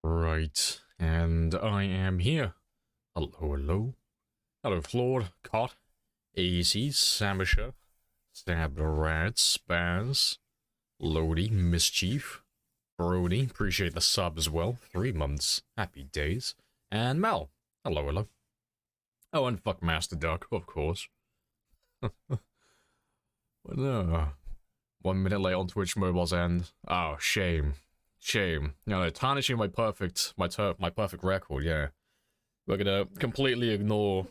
Right, and I am here. Hello, hello. Hello, Flawed, Cot, Easy, Samisher, Stabberad, Spaz, Lodi, Mischief, Brody, appreciate the sub as well. 3 months, happy days. And Mel, hello, hello. Oh, and fuck Master Duck, of course. Well, no. 1 minute late on Twitch mobile's end. Oh, shame. Shame. No, they're tarnishing my perfect record, yeah. We're gonna completely ignore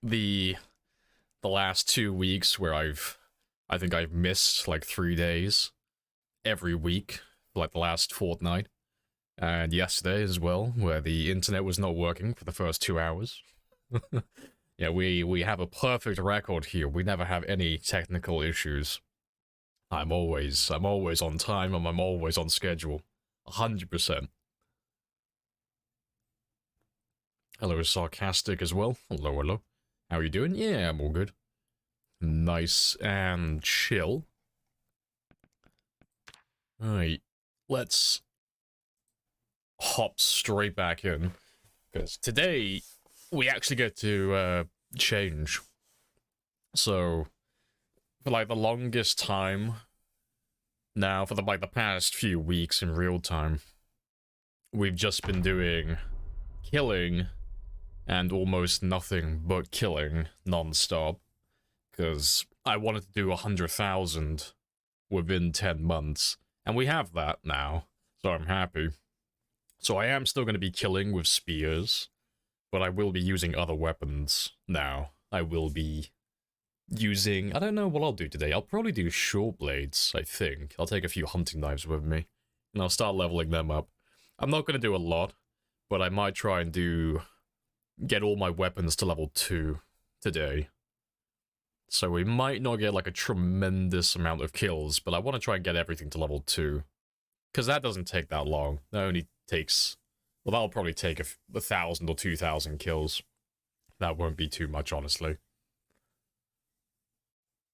the last 2 weeks where I think I've missed like 3 days every week for like the last fortnight. And yesterday as well, where the internet was not working for the first 2 hours. Yeah, we have a perfect record here. We never have any technical issues. I'm always on time and I'm always on schedule. 100%. Hello, Sarcastic as well. Hello, hello. How are you doing? Yeah, I'm all good. Nice and chill. Alright, let's hop straight back in. Because today, we actually get to change. So, for like the longest time, now for the past few weeks in real time, we've just been doing killing and almost nothing but killing non-stop, because I wanted to do 100,000 within 10 months, and we have that now, so I'm happy. So I am still going to be killing with spears, but I will be using other weapons now. I will be using, I don't know what I'll do today. I'll probably do short blades, I think. I'll take a few hunting knives with me, and I'll start leveling them up. I'm not going to do a lot, but I might try and get all my weapons to level 2 today. So we might not get like a tremendous amount of kills, but I want to try and get everything to level 2. Because that doesn't take that long. That only takes, well, that'll probably take 1,000 or 2,000 kills. That won't be too much, honestly.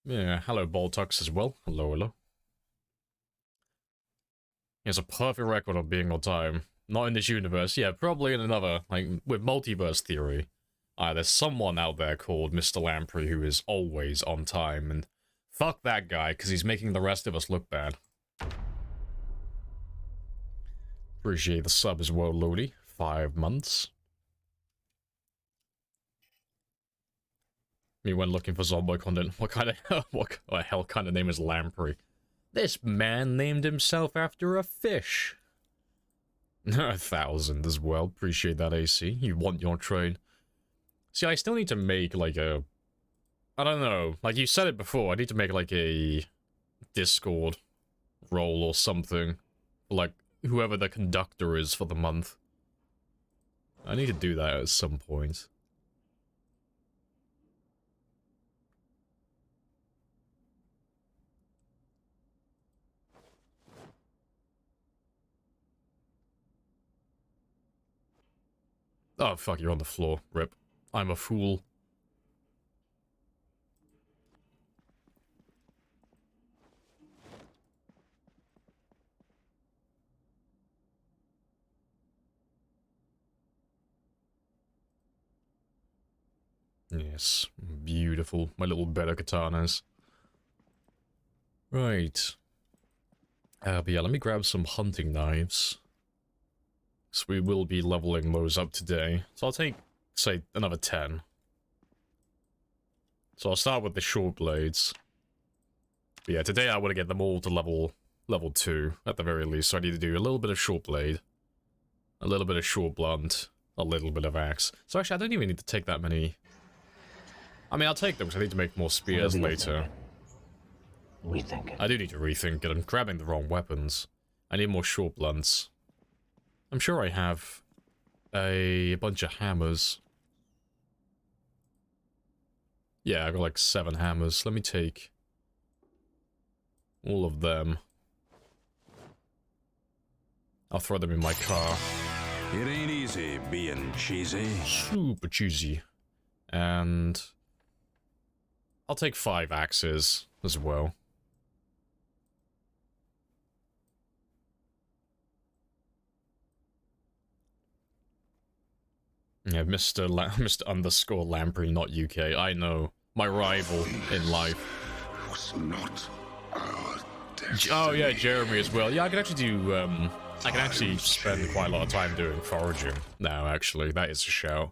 Yeah, hello Boltux as well. Hello, hello. He has a perfect record of being on time. Not in this universe, yeah, probably in another, like, with multiverse theory. There's someone out there called Mr. Lamprey who is always on time, and fuck that guy, because he's making the rest of us look bad. Appreciate the sub as well, Lodi. 5 months. Me when looking for zombie content, what the hell kind of name is Lamprey? This man named himself after a fish. 1,000 as well. Appreciate that, AC. You want your train. See, I still need to make, like, I don't know. Like, you said it before. I need to make, like, a Discord role or something. Like, whoever the conductor is for the month. I need to do that at some point. Oh, fuck, you're on the floor. Rip. I'm a fool. Yes, beautiful. My little better katanas. Right. But yeah, let me grab some hunting knives. So we will be leveling those up today. So I'll take, say, another 10. So I'll start with the short blades. But yeah, today I want to get them all to level 2, at the very least. So I need to do a little bit of short blade, a little bit of short blunt, a little bit of axe. So actually, I don't even need to take that many. I mean, I'll take them because I need to make more spears later. Rethink it. I do need to rethink it. I'm grabbing the wrong weapons. I need more short blunts. I'm sure I have a bunch of hammers. Yeah, I got like 7 hammers. Let me take all of them. I'll throw them in my car. It ain't easy being cheesy. Super cheesy. And I'll take 5 axes as well. Yeah, Mr. underscore Lamprey, not UK. I know. My rival in life. Was not our Oh yeah, Jeremy as well. Yeah, I can actually do, I can actually spend quite a lot of time doing foraging now, actually. That is a shout.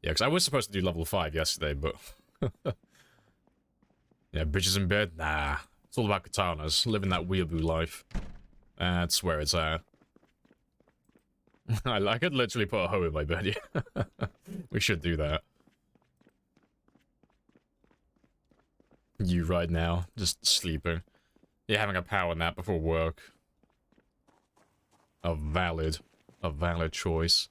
Yeah, because I was supposed to do level 5 yesterday, but... yeah, bitches in bed? Nah. It's all about katanas. Living that weeaboo life. That's where it's at. I could literally put a hoe in my bed, yeah. We should do that. You right now, just sleeping. You're having a power nap before work. A valid choice.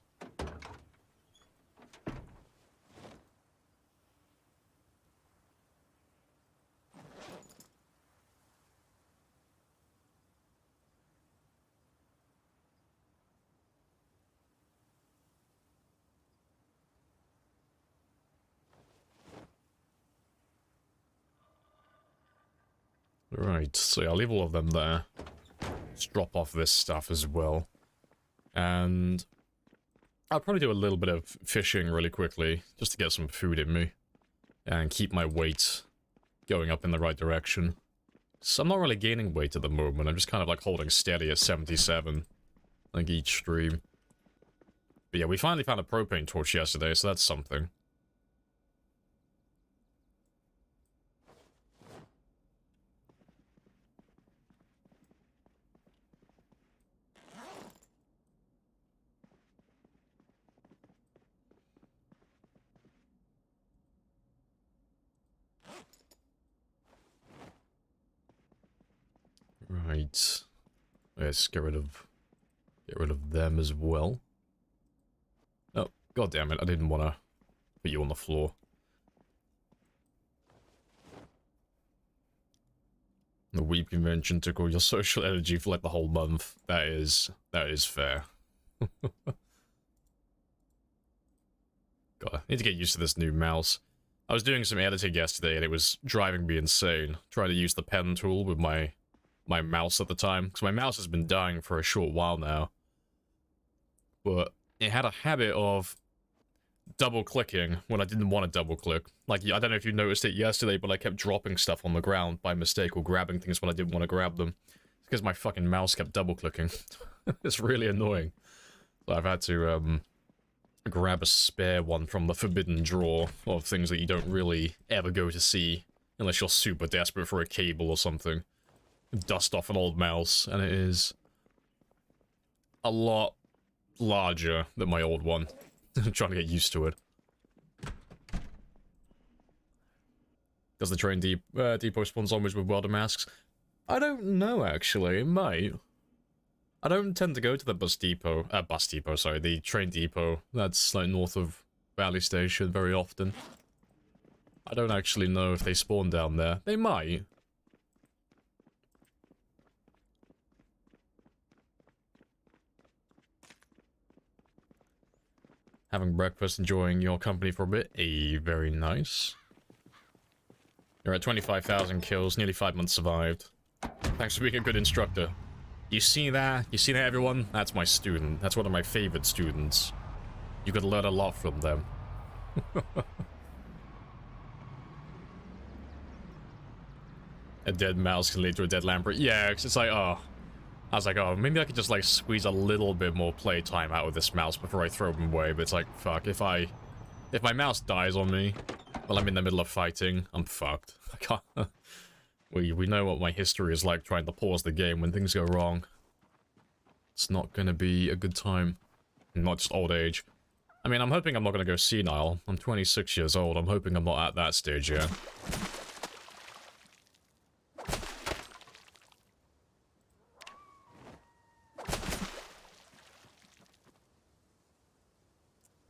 Right, so I'll leave all of them there. Let's drop off this stuff as well. And I'll probably do a little bit of fishing really quickly, just to get some food in me. And keep my weight going up in the right direction. So I'm not really gaining weight at the moment, I'm just kind of like holding steady at 77. Like each stream. But yeah, we finally found a propane torch yesterday, so that's something. Right. Let's get rid of them as well. Oh, god damn it, I didn't want to put you on the floor. The Weep convention took all your social energy for like the whole month. That is fair. God, I need to get used to this new mouse. I was doing some editing yesterday and it was driving me insane, trying to use the pen tool with my mouse at the time, because my mouse has been dying for a short while now. But it had a habit of double-clicking when I didn't want to double-click. Like, I don't know if you noticed it yesterday, but I kept dropping stuff on the ground by mistake or grabbing things when I didn't want to grab them. It's because my fucking mouse kept double-clicking. It's really annoying. So I've had to, grab a spare one from the forbidden drawer of things that you don't really ever go to see unless you're super desperate for a cable or something. Dust off an old mouse, and it is a lot larger than my old one. I'm trying to get used to it. Does the train depot spawn zombies with welder masks? I don't know, actually. It might. I don't tend to go to the the train depot that's like north of Valley Station very often. I don't actually know if they spawn down there. They might. Having breakfast, enjoying your company for a bit. Very nice. You're at 25,000 kills, nearly 5 months survived. Thanks for being a good instructor. You see that? You see that, everyone? That's my student. That's one of my favorite students. You could learn a lot from them. A dead mouse can lead to a dead lamprey. Yeah, 'cause it's like, oh... I was like, oh, maybe I could just, like, squeeze a little bit more playtime out of this mouse before I throw him away, but it's like, fuck, if my mouse dies on me while I'm in the middle of fighting, I'm fucked. I can't... We know what my history is like trying to pause the game when things go wrong. It's not gonna be a good time. Not just old age. I mean, I'm hoping I'm not gonna go senile. I'm 26 years old, I'm hoping I'm not at that stage yet.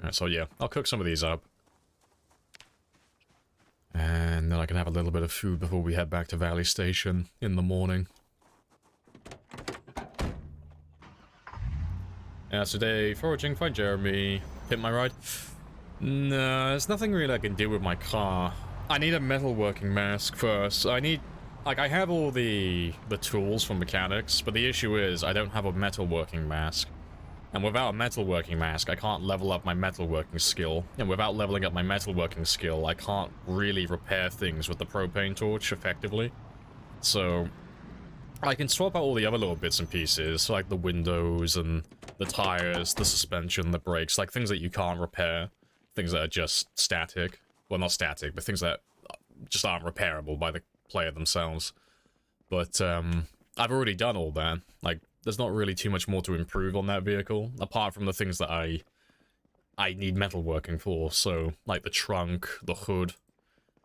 Alright, so yeah, I'll cook some of these up. And then I can have a little bit of food before we head back to Valley Station in the morning. Yeah, today, foraging, find Jeremy, hit my ride. No, there's nothing really I can do with my car. I need a metalworking mask first. I need... Like, I have all the tools from mechanics, but the issue is I don't have a metalworking mask. And without a metalworking mask, I can't level up my metalworking skill. And without leveling up my metalworking skill, I can't really repair things with the propane torch effectively. So I can swap out all the other little bits and pieces, like the windows and the tires, the suspension, the brakes, like things that you can't repair, things that are just static. Well, not static, but things that just aren't repairable by the player themselves. But I've already done all that. Like, there's not really too much more to improve on that vehicle, apart from the things that I need metalworking for. So, like the trunk, the hood.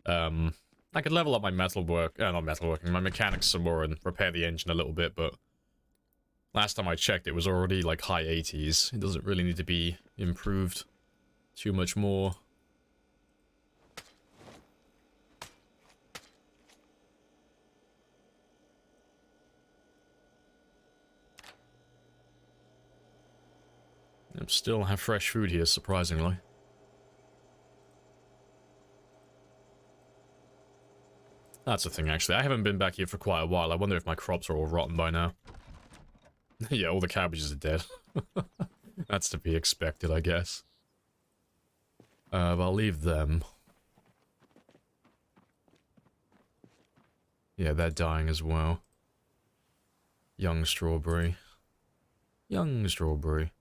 I could level up my not metalworking, my mechanics some more and repair the engine a little bit, but last time I checked it was already like high 80s. It doesn't really need to be improved too much more. I still have fresh food here, surprisingly. That's the thing, actually. I haven't been back here for quite a while. I wonder if my crops are all rotten by now. Yeah, all the cabbages are dead. That's to be expected, I guess. But I'll leave them. Yeah, they're dying as well. Young strawberry. Young strawberry.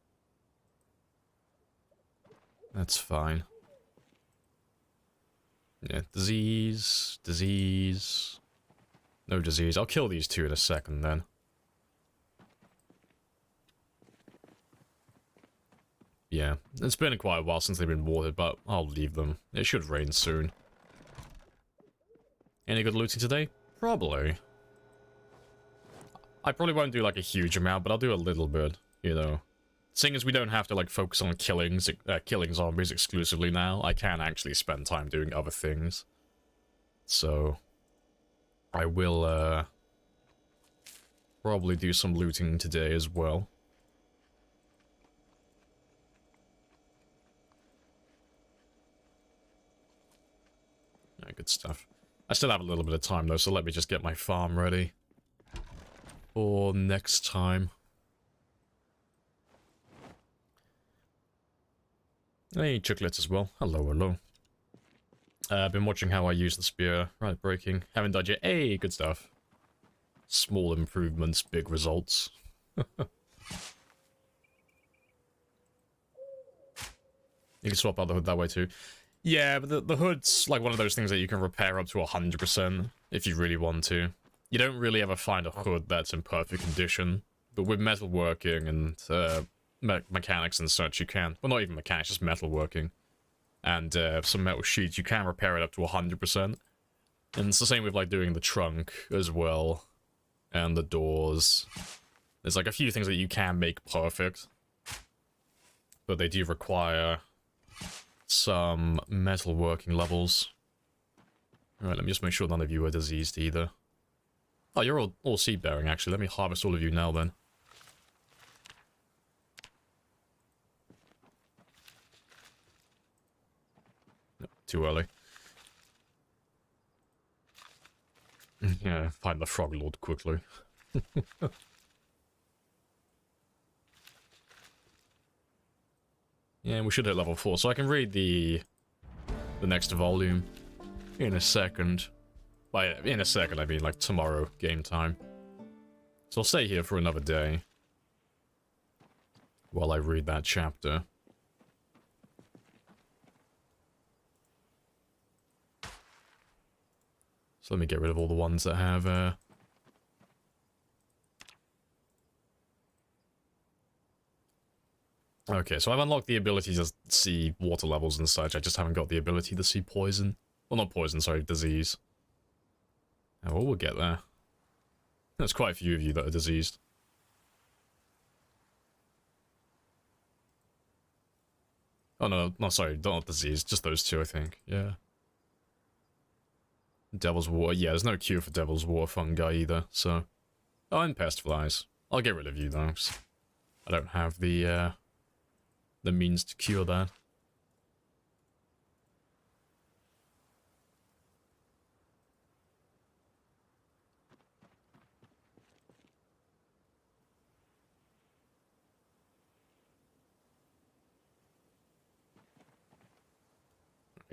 That's fine. Yeah, disease. No disease. I'll kill these two in a second then. Yeah, it's been quite a while since they've been watered, but I'll leave them. It should rain soon. Any good looting today? Probably. I probably won't do like a huge amount, but I'll do a little bit, you know. Seeing as we don't have to like focus on killing zombies exclusively now, I can actually spend time doing other things. So I will probably do some looting today as well. Yeah, good stuff. I still have a little bit of time though, so let me just get my farm ready for next time. Hey, chocolates as well. Hello, hello. I've been watching how I use the spear. Right, breaking. Haven't died yet. Hey, good stuff. Small improvements, big results. You can swap out the hood that way too. Yeah, but the hood's like one of those things that you can repair up to 100% if you really want to. You don't really ever find a hood that's in perfect condition. But with metalworking and mechanics and such, you can. Well, not even mechanics, just metalworking. And some metal sheets, you can repair it up to 100%. And it's the same with like doing the trunk as well. And the doors. There's like a few things that you can make perfect. But they do require some metalworking levels. Alright, let me just make sure none of you are diseased either. Oh, you're all seed-bearing, actually. Let me harvest all of you now, then. No, too early. Yeah, find the Frog Lord quickly. Yeah, we should hit level 4, so I can read the next volume in a second. By in a second, I mean like tomorrow game time. So I'll stay here for another day while I read that chapter. So let me get rid of all the ones that have Okay, so I've unlocked the ability to see water levels and such. I just haven't got the ability to see poison. Well, not poison, sorry, disease. Oh, well, we'll get there. There's quite a few of you that are diseased. Oh, no, sorry, not diseased. Just those two, I think. Yeah. Devil's Water. Yeah, there's no cure for Devil's Water fungi either, so... Oh, and pest flies. I'll get rid of you, though. I don't have the means to cure that.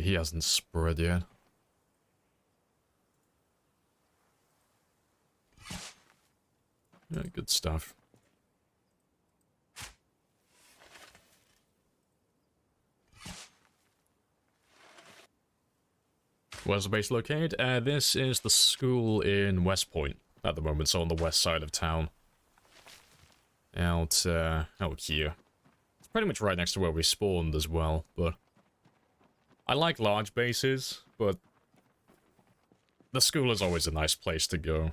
He hasn't spread yet. Yeah, good stuff. Where's the base located? This is the school in West Point at the moment, so on the west side of town. Out here. It's pretty much right next to where we spawned as well, but... I like large bases, but... the school is always a nice place to go.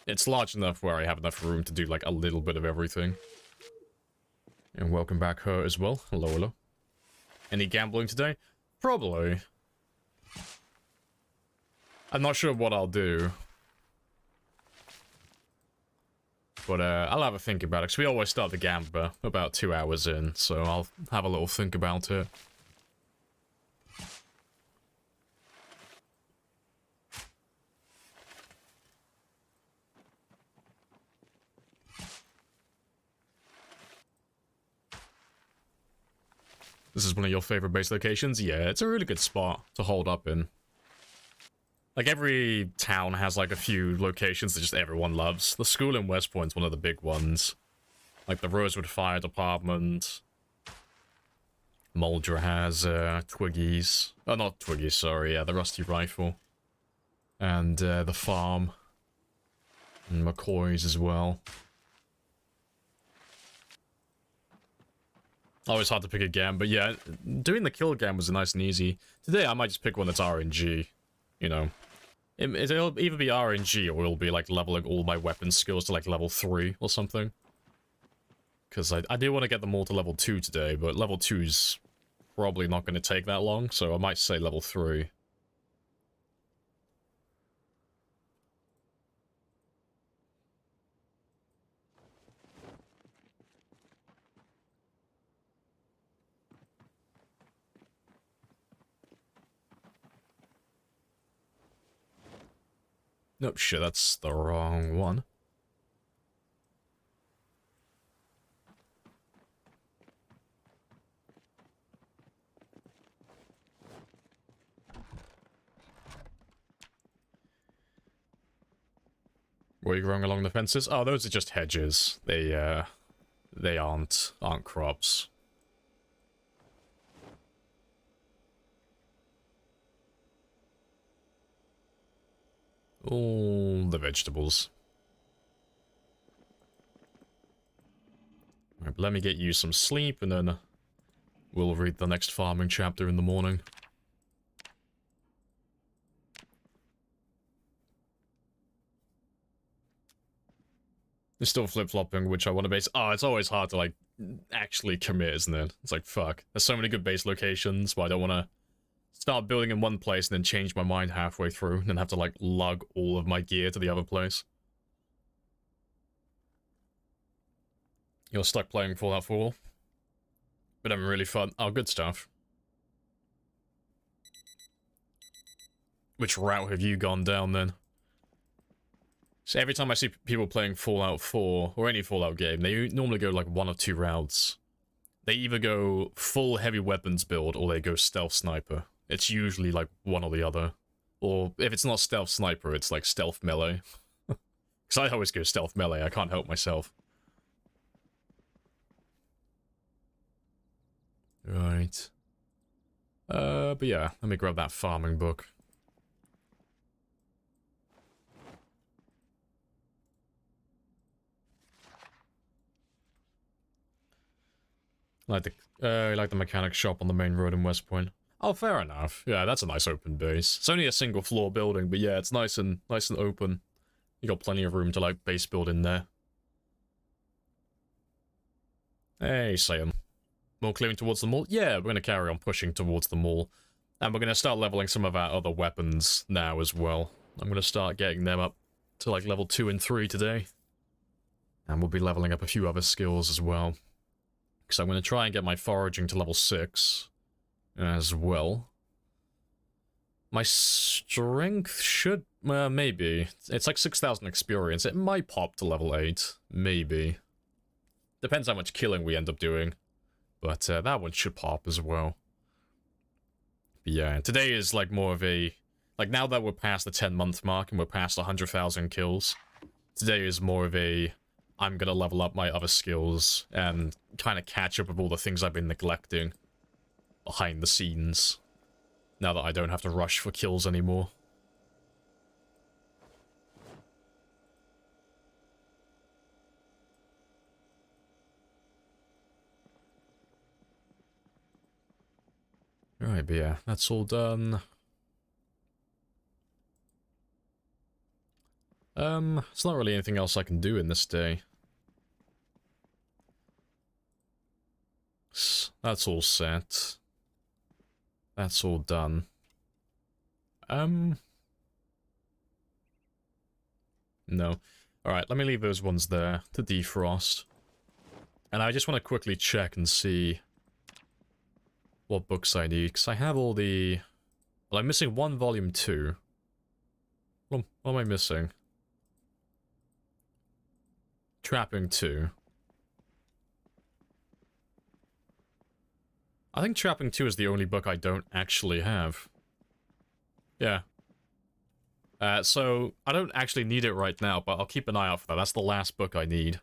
It's large enough where I have enough room to do, like, a little bit of everything. And welcome back her as well. Hello, hello. Any gambling today? Probably. I'm not sure what I'll do. But I'll have a think about it, because we always start the gambler about 2 hours in, so I'll have a little think about it. This is one of your favorite base locations? Yeah, it's a really good spot to hold up in. Like, every town has, like, a few locations that just everyone loves. The school in West Point's one of the big ones. Like, the Rosewood Fire Department. Muldra has, Twiggies. Oh, not Twiggies, sorry. Yeah, the Rusty Rifle. And, the farm. And McCoy's as well. Always hard to pick a gam, but yeah, doing the kill gam was nice and easy. Today, I might just pick one that's RNG. You know, it'll either be RNG or it'll be like leveling all my weapon skills to like level 3 or something. Because I do want to get them all to level 2 today, but level 2's probably not going to take that long, so I might say level 3. Nope, shit, that's the wrong one. Were you growing along the fences? Oh, those are just hedges. They aren't crops. All the vegetables. Right, let me get you some sleep, and then we'll read the next farming chapter in the morning. It's still flip-flopping, which I want to base. Oh, it's always hard to, like, actually commit, isn't it? It's like, fuck. There's so many good base locations, but I don't want to start building in one place and then change my mind halfway through, and then have to, like, lug all of my gear to the other place. You're stuck playing Fallout 4? But I'm really fun. Oh, good stuff. Which route have you gone down, then? So every time I see people playing Fallout 4, or any Fallout game, they normally go, like, one of two routes. They either go full heavy weapons build, or they go stealth sniper. It's usually, like, one or the other. Or, if it's not stealth sniper, it's, like, stealth melee. Because I always go stealth melee, I can't help myself. Right. But yeah, let me grab that farming book. Like the mechanic shop on the main road in West Point. Oh, fair enough. Yeah, that's a nice open base. It's only a single floor building, but yeah, it's nice and open. You got plenty of room to, like, base build in there. Hey, Sam. More clearing towards the mall? Yeah, we're going to carry on pushing towards the mall. And we're going to start leveling some of our other weapons now as well. I'm going to start getting them up to, like, level 2 and 3 today. And we'll be leveling up a few other skills as well. Because I'm going to try and get my foraging to level 6 as well. My strength should... maybe. It's like 6,000 experience. It might pop to level 8. Maybe. Depends how much killing we end up doing. But that one should pop as well. But yeah, today is like more of a... Like, now that we're past the 10-month mark and we're past 100,000 kills, today is more of a... I'm gonna level up my other skills and kind of catch up with all the things I've been neglecting behind the scenes, now that I don't have to rush for kills anymore. Alright, but yeah, that's all done. There's not really anything else I can do in this day. That's all set. That's all done. No. Alright, let me leave those ones there to defrost. And I just want to quickly check and see what books I need, because I have all the... Well, I'm missing one volume 2. What am I missing? Trapping 2. I think Trapping 2 is the only book I don't actually have. Yeah. So, I don't actually need it right now, but I'll keep an eye out for that. That's the last book I need.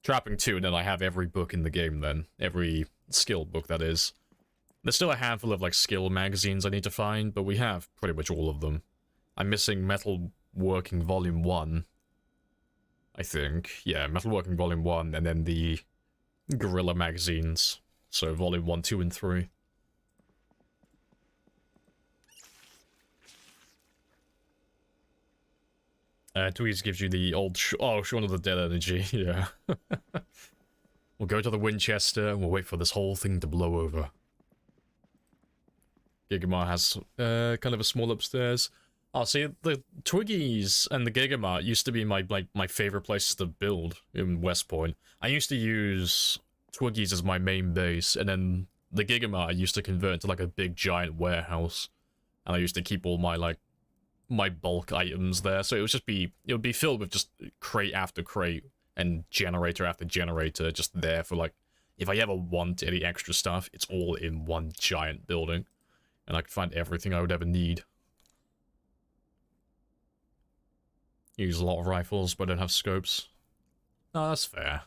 Trapping 2, and then I have every book in the game then. Every skill book, that is. There's still a handful of, like, skill magazines I need to find, but we have pretty much all of them. I'm missing Metalworking Volume 1. I think. Yeah, Metalworking Volume 1, and then the Guerrilla magazines. So, Volume 1, 2, and 3. Tweez gives you the old Shaun of the Dead energy, yeah. We'll go to the Winchester, and we'll wait for this whole thing to blow over. Gigamart has kind of a small upstairs. Oh, see, the Twiggies and the Gigamart used to be my favorite places to build in West Point. I used to use Twiggies as my main base, and then the Gigamart I used to convert into like a big giant warehouse. And I used to keep all my my bulk items there, so it would be filled with just crate after crate and generator after generator just there for like, if I ever want any extra stuff, it's all in one giant building. And I can find everything I would ever need. Use a lot of rifles, but I don't have scopes. Oh, that's fair.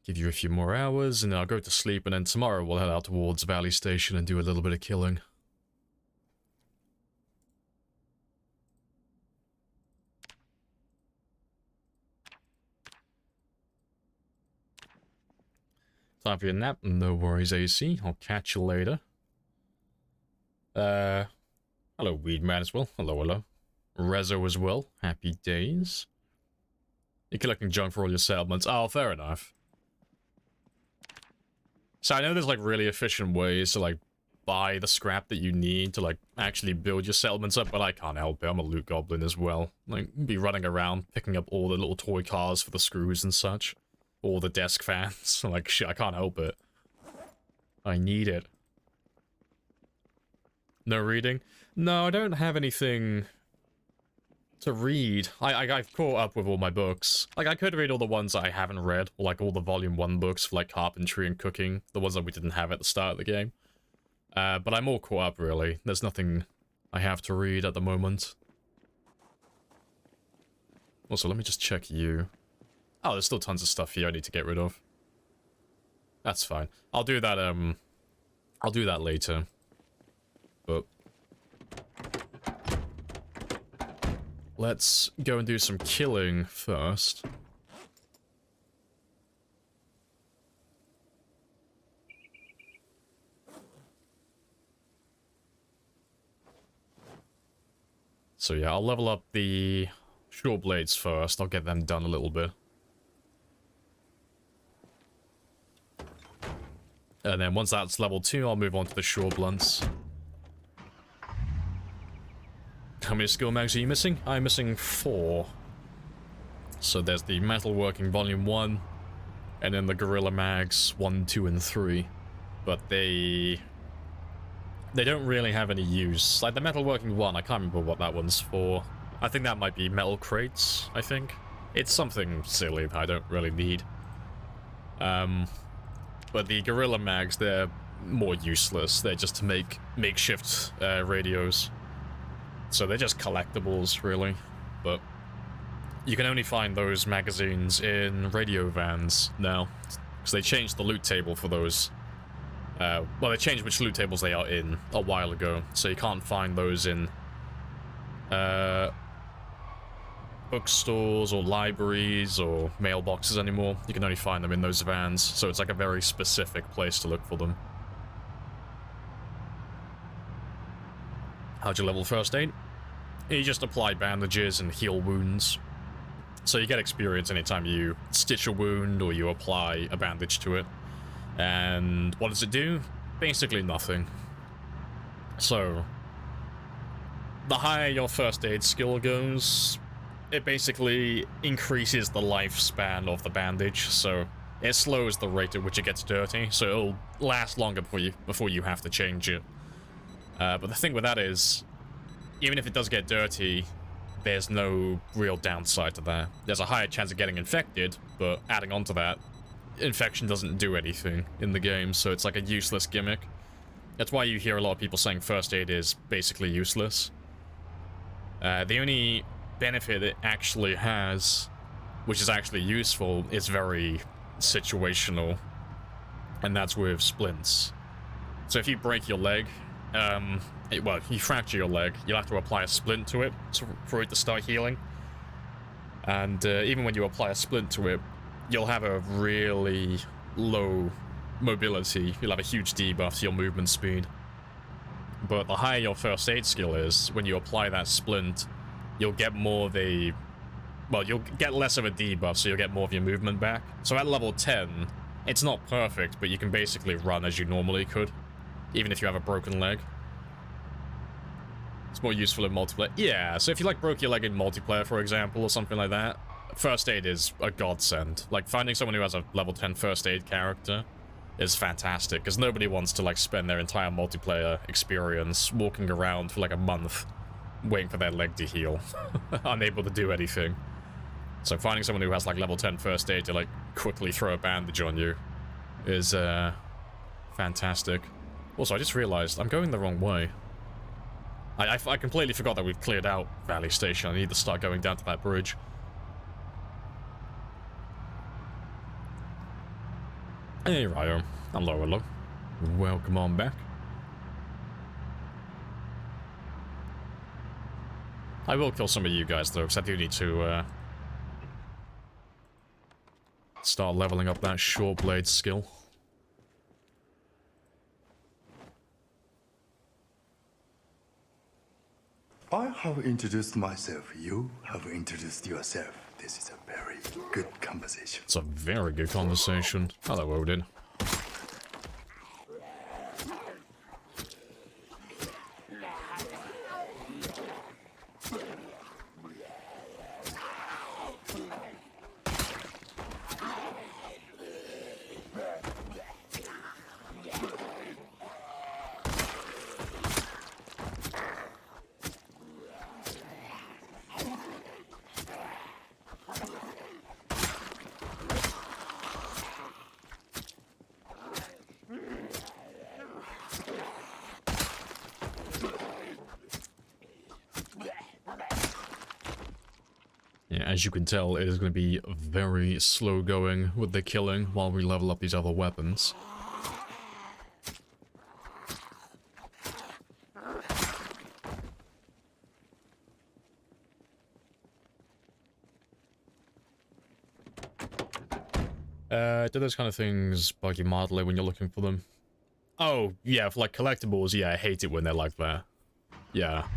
Give you a few more hours, and then I'll go to sleep, and then tomorrow we'll head out towards Valley Station and do a little bit of killing. Time for your nap? No worries, AC. I'll catch you later. Hello, Weedman as well. Hello, hello. Rezo as well. Happy days. You're collecting junk for all your settlements. Oh, fair enough. So I know there's, like, really efficient ways to, like, buy the scrap that you need to, like, actually build your settlements up, but I can't help it. I'm a loot goblin as well. Like, be running around, picking up all the little toy cars for the screws and such. All the desk fans. Like, shit, I can't help it. I need it. No reading? No, I don't have anything to read. I've caught up with all my books. Like, I could read all the ones that I haven't read, or like all the Volume 1 books for like carpentry and cooking, the ones that we didn't have at the start of the game. But I'm all caught up, really. There's nothing I have to read at the moment. Also, let me just check you. Oh, there's still tons of stuff here I need to get rid of. That's fine. I'll do that later. But let's go and do some killing first. So yeah, I'll level up the short blades first. I'll get them done a little bit. And then once that's level 2, I'll move on to the short blunts. How many skill mags are you missing? I'm missing 4. So there's the Metalworking Volume 1, and then the Gorilla Mags 1, 2, and 3. But they don't really have any use. Like the metalworking one, I can't remember what that one's for. I think that might be metal crates, I think. It's something silly that I don't really need. But the Gorilla Mags, they're more useless. They're just to make makeshift radios. So they're just collectibles, really. But you can only find those magazines in radio vans now. Because they changed the loot table for those. Well, they changed which loot tables they are in a while ago. So you can't find those in bookstores or libraries or mailboxes anymore. You can only find them in those vans. So it's like a very specific place to look for them. How'd you level first aid? You just apply bandages and heal wounds. So you get experience anytime you stitch a wound or you apply a bandage to it. And what does it do? Basically nothing. So, the higher your first aid skill goes, it basically increases the lifespan of the bandage. So, it slows the rate at which it gets dirty. So it'll last longer before you have to change it. But the thing with that is, even if it does get dirty, there's no real downside to that. There's a higher chance of getting infected, but adding on to that, infection doesn't do anything in the game, so it's like a useless gimmick. That's why you hear a lot of people saying first aid is basically useless. The only benefit it actually has, which is actually useful, is very situational, and that's with splints. So if you break your leg, well, you fracture your leg, you'll have to apply a splint to it for it to start healing. And even when you apply a splint to it, you'll have a really low mobility. You'll have a huge debuff to your movement speed. But the higher your first aid skill is, when you apply that splint, you'll get more of a... Well, you'll get less of a debuff, so you'll get more of your movement back. So at level 10, it's not perfect, but you can basically run as you normally could, even if you have a broken leg. It's more useful in multiplayer. Yeah, so if you, like, broke your leg in multiplayer, for example, or something like that, first aid is a godsend. Like, finding someone who has a level 10 first aid character is fantastic, because nobody wants to, like, spend their entire multiplayer experience walking around for, like, a month waiting for their leg to heal, unable to do anything. So finding someone who has, like, level 10 first aid to, like, quickly throw a bandage on you is, fantastic. Also, I just realized I'm going the wrong way. I completely forgot that we've cleared out Valley Station. I need to start going down to that bridge. Hey, Ryo. Hello, hello. Welcome on back. I will kill some of you guys, though, because I do need to, start leveling up that short blade skill. I have introduced myself. You have introduced yourself. This is a very good conversation. It's a very good conversation. Hello, Odin. As you can tell, it is going to be very slow going with the killing while we level up these other weapons. Do those kind of things bug you mildly when you're looking for them? Oh, yeah, for like collectibles, yeah, I hate it when they're like that. Yeah.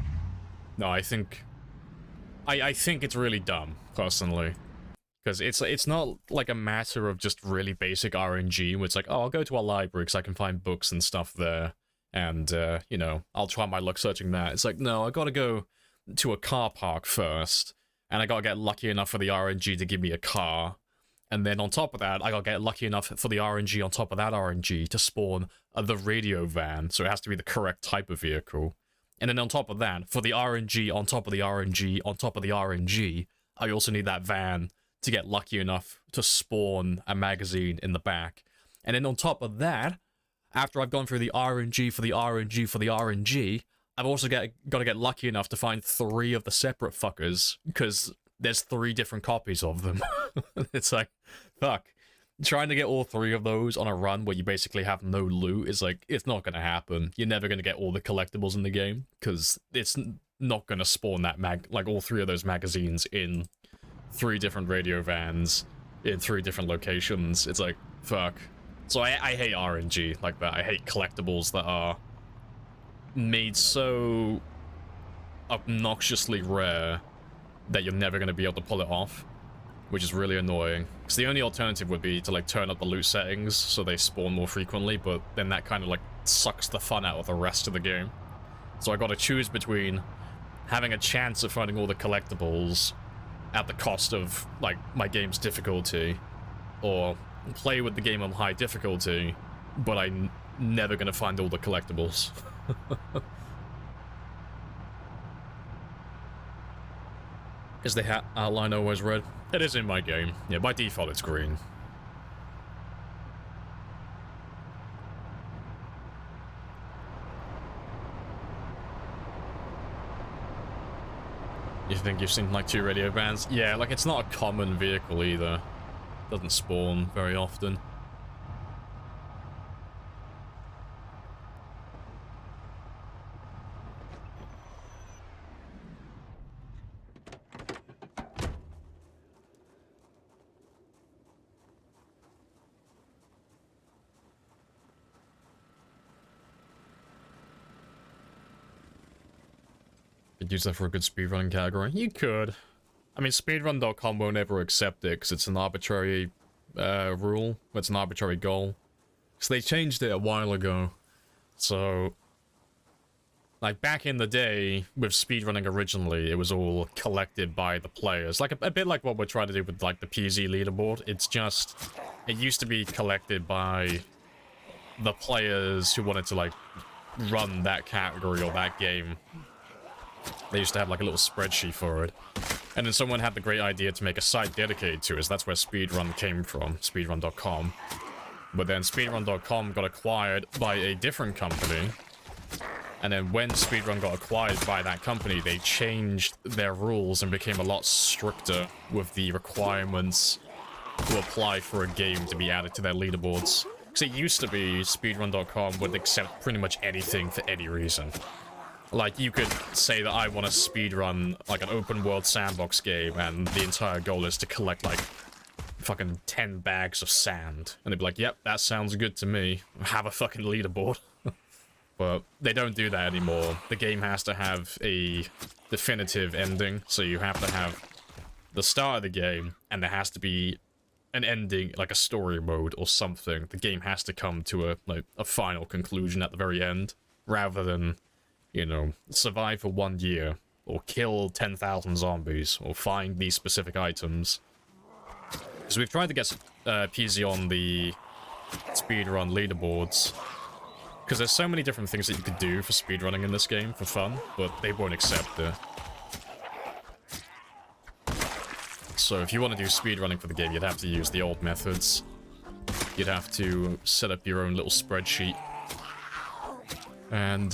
No, I think it's really dumb, personally. Because it's not like a matter of just really basic RNG, where it's like, oh, I'll go to a library because I can find books and stuff there, and, you know, I'll try my luck searching that. It's like, no, I gotta go to a car park first, and I gotta get lucky enough for the RNG to give me a car, And then on top of that, I gotta get lucky enough for the RNG on top of that RNG to spawn the radio van, so it has to be the correct type of vehicle. And then on top of that, for the RNG on top of the RNG on top of the RNG, I also need that van to get lucky enough to spawn a magazine in the back. And then on top of that, after I've gone through the RNG for the RNG for the RNG, I've also got to get lucky enough to find 3 of the separate fuckers, because there's 3 different copies of them. It's like, fuck. Trying to get all 3 of those on a run where you basically have no loot is like, it's not going to happen. You're never going to get all the collectibles in the game, because it's not going to spawn that all 3 of those magazines in 3 different radio vans in 3 different locations. It's like, fuck. So I hate RNG like that. I hate collectibles that are made so obnoxiously rare that you're never going to be able to pull it off, which is really annoying. Because the only alternative would be to like turn up the loot settings so they spawn more frequently, but then that kind of like sucks the fun out of the rest of the game. So I got to choose between having a chance of finding all the collectibles at the cost of like my game's difficulty, or play with the game on high difficulty, but I'm never going to find all the collectibles. Is the outline always red? It is in my game. Yeah, by default it's green. You think you've seen like 2 radio vans? Yeah, like it's not a common vehicle either. Doesn't spawn very often. Could use that for a good speedrunning category. You could. I mean, speedrun.com won't ever accept it because it's an arbitrary rule. It's an arbitrary goal. So they changed it a while ago. So, like back in the day with speedrunning originally, it was all collected by the players. Like a bit like what we're trying to do with like the PZLeaderboard. It's just, it used to be collected by the players who wanted to like run that category or that game. They used to have like a little spreadsheet for it. And then someone had the great idea to make a site dedicated to it. So that's where speedrun came from, speedrun.com. But then speedrun.com got acquired by a different company. And then when speedrun got acquired by that company, they changed their rules and became a lot stricter with the requirements to apply for a game to be added to their leaderboards. Because it used to be speedrun.com would accept pretty much anything for any reason. Like, you could say that I want to speedrun, like, an open-world sandbox game, and the entire goal is to collect, like, fucking 10 bags of sand. And they'd be like, yep, that sounds good to me. Have a fucking leaderboard. But they don't do that anymore. The game has to have a definitive ending, so you have to have the start of the game, and there has to be an ending, like a story mode or something. The game has to come to a final conclusion at the very end, rather than, you know, survive for 1 year, or kill 10,000 zombies, or find these specific items. So we've tried to get PZ on the speedrun leaderboards, because there's so many different things that you could do for speedrunning in this game for fun, but they won't accept it. So if you want to do speedrunning for the game, you'd have to use the old methods. You'd have to set up your own little spreadsheet and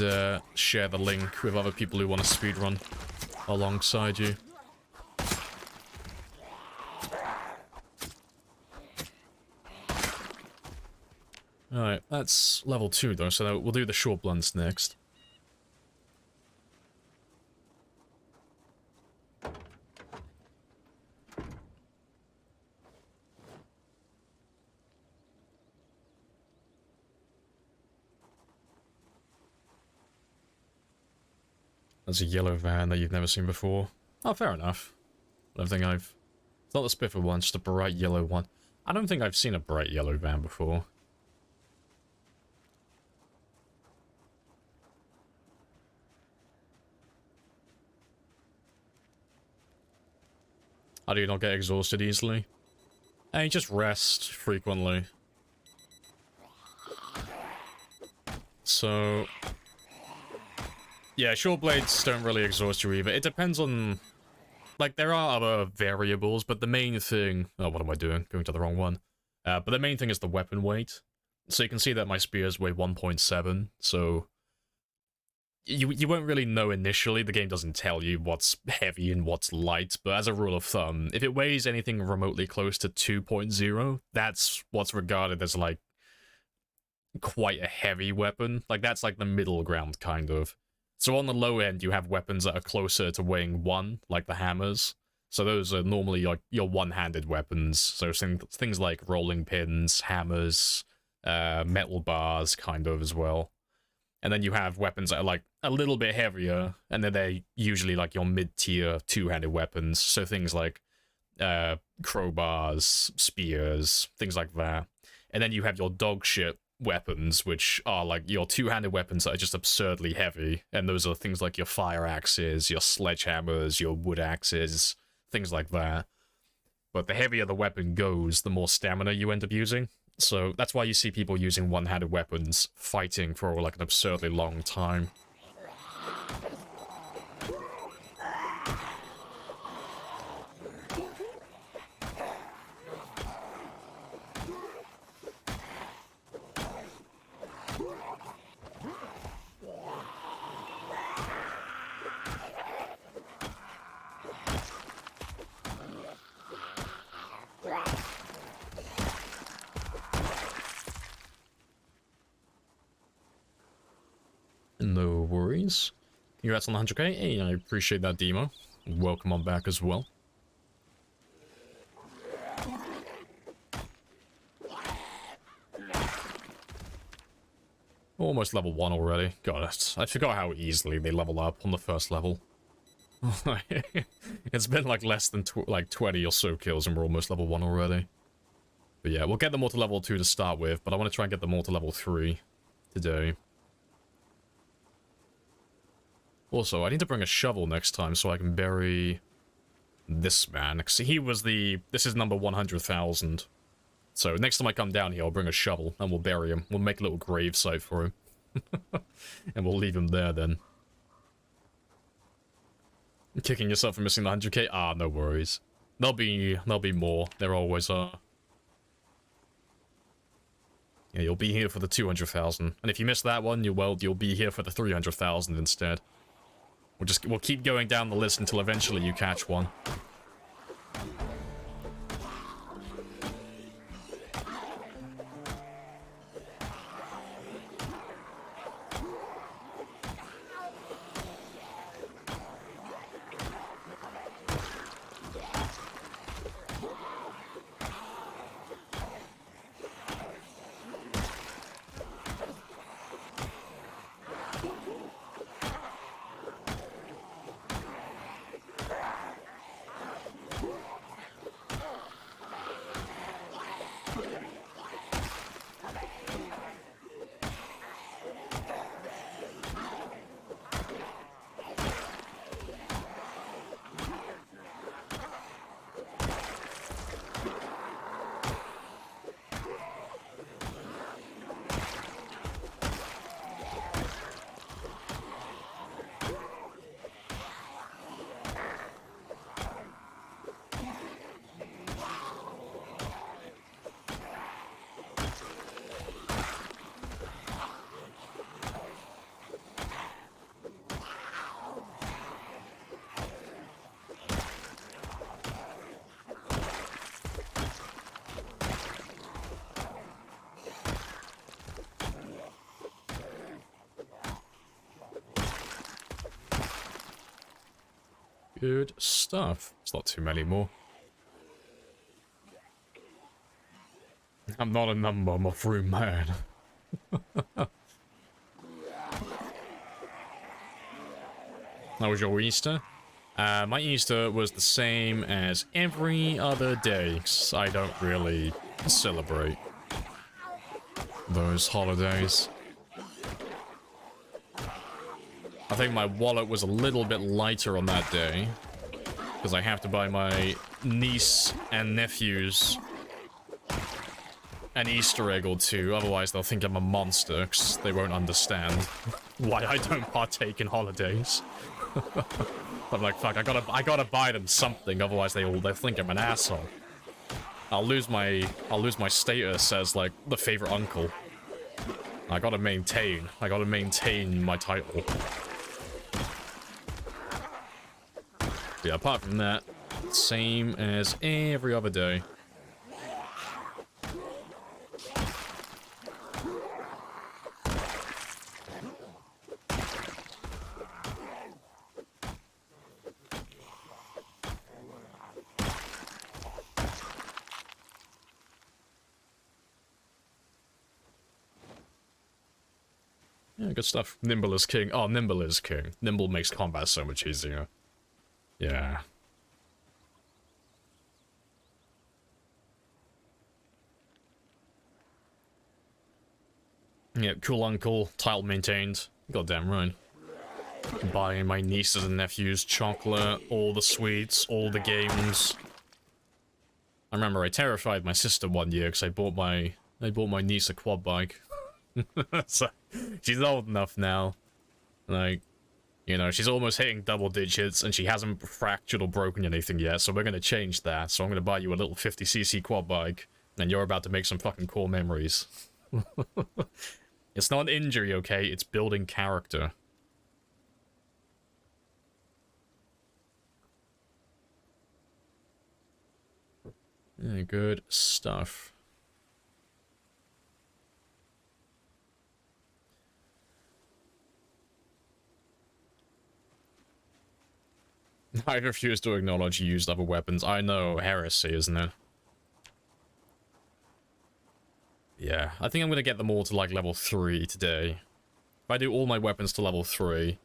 share the link with other people who want to speedrun alongside you. Alright, that's level 2 though, so we'll do the short blunts next. There's a yellow van that you've never seen before. Oh, fair enough. I don't think I've... It's not the spiffer one, just a bright yellow one. I don't think I've seen a bright yellow van before. How do you not get exhausted easily? And you just rest frequently. So... yeah, short blades don't really exhaust you either. It depends on... like, there are other variables, but the main thing... oh, what am I doing? Going to the wrong one. But the main thing is the weapon weight. So you can see that my spears weigh 1.7, so... You won't really know initially. The game doesn't tell you what's heavy and what's light, but as a rule of thumb, if it weighs anything remotely close to 2.0, that's what's regarded as, like, quite a heavy weapon. Like, that's like the middle ground, kind of. So on the low end, you have weapons that are closer to weighing 1, like the hammers. So those are normally like your one-handed weapons. So things like rolling pins, hammers, metal bars, kind of, as well. And then you have weapons that are like a little bit heavier, and then they're usually like your mid-tier two-handed weapons. So things like crowbars, spears, things like that. And then you have your dog shit weapons, which are like your two-handed weapons that are just absurdly heavy. And those are things like your fire axes, your sledgehammers, your wood axes, things like that. But the heavier the weapon goes, the more stamina you end up using. So that's why you see people using one-handed weapons fighting for like an absurdly long time. No worries. Congrats on the 100k. Hey, I appreciate that, Demo. Welcome on back as well. Almost level 1 already. God, I forgot how easily they level up on the first level. It's been like less than 20 or so kills and we're almost level 1 already. But yeah, we'll get them all to level 2 to start with, but I want to try and get them all to level 3 today. Also, I need to bring a shovel next time so I can bury this man. Because he was the... this is number 100,000. So next time I come down here, I'll bring a shovel and we'll bury him. We'll make a little grave site for him. And we'll leave him there then. Kicking yourself for missing the 100k? Ah, no worries. There'll be more. There always are. Yeah, you'll be here for the 200,000. And if you miss that one, you'll be here for the 300,000 instead. We'll keep going down the list until eventually you catch one. Good stuff. It's not too many more. I'm not a number, I'm a free man. How was your Easter? My Easter was the same as every other day, 'cause I don't really celebrate those holidays. I think my wallet was a little bit lighter on that day, because I have to buy my niece and nephews an Easter egg or two, otherwise they'll think I'm a monster, 'cause they won't understand why I don't partake in holidays. I'm like, fuck, I gotta buy them something, otherwise they'll think I'm an asshole. I'll lose my status as, like, the favorite uncle. I gotta maintain my title. Yeah, apart from that, same as every other day. Yeah, good stuff. Nimble is king. Oh, Nimble is king. Nimble makes combat so much easier. Yeah. Yeah, cool uncle, title maintained. Goddamn right. Buying my nieces and nephews chocolate, all the sweets, all the games. I remember I terrified my sister one year because I bought my niece a quad bike. So, she's old enough now. Like, you know, she's almost hitting double digits and she hasn't fractured or broken anything yet, so we're gonna change that. So I'm gonna buy you a little 50cc quad bike, and you're about to make some fucking cool memories. It's not an injury, okay? It's building character. Yeah, good stuff. I refuse to acknowledge you used other weapons. I know, heresy, isn't it? Yeah, I think I'm gonna get them all to, like, level 3 today. If I do all my weapons to level 3,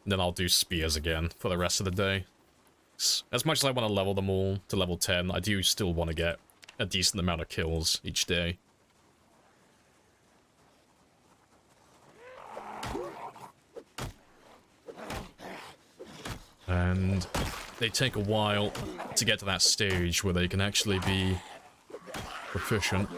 then I'll do spears again for the rest of the day. As much as I want to level them all to level 10, I do still want to get a decent amount of kills each day. And they take a while to get to that stage where they can actually be proficient.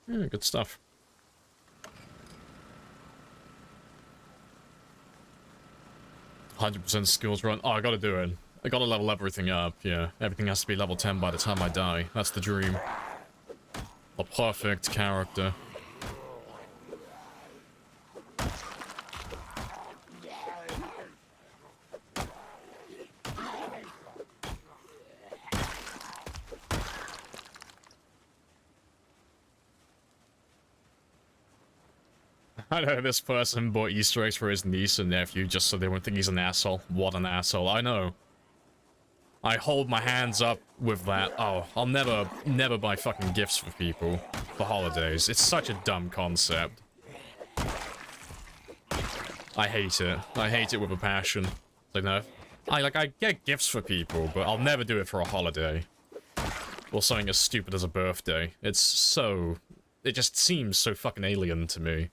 Yeah, good stuff. "100% skills run." Oh, I gotta do it. I gotta level everything up, yeah. Everything has to be level 10 by the time I die. That's the dream. A perfect character. I know this person bought Easter eggs for his niece and nephew just so they won't think he's an asshole. What an asshole. I know. I hold my hands up with that. Oh, I'll never buy fucking gifts for people for holidays. It's such a dumb concept. I hate it. I hate it with a passion. Like, no. I get gifts for people, but I'll never do it for a holiday. Or something as stupid as a birthday. It just seems so fucking alien to me.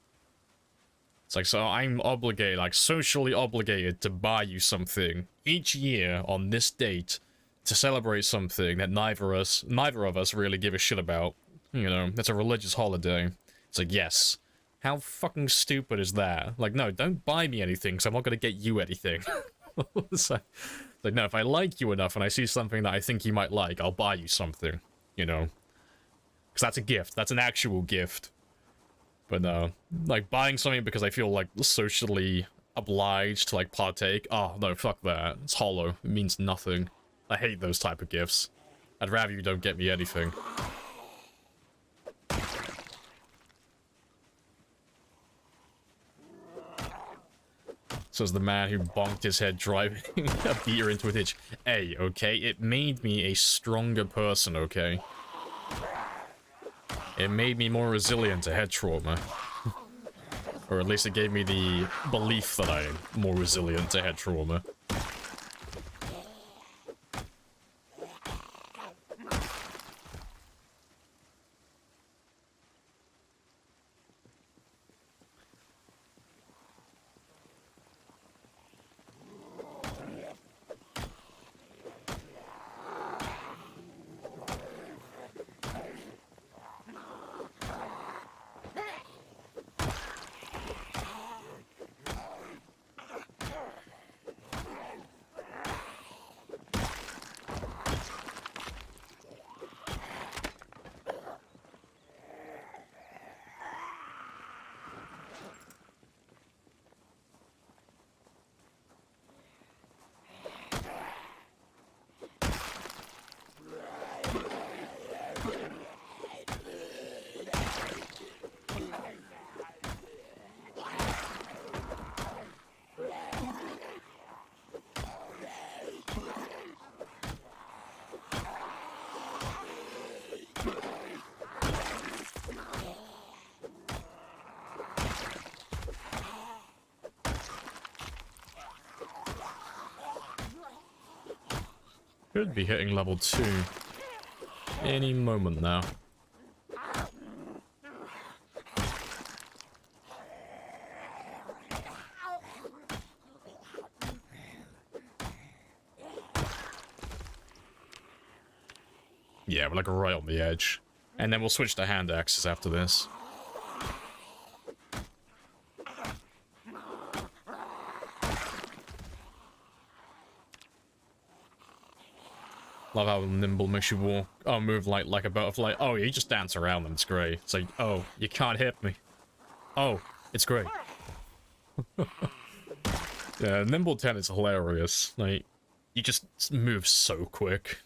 It's like, so I'm obligated, like, socially obligated to buy you something each year on this date to celebrate something that neither of us really give a shit about. You know, that's a religious holiday. It's like, yes. How fucking stupid is that? Like, no, don't buy me anything, because I'm not going to get you anything. So, like, no, if I like you enough and I see something that I think you might like, I'll buy you something, you know? Because that's a gift. That's an actual gift. But no, like buying something because I feel like socially obliged to like partake. Oh no, fuck that. It's hollow. It means nothing. I hate those type of gifts. I'd rather you don't get me anything. Says the man who bonked his head driving a beer into a ditch. Hey, okay, it made me a stronger person, okay? It made me more resilient to head trauma. Or at least it gave me the belief that I'm more resilient to head trauma. Could be hitting level 2 any moment now. Yeah, we're like right on the edge. And then we'll switch to hand axes after this. Love how nimble makes you walk. Oh, move like a butterfly. Oh, you just dance around them. It's great. It's like, oh, you can't hit me. Oh, it's great. Yeah, nimble 10 is hilarious. Like, you just move so quick.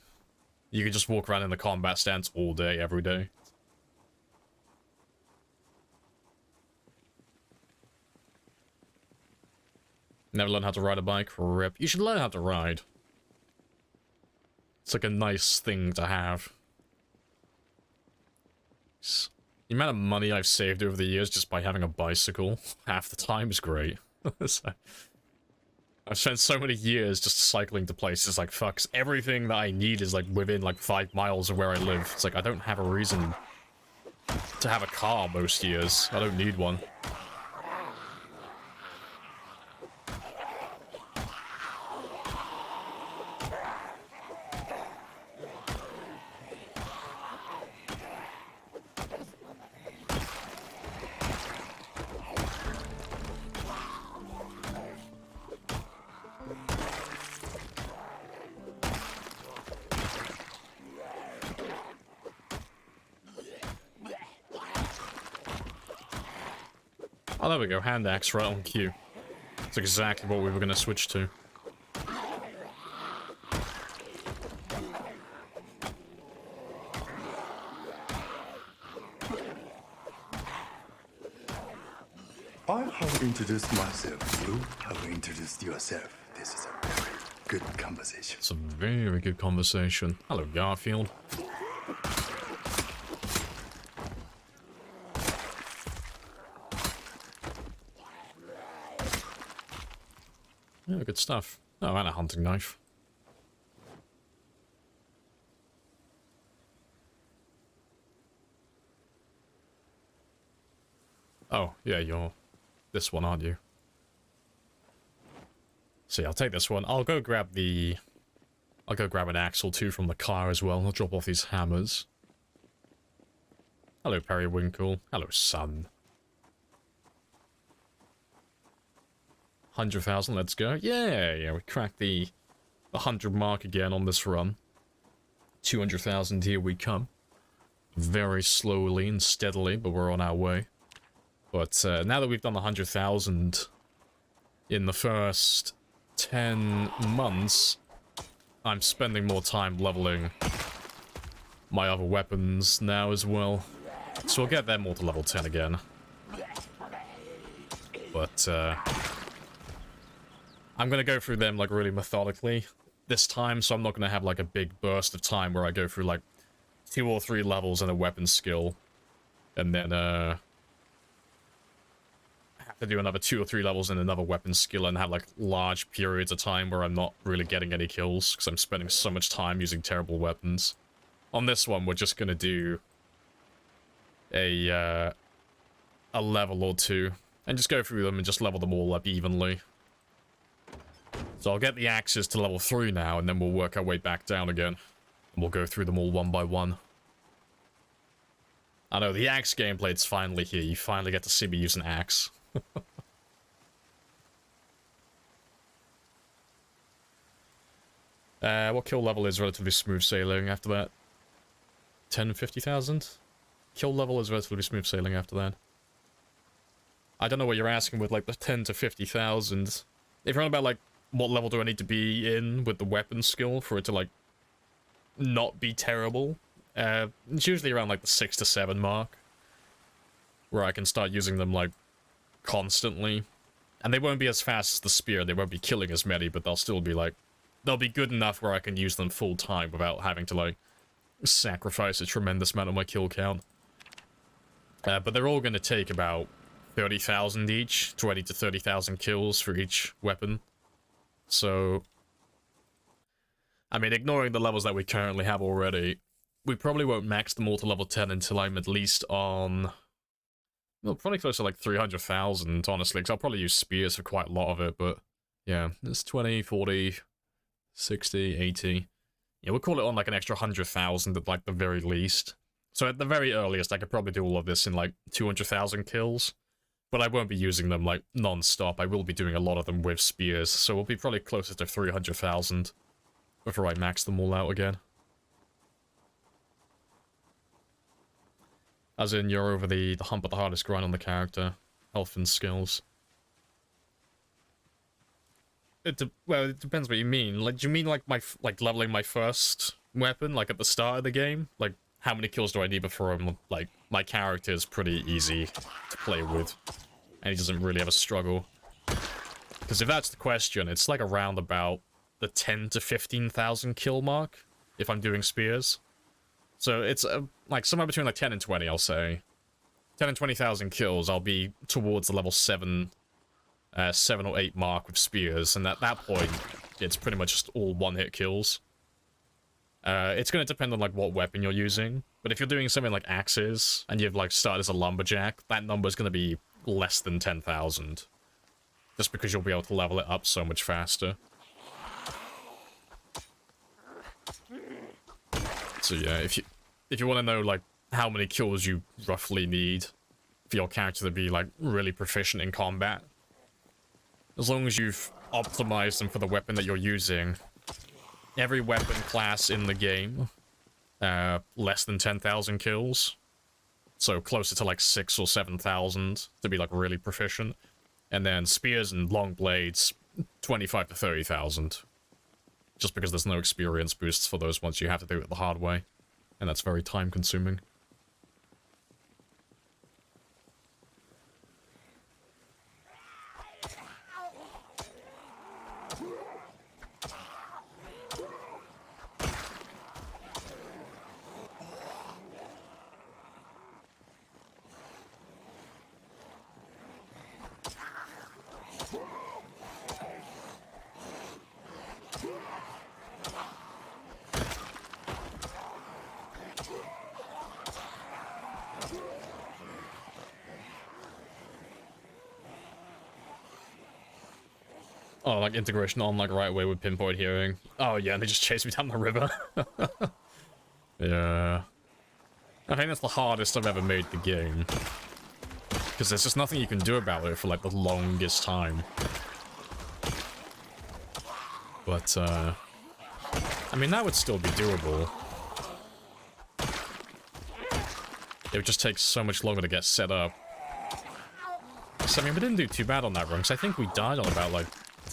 You can just walk around in the combat stance all day, every day. Never learned how to ride a bike? Rip. You should learn how to ride. It's like a nice thing to have. The amount of money I've saved over the years just by having a bicycle, half the time, is great. So, I've spent so many years just cycling to places like, fuck, everything that I need is like within like 5 miles of where I live. It's like I don't have a reason to have a car most years. I don't need one. Oh, there we go. Hand axe right on cue. It's exactly what we were going to switch to. I have introduced myself. You have introduced yourself. This is a very good conversation. It's a very good conversation. Hello, Garfield. Yeah, good stuff. Oh, and a hunting knife. Oh, yeah, you're this one, aren't you? See, I'll take this one. I'll go grab an axe or two from the car as well. I'll drop off these hammers. Hello, Periwinkle. Hello, Sun. 100,000, let's go. Yeah, we cracked the 100 mark again on this run. 200,000, here we come. Very slowly and steadily, but we're on our way. But now that we've done 100,000 in the first 10 months, I'm spending more time leveling my other weapons now as well. So we'll get them all to level 10 again. But I'm gonna go through them like really methodically this time, so I'm not gonna have like a big burst of time where I go through like 2 or 3 levels in a weapon skill, and then have to do another 2 or 3 levels in another weapon skill and have like large periods of time where I'm not really getting any kills because I'm spending so much time using terrible weapons. On this one, we're just gonna do a level or 2 and just go through them and just level them all up evenly. So I'll get the axes to level 3 now, and then we'll work our way back down again. And we'll go through them all one by one. I know, the axe gameplay's finally here. You finally get to see me use an axe. What kill level is relatively smooth sailing after that? 1050,000? Kill level is relatively smooth sailing after that. I don't know what you're asking with like the 10 to 50,000. If you're on about like, what level do I need to be in with the weapon skill for it to like not be terrible? It's usually around like the 6 to 7 mark, where I can start using them like constantly. And they won't be as fast as the spear, they won't be killing as many, but they'll still be like, they'll be good enough where I can use them full time without having to like sacrifice a tremendous amount of my kill count. But they're all going to take about 30,000 each, 20 to 30,000 kills for each weapon. So, I mean, ignoring the levels that we currently have already, we probably won't max them all to level 10 until I'm at least on... well, probably close to like 300,000, honestly, because I'll probably use spears for quite a lot of it, but yeah, it's 20, 40, 60, 80. Yeah, we'll call it on like an extra 100,000 at like the very least. So at the very earliest, I could probably do all of this in like 200,000 kills. But I won't be using them like non-stop. I will be doing a lot of them with spears, so we'll be probably closer to 300,000 before I max them all out again. As in, you're over the hump of the hardest grind on the character, health and skills. Well, it depends what you mean. Like, do you mean like leveling my first weapon, like at the start of the game? Like, how many kills do I need before I'm like my character is pretty easy to play with, and he doesn't really have a struggle? Because if that's the question, it's like around about the 10 to 15,000 kill mark if I'm doing spears. So it's like somewhere between like 10 and 20, I'll say. 10 and 20,000 kills, I'll be towards the level 7 or 8 mark with spears, and at that point, it's pretty much just all one-hit kills. It's going to depend on like what weapon you're using, but if you're doing something like axes, and you've like started as a lumberjack, that number is going to be less than 10,000. Just because you'll be able to level it up so much faster. So yeah, if you want to know like how many kills you roughly need for your character to be like really proficient in combat, as long as you've optimized them for the weapon that you're using, every weapon class in the game, less than 10,000 kills, so closer to like 6,000 or 7,000 to be like really proficient, and then spears and long blades, 25 to 30,000. Just because there's no experience boosts for those ones, you have to do it the hard way, and that's very time consuming. Oh, like integration on like right away with pinpoint hearing. Oh yeah, and they just chase me down the river. Yeah. I think that's the hardest I've ever made the game. Because there's just nothing you can do about it for like the longest time. But I mean, that would still be doable. It would just take so much longer to get set up. x16. I mean, we didn't do too bad on that run, because I think we died on about, like,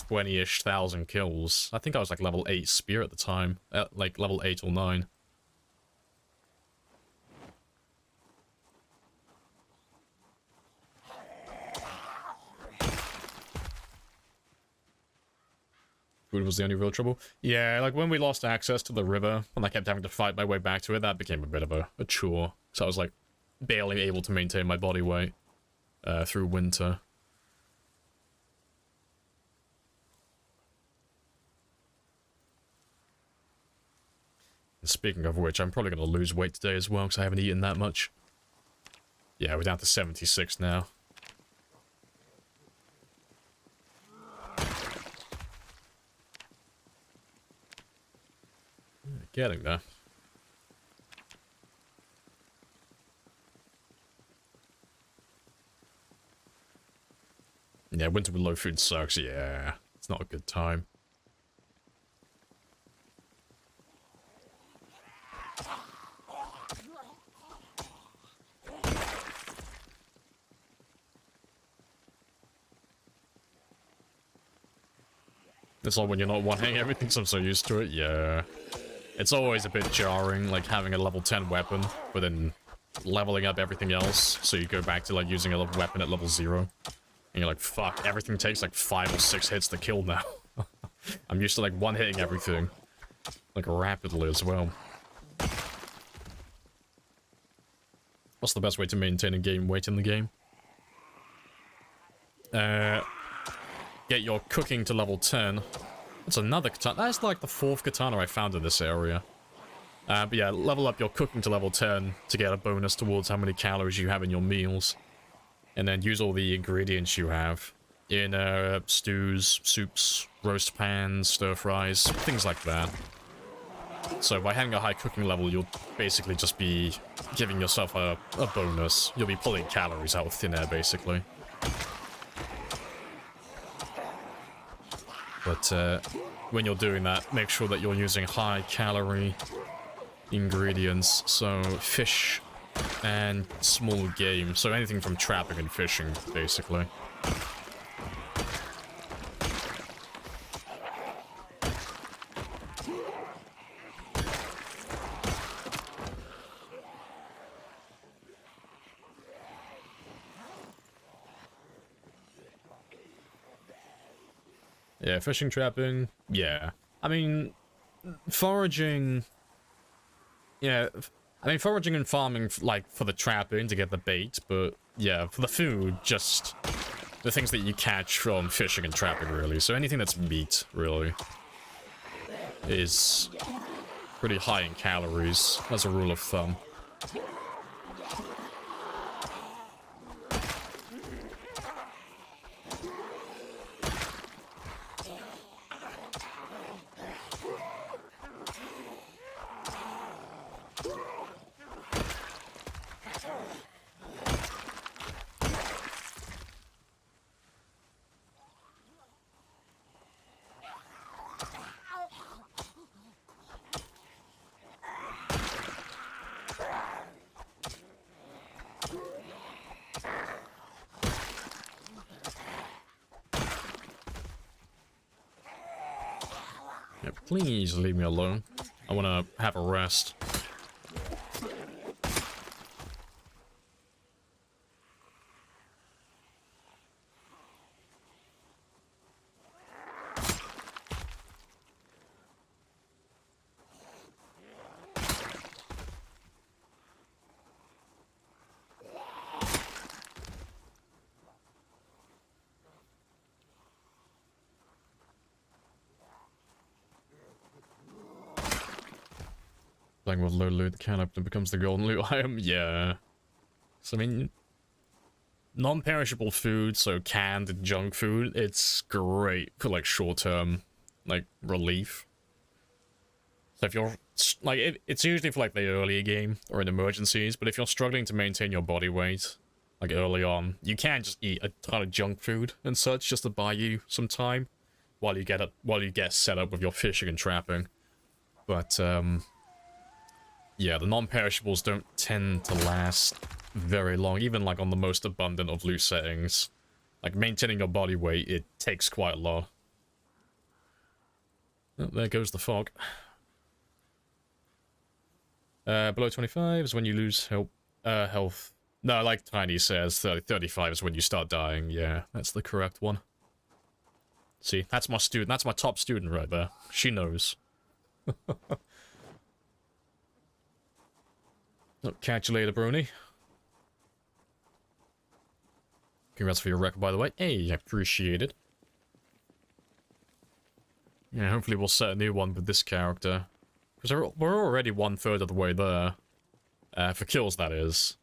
20-ish thousand kills. I think I was, like, level 8 spear at the time. Like, level 8 or 9. Food was the only real trouble. Yeah, like, when we lost access to the river, and I kept having to fight my way back to it, that became a bit of a chore. So I was, like, barely able to maintain my body weight through winter. And speaking of which, I'm probably going to lose weight today as well, because I haven't eaten that much. Yeah, we're down to 76 now. Getting there. Yeah, winter with low food sucks. Yeah, it's not a good time. It's like when you're not one-hitting everything, so I'm so used to it. Yeah. It's always a bit jarring, like having a level 10 weapon, but then leveling up everything else, so you go back to like using a weapon at level 0. And you're like, fuck, everything takes like 5 or 6 hits to kill now. I'm used to like one-hitting everything. Like rapidly as well. What's the best way to maintain a game weight in the game? Get your cooking to level 10. That's another katana. That's like the 4th katana I found in this area. But yeah, level up your cooking to level 10 to get a bonus towards how many calories you have in your meals. And then use all the ingredients you have in stews, soups, roast pans, stir fries, things like that. So by having a high cooking level, you'll basically just be giving yourself a bonus. You'll be pulling calories out of thin air, basically. But when you're doing that, make sure that you're using high-calorie ingredients. So fish and small game. So anything from trapping and fishing, basically. Yeah, fishing, trapping, yeah. I mean, foraging... Yeah, I mean, foraging and farming, like, for the trapping to get the bait, but, yeah, for the food, just the things that you catch from fishing and trapping, really. So anything that's meat, really, is pretty high in calories, as a rule of thumb. Yeah, please leave me alone. I want to have a rest. Playing with low loot, the can opener becomes the golden loot item. Yeah. So, I mean, non-perishable food, so canned and junk food, it's great for, like, short-term, like, relief. So if you're, like, it's usually for, like, the earlier game, or in emergencies, but if you're struggling to maintain your body weight, like, early on, you can just eat a ton of junk food and such, just to buy you some time, while you get set up with your fishing and trapping. But, yeah, the non-perishables don't tend to last very long, even like on the most abundant of loot settings. Like, maintaining your body weight, it takes quite a lot. Oh, there goes the fog. Below 25 is when you lose health. No, like Tiny says, 35 is when you start dying. Yeah, that's the correct one. See, that's my student. That's my top student right there. She knows. Oh, catch you later, Brony. Congrats for your record, by the way. Hey, I appreciate it. Yeah, hopefully we'll set a new one with this character. Because we're already 1/3 of the way there. For kills, that is.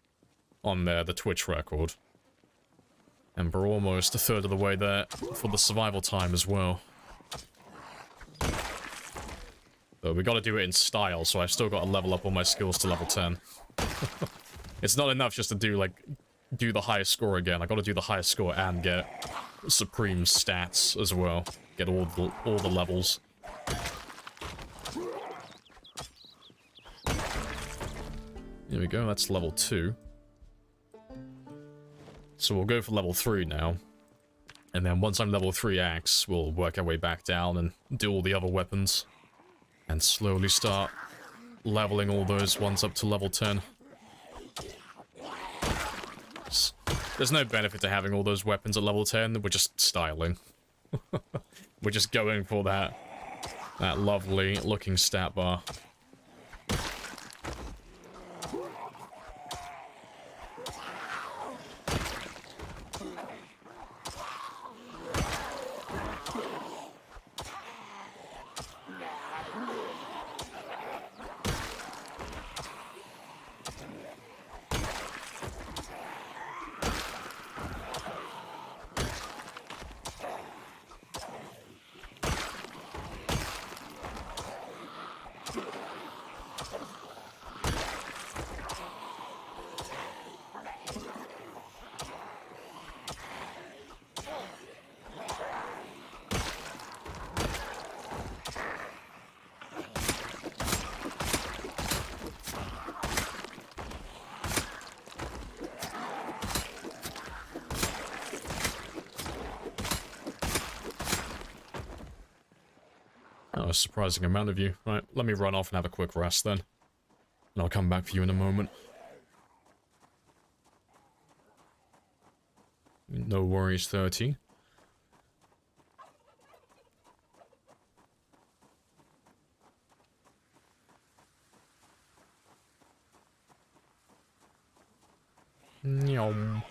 On the Twitch record. And we're almost 1/3 of the way there for the survival time as well. But we gotta do it in style, so I've still got to level up all my skills to level 10. It's not enough just to do, like, do the highest score again. I gotta do the highest score and get supreme stats as well. Get all the levels. There we go, that's level 2. So we'll go for level 3 now. And then once I'm level 3 axe, we'll work our way back down and do all the other weapons. And slowly start leveling all those ones up to level 10. There's no benefit to having all those weapons at level 10, we're just styling. We're just going for that lovely looking stat bar. A surprising amount of you. Right, let me run off and have a quick rest then. And I'll come back for you in a moment. No worries, 30. Nyom.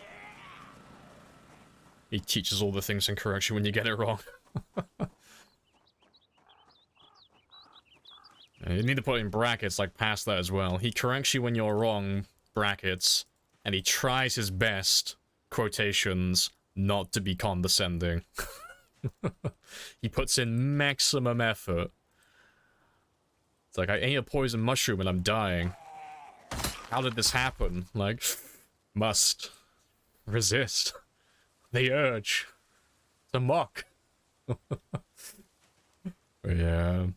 He teaches all the things and corrects you when you get it wrong. You need to put in brackets, like, past that as well. He corrects you when you're wrong, brackets, and he tries his best, quotations, not to be condescending. He puts in maximum effort. It's like, I ate a poison mushroom and I'm dying. How did this happen? Like, must resist the urge to mock. Yeah.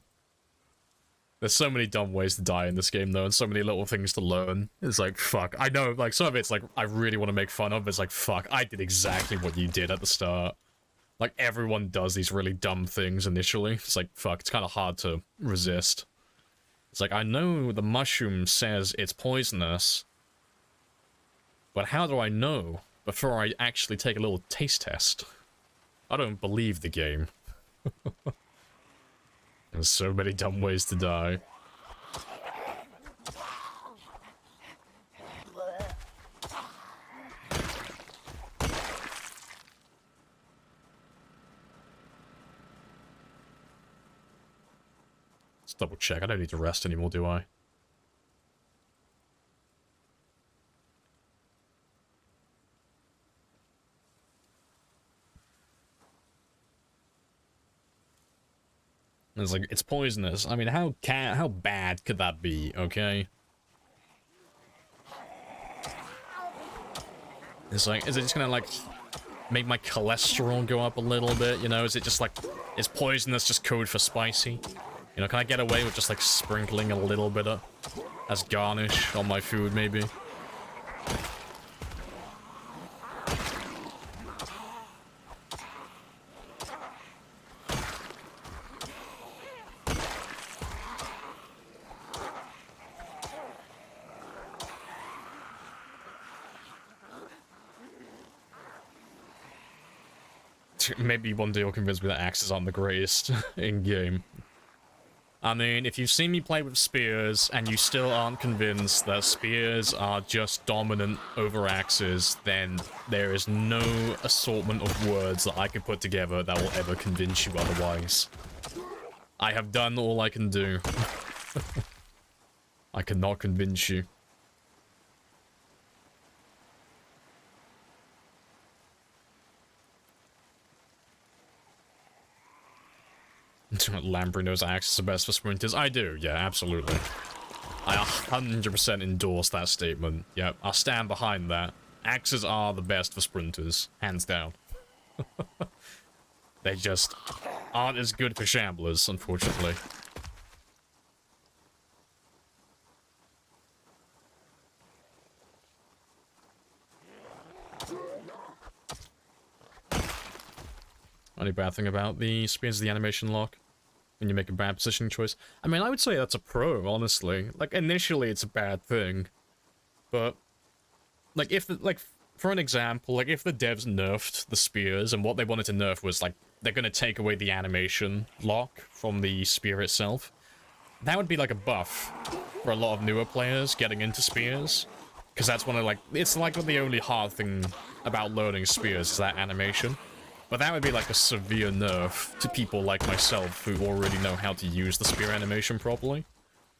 There's so many dumb ways to die in this game, though, and so many little things to learn. It's like, fuck. I know, like, some of it's, like, I really want to make fun of, but it's like, fuck, I did exactly what you did at the start. Like, everyone does these really dumb things initially. It's like, fuck, it's kind of hard to resist. It's like, I know the mushroom says it's poisonous, but how do I know before I actually take a little taste test? I don't believe the game. There's so many dumb ways to die. Let's double check. I don't need to rest anymore, do I? It's like, it's poisonous. I mean, how bad could that be, okay? It's like, is it just gonna, like, make my cholesterol go up a little bit, you know? Is it just, like, is poisonous just code for spicy? You know, can I get away with just, like, sprinkling a little bit of, as garnish on my food, maybe? maybe one day you'll convince me that axes aren't the greatest in-game. I mean, if you've seen me play with spears and you still aren't convinced that spears are just dominant over axes, then there is no assortment of words that I can put together that will ever convince you otherwise. I have done all I can do. I cannot convince you. Lamprey knows axes are best for sprinters. I do, yeah, absolutely. I 100% endorse that statement. Yep, I'll stand behind that. Axes are the best for sprinters, hands down. They just aren't as good for shamblers, unfortunately. Only bad thing about the spears is the animation lock when you make a bad positioning choice. I mean, I would say that's a pro, honestly. Like, initially it's a bad thing, but like, if the, like, for an example, like, if the devs nerfed the spears and what they wanted to nerf was, like, they're gonna take away the animation lock from the spear itself, that would be like a buff for a lot of newer players getting into spears, because that's one of, like, it's like the only hard thing about learning spears is that animation. But that would be like a severe nerf to people like myself who already know how to use the spear animation properly.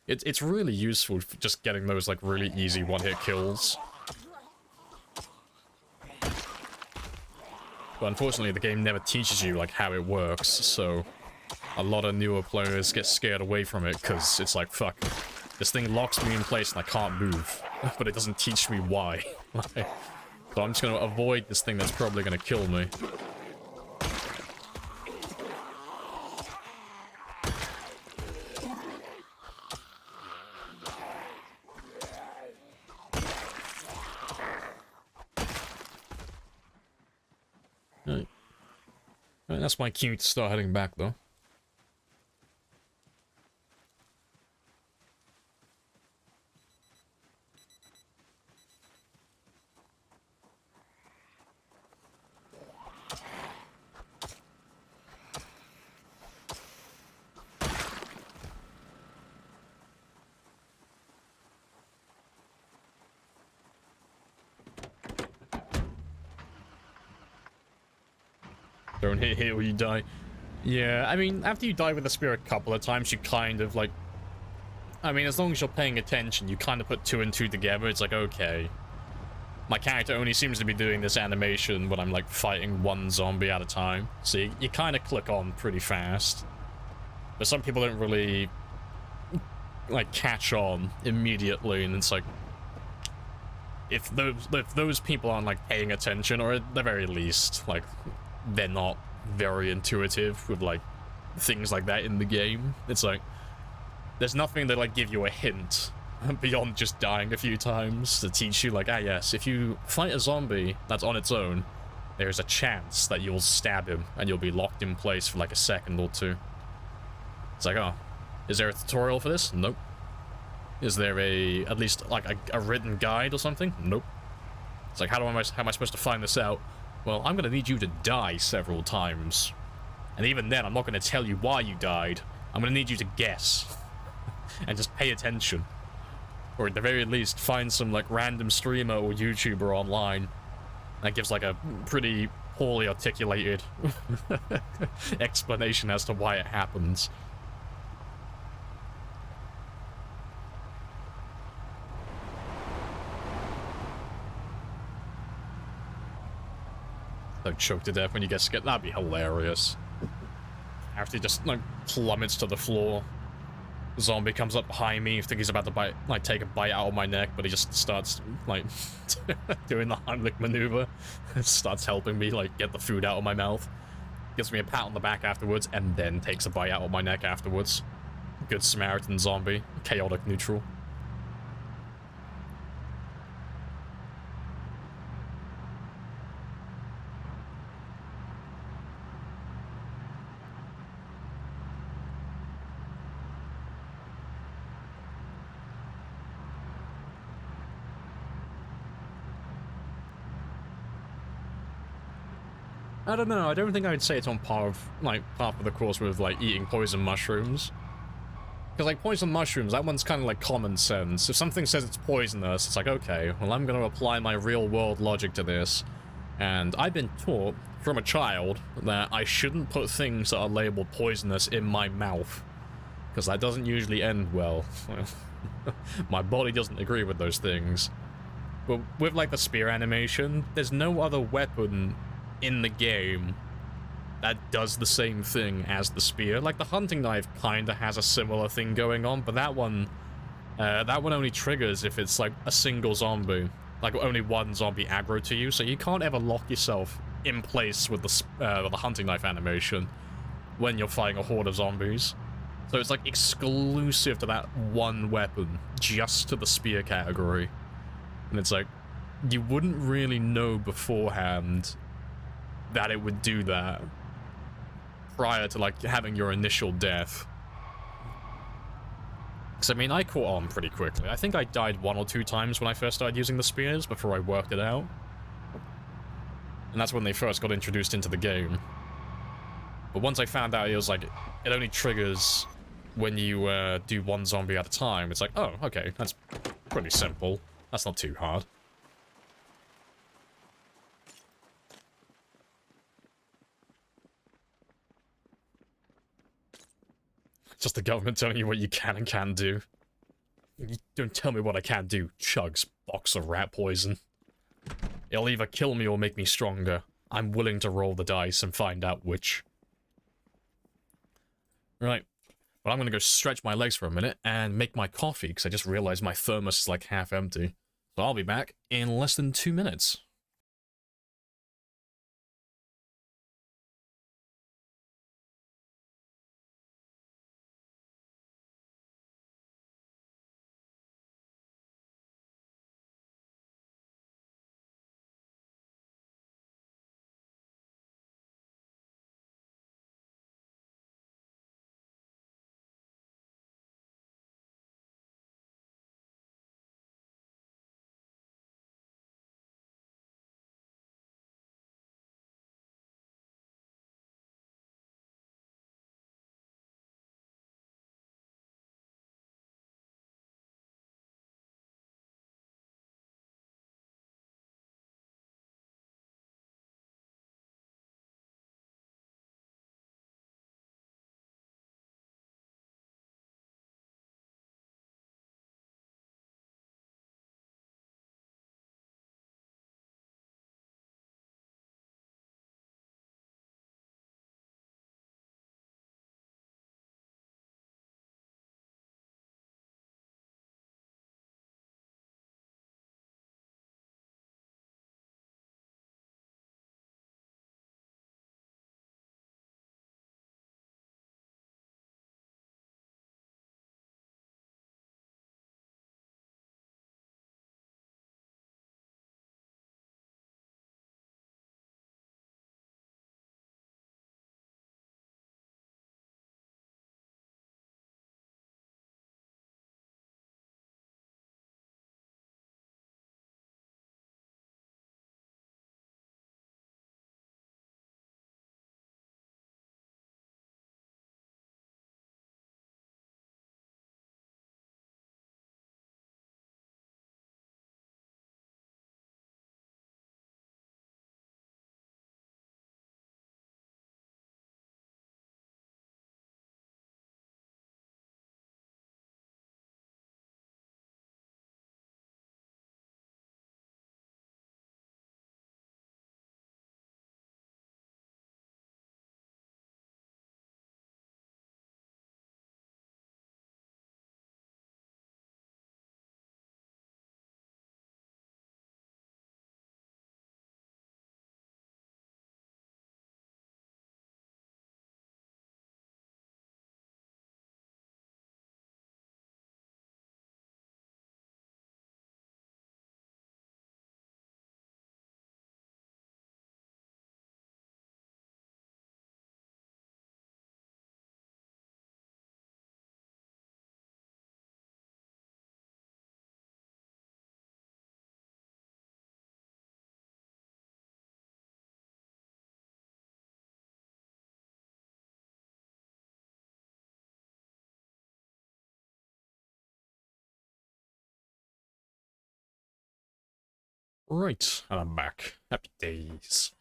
It's really useful for just getting those like really easy one-hit kills. But unfortunately the game never teaches you like how it works, so a lot of newer players get scared away from it because it's like, fuck, this thing locks me in place and I can't move, but it doesn't teach me why. So I'm just gonna avoid this thing that's probably gonna kill me. Right, that's my cue to start heading back, though. Don't hit or you die. Yeah, I mean, after you die with the spear a couple of times, you kind of, like... I mean, as long as you're paying attention, you kind of put two and two together. It's like, okay, my character only seems to be doing this animation when I'm, like, fighting one zombie at a time. So you kind of click on pretty fast. But some people don't really, like, catch on immediately, and it's like... If those people aren't, like, paying attention, or at the very least, like... they're not very intuitive with like things like that in the game. It's like there's nothing that like give you a hint beyond just dying a few times to teach you like, ah yes, if you fight a zombie that's on its own, there's a chance that you'll stab him and you'll be locked in place for like a second or two. It's like, oh, is there a tutorial for this? Nope. Is there at least like a written guide or something? Nope. It's like, how am I supposed to find this out? Well, I'm gonna need you to die several times. And even then, I'm not gonna tell you why you died. I'm gonna need you to guess. And just pay attention. Or at the very least, find some, like, random streamer or YouTuber online that gives, like, a pretty poorly articulated explanation as to why it happens. Like, choke to death when you get scared. That'd be hilarious. After he just, like, plummets to the floor. The zombie comes up behind me, I think he's about to bite, like, take a bite out of my neck, but he just starts, like, doing the Heimlich maneuver. Starts helping me, like, get the food out of my mouth. Gives me a pat on the back afterwards, and then takes a bite out of my neck afterwards. Good Samaritan zombie. Chaotic neutral. I don't know, I don't think I would say it's on par of, like, par for the course with, like, eating poison mushrooms. Because, like, poison mushrooms, that one's kind of like common sense. If something says it's poisonous, it's like, okay, well, I'm going to apply my real-world logic to this. And I've been taught, from a child, that I shouldn't put things that are labeled poisonous in my mouth. Because that doesn't usually end well. My body doesn't agree with those things. But with, like, the spear animation, there's no other weapon in the game that does the same thing as the spear. Like, the hunting knife kinda has a similar thing going on, but that one only triggers if it's, like, a single zombie. Like, only one zombie aggro to you, so you can't ever lock yourself in place with the hunting knife animation when you're fighting a horde of zombies. So it's, like, exclusive to that one weapon, just to the spear category. And it's like, you wouldn't really know beforehand that it would do that prior to, like, having your initial death. Because, I mean, I caught on pretty quickly. I think I died 1 or 2 times when I first started using the spears before I worked it out. And that's when they first got introduced into the game. But once I found out it was, like, it only triggers when you do one zombie at a time, it's like, oh, okay, that's pretty simple. That's not too hard. Just the government telling you what you can and can't do. You don't tell me what I can't do. Chugs, box of rat poison. It'll either kill me or make me stronger. I'm willing to roll the dice and find out which. Right. Well, I'm gonna go stretch my legs for a minute and make my coffee, because I just realized my thermos is like half empty. So I'll be back in less than 2 minutes. Right, and I'm back. Happy days.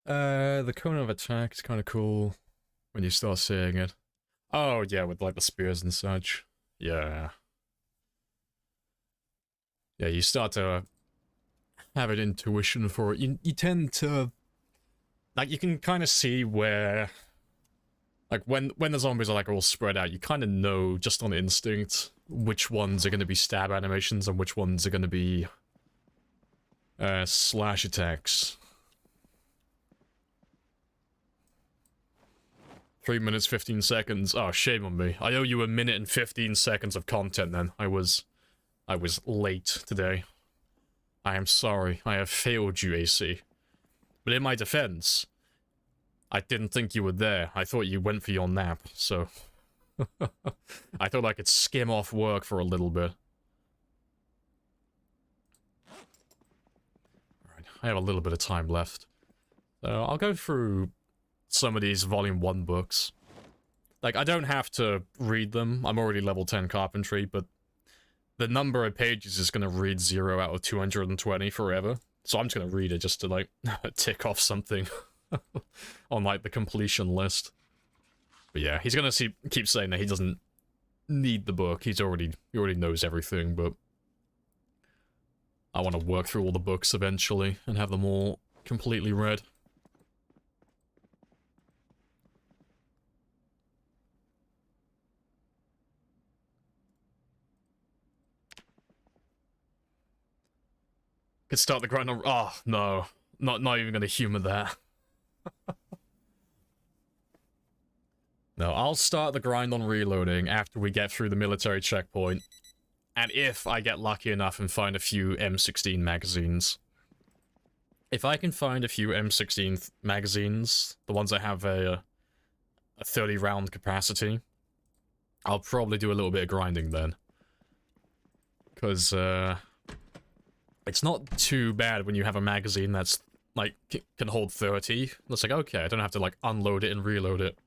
The cone of attack is kind of cool when you start seeing it. Oh, yeah, with like the spears and such. Yeah. Yeah, you start to have an intuition for it. You tend to... Like, you can kind of see where... Like, when the zombies are, like, all spread out, you kind of know, just on instinct, which ones are going to be stab animations and which ones are going to be... slash attacks. 3 minutes, 15 seconds. Oh, shame on me. I owe you 1 minute and 15 seconds of content, then. I was late today. I am sorry. I have failed you, AC. But in my defense... I didn't think you were there. I thought you went for your nap, so... I thought I could skim off work for a little bit. Alright, I have a little bit of time left. So I'll go through some of these Volume 1 books. Like, I don't have to read them. I'm already level 10 carpentry, but... the number of pages is going to read 0 out of 220 forever. So I'm just going to read it just to, like, tick off something. On, like, the completion list. But yeah, he's gonna keep saying that he doesn't need the book. He already knows everything, but... I want to work through all the books eventually and have them all completely read. Could start the grind on... Oh, no. Not even gonna humor that. No, I'll start the grind on reloading after we get through the military checkpoint. And if I get lucky enough and find a few M16 magazines. If I can find a few M16 magazines, the ones that have a 30 round capacity, I'll probably do a little bit of grinding then. Because, it's not too bad when you have a magazine that's, like, can hold 30. It's like, okay, I don't have to, like, unload it and reload it.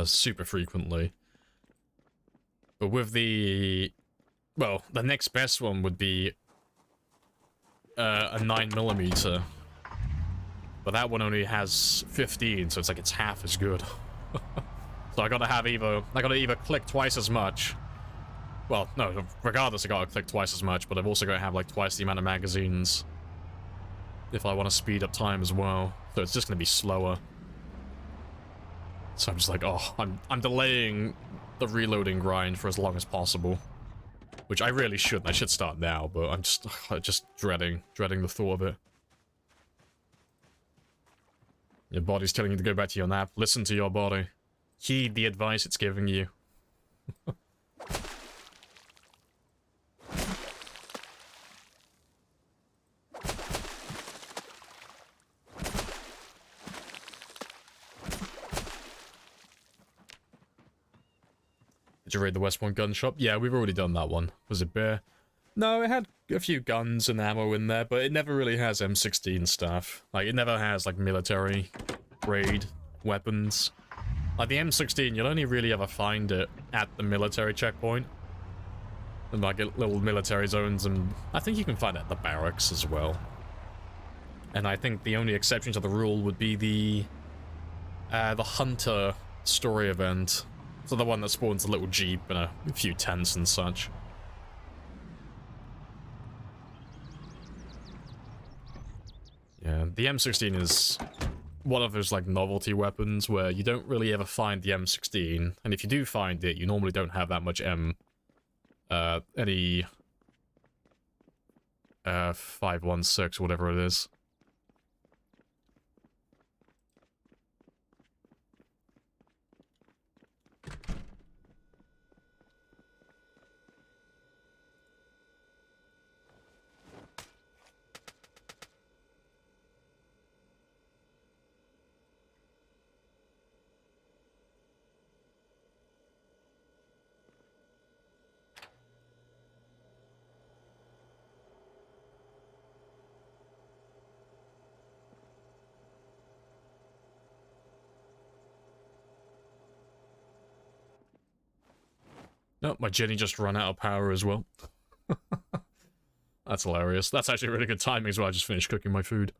Super frequently. But with the... well, the next best one would be... a 9mm. But that one only has 15, so it's like it's half as good. So I gotta either click twice as much. Well, no, regardless I gotta click twice as much, but I've also gotta have like twice the amount of magazines. If I want to speed up time as well. So it's just gonna be slower. So I'm just like, oh, I'm delaying the reloading grind for as long as possible. Which I really shouldn't. I should start now, but I'm just dreading the thought of it. Your body's telling you to go back to your nap. Listen to your body. Heed the advice it's giving you. Did you raid the West Point gun shop? Yeah, we've already done that one. Was it Bear? No, it had a few guns and ammo in there, but it never really has M16 stuff. Like, it never has, like, military grade weapons. Like, the M16, you'll only really ever find it at the military checkpoint. And, like, little military zones, and I think you can find it at the barracks as well. And I think the only exception to the rule would be the Hunter story event. So the one that spawns a little jeep and a few tents and such. Yeah, the M16 is one of those, like, novelty weapons where you don't really ever find the M16, and if you do find it, you normally don't have that much any 516, whatever it is. No, my Jenny just ran out of power as well. That's hilarious. That's actually really good timing as well. I just finished cooking my food.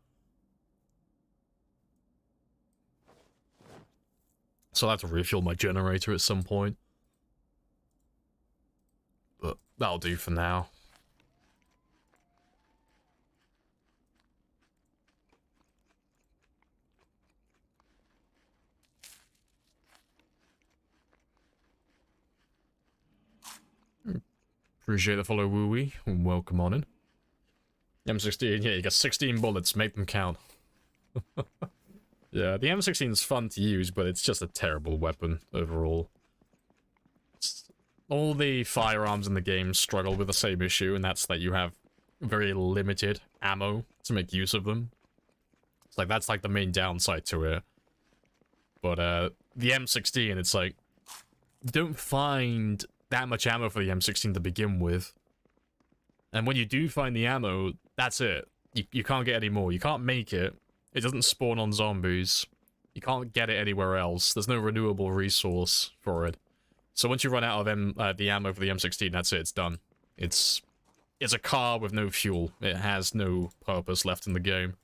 So I'll have to refuel my generator at some point. But that'll do for now. Appreciate the follow, Wooey, and welcome on in. M16, yeah, you got 16 bullets, make them count. Yeah, the M16 is fun to use, but it's just a terrible weapon overall. All the firearms in the game struggle with the same issue, and that's that you have very limited ammo to make use of them. It's like, that's like the main downside to it. But the M16, it's like, you don't find that much ammo for the M16 to begin with. And when you do find the ammo, that's it. You can't get any more. You can't make it. It doesn't spawn on zombies. You can't get it anywhere else. There's no renewable resource for it. So once you run out of the ammo for the M16, that's it. It's done. It's a car with no fuel. It has no purpose left in the game.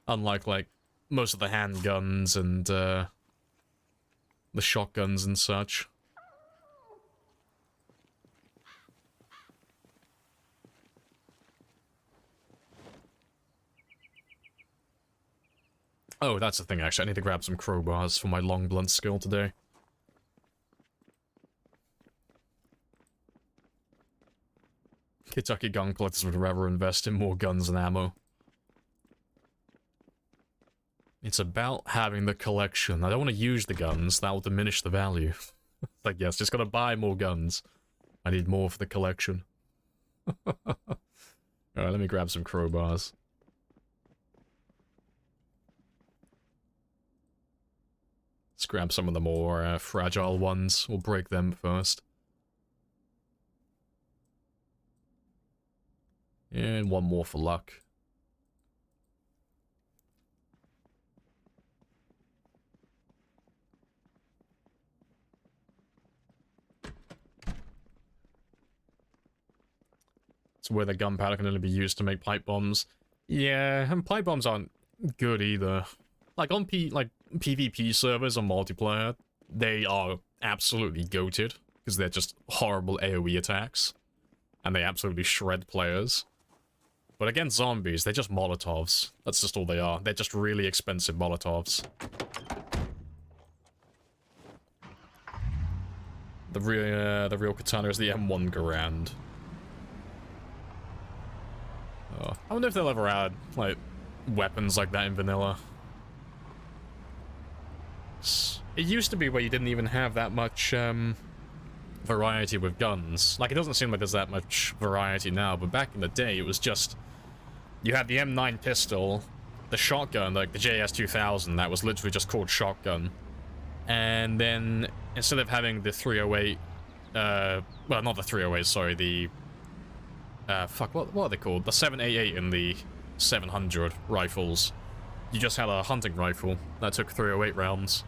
Unlike, like, most of the handguns and the shotguns and such. Oh, that's the thing, actually. I need to grab some crowbars for my long blunt skill today. Kentucky gun collectors would rather invest in more guns and ammo. It's about having the collection. I don't want to use the guns. That will diminish the value. It's like, yes, just gotta buy more guns. I need more for the collection. Alright, let me grab some crowbars. Let's grab some of the more fragile ones. We'll break them first. And one more for luck. It's where the gunpowder can only be used to make pipe bombs. Yeah, and pipe bombs aren't good either. Like on PvP servers on multiplayer, they are absolutely goated because they're just horrible AoE attacks, and they absolutely shred players. But against zombies, they're just Molotovs. That's just all they are. They're just really expensive Molotovs. The real katana is the M1 Garand. Oh, I wonder if they'll ever add, like, weapons like that in vanilla. It used to be where you didn't even have that much, variety with guns. Like, it doesn't seem like there's that much variety now, but back in the day, it was just... You had the M9 pistol, the shotgun, like the JS2000, that was literally just called shotgun. And then, instead of having the 308, well, not the 308, sorry, the... fuck, what are they called? The 788 and the 700 rifles. You just had a hunting rifle that took 308 rounds.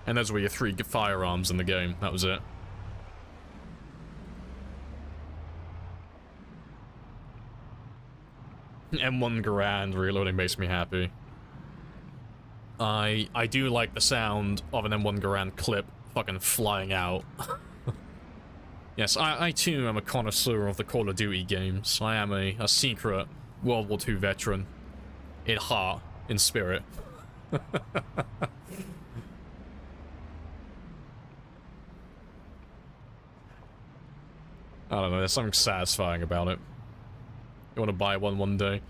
And those were your 3 firearms in the game, that was it. M1 Garand reloading makes me happy. I do like the sound of an M1 Garand clip fucking flying out. Yes, I too am a connoisseur of the Call of Duty games. I am a secret World War II veteran. In heart, in spirit. I don't know, there's something satisfying about it. You want to buy one day?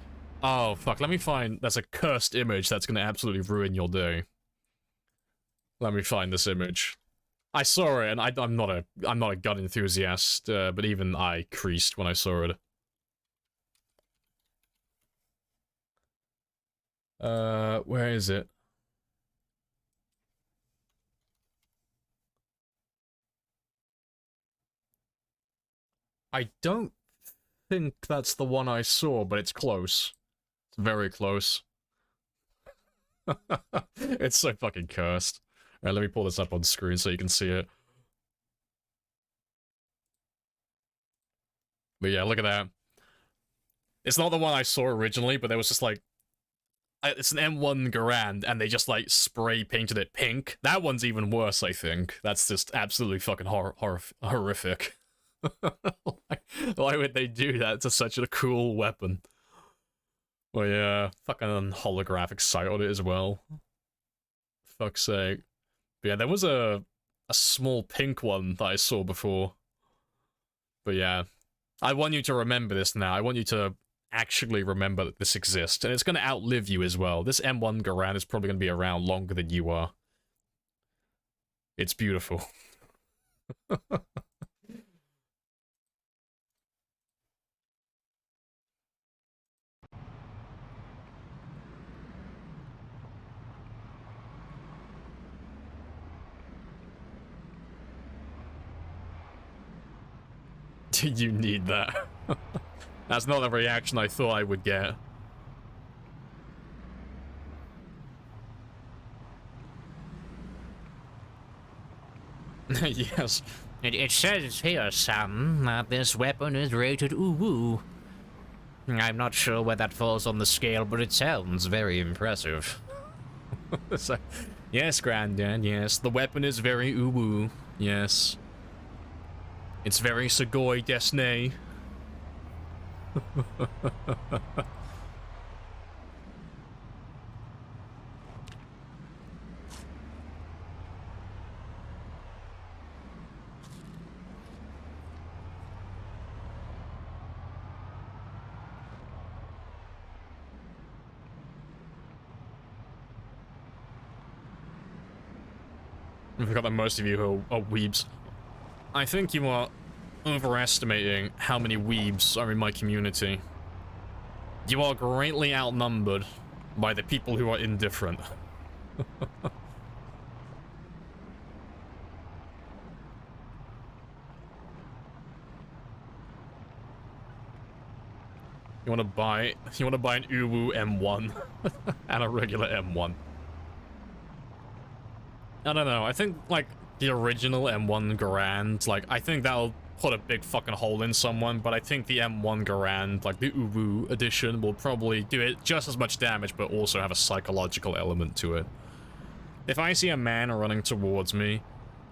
Oh, fuck, let me find... There's a cursed image that's going to absolutely ruin your day. Let me find this image. I saw it, and I'm not a gun enthusiast, but even I creased when I saw it. Where is it? I don't think that's the one I saw, but it's close. It's very close. It's so fucking cursed. Alright, let me pull this up on screen so you can see it. But yeah, look at that. It's not the one I saw originally, but there was just like, it's an M1 Garand, and they just like spray painted it pink. That one's even worse, I think. That's just absolutely fucking horrific. Why would they do that to such a cool weapon? Well, yeah, fucking holographic sight on it as well. Fuck's sake. But yeah, there was a small pink one that I saw before. But yeah, I want you to remember this now. I want you to actually remember that this exists, and it's going to outlive you as well. This M1 Garand is probably going to be around longer than you are. It's beautiful. You need that. That's not the reaction I thought I would get. Yes. It says here, Sam, that this weapon is rated ooh-woo. I'm not sure where that falls on the scale, but it sounds very impressive. So, yes, Granddad, yes. The weapon is very ooh-woo. Yes. It's very Sugoi Desne. I forgot that most of you are weebs. I think you are overestimating how many weebs are in my community. You are greatly outnumbered by the people who are indifferent. You wanna buy an Uwu M1 and a regular M1. I don't know, I think, like, the original M1 Garand, like, I think that'll put a big fucking hole in someone, but I think the M1 Garand, like the Uwu edition, will probably do it just as much damage, but also have a psychological element to it. If I see a man running towards me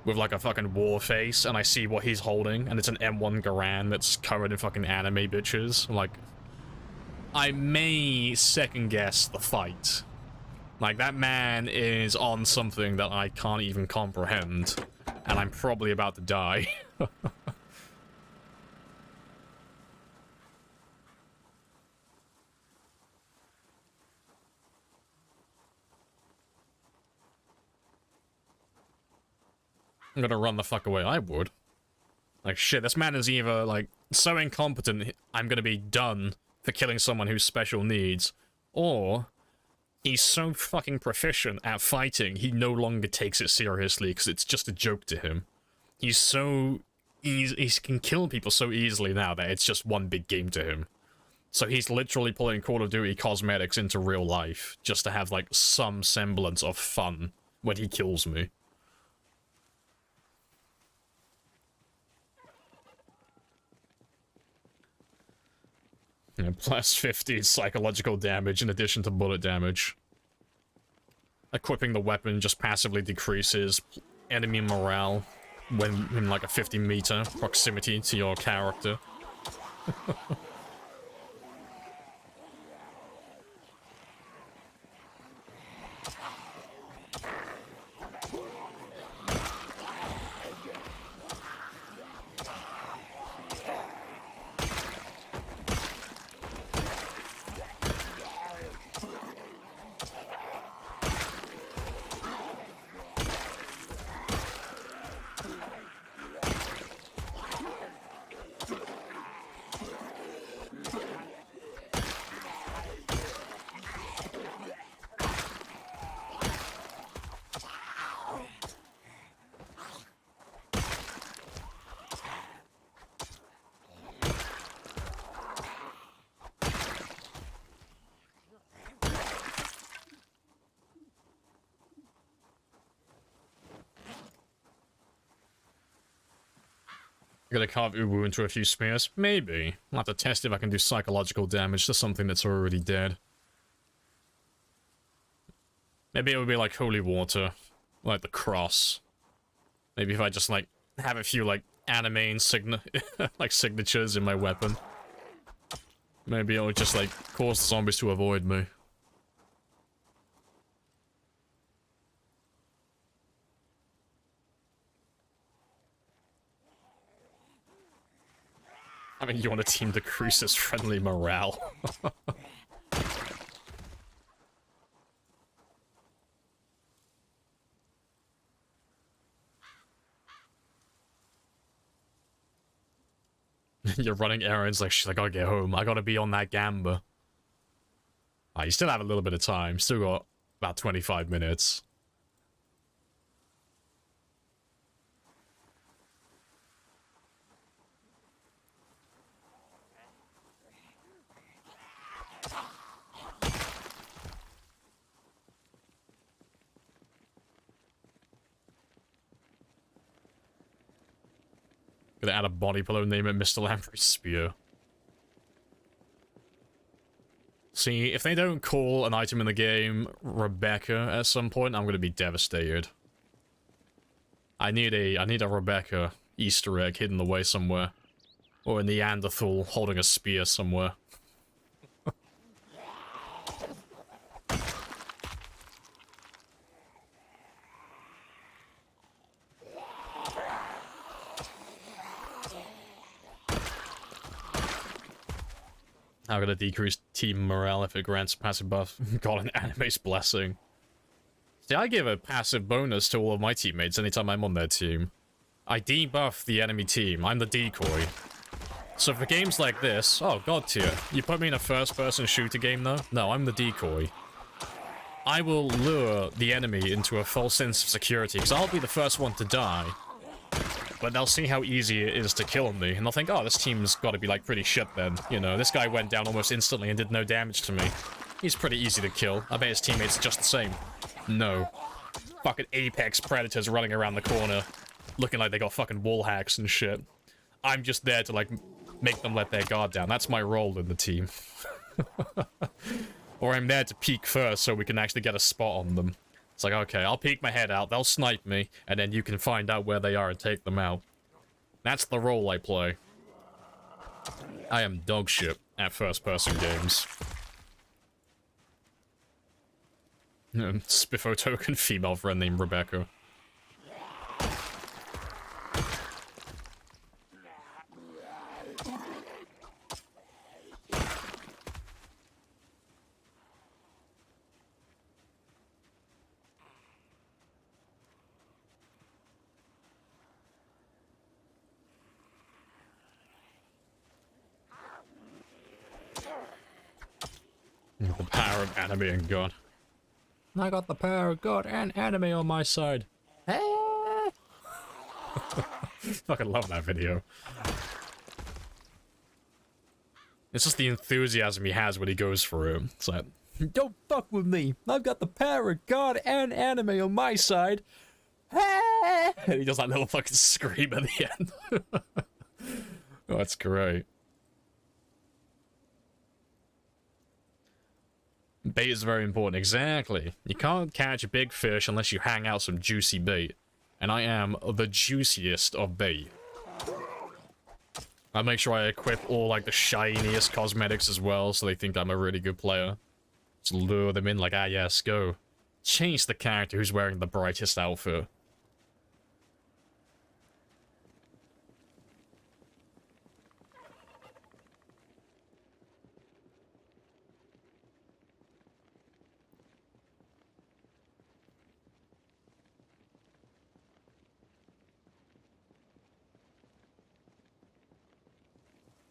with, like, a fucking war face, and I see what he's holding, and it's an M1 Garand that's covered in fucking anime bitches, like, I may second-guess the fight. Like, that man is on something that I can't even comprehend, and I'm probably about to die. I'm gonna run the fuck away. I would. Like, shit, this man is either, like, so incompetent, I'm gonna be done for killing someone who's special needs, or he's so fucking proficient at fighting, he no longer takes it seriously because it's just a joke to him. He's so... he can kill people so easily now that it's just one big game to him. So he's literally pulling Call of Duty cosmetics into real life just to have, like, some semblance of fun when he kills me. Yeah, plus 50 psychological damage in addition to bullet damage. Equipping the weapon just passively decreases enemy morale when in like a 50-meter proximity to your character. Gonna carve Uwu into a few spears? Maybe. I'll have to test if I can do psychological damage to something that's already dead. Maybe it would be like holy water. Like the cross. Maybe if I just, like, have a few, like, anime like, signatures in my weapon. Maybe it'll just, like, cause the zombies to avoid me. I mean, you want a team to decreases friendly morale. You're running errands like, shit, I gotta get home. I gotta be on that gamba. Ah, you still have a little bit of time. Still got about 25 minutes. Gonna add a body pillow, name it Mr. Lamprey's Spear. See, if they don't call an item in the game Rebecca at some point, I'm gonna be devastated. I need a Rebecca Easter egg hidden away somewhere. Or a Neanderthal holding a spear somewhere. I'm gonna decrease team morale if it grants passive buff. Got an anime's blessing. See, I give a passive bonus to all of my teammates anytime I'm on their team. I debuff the enemy team. I'm the decoy. So for games like this, oh god tier. You put me in a first-person shooter game though? No, I'm the decoy. I will lure the enemy into a false sense of security, because I'll be the first one to die. But they'll see how easy it is to kill me, and they'll think, oh, this team's gotta be, like, pretty shit then. You know, this guy went down almost instantly and did no damage to me. He's pretty easy to kill. I bet his teammates are just the same. No. Fucking apex predators running around the corner, looking like they got fucking wall hacks and shit. I'm just there to, like, make them let their guard down. That's my role in the team. Or I'm there to peek first so we can actually get a spot on them. It's like, okay, I'll peek my head out, they'll snipe me, and then you can find out where they are and take them out. That's the role I play. I am dog shit at first-person games. Spiffo token female friend named Rebecca. The power of anime and God. I got the power of God and anime on my side. Fucking love that video. It's just the enthusiasm he has when he goes for it. It's like, don't fuck with me. I've got the power of God and anime on my side. And he does that little fucking scream at the end. Oh, that's great. Bait is very important. Exactly. You can't catch a big fish unless you hang out some juicy bait. And I am the juiciest of bait. I make sure I equip all, like, the shiniest cosmetics as well, so they think I'm a really good player. Just lure them in like, ah yes, go. Change the character who's wearing the brightest outfit.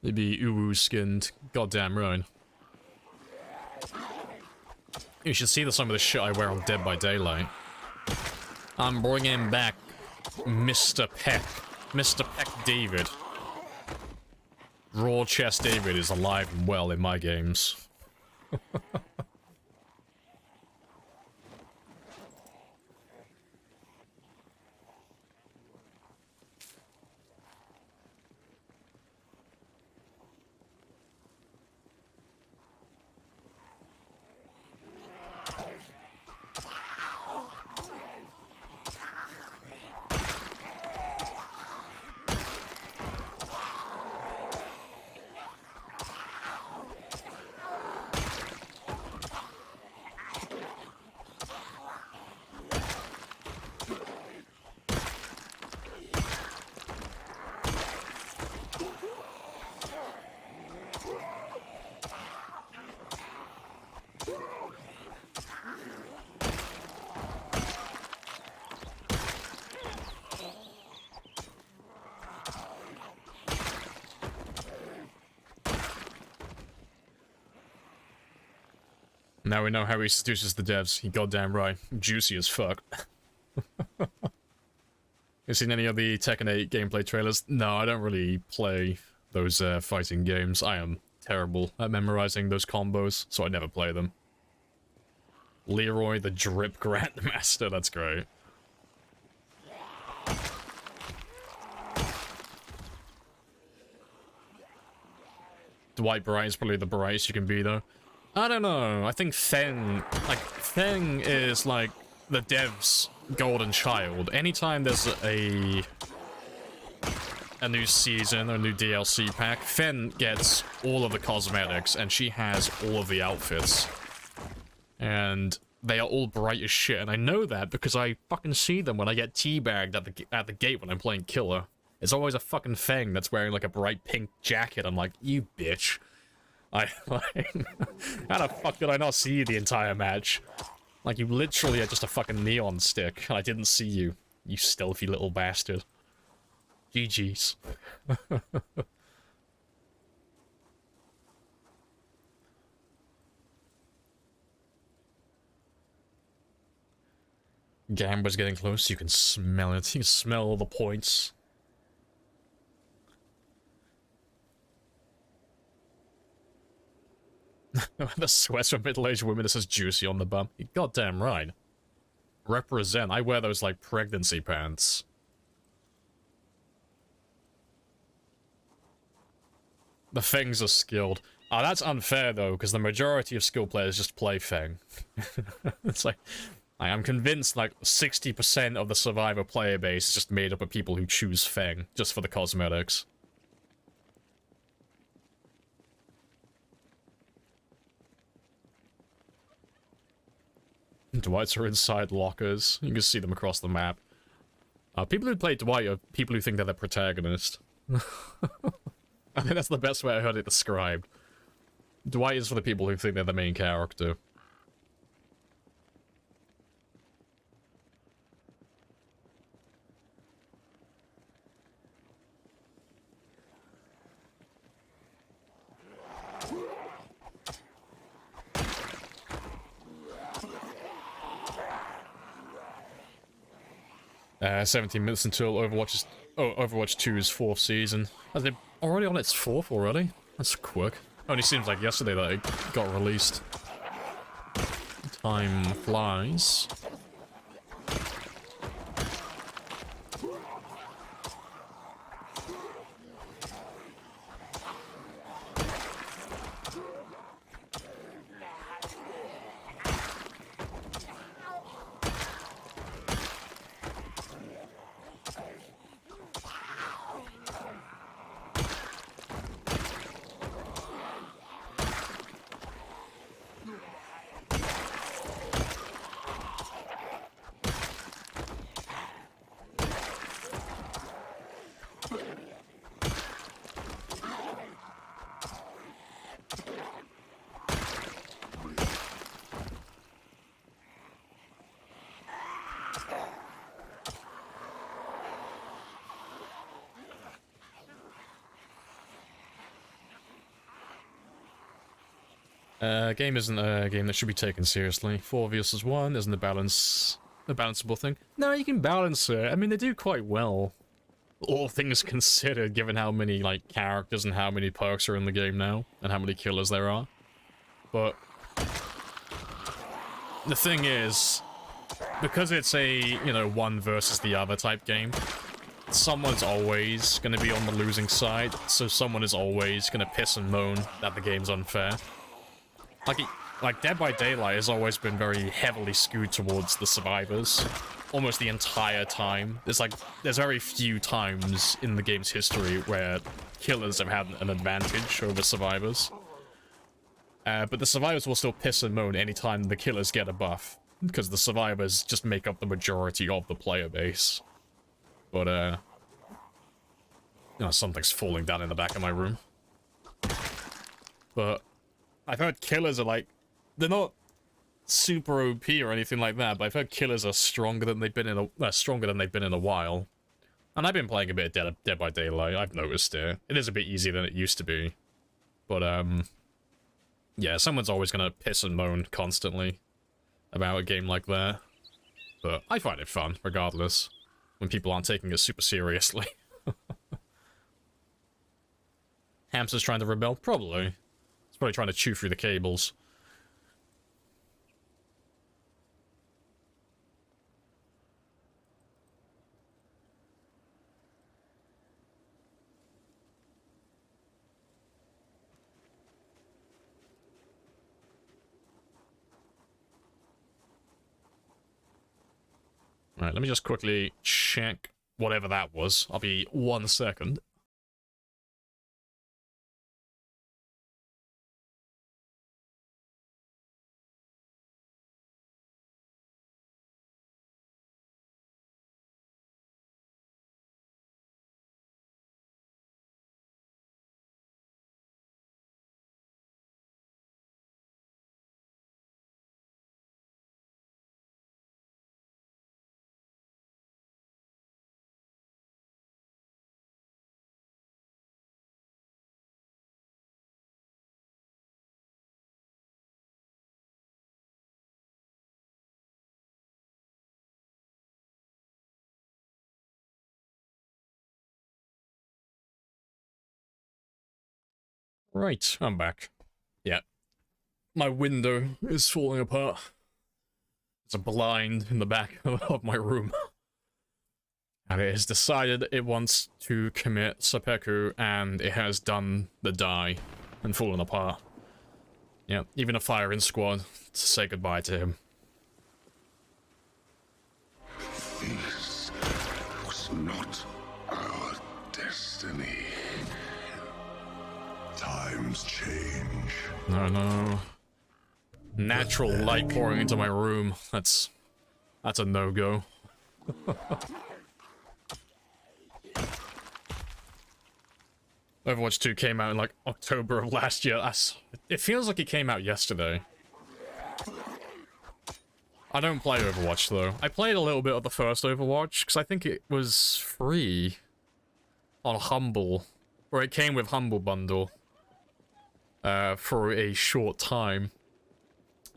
Maybe Uwu skinned. Goddamn right. You should see some of the shit I wear on Dead by Daylight. I'm bringing back Mr. Peck. Mr. Peck David. Raw Chest David is alive and well in my games. Now we know how he seduces the devs. He goddamn right. Juicy as fuck. You seen any of the Tekken 8 gameplay trailers? No, I don't really play those fighting games. I am terrible at memorizing those combos, so I never play them. Leroy the Drip Grandmaster, that's great. Dwight Bright is probably the brightest you can be, though. I don't know. I think Feng is like the dev's golden child. Anytime there's a new season or a new DLC pack, Feng gets all of the cosmetics and she has all of the outfits. And they are all bright as shit, and I know that because I fucking see them when I get teabagged at the gate when I'm playing Killer. It's always a fucking Feng that's wearing like a bright pink jacket. I'm like, you bitch. How the fuck did I not see you the entire match? Like, you literally are just a fucking neon stick, and I didn't see you. You stealthy little bastard. GG's. Gamba's getting close. You can smell it. You can smell all the points. The sweats from middle-aged women that says juicy on the bum. You're goddamn right. Represent. I wear those like pregnancy pants. The Fengs are skilled. Oh, that's unfair though, because the majority of skilled players just play Feng. It's like, I'm convinced like 60% of the Survivor player base is just made up of people who choose Feng just for the cosmetics. Dwights are inside lockers. You can see them across the map. People who play Dwight are people who think they're the protagonist. I think that's the best way I heard it described. Dwight is for the people who think they're the main character. Uh, 17 minutes until Overwatch 2's 4th season. Are they already on its 4th already? That's quick. Only seems like yesterday that it got released. Time flies. Game isn't a game that should be taken seriously. 4 versus 1 isn't a balanceable thing. No, you can balance it. I mean, they do quite well. All things considered, given how many, like, characters and how many perks are in the game now, and how many killers there are. But the thing is, because it's a, you know, one versus the other type game, someone's always going to be on the losing side, so someone is always going to piss and moan that the game's unfair. Like Dead by Daylight has always been very heavily skewed towards the survivors. Almost the entire time. There's very few times in the game's history where killers have had an advantage over survivors. But the survivors will still piss and moan anytime the killers get a buff, because the survivors just make up the majority of the player base. But, you know, something's falling down in the back of my room. But I've heard killers are like, they're not super OP or anything like that, but I've heard killers are stronger than they've been in a while. And I've been playing a bit of Dead by Daylight. I've noticed it. It is a bit easier than it used to be. But Yeah, someone's always gonna piss and moan constantly about a game like that. But I find it fun, regardless, when people aren't taking it super seriously. Hamster's trying to rebel? Probably. It's probably trying to chew through the cables. Alright, let me just quickly check whatever that was. I'll be 1 second. Right, I'm back. Yeah. My window is falling apart. There's a blind in the back of my room. And it has decided it wants to commit seppuku, and it has done the die and fallen apart. Yeah, even a firing squad to say goodbye to him. This was not our destiny. Times change. No. Natural light pouring into my room. That's a no-go. Overwatch 2 came out in like October of last year. It feels like it came out yesterday. I don't play Overwatch though. I played a little bit of the first Overwatch because I think it was free on Humble, or it came with Humble Bundle for a short time.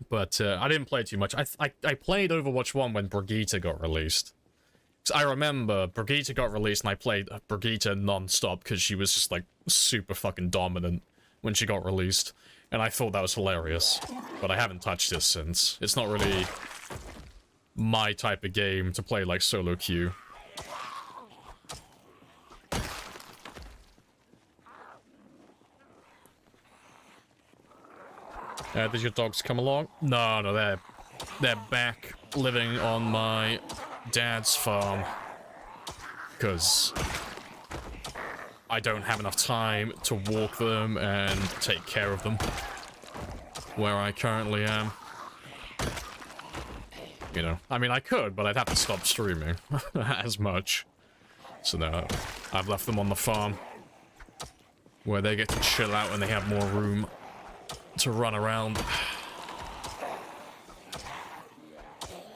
But I didn't play too much. I played Overwatch 1 when Brigitte got released. I remember Brigitte got released and I played Brigitte non-stop because she was just like super fucking dominant when she got released. And I thought that was hilarious. But I haven't touched this since. It's not really my type of game to play like solo queue. Did your dogs come along? No, they're back living on my dad's farm, because I don't have enough time to walk them and take care of them where I currently am. You know, I mean I could, but I'd have to stop streaming as much. So no, I've left them on the farm where they get to chill out and they have more room to run around.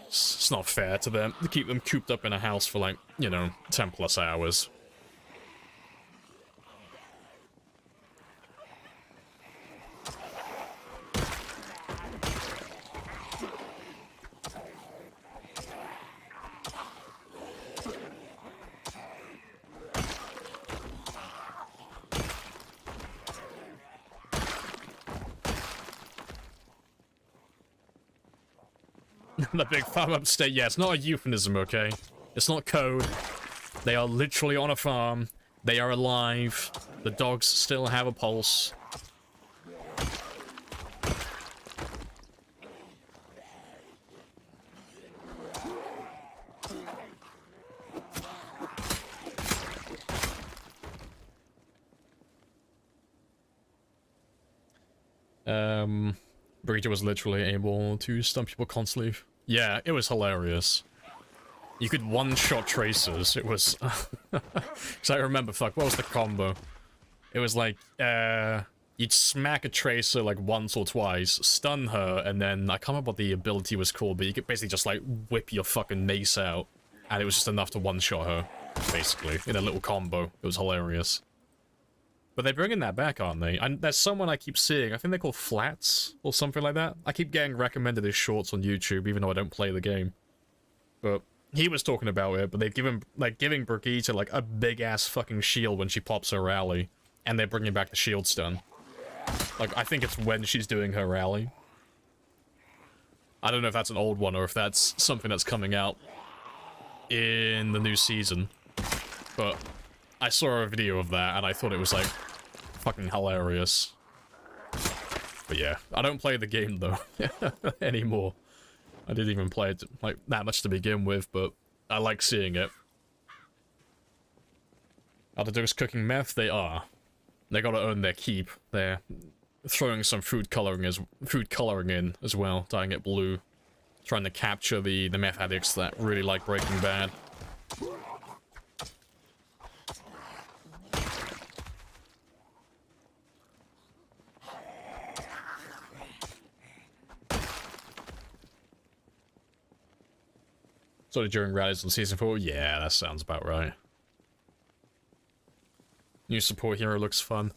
It's not fair to them to keep them cooped up in a house for like, you know, 10 plus hours. The big farm upstate, yeah, it's not a euphemism, okay? It's not code. They are literally on a farm. They are alive. The dogs still have a pulse. Burrito was literally able to stun people constantly. Yeah, it was hilarious. You could one-shot tracers. It was... Because I remember, fuck, what was the combo? It was like, you'd smack a tracer like once or twice, stun her, and then, I can't remember what the ability was called, but you could basically just like whip your fucking mace out, and it was just enough to one-shot her, basically, in a little combo. It was hilarious. But they're bringing that back, aren't they? And there's someone I keep seeing, I think they're called Flats, or something like that. I keep getting recommended his shorts on YouTube, even though I don't play the game. But he was talking about it, but they've given, like, giving Brigitte, like, a big-ass fucking shield when she pops her rally. And they're bringing back the shield stun. Like, I think it's when she's doing her rally. I don't know if that's an old one, or if that's something that's coming out in the new season. But I saw a video of that, and I thought it was, like, fucking hilarious. But yeah, I don't play the game, though, anymore. I didn't even play it, like, that much to begin with, but I like seeing it. Are the dogs cooking meth? They are. They gotta earn their keep. They're throwing some food coloring in as well, dyeing it blue. Trying to capture the meth addicts that really like Breaking Bad. Sort of during rallies on Season 4? Yeah, that sounds about right. New support hero looks fun.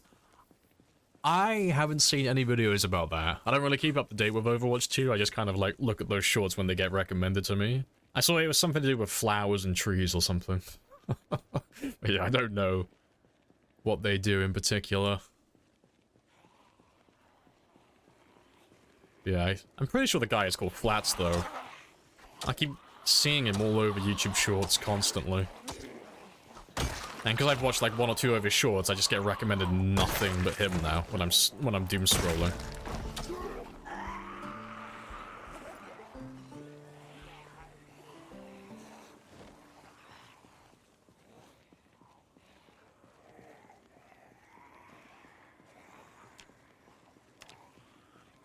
I haven't seen any videos about that. I don't really keep up to date with Overwatch 2, I just kind of like look at those shorts when they get recommended to me. I saw it was something to do with flowers and trees or something. But yeah, I don't know what they do in particular. Yeah, I'm pretty sure the guy is called Flats though. I keep seeing him all over YouTube shorts constantly. And because I've watched like one or two of his shorts, I just get recommended nothing but him now when I'm doom scrolling.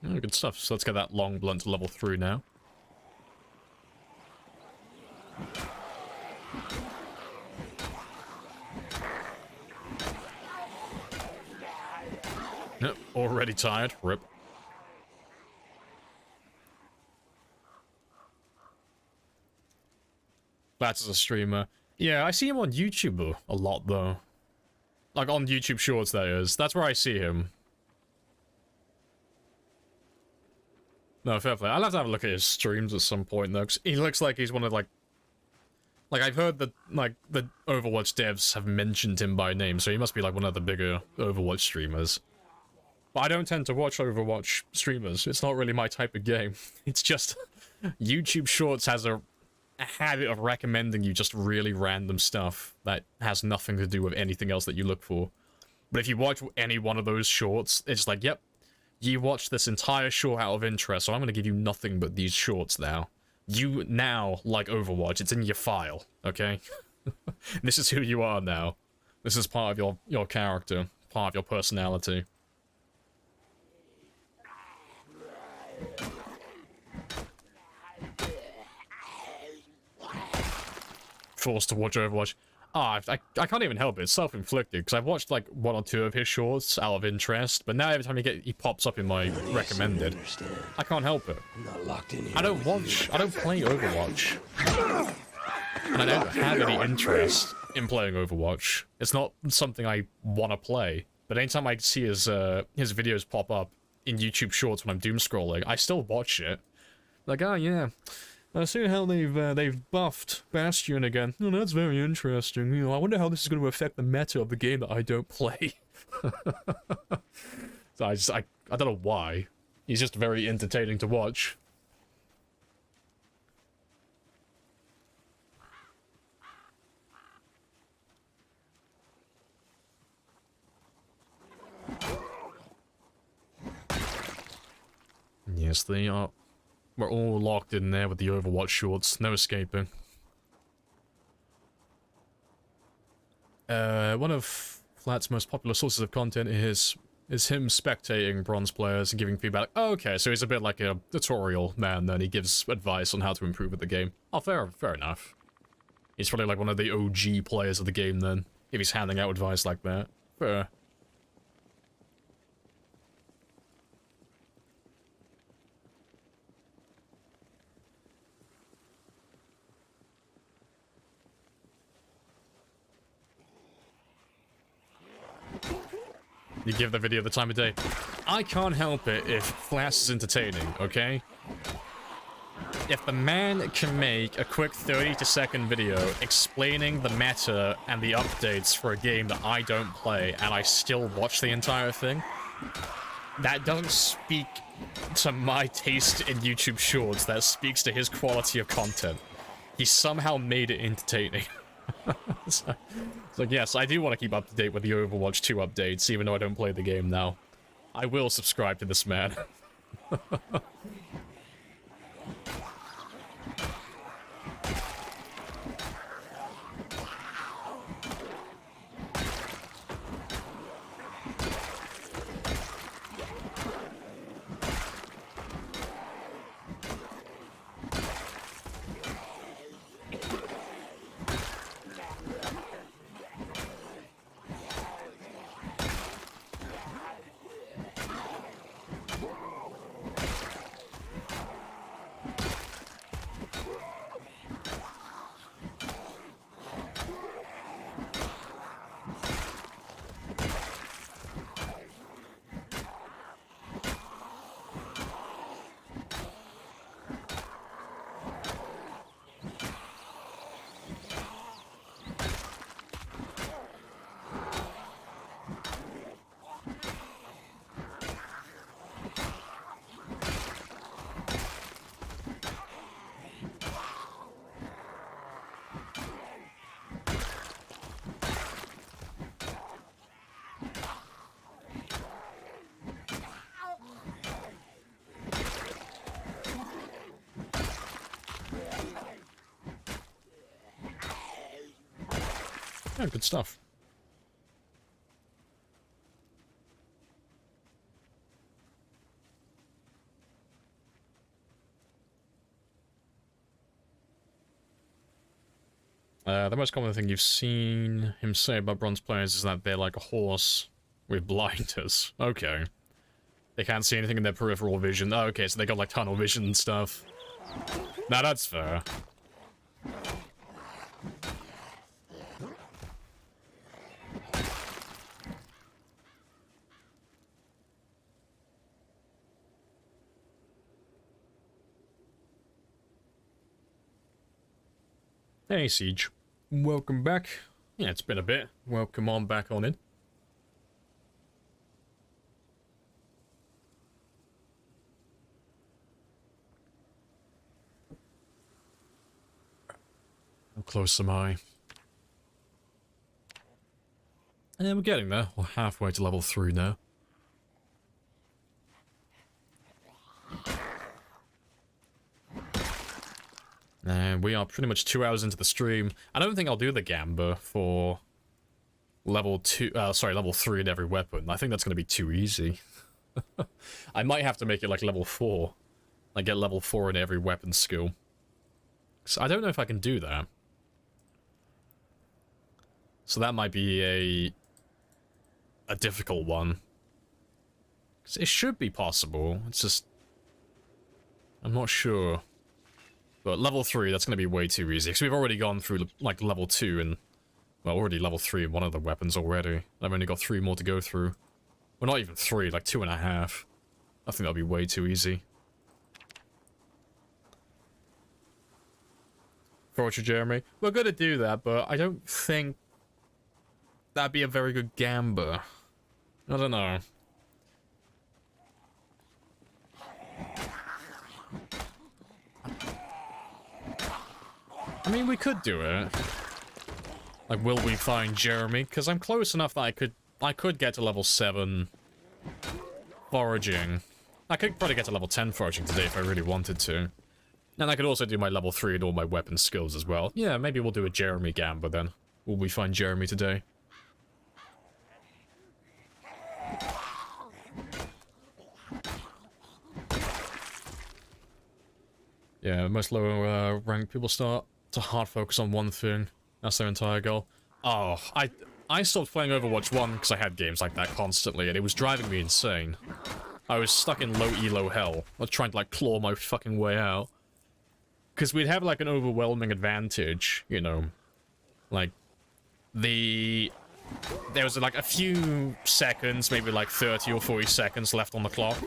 Oh, good stuff. So let's get that long blunt to level 3 now. Yep, already tired. Rip. That's a streamer. Yeah, I see him on YouTube a lot, though. Like, on YouTube Shorts, that is. That's where I see him. No, fair play. I'll have to have a look at his streams at some point, though, 'cause he looks like he's one of, like, I've heard that, like, the Overwatch devs have mentioned him by name, so he must be, like, one of the bigger Overwatch streamers. But I don't tend to watch Overwatch streamers. It's not really my type of game. It's just... YouTube Shorts has a habit of recommending you just really random stuff that has nothing to do with anything else that you look for. But if you watch any one of those shorts, it's like, yep, you watched this entire short out of interest, so I'm going to give you nothing but these shorts now. You now like Overwatch. It's in your file, okay? This is who you are now. This is part of your character, part of your personality. Forced to watch Overwatch. I can't even help it. It's self-inflicted, because I've watched like one or two of his shorts out of interest, but now every time he pops up in my recommended, I can't help it. I don't play Overwatch. And I don't have any interest in playing Overwatch. It's not something I want to play. But anytime I see his videos pop up in YouTube Shorts when I'm doom scrolling, I still watch it. Like, oh yeah, I see how they've buffed Bastion again. Oh, that's very interesting. You know, I wonder how this is going to affect the meta of the game that I don't play. So I don't know why. He's just very entertaining to watch. Yes, they are. We're all locked in there with the Overwatch shorts. No escaping. One of Flat's most popular sources of content is him spectating bronze players and giving feedback. Oh, okay, so he's a bit like a tutorial man, then he gives advice on how to improve at the game. Oh, fair enough. He's probably like one of the OG players of the game then, if he's handing out advice like that. Fair. You give the video the time of day. I can't help it if Flash is entertaining, okay? If the man can make a quick 30-second video explaining the meta and the updates for a game that I don't play, and I still watch the entire thing, that doesn't speak to my taste in YouTube Shorts. That speaks to his quality of content. He somehow made it entertaining. So, yes, I do want to keep up to date with the Overwatch 2 updates, even though I don't play the game now. I will subscribe to this man. Yeah, good stuff. The most common thing you've seen him say about bronze players is that they're like a horse with blinders. Okay. They can't see anything in their peripheral vision. Oh, okay, so they got like tunnel vision and stuff. Now that's fair. Hey, Siege. Welcome back. Yeah, it's been a bit. Welcome on back on in. How close am I? Yeah, we're getting there. We're halfway to level 3 now. And we are pretty much 2 hours into the stream. I don't think I'll do the Gamba for level 3 in every weapon. I think that's going to be too easy. I might have to make it like level 4. Like get level 4 in every weapon skill. So I don't know if I can do that. So that might be a difficult one. It should be possible. It's just I'm not sure. But level 3, that's going to be way too easy. Because we've already gone through, like, level 2 and... Well, already level 3 in one of the weapons already. I've only got 3 more to go through. Well, not even 3, like 2.5. I think that'll be way too easy. Fortune, Jeremy. We're going to do that, but I don't think... that'd be a very good Gamba. I don't know. I mean, we could do it. Like, will we find Jeremy? Because I'm close enough that I could get to level 7 foraging. I could probably get to level 10 foraging today if I really wanted to. And I could also do my level 3 and all my weapon skills as well. Yeah, maybe we'll do a Jeremy Gamba then. Will we find Jeremy today? Yeah, most lower ranked people start to hard focus on one thing. That's their entire goal. Oh, I stopped playing Overwatch 1 because I had games like that constantly, and it was driving me insane. I was stuck in low elo hell. I was trying to, like, claw my fucking way out. Because we'd have, like, an overwhelming advantage, you know. Like, the there was like a few seconds, maybe like 30 or 40 seconds left on the clock.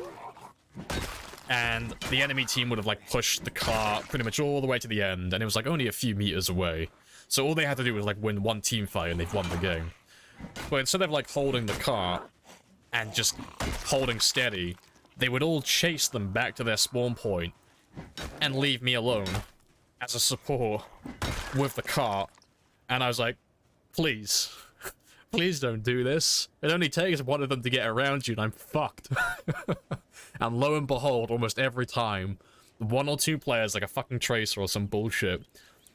And the enemy team would have like pushed the car pretty much all the way to the end, and it was like only a few meters away. So all they had to do was like win one team fight and they've won the game. But instead of like holding the car and just holding steady, they would all chase them back to their spawn point and leave me alone as a support with the car. And I was like, please, please don't do this. It only takes one of them to get around you and I'm fucked. And lo and behold, almost every time, one or two players, like a fucking tracer or some bullshit,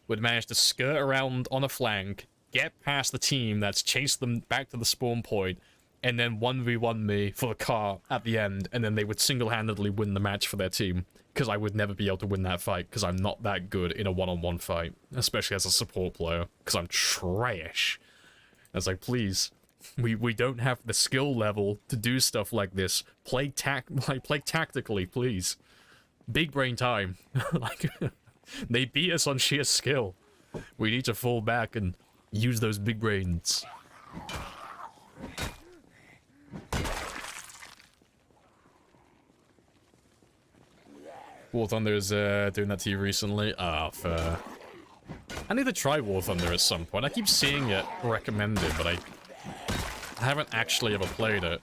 would manage to skirt around on a flank, get past the team that's chased them back to the spawn point, and then 1v1 me for the car at the end, and then they would single-handedly win the match for their team, because I would never be able to win that fight, because I'm not that good in a one-on-one fight, especially as a support player, because I'm trash. I was like, please, we don't have the skill level to do stuff like this. Play tactically, please. Big brain time. Like, they beat us on sheer skill. We need to fall back and use those big brains. War Thunder is doing that to you recently. Ah, fair. I need to try War Thunder at some point. I keep seeing it recommended, but I haven't actually ever played it.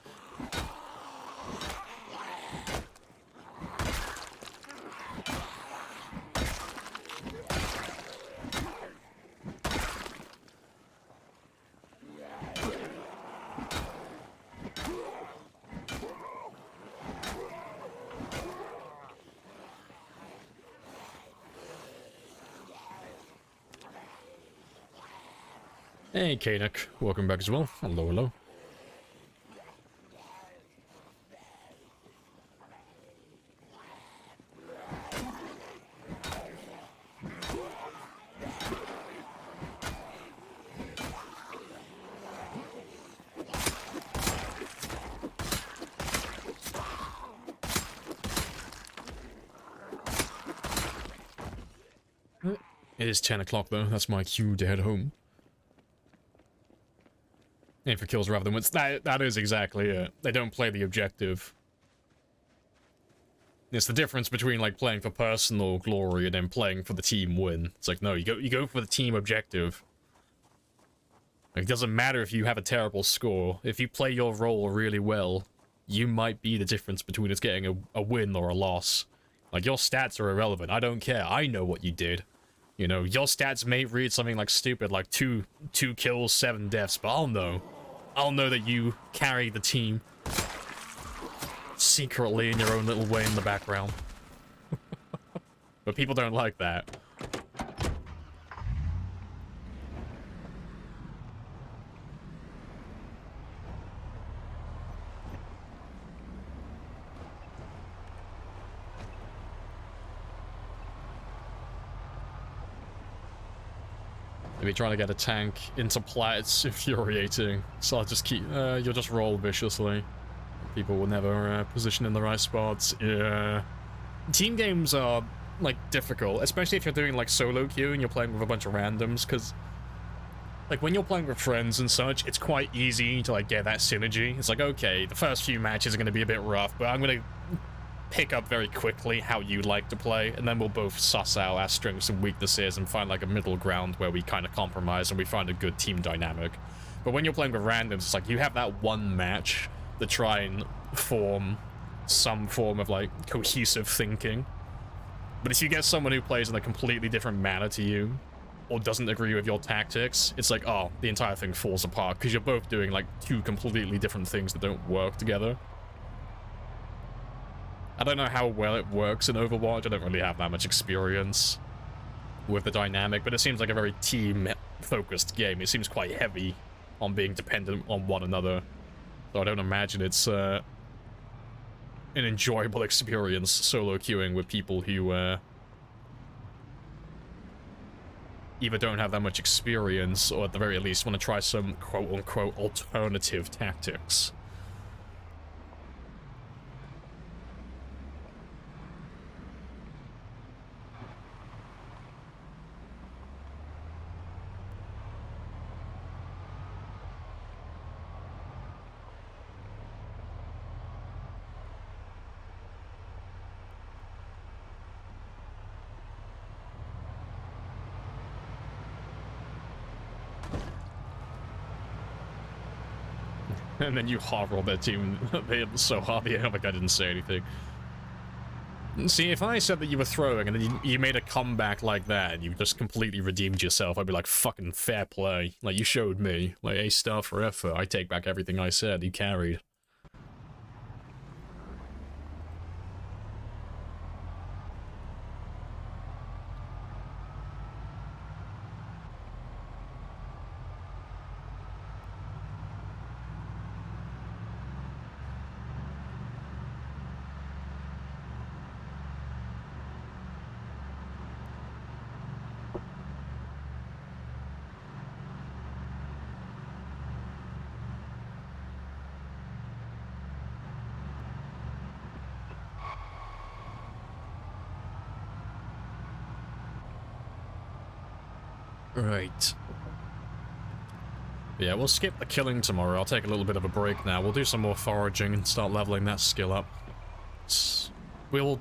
Hey, Kanik. Welcome back as well. Hello, hello. It is 10 o'clock though. That's my cue to head home. Aim for kills rather than wins. That is exactly it. They don't play the objective. It's the difference between like playing for personal glory and then playing for the team win. It's like, no, you go for the team objective. Like, it doesn't matter if you have a terrible score. If you play your role really well, you might be the difference between us getting a win or a loss. Like, your stats are irrelevant. I don't care. I know what you did. You know, your stats may read something like stupid, like two kills, 7 deaths, but I'll know. I'll know that you carry the team secretly in your own little way in the background. But people don't like that. Maybe trying to get a tank into plat, it's infuriating. So I'll just keep, you'll just roll viciously. People will never position in the right spots. Yeah. Team games are, like, difficult, especially if you're doing, like, solo queue and you're playing with a bunch of randoms, because, like, when you're playing with friends and such, it's quite easy to, like, get that synergy. It's like, okay, the first few matches are going to be a bit rough, but I'm going to pick up very quickly how you like to play, and then we'll both suss out our strengths and weaknesses and find like a middle ground where we kind of compromise and we find a good team dynamic. But when you're playing with randoms, it's like you have that one match to try and form some form of like cohesive thinking. But if you get someone who plays in a completely different manner to you or doesn't agree with your tactics, it's like, oh, the entire thing falls apart because you're both doing like two completely different things that don't work together. I don't know how well it works in Overwatch. I don't really have that much experience with the dynamic, but it seems like a very team-focused game. It seems quite heavy on being dependent on one another. So I don't imagine it's an enjoyable experience solo queuing with people who either don't have that much experience or at the very least want to try some quote-unquote alternative tactics. And then you hover on their team so hard, yeah, like I didn't say anything. See, if I said that you were throwing and then you made a comeback like that and you just completely redeemed yourself, I'd be like, fucking fair play. Like, you showed me. Like, A star for effort. I take back everything I said. You carried. Right. Yeah, we'll skip the killing tomorrow. I'll take a little bit of a break now. We'll do some more foraging and start leveling that skill up. We'll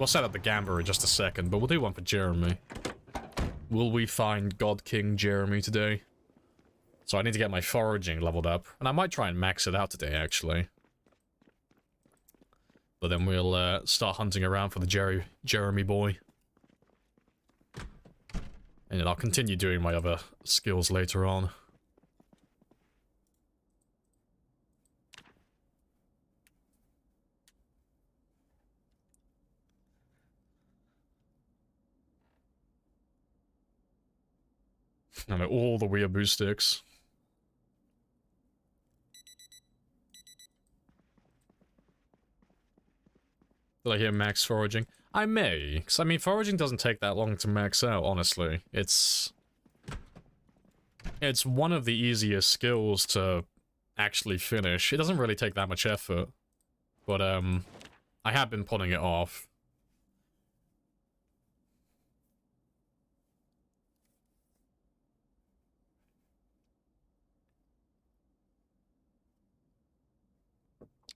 set up the Gamba in just a second, but we'll do one for Jeremy. Will we find God King Jeremy today? So I need to get my foraging leveled up, and I might try and max it out today, actually. But then we'll start hunting around for the Jeremy boy. And then I'll continue doing my other skills later on. I know, all the weeaboo sticks. Did I hear max foraging? I may, because I mean, foraging doesn't take that long to max out, honestly. It's one of the easiest skills to actually finish. It doesn't really take that much effort. But, I have been putting it off.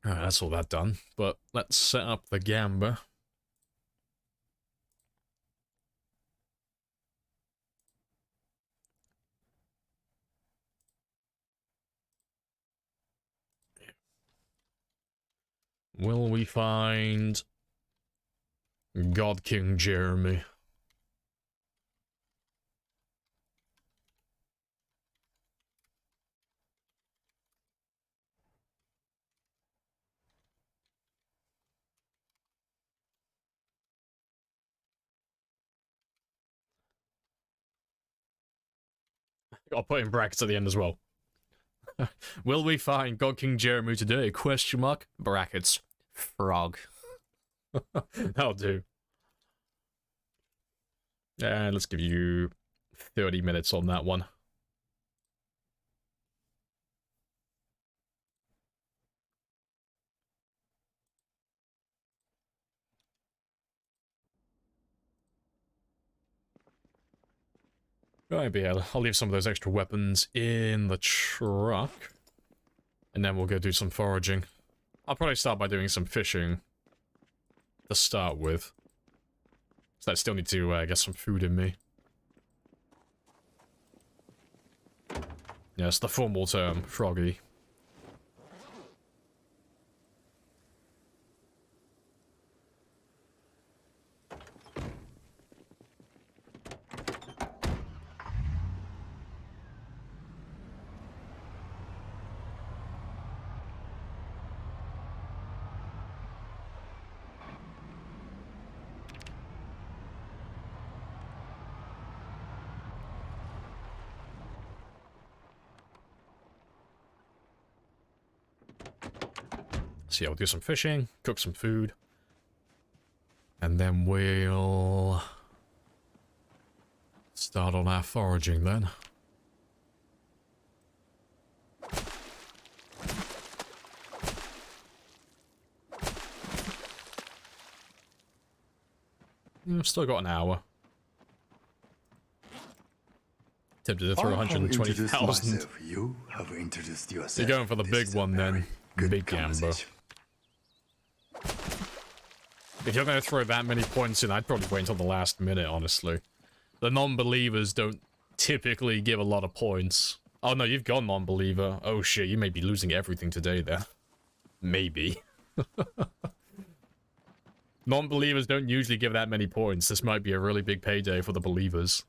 Alright, that's all that done. But let's set up the Gamba. Will we find God King Jeremy? I'll put in brackets at the end as well. Will we find God King Jeremy today? Question mark. Brackets. Frog. That'll do. And let's give you 30 minutes on that one. Right, but yeah, I'll leave some of those extra weapons in the truck. And then we'll go do some foraging. I'll probably start by doing some fishing to start with. So I still need to get some food in me. Yes, the formal term, froggy. So yeah, we'll do some fishing, cook some food, and then we'll start on our foraging then. I've still got an hour. Tempted to throw 120,000. You have introduced yourself. You're going for the big one then. Big Gamba. If you're going to throw that many points in, I'd probably wait until the last minute, honestly. The non-believers don't typically give a lot of points Oh no, you've gone non-believer. Oh shit, you may be losing everything today then. Maybe. Non-believers don't usually give that many points. This might be a really big payday for the believers.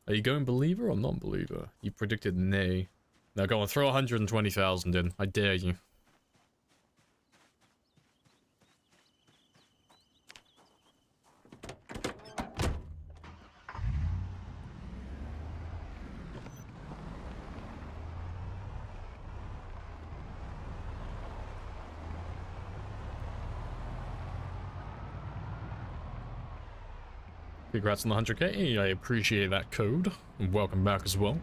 Are you going believer or non-believer? You predicted nay. Now go on, throw 120,000 in. I dare you. Congrats on the 100k, I appreciate that code, and welcome back as well.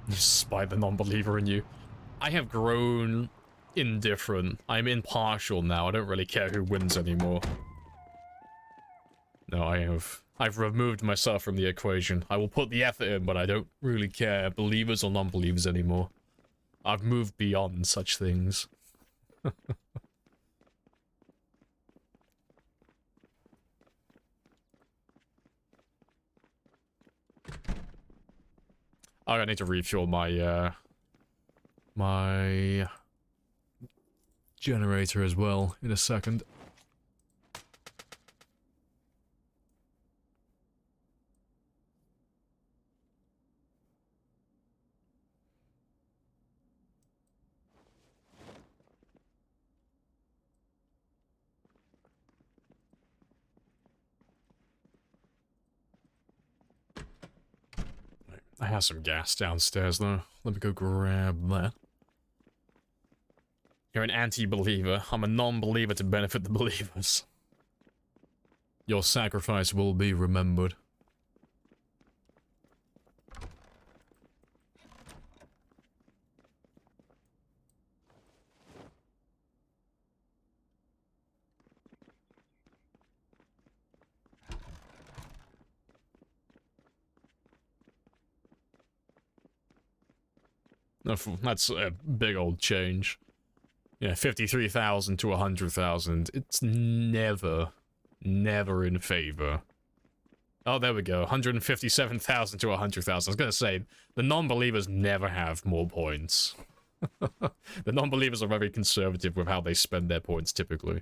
Despite the non-believer in you. I have grown indifferent. I'm impartial now, I don't really care who wins anymore. No, I've removed myself from the equation. I will put the effort in, but I don't really care, believers or non-believers anymore. I've moved beyond such things. I need to refuel my, my generator as well in a second. I have some gas downstairs, though. Let me go grab that. You're an anti-believer. I'm a non-believer to benefit the believers. Your sacrifice will be remembered. That's a big old change. Yeah, 53,000 to 100,000. It's never in favor. Oh, there we go. 157,000 to 100,000. I was gonna say, the non-believers never have more points. The non-believers are very conservative with how they spend their points, typically.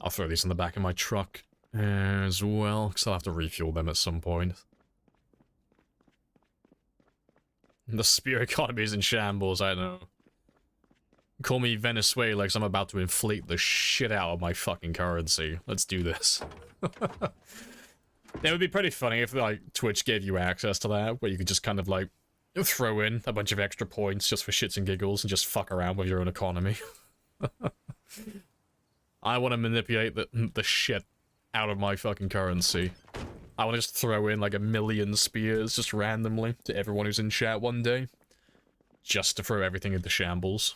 I'll throw these in the back of my truck as well, because I'll have to refuel them at some point. The spear economy is in shambles, I know. Call me Venezuela, because I'm about to inflate the shit out of my fucking currency. Let's do this. It would be pretty funny if, like, Twitch gave you access to that, where you could just kind of, like, throw in a bunch of extra points just for shits and giggles and just fuck around with your own economy. I want to manipulate the shit out of my fucking currency. I want to just throw in like 1 million spears just randomly to everyone who's in chat one day. Just to throw everything into shambles.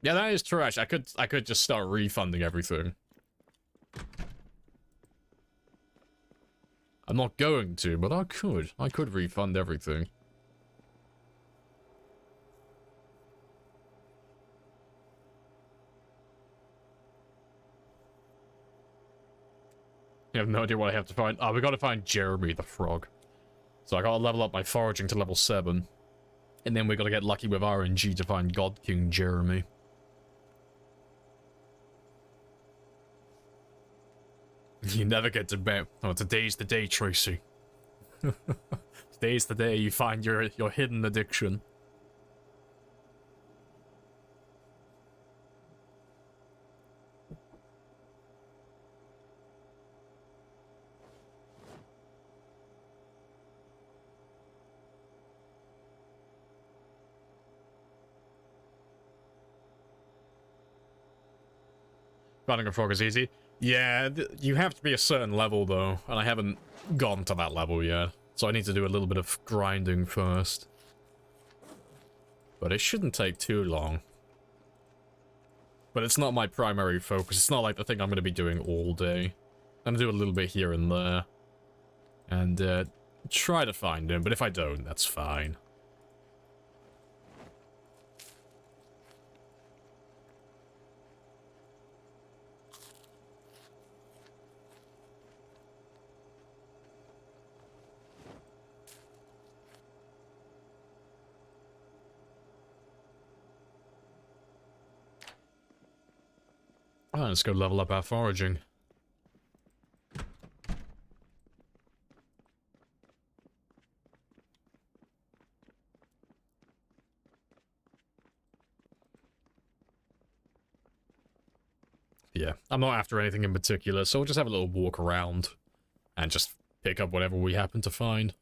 Yeah, that is trash. I could just start refunding everything. I'm not going to, but I could. I could refund everything. I have no idea what I have to find. Oh, we gotta find Jeremy the frog. So I gotta level up my foraging to level 7. And then we gotta get lucky with RNG to find God King Jeremy. You never get to bed. Oh, today's the day, Tracy. Today's the day you find your hidden addiction. Finding a frog is easy. Yeah, you have to be a certain level, though, and I haven't gone to that level yet. So I need to do a little bit of grinding first. but it shouldn't take too long. But it's not my primary focus. It's not like the thing I'm going to be doing all day. I'm going to do a little bit here and there. And try to find him, but if I don't, that's fine. Alright, let's go level up our foraging. Yeah, I'm not after anything in particular, so we'll just have a little walk around and just pick up whatever we happen to find.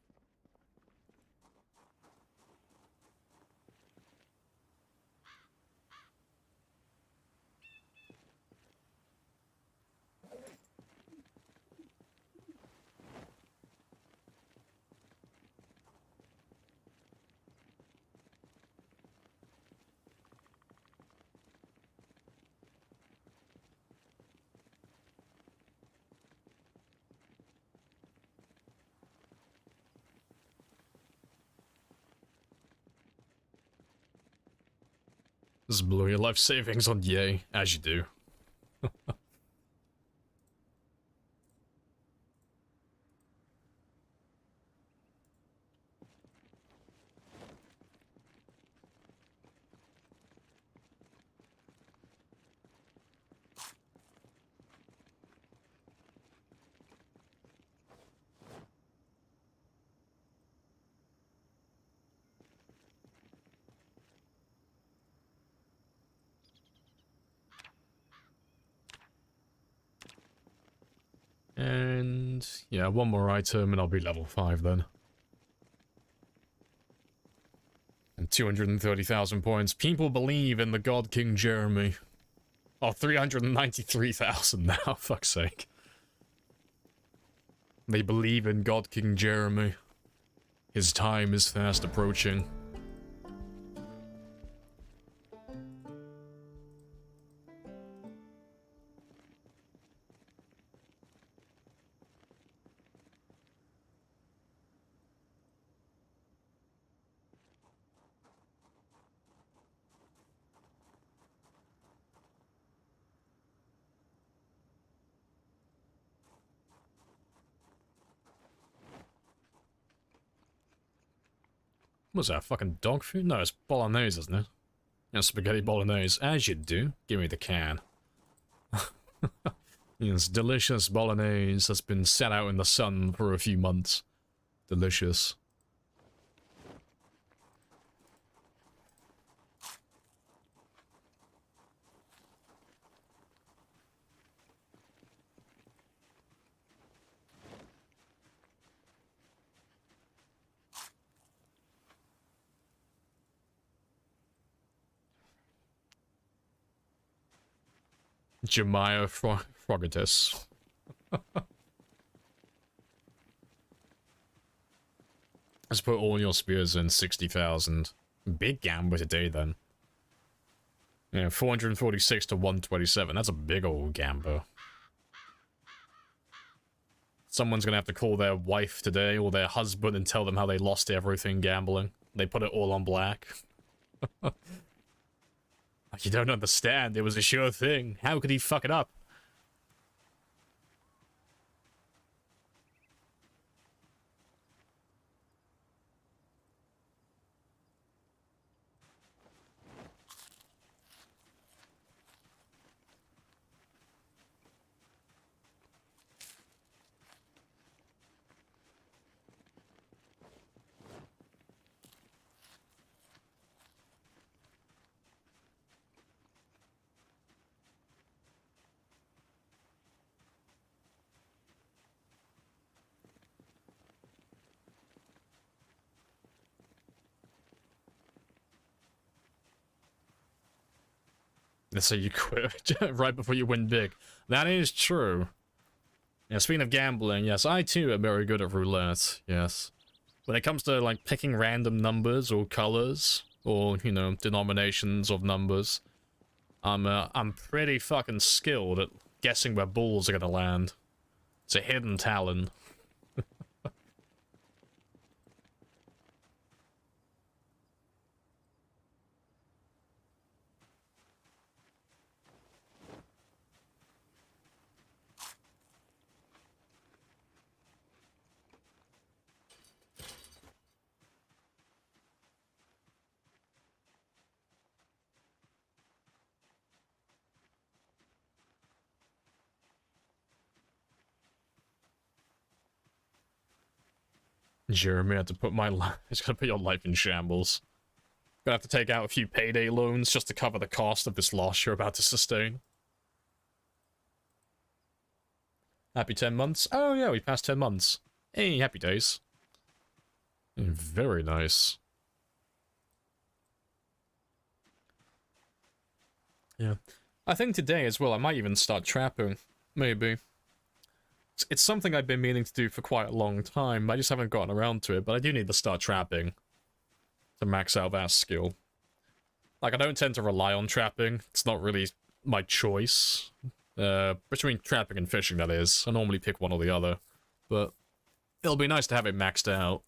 Just blow your life savings on yay, as you do. And yeah, one more item and I'll be level 5 then. And 230,000 points. People believe in the God King Jeremy. Oh, 393,000 now, fuck's sake. They believe in God King Jeremy. His time is fast approaching. What's that, fucking dog food? No, it's bolognese, isn't it? Yeah, spaghetti bolognese, as you do. Give me the can. Yes, delicious bolognese that's been set out in the sun for a few months. Delicious. Jemiah Frogatus. Let's put all your spears in 60,000. Big gamble today then. Yeah, 446 to 127. That's a big old gamble. Someone's gonna have to call their wife today or their husband and tell them how they lost everything gambling. They put it all on black. You don't understand. It was a sure thing. How could he fuck it up? So you quit right before you win big. That is true. Yeah, speaking of gambling, yes, I too am very good at roulette, yes. When it comes to, like, picking random numbers or colors, or, you know, denominations of numbers. I'm pretty fucking skilled at guessing where balls are gonna land. It's a hidden talent. Jeremy had to put my life. It's gonna put your life in shambles. Gonna have to take out a few payday loans just to cover the cost of this loss you're about to sustain. Happy 10 months? Oh yeah, we passed 10 months. Hey, happy days. Very nice. Yeah. I think today as well, I might even start trapping. Maybe. It's something I've been meaning to do for quite a long time. I just haven't gotten around to it, but I do need to start trapping to max out that skill. Like, I don't tend to rely on trapping. It's not really my choice. Between trapping and fishing, that is. I normally pick one or the other. But it'll be nice to have it maxed out.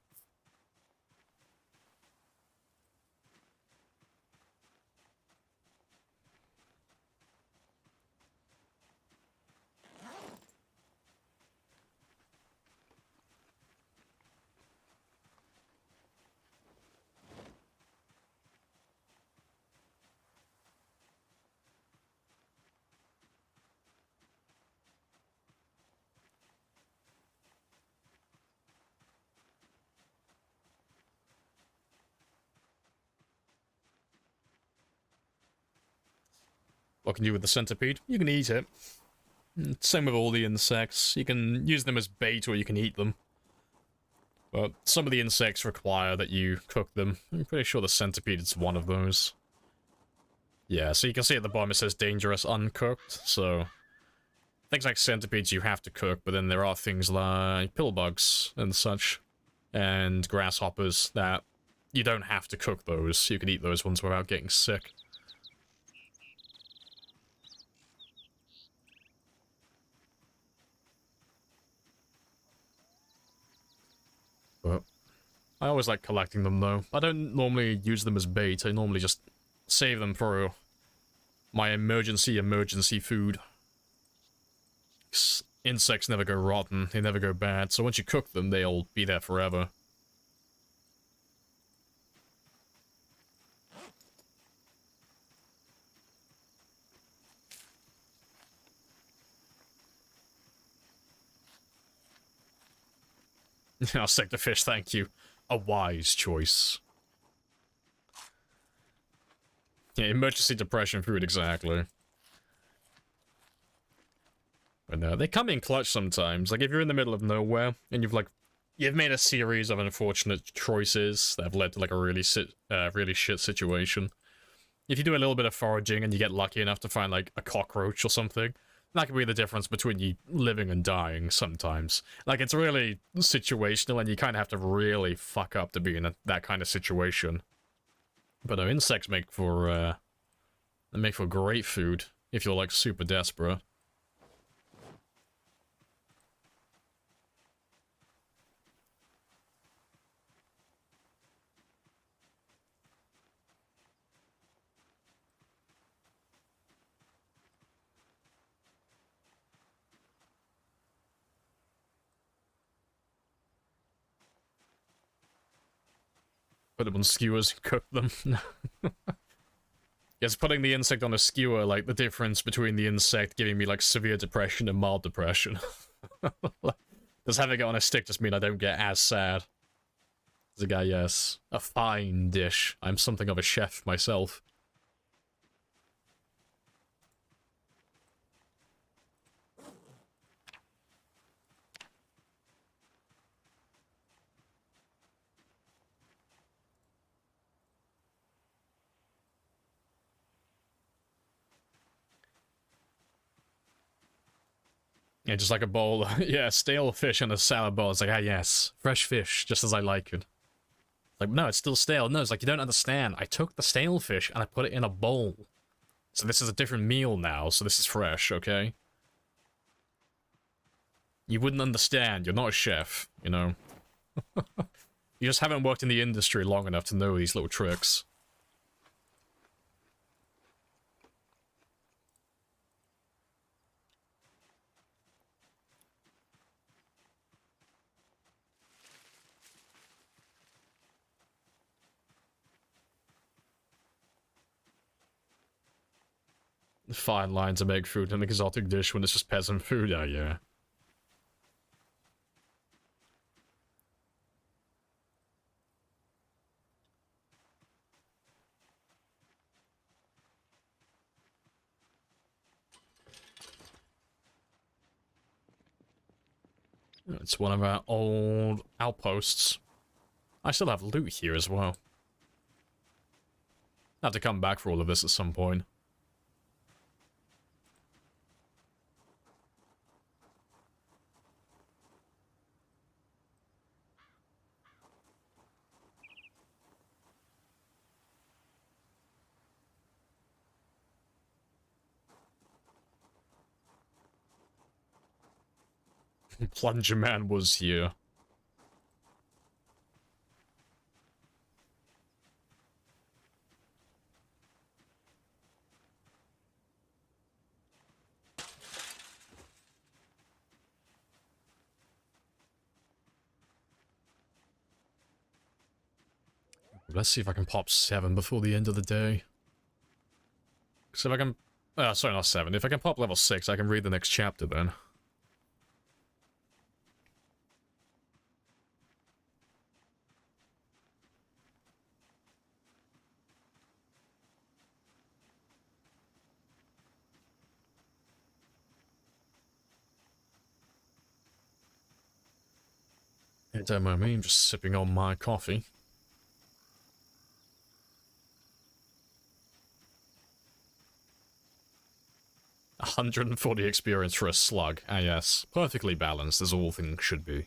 What can you do with the centipede? You can eat it. Same with all the insects. You can use them as bait or you can eat them. But some of the insects require that you cook them. I'm pretty sure the centipede is one of those. Yeah, so you can see at the bottom it says dangerous uncooked, so... Things like centipedes you have to cook, but then there are things like pillbugs and such. And grasshoppers that you don't have to cook those. You can eat those ones without getting sick. But I always like collecting them, though. I don't normally use them as bait. I normally just save them for my emergency food. Insects never go rotten. They never go bad. So once you cook them, they'll be there forever. I'll stick to fish, thank you. A wise choice. Yeah, emergency depression food, exactly. But no, they come in clutch sometimes. Like, if you're in the middle of nowhere, and you've made a series of unfortunate choices that have led to, like, a really shit situation. If you do a little bit of foraging and you get lucky enough to find, like, a cockroach or something, that could be the difference between you living and dying sometimes. Like, it's really situational, and you kind of have to really fuck up to be in that kind of situation. But no, insects make for great food if you're, like, super desperate. Put them on skewers and cook them. Yes, putting the insect on a skewer, like, the difference between the insect giving me, like, severe depression and mild depression. Does having it on a stick just mean I don't get as sad? As a guy, yes. A fine dish. I'm something of a chef myself. Yeah, just like a bowl. Yeah, stale fish in a salad bowl. It's like, ah, yes. Fresh fish, just as I like it. Like, no, it's still stale. No, it's like, you don't understand. I took the stale fish and I put it in a bowl. So this is a different meal now, so this is fresh, okay? You wouldn't understand. You're not a chef, you know? You just haven't worked in the industry long enough to know these little tricks. Fine line to make food an exotic dish when it's just peasant food, yeah. It's one of our old outposts. I still have loot here as well. I have to come back for all of this at some point. Plunger Man was here. Let's see if I can pop 7 before the end of the day. So if I can... sorry, not 7. If I can pop level 6, I can read the next chapter then. Hey, don't mind me, I'm just sipping on my coffee. 140 experience for a slug. Ah yes, perfectly balanced as all things should be.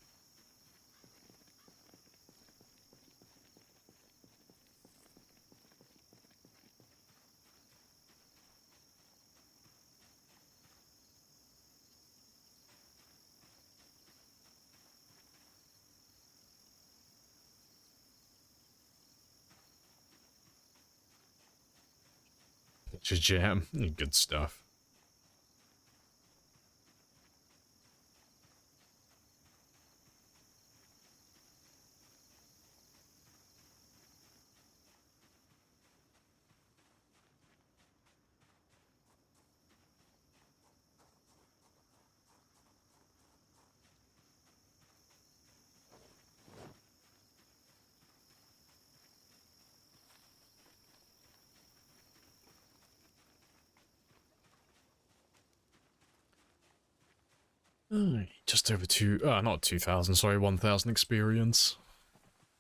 Jam, good stuff. Just over not 2,000, sorry, 1,000 experience.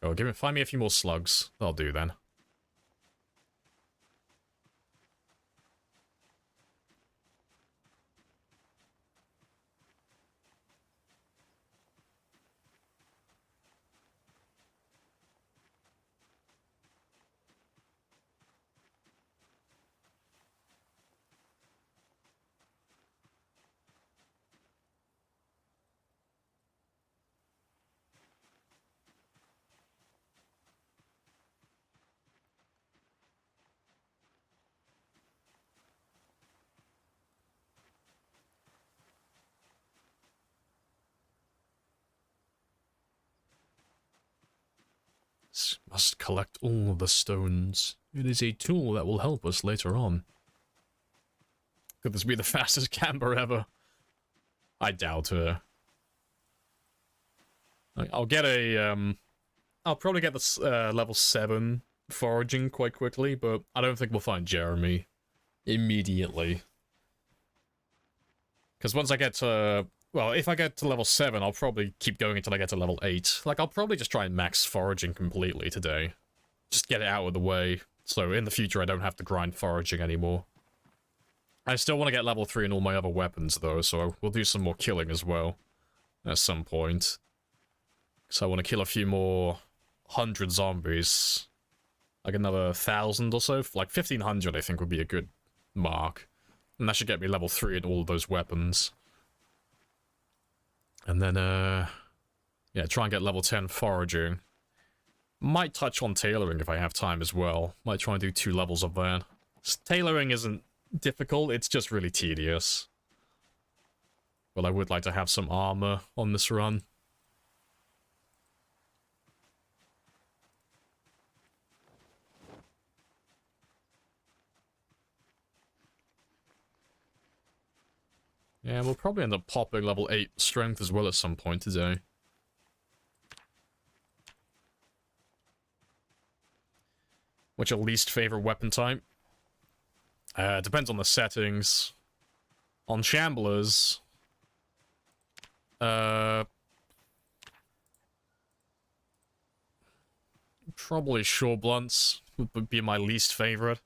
Oh, find me a few more slugs. That'll do then. Must collect all the stones. It is a tool that will help us later on. Could this be the fastest camper ever? I doubt it. I'll get a, I'll probably get this level 7 foraging quite quickly, but I don't think we'll find Jeremy immediately. Because once I get to... Well, if I get to level 7, I'll probably keep going until I get to level 8. Like, I'll probably just try and max foraging completely today. Just get it out of the way, so in the future I don't have to grind foraging anymore. I still want to get level 3 in all my other weapons, though, so we'll do some more killing as well. At some point. So I want to kill a few more 100 zombies. Like another 1,000 or so. Like 1,500 I think would be a good mark. And that should get me level 3 in all of those weapons. And then, yeah, try and get level 10 foraging. Might touch on tailoring if I have time as well. Might try and do 2 levels of that. Tailoring isn't difficult, it's just really tedious. But I would like to have some armor on this run. Yeah, we'll probably end up popping level 8 strength as well at some point today. What's your least favorite weapon type? Depends on the settings. On Shamblers, probably short blunts would be my least favorite.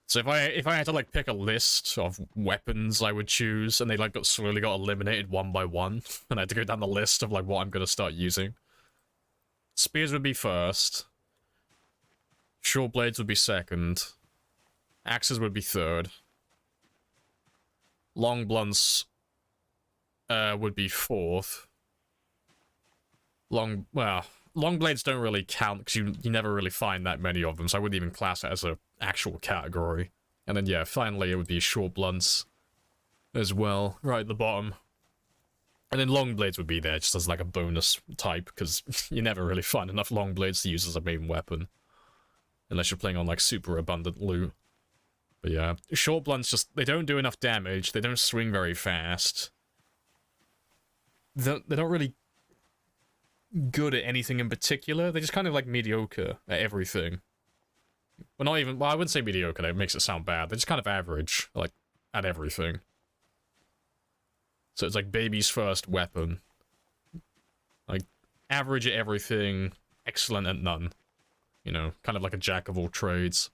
So if I had to like pick a list of weapons I would choose, and they like slowly got eliminated one by one, and I had to go down the list of like what I'm gonna start using. Spears would be first. Short blades would be second. Axes would be third. Long blunts would be fourth. Long blades don't really count because you never really find that many of them, so I wouldn't even class it as an actual category. And then yeah, finally it would be short blunts as well, right at the bottom. And then long blades would be there just as like a bonus type, because you never really find enough long blades to use as a main weapon. Unless you're playing on like super abundant loot. But yeah, short blunts just, they don't do enough damage, they don't swing very fast. They're not really good at anything in particular, they're just kind of like mediocre at everything. Well, not even, well, I wouldn't say mediocre, that makes it sound bad, they're just kind of average, like, at everything. So it's like baby's first weapon. Like, average at everything, excellent at none. You know, kind of like a jack of all trades.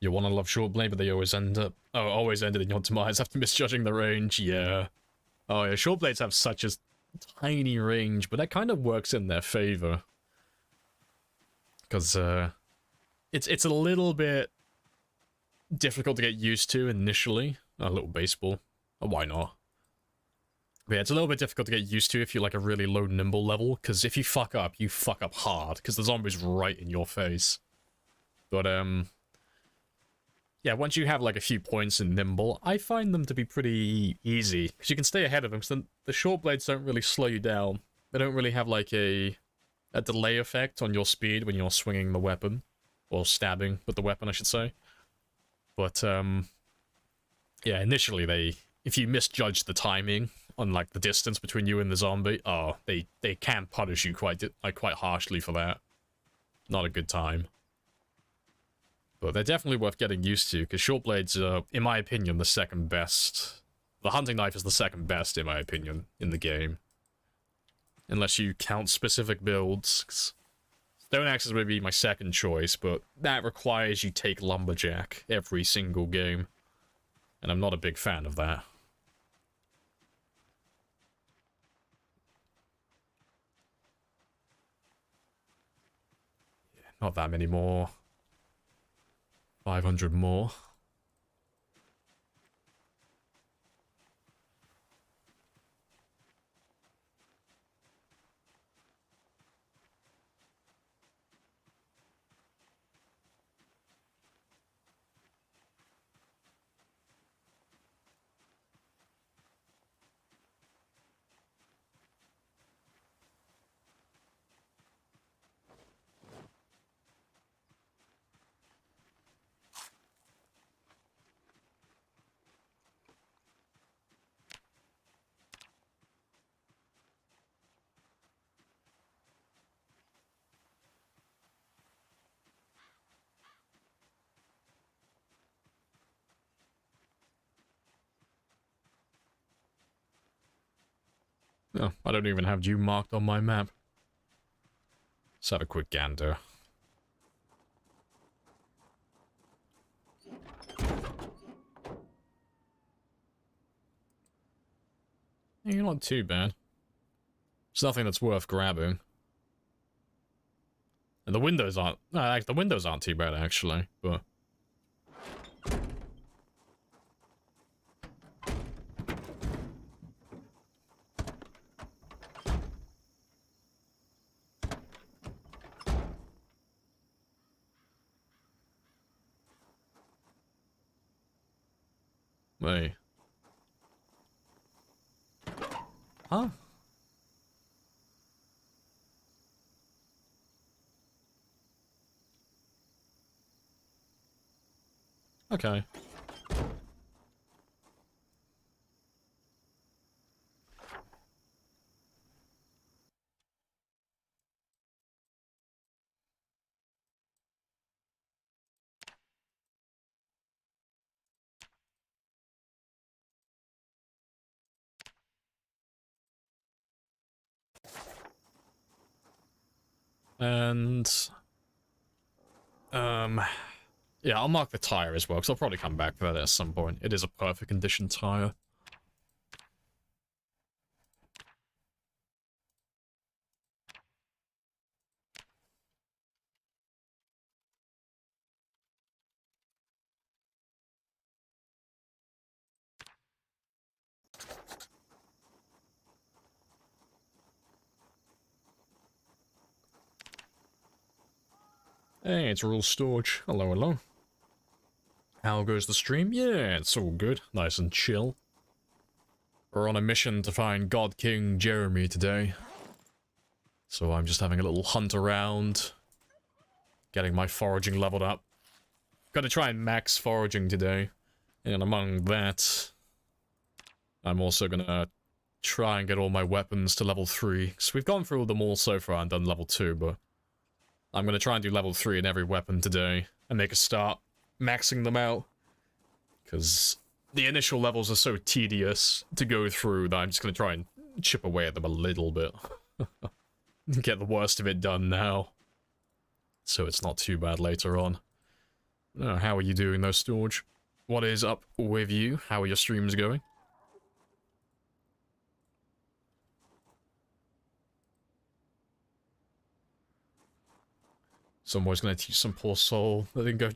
You want to love short blade, but they always end up... Oh, always ended in your demise after misjudging the range, yeah. Oh yeah, short blades have such a tiny range, but that kind of works in their favor. Because, it's a little bit difficult to get used to initially. A little baseball. Oh, why not? But yeah, it's a little bit difficult to get used to if you're like a really low nimble level, because if you fuck up hard, because the zombie's right in your face. But, yeah, once you have like a few points in nimble, I find them to be pretty easy, because you can stay ahead of them, so the short blades don't really slow you down. They don't really have like a delay effect on your speed when you're swinging the weapon, or stabbing with the weapon, I should say. But, yeah, initially if you misjudge the timing on like the distance between you and the zombie, oh, they can punish you quite harshly for that. Not a good time. But they're definitely worth getting used to, because short blades are, in my opinion, the second best. The hunting knife is the second best, in my opinion, in the game. Unless you count specific builds. Stone axes would be my second choice, but that requires you take lumberjack every single game. And I'm not a big fan of that. Yeah, not that many more. 500 more. Oh, I don't even have you marked on my map. Let's have a quick gander. You're not too bad. It's nothing that's worth grabbing. And the windows aren't... No, the windows aren't too bad, actually, but... Wait. Huh? Okay. And... Yeah, I'll mark the tire as well, because I'll probably come back for that at some point. It is a perfect condition tire. Hey, it's Rule Storage. Hello, hello. How goes the stream? Yeah, it's all good. Nice and chill. We're on a mission to find God King Jeremy today. So I'm just having a little hunt around. Getting my foraging leveled up. Gotta try and max foraging today. And among that, I'm also gonna try and get all my weapons to level 3. So we've gone through them all so far and done level 2, but I'm gonna try and do level 3 in every weapon today and make a start maxing them out. Because the initial levels are so tedious to go through that I'm just gonna try and chip away at them a little bit. Get the worst of it done now. So it's not too bad later on. How are you doing though, Storage? What is up with you? How are your streams going? Someone's gonna teach some poor soul that they can go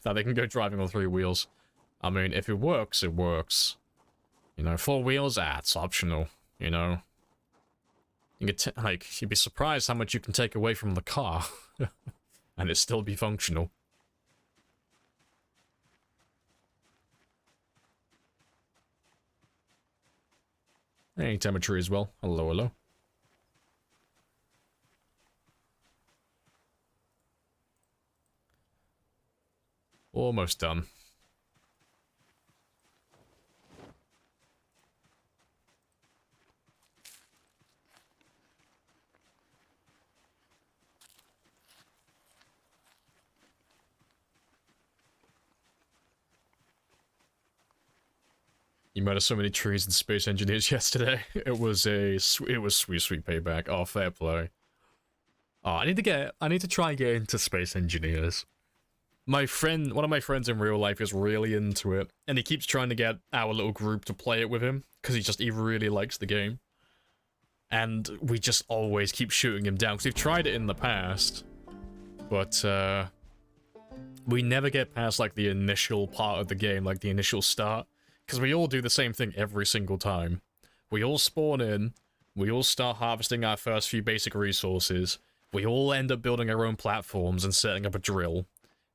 that they can go driving on 3 wheels. I mean, if it works, it works. You know, 4 wheels, it's optional. You know, you can like you'd be surprised how much you can take away from the car, and it still be functional. Hey, Temperature as well. Hello, hello. Almost done. You murdered so many trees and space engineers yesterday. It was sweet payback. Oh, fair play. Oh, I need to try and get into space engineers. One of my friends in real life is really into it, and he keeps trying to get our little group to play it with him, because he really likes the game. And we just always keep shooting him down, because we've tried it in the past, but, we never get past, like, the initial part of the game, like, the initial start, because we all do the same thing every single time. We all spawn in, we all start harvesting our first few basic resources, we all end up building our own platforms and setting up a drill.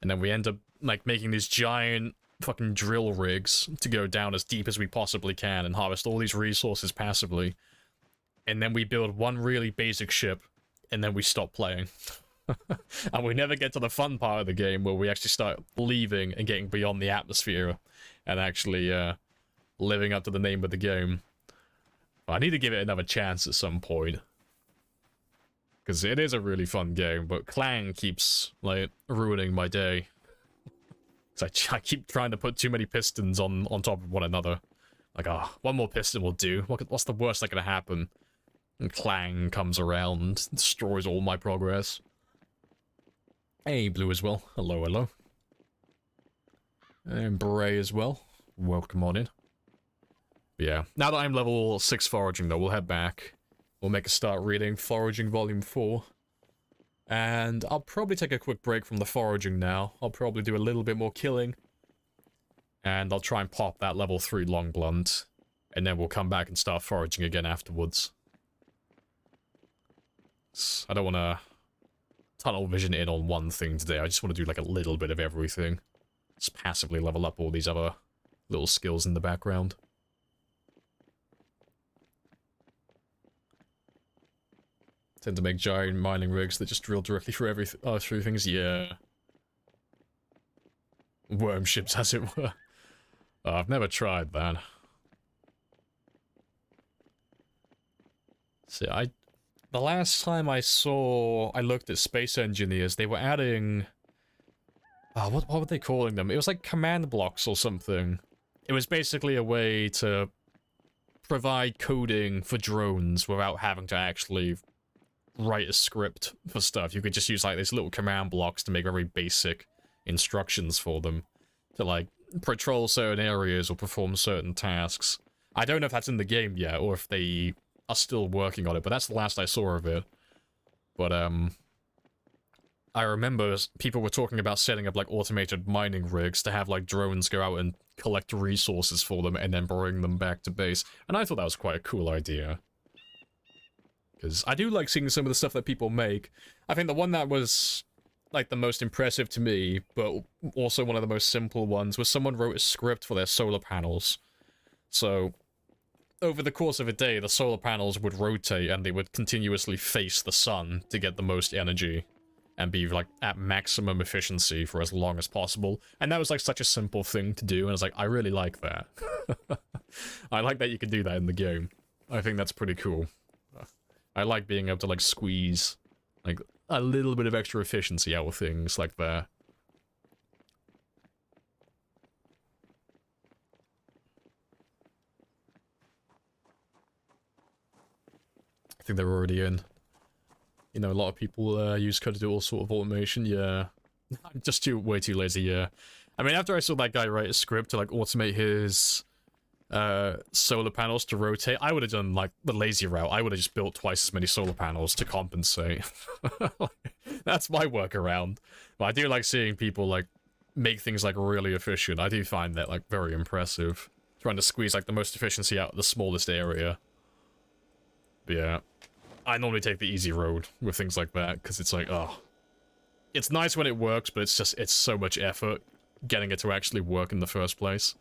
And then we end up, like, making these giant fucking drill rigs to go down as deep as we possibly can and harvest all these resources passively. And then we build one really basic ship, and then we stop playing. And we never get to the fun part of the game where we actually start leaving and getting beyond the atmosphere and actually living up to the name of the game. I need to give it another chance at some point. Because it is a really fun game, but Clang keeps, like, ruining my day. Because I keep trying to put too many pistons on top of one another. Like, one more piston will do. What's the worst that can happen? And Clang comes around, destroys all my progress. Hey, Blue as well. Hello, hello. And Beret as well. Welcome on in. But yeah, now that I'm level 6 foraging though, we'll head back. We'll make a start reading Foraging Volume 4. And I'll probably take a quick break from the foraging now. I'll probably do a little bit more killing. And I'll try and pop that level 3 long blunt. And then we'll come back and start foraging again afterwards. I don't want to tunnel vision in on one thing today. I just want to do like a little bit of everything. Just passively level up all these other little skills in the background. Tend to make giant mining rigs that just drill directly through everything. Through things. Yeah. Worm ships, as it were. Oh, I've never tried that. See, the last time I looked at Space Engineers, they were adding... what were they calling them? It was like command blocks or something. It was basically a way to provide coding for drones without having to actually write a script for stuff. You could just use like these little command blocks to make very basic instructions for them to like patrol certain areas or perform certain tasks. I don't know if that's in the game yet or if they are still working on it, but that's the last I saw of it. But I remember people were talking about setting up like automated mining rigs to have like drones go out and collect resources for them and then bring them back to base, and I thought that was quite a cool idea. Because I do like seeing some of the stuff that people make. I think the one that was, like, the most impressive to me, but also one of the most simple ones, was someone wrote a script for their solar panels. So, over the course of a day, the solar panels would rotate and they would continuously face the sun to get the most energy and be, like, at maximum efficiency for as long as possible. And that was, like, such a simple thing to do, and I was like, I really like that. I like that you can do that in the game. I think that's pretty cool. I like being able to, like, squeeze, like, a little bit of extra efficiency out of things like that. I think they're already in. You know, a lot of people use code to do all sort of automation, yeah. I'm just way too lazy, yeah. I mean, after I saw that guy write a script to, like, automate his solar panels to rotate, I would have done like the lazy route. I would have just built twice as many solar panels to compensate. That's my workaround. But I do like seeing people like make things like really efficient. I do find that like very impressive. Trying to squeeze like the most efficiency out of the smallest area. But yeah, I normally take the easy road with things like that because it's like, oh, it's nice when it works, but it's so much effort getting it to actually work in the first place.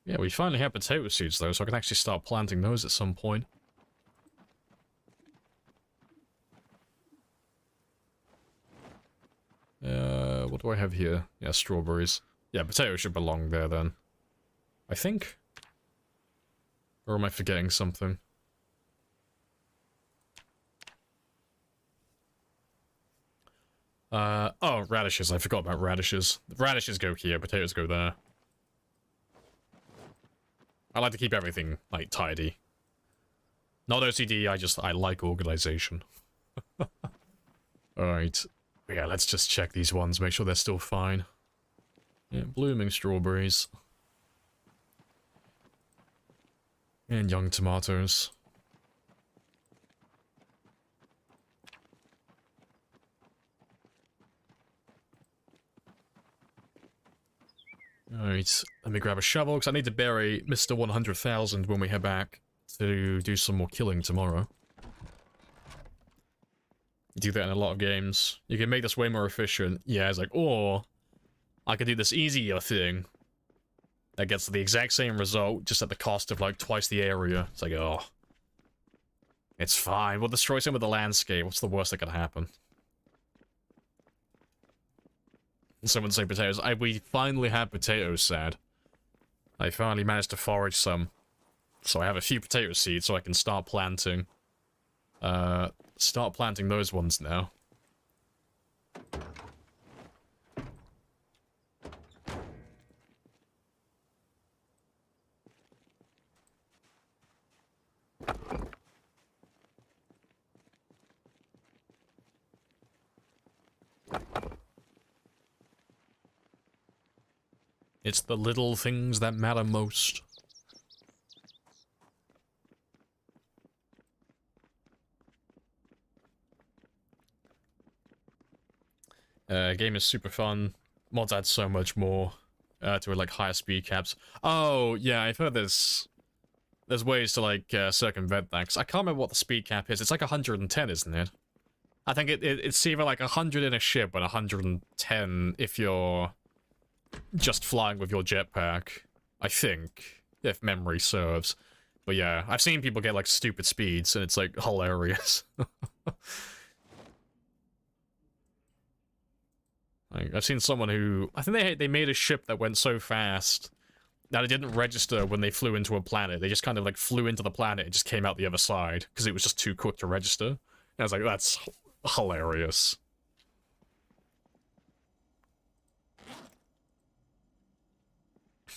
Yeah, we finally have potato seeds though, so I can actually start planting those at some point. What do I have here? Yeah, strawberries. Yeah, potatoes should belong there then. I think? Or am I forgetting something? Oh, radishes. I forgot about radishes. Radishes go here, potatoes go there. I like to keep everything, like, tidy. Not OCD, I like organization. Alright. Yeah, let's just check these ones, make sure they're still fine. Yeah, blooming strawberries. And young tomatoes. Alright. Right, let me grab a shovel, because I need to bury Mr. 100,000 when we head back to do some more killing tomorrow. You do that in a lot of games. You can make this way more efficient. Yeah, it's like, or I could do this easier thing that gets the exact same result, just at the cost of like twice the area. It's like, oh, it's fine. We'll destroy some of the landscape. What's the worst that could happen? Someone say potatoes. We finally have potatoes, sad. I finally managed to forage some. So I have a few potato seeds so I can start planting. Start planting those ones now. It's the little things that matter most. Game is super fun. Mods add so much more to it, like higher speed caps. Oh, yeah, I've heard there's ways to like circumvent that. 'Cause I can't remember what the speed cap is. It's like 110, isn't it? I think it's either like 100 in a ship and 110 if you're just flying with your jetpack. I think, if memory serves. But yeah, I've seen people get like stupid speeds and it's like hilarious. Like, I've seen someone who, I think they made a ship that went so fast that it didn't register when they flew into a planet. They just kind of like flew into the planet and just came out the other side because it was just too quick to register. And I was like, that's hilarious.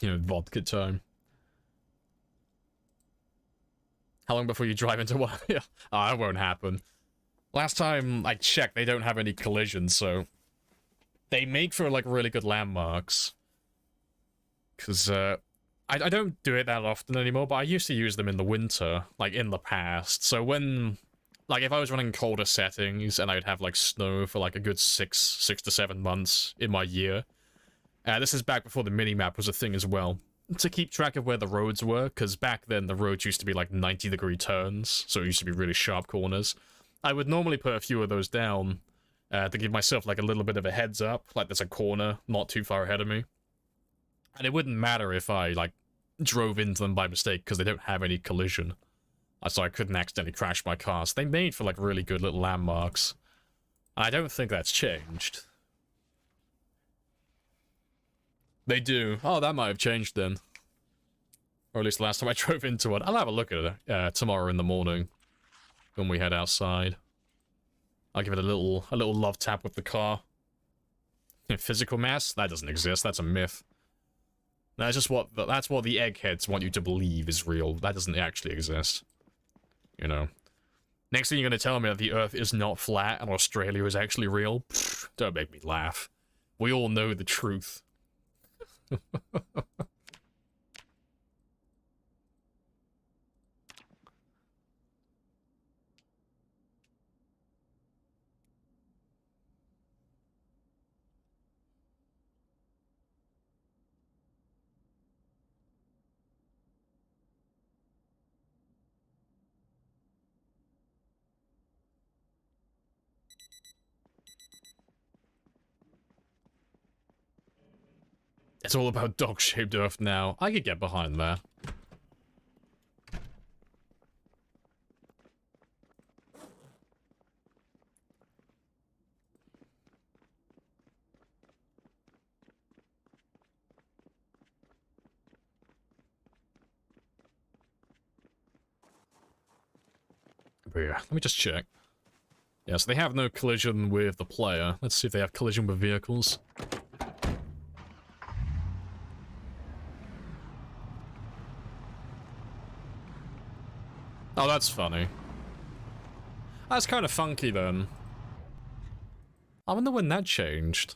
You know, vodka time. How long before you drive into one? Yeah, oh, that won't happen. Last time I checked, they don't have any collisions, so they make for like really good landmarks. Because I don't do it that often anymore, but I used to use them in the winter, like in the past. So when, like, if I was running colder settings and I would have like snow for like a good six to 7 months in my year. This is back before the minimap was a thing as well. To keep track of where the roads were, because back then the roads used to be like 90-degree turns, so it used to be really sharp corners. I would normally put a few of those down to give myself like a little bit of a heads up, like there's a corner not too far ahead of me. And it wouldn't matter if I like drove into them by mistake, because they don't have any collision. So I couldn't accidentally crash my car. So they made for like really good little landmarks. I don't think that's changed. They do. Oh, that might have changed then. Or at least the last time I drove into one. I'll have a look at it tomorrow in the morning when we head outside. I'll give it a little love tap with the car. Physical mass? That doesn't exist. That's a myth. That's just that's what the eggheads want you to believe is real. That doesn't actually exist. You know. Next thing you're going to tell me that the Earth is not flat and Australia is actually real? Pfft, don't make me laugh. We all know the truth. It's all about dog-shaped Earth now. I could get behind that. But yeah, let me just check. Yeah, so they have no collision with the player. Let's see if they have collision with vehicles. Oh, that's funny. That's kind of funky, then. I wonder when that changed.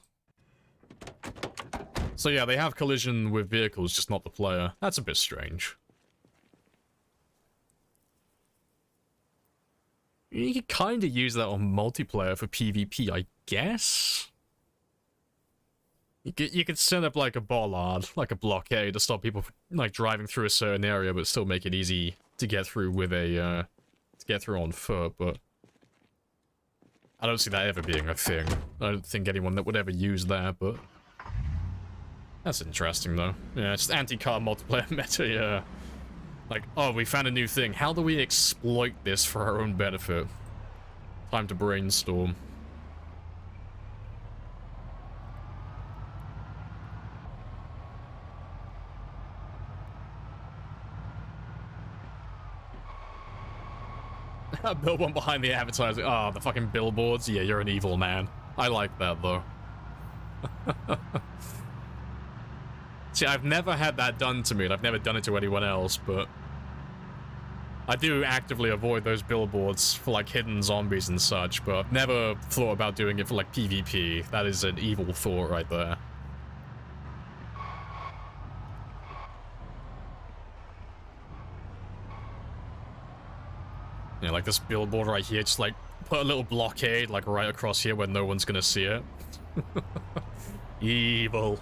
So yeah, they have collision with vehicles, just not the player. That's a bit strange. You could kind of use that on multiplayer for PvP, I guess? You could set up like a bollard, like a blockade, to stop people like driving through a certain area, but still make it easy to get through with a to get through on foot. But I don't see that ever being a thing. I don't think anyone that would ever use that. But that's interesting though. Yeah, it's anti-car multiplayer meta. Yeah, like, oh, we found a new thing. How do we exploit this for our own benefit? Time to brainstorm. Build one behind the advertising. Oh, the fucking billboards. Yeah, you're an evil man. I like that, though. See, I've never had that done to me, and I've never done it to anyone else, but I do actively avoid those billboards for, like, hidden zombies and such, but I've never thought about doing it for, like, PvP. That is an evil thought right there. Yeah, like this billboard right here, just like put a little blockade like right across here where no one's gonna see it. Evil.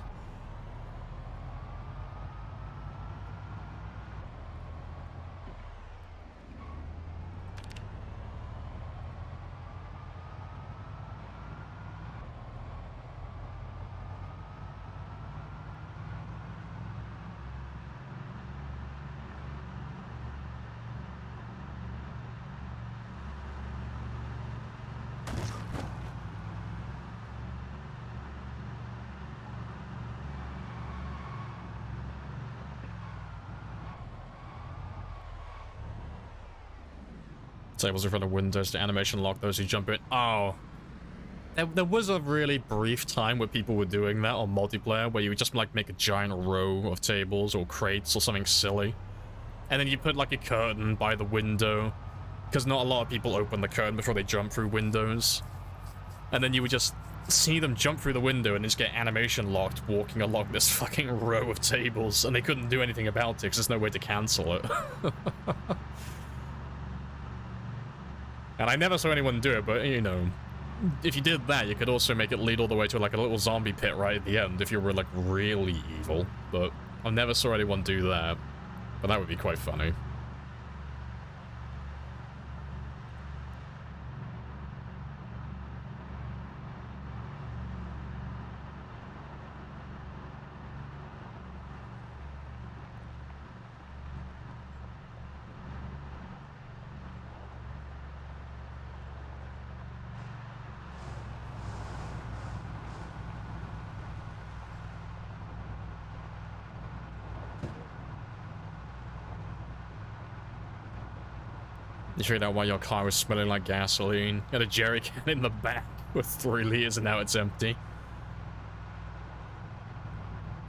Tables in front of windows to animation lock those who jump in. Oh. There was a really brief time where people were doing that on multiplayer, where you would just like make a giant row of tables or crates or something silly. And then you put like a curtain by the window, because not a lot of people open the curtain before they jump through windows. And then you would just see them jump through the window and just get animation locked walking along this fucking row of tables, and they couldn't do anything about it because there's no way to cancel it. And I never saw anyone do it, but, you know, if you did that, you could also make it lead all the way to, like, a little zombie pit right at the end if you were, like, really evil. But I never saw anyone do that. But that would be quite funny. You figured out why your car was smelling like gasoline. You had a jerry can in the back with 3 liters and now it's empty.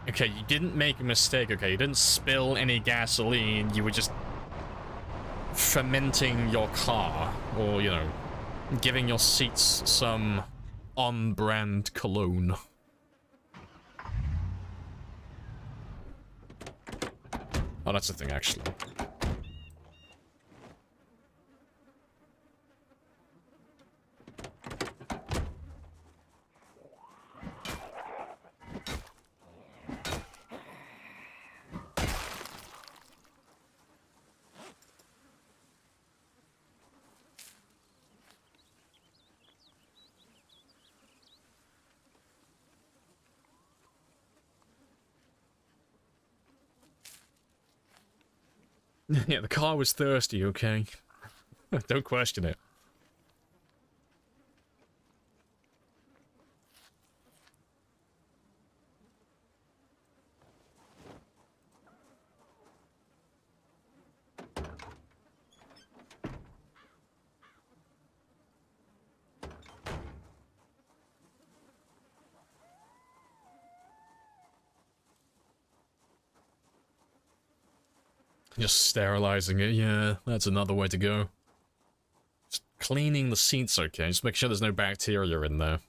Okay, you didn't make a mistake, okay? You didn't spill any gasoline. You were just fermenting your car. Or, you know, giving your seats some on-brand cologne. Oh, that's the thing, actually. Yeah, the car was thirsty, okay? Don't question it. Just sterilizing it, yeah, that's another way to go. Just cleaning the seats, okay, just make sure there's no bacteria in there.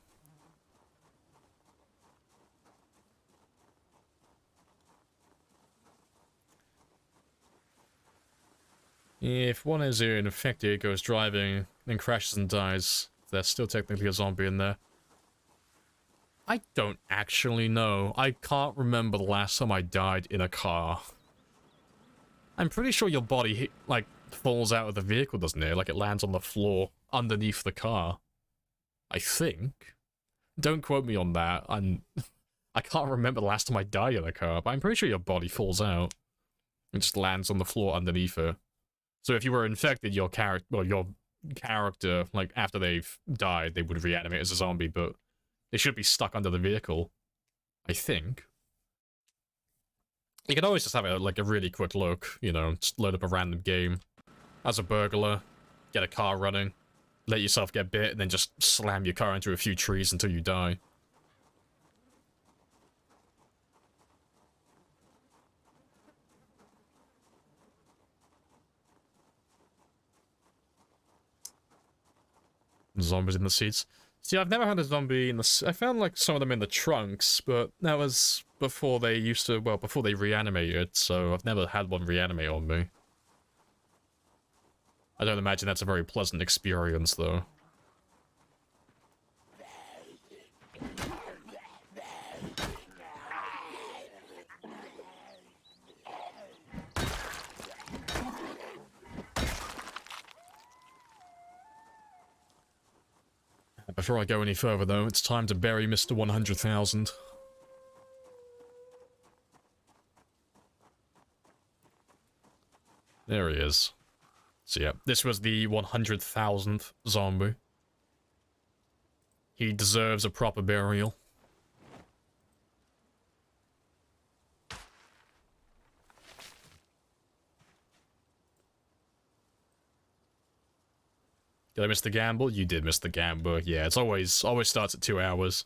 If one is infected, goes driving, then crashes and dies, there's still technically a zombie in there. I don't actually know. I can't remember the last time I died in a car. I'm pretty sure your body, like, falls out of the vehicle, doesn't it? Like, it lands on the floor underneath the car. I think. Don't quote me on that. I can't remember the last time I died in a car, but I'm pretty sure your body falls out. It just lands on the floor underneath it. So if you were infected, your character, like, after they've died, they would reanimate as a zombie, but they should be stuck under the vehicle. I think. You can always just have a really quick look, you know, just load up a random game. As a burglar, get a car running, let yourself get bit, and then just slam your car into a few trees until you die. Zombies in the seats. See, I've never had a zombie in the... I found, like, some of them in the trunks, but that was before they used to... Well, before they reanimated, so I've never had one reanimate on me. I don't imagine that's a very pleasant experience, though. Before I go any further, though, it's time to bury Mr. 100,000. There he is. So yeah, this was the 100,000th zombie. He deserves a proper burial. Did I miss the gamble? You did miss the gamble. Yeah, it's always starts at 2 hours.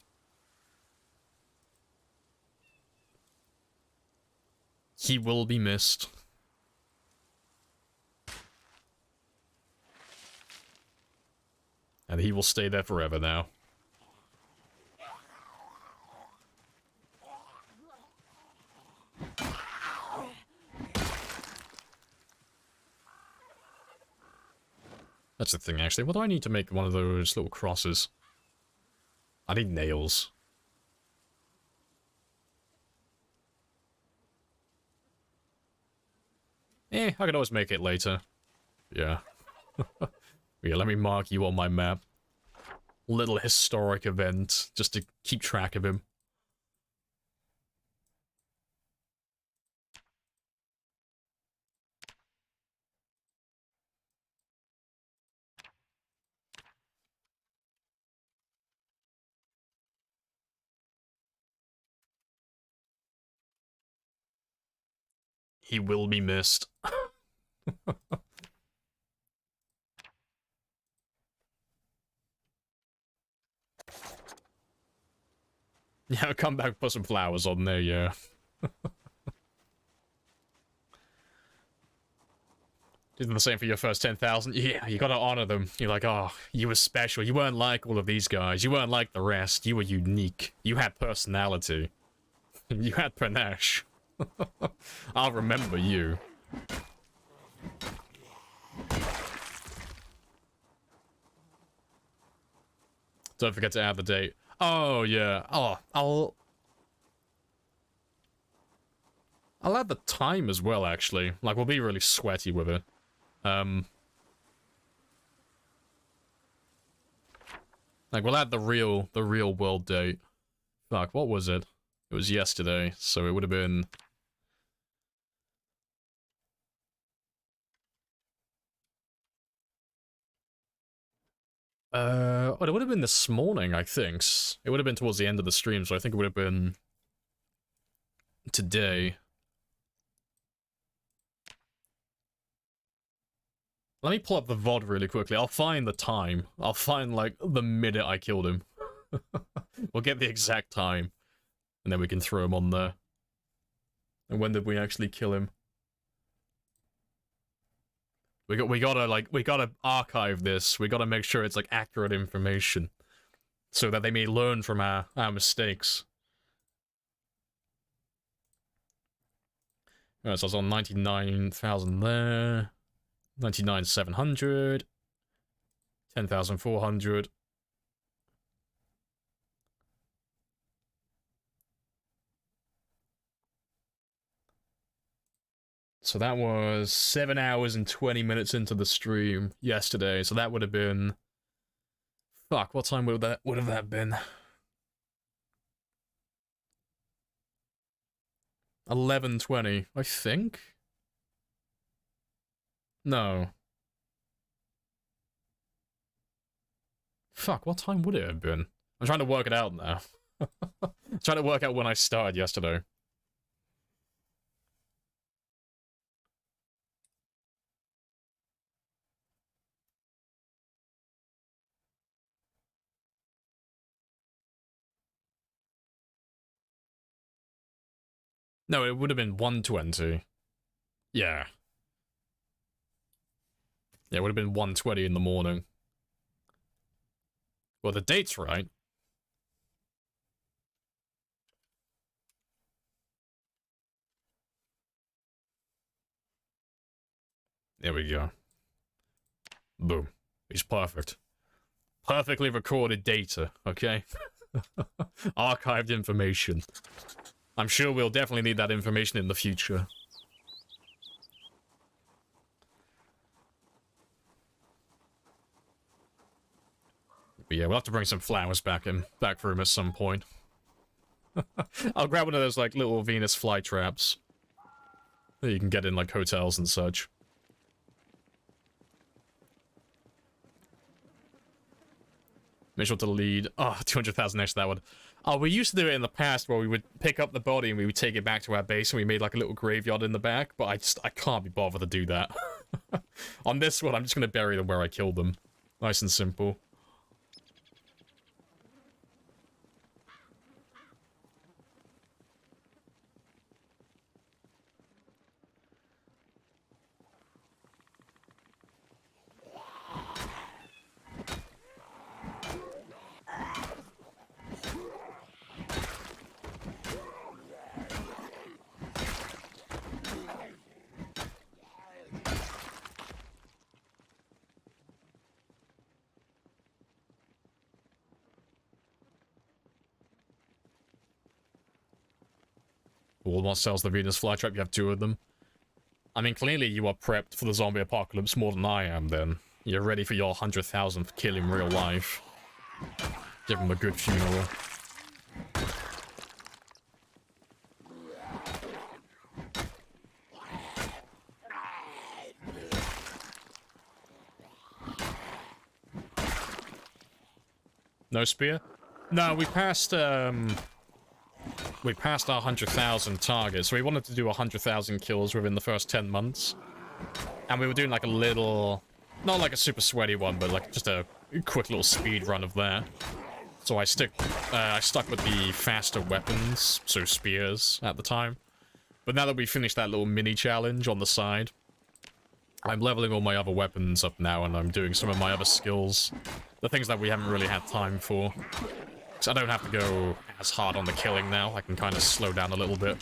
He will be missed. And he will stay there forever now. That's the thing, actually. What do I need to make one of those little crosses? I need nails. I could always make it later. Yeah. Yeah, let me mark you on my map. Little historic event, just to keep track of him. He will be missed. Yeah, come back, put some flowers on there, yeah. Did the same for your first 10,000? Yeah, you gotta honor them. You're like, oh, you were special. You weren't like all of these guys. You weren't like the rest. You were unique. You had personality. You had panache. I'll remember you. Don't forget to add the date. Oh, yeah. Oh, I'll add the time as well, actually. Like, we'll be really sweaty with it. Like, we'll add the real world date. Fuck, what was it? It was yesterday, so it would have been... Oh, it would have been this morning, I think. It would have been towards the end of the stream, so I think it would have been... today. Let me pull up the VOD really quickly. I'll find the time. I'll find, like, the minute I killed him. We'll get the exact time. And then we can throw him on there. And when did we actually kill him? We gotta archive this. We gotta make sure it's, like, accurate information. So that they may learn from our mistakes. Alright, so I was on 99,000 there. 99,700. 10,400. So that was 7 hours and 20 minutes into the stream yesterday. So that would have been... Fuck, what time would have that been? 11:20, I think? No. Fuck, what time would it have been? I'm trying to work it out now. I'm trying to work out when I started yesterday. No, it would have been 1:20. Yeah. Yeah, it would have been 1:20 in the morning. Well, the date's right. There we go. Boom. It's perfect. Perfectly recorded data, okay? Archived information. I'm sure we'll definitely need that information in the future. But yeah, we'll have to bring some flowers back for him at some point. I'll grab one of those, like, little Venus flytraps that you can get in, like, hotels and such. Make sure to lead. Oh, 200,000 next to that one. Oh, we used to do it in the past where we would pick up the body and we would take it back to our base and we made like a little graveyard in the back, but I can't be bothered to do that. On this one, I'm just going to bury them where I killed them. Nice and simple. Walmart sells the Venus flytrap, you have 2 of them. I mean, clearly you are prepped for the zombie apocalypse more than I am, then. You're ready for your 100,000th kill in real life. Give him a good funeral. No spear? No, we passed our 100,000 target, so we wanted to do 100,000 kills within the first 10 months. And we were doing like a little, not like a super sweaty one, but like just a quick little speed run of that. So I stuck with the faster weapons, so spears at the time. But now that we finished that little mini challenge on the side, I'm leveling all my other weapons up now, and I'm doing some of my other skills. The things that we haven't really had time for. So I don't have to go as hard on the killing now. I can kind of slow down a little bit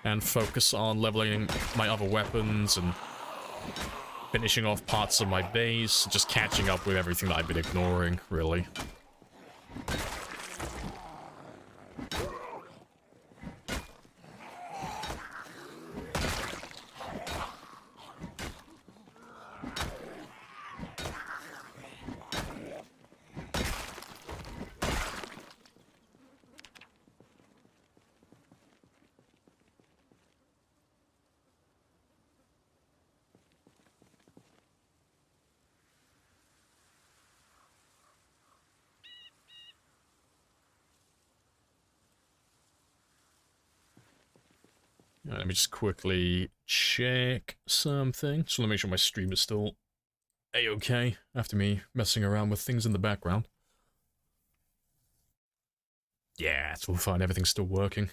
and focus on leveling my other weapons and finishing off parts of my base, just catching up with everything that I've been ignoring, really. Let me just quickly check something. So let me make sure my stream is still a-okay after me messing around with things in the background. Yeah, it's all fine. Everything's still working.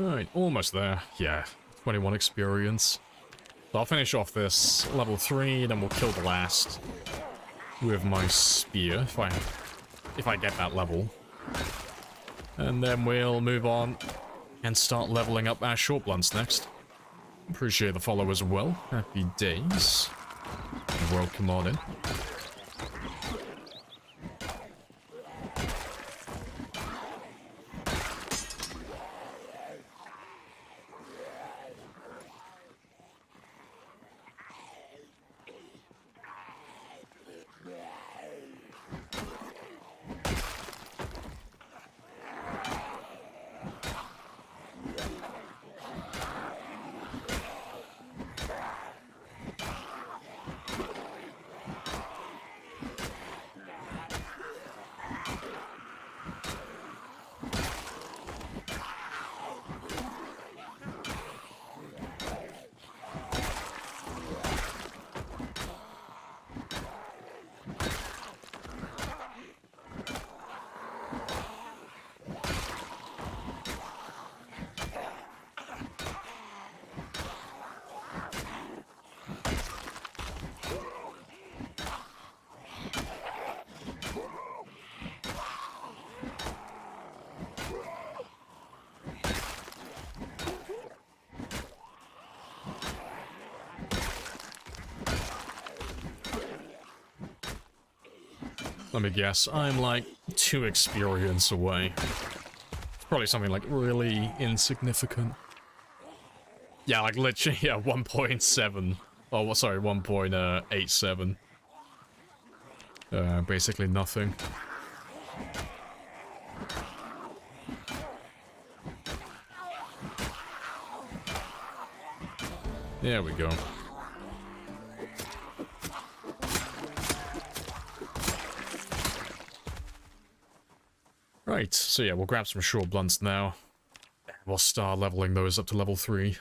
Alright, almost there. Yeah, 21 experience. So I'll finish off this level 3, then we'll kill the last with my spear, if I get that level. And then we'll move on and start leveling up our short blunts next. Appreciate the follow as well. Happy days. Welcome on in. Let me guess, I'm like 2 experience away. It's probably something like really insignificant. Yeah, like literally, yeah, 1.7. Oh, sorry, 1.87. Basically nothing. There we go. Right, so yeah, we'll grab some short blunts now. We'll start leveling those up to level 3.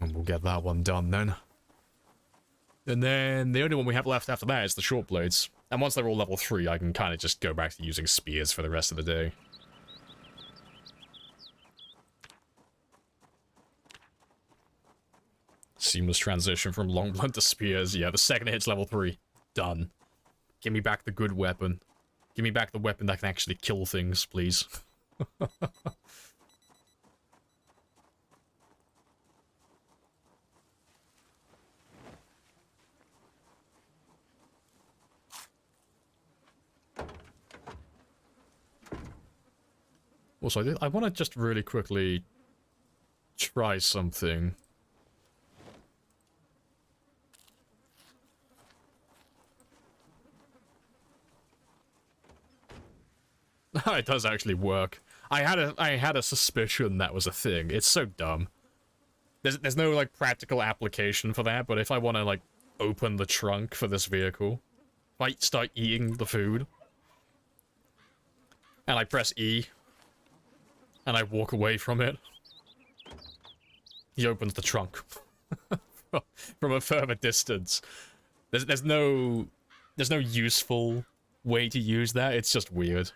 And we'll get that one done then. And then the only one we have left after that is the short blades. And once they're all level 3, I can kind of just go back to using spears for the rest of the day. Seamless transition from long blunt to spears. Yeah, the second it hits level 3, done. Give me back the good weapon. Give me back the weapon that can actually kill things, please. Also, I want to just really quickly try something. It does actually work. I had a suspicion that was a thing. It's so dumb. There's no like practical application for that, but if I want to like open the trunk for this vehicle, if I start eating the food and I press E and I walk away from it, he opens the trunk from a further distance. There's no useful way to use that. It's just weird.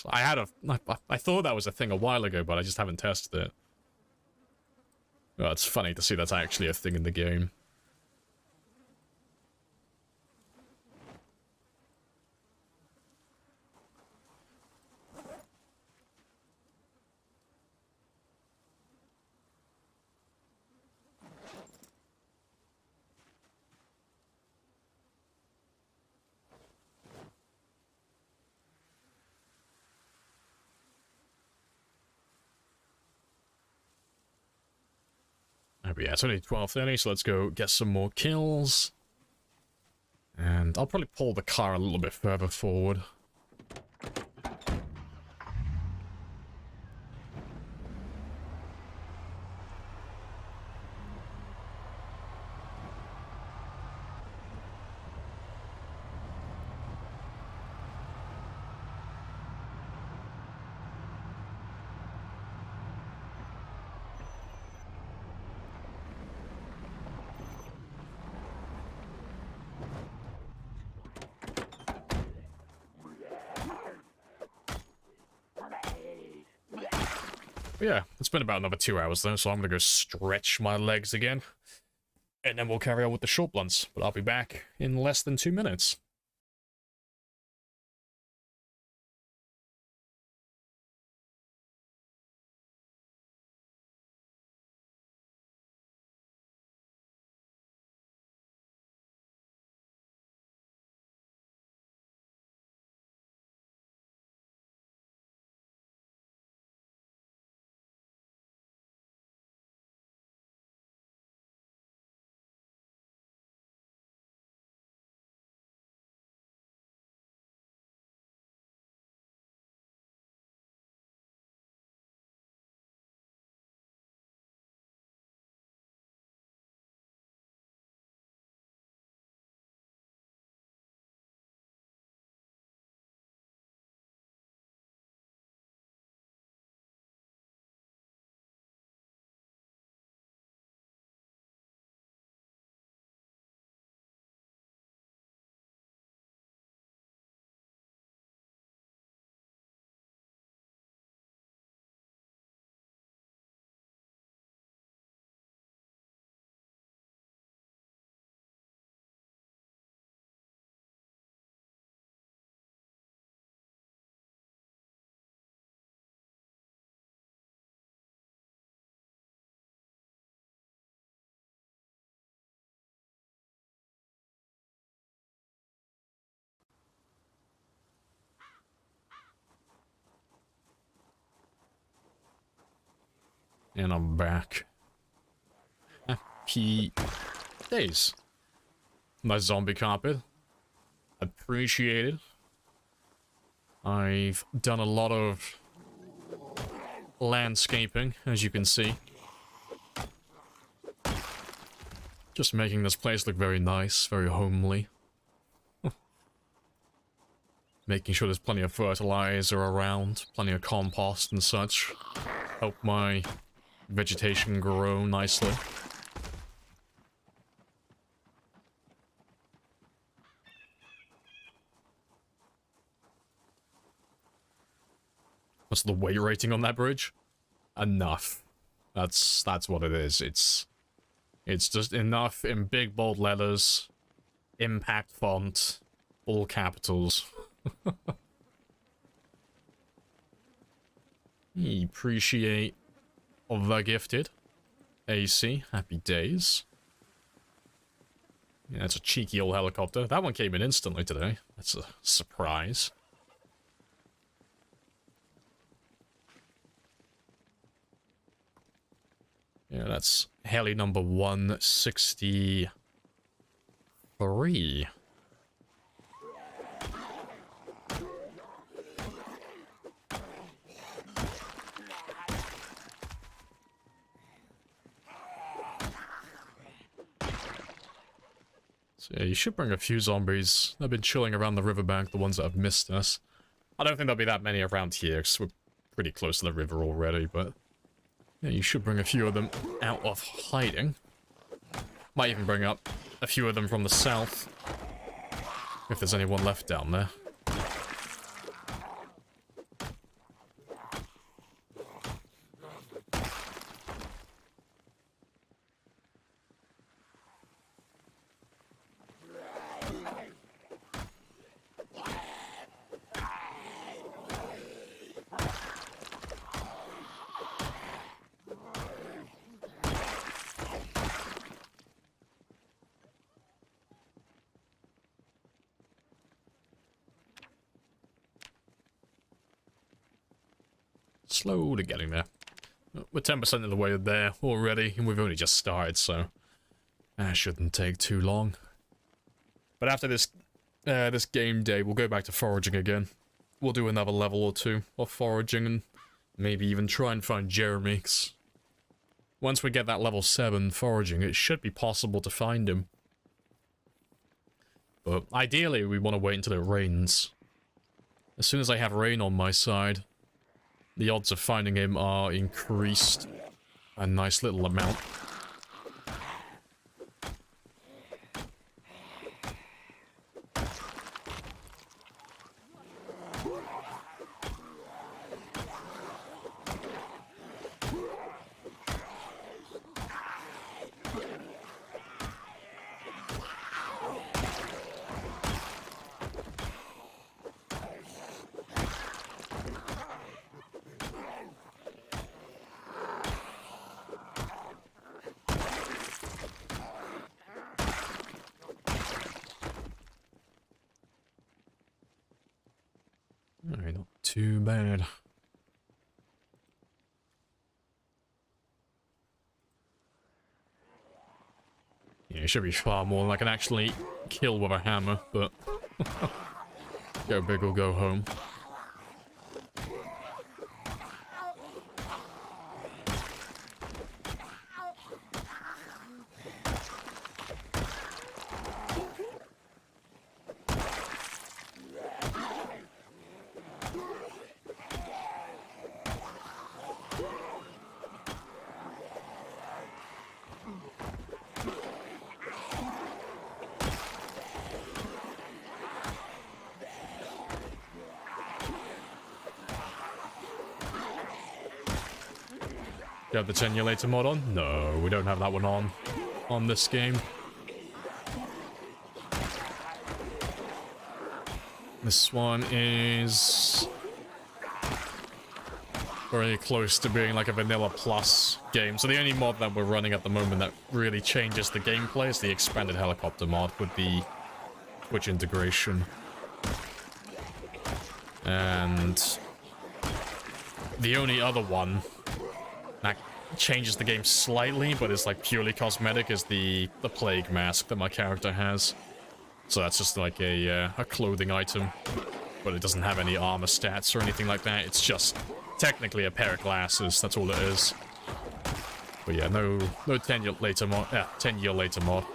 I thought that was a thing a while ago, but I just haven't tested it. Well, it's funny to see that's actually a thing in the game. But yeah, it's only 12:30, so let's go get some more kills. And I'll probably pull the car a little bit further forward. But yeah, it's been about another 2 hours though, so I'm gonna go stretch my legs again. And then we'll carry on with the short blunts, but I'll be back in less than 2 minutes. And I'm back. Happy days. Nice zombie carpet. Appreciate it. I've done a lot of landscaping, as you can see. Just making this place look very nice, very homely. Making sure there's plenty of fertilizer around, plenty of compost and such. Help my vegetation grow nicely. What's the weight rating on that bridge? Enough. That's what it is. It's just enough in big bold letters, impact font, all capitals. Appreciate of the gifted. AC, happy days. Yeah, that's a cheeky old helicopter. That one came in instantly today. That's a surprise. Yeah, that's heli number 163. So yeah, you should bring a few zombies. They've been chilling around the riverbank, the ones that have missed us. I don't think there'll be that many around here, because we're pretty close to the river already, but... yeah, you should bring a few of them out of hiding. Might even bring up a few of them from the south. If there's anyone left down there. Slowly getting there. We're 10% of the way there already, and we've only just started, so that shouldn't take too long. But after this this game day, we'll go back to foraging again. We'll do another level or two of foraging, and maybe even try and find Jeremy. Once we get that level 7 foraging, it should be possible to find him. But ideally, we want to wait until it rains. As soon as I have rain on my side, the odds of finding him are increased a nice little amount. too bad. Yeah, it should be far more than I can actually kill with a hammer, but go big or go home. Do you have the 10 year later mod on? No, we don't have that one on this game. This one is very close to being like a vanilla plus game. So the only mod that we're running at the moment that really changes the gameplay is the expanded helicopter mod with the Twitch integration. And the only other one that changes the game slightly, but is like purely cosmetic, is the plague mask that my character has. So that's just like a clothing item, but it doesn't have any armor stats or anything like that. It's just technically a pair of glasses. That's all it is. But yeah, no 10 year later mod. 10 year later mod.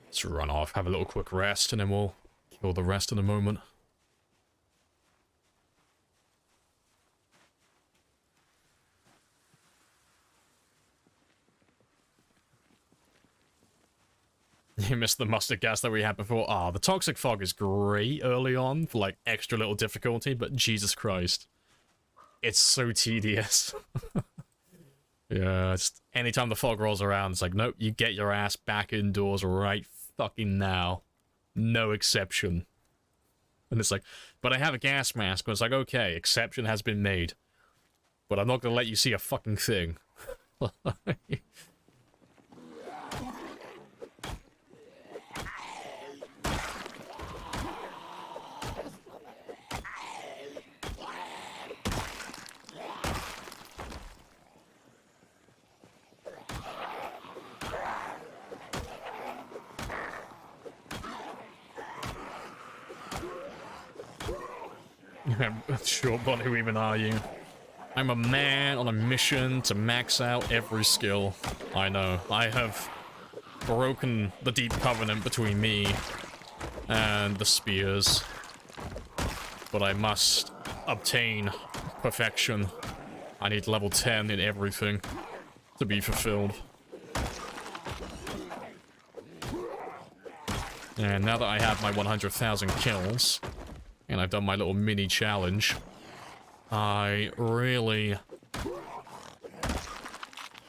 Let's run off, have a little quick rest, and then we'll kill the rest in a moment. You missed the mustard gas that we had before. Ah, the toxic fog is great early on for like extra little difficulty, but Jesus Christ. It's so tedious. Yeah, it's anytime the fog rolls around, it's like, nope, you get your ass back indoors right fucking now. No exception. And it's like, but I have a gas mask. And it's like, okay, exception has been made. But I'm not gonna let you see a fucking thing. Sure, but who even are you? I'm a man on a mission to max out every skill. I know. I have broken the deep covenant between me and the spears. But I must obtain perfection. I need level 10 in everything to be fulfilled. And now that I have my 100,000 kills, and I've done my little mini challenge, I really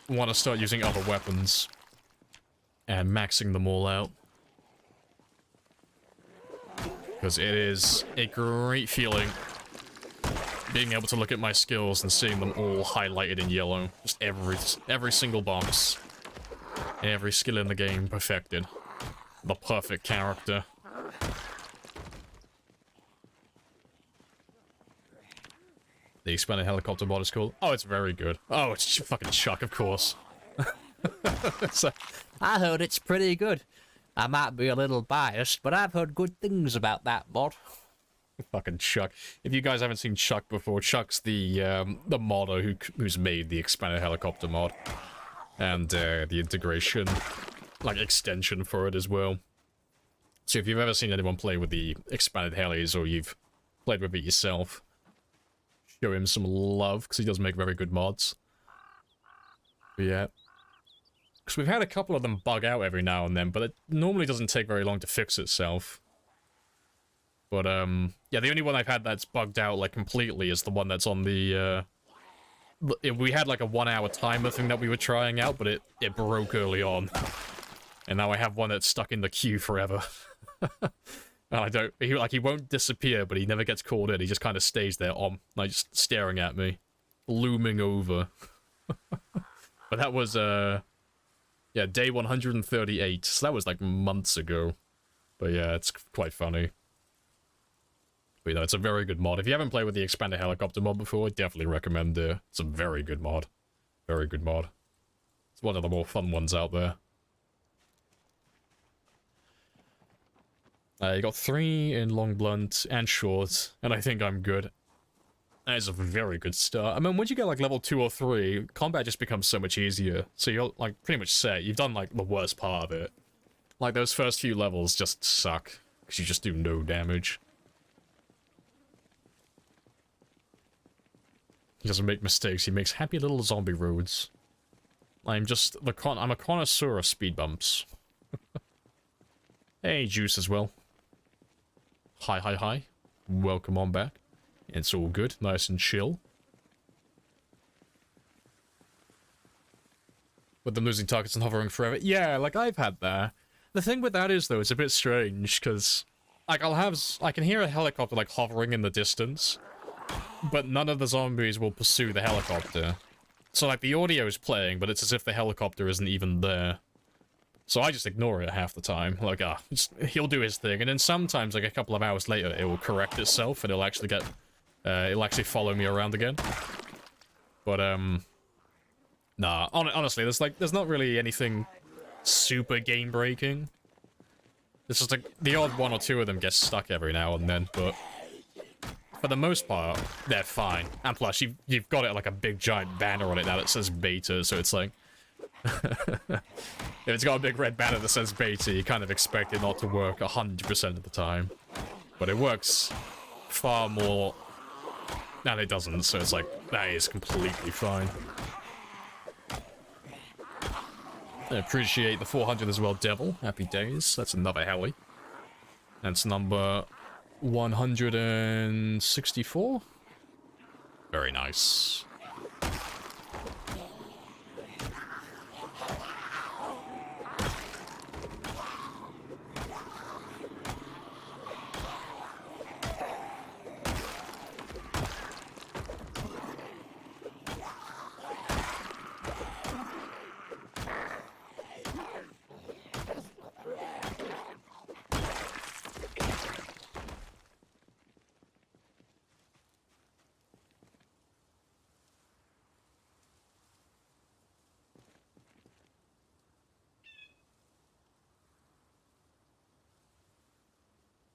want to start using other weapons and maxing them all out. Because it is a great feeling being able to look at my skills and seeing them all highlighted in yellow. Just every single box. Every skill in the game perfected. The perfect character. The expanded helicopter mod is cool. Oh, it's very good. Oh, it's fucking Chuck, of course. So, I heard it's pretty good. I might be a little biased, but I've heard good things about that mod. fucking Chuck. If you guys haven't seen Chuck before, Chuck's the modder who's made the expanded helicopter mod. And the integration, like, extension for it as well. So if you've ever seen anyone play with the expanded helis, or you've played with it yourself, show him some love, because he does make very good mods. But yeah. Because we've had a couple of them bug out every now and then, but it normally doesn't take very long to fix itself. But, yeah, the only one I've had that's bugged out, like, completely is the one that's on the, we had, like, a 1 hour timer thing that we were trying out, but it broke early on. And now I have one that's stuck in the queue forever. And he won't disappear, but he never gets called in. He just kind of stays there like, just staring at me. Looming over. But that was, yeah, day 138. So that was, like, months ago. But yeah, it's quite funny. But, you know, it's a very good mod. If you haven't played with the expanded helicopter mod before, I definitely recommend it. It's a very good mod. Very good mod. It's one of the more fun ones out there. You got 3 in long blunt and short, and I think I'm good. That is a very good start. I mean, once you get like level 2 or 3, combat just becomes so much easier. So you're like pretty much set. You've done like the worst part of it. Like those first few levels just suck because you just do no damage. He doesn't make mistakes. He makes happy little zombie roads. I'm a connoisseur of speed bumps. Hey, Juice as well. Hi. Welcome on back. It's all good. Nice and chill. With them losing targets and hovering forever. Yeah, like, I've had that. The thing with that is, though, it's a bit strange, because... Like, I can hear a helicopter, like, hovering in the distance, but none of the zombies will pursue the helicopter. So, like, the audio is playing, but it's as if the helicopter isn't even there. So I just ignore it half the time. Like, he'll do his thing, and then sometimes, like, a couple of hours later, it will correct itself, and it'll actually follow me around again. But, nah, honestly, there's not really anything super game-breaking. It's just, like, the odd 1 or 2 of them get stuck every now and then, but for the most part, they're fine. And plus, you've got it, like, a big giant banner on it now that says beta, so it's like... If it's got a big red banner that says beta, you kind of expect it not to work 100% of the time. But it works far more... No, it doesn't, so it's like, that is completely fine. I appreciate the 400 as well, Devil. Happy days. That's another heli. That's number 164. Very nice.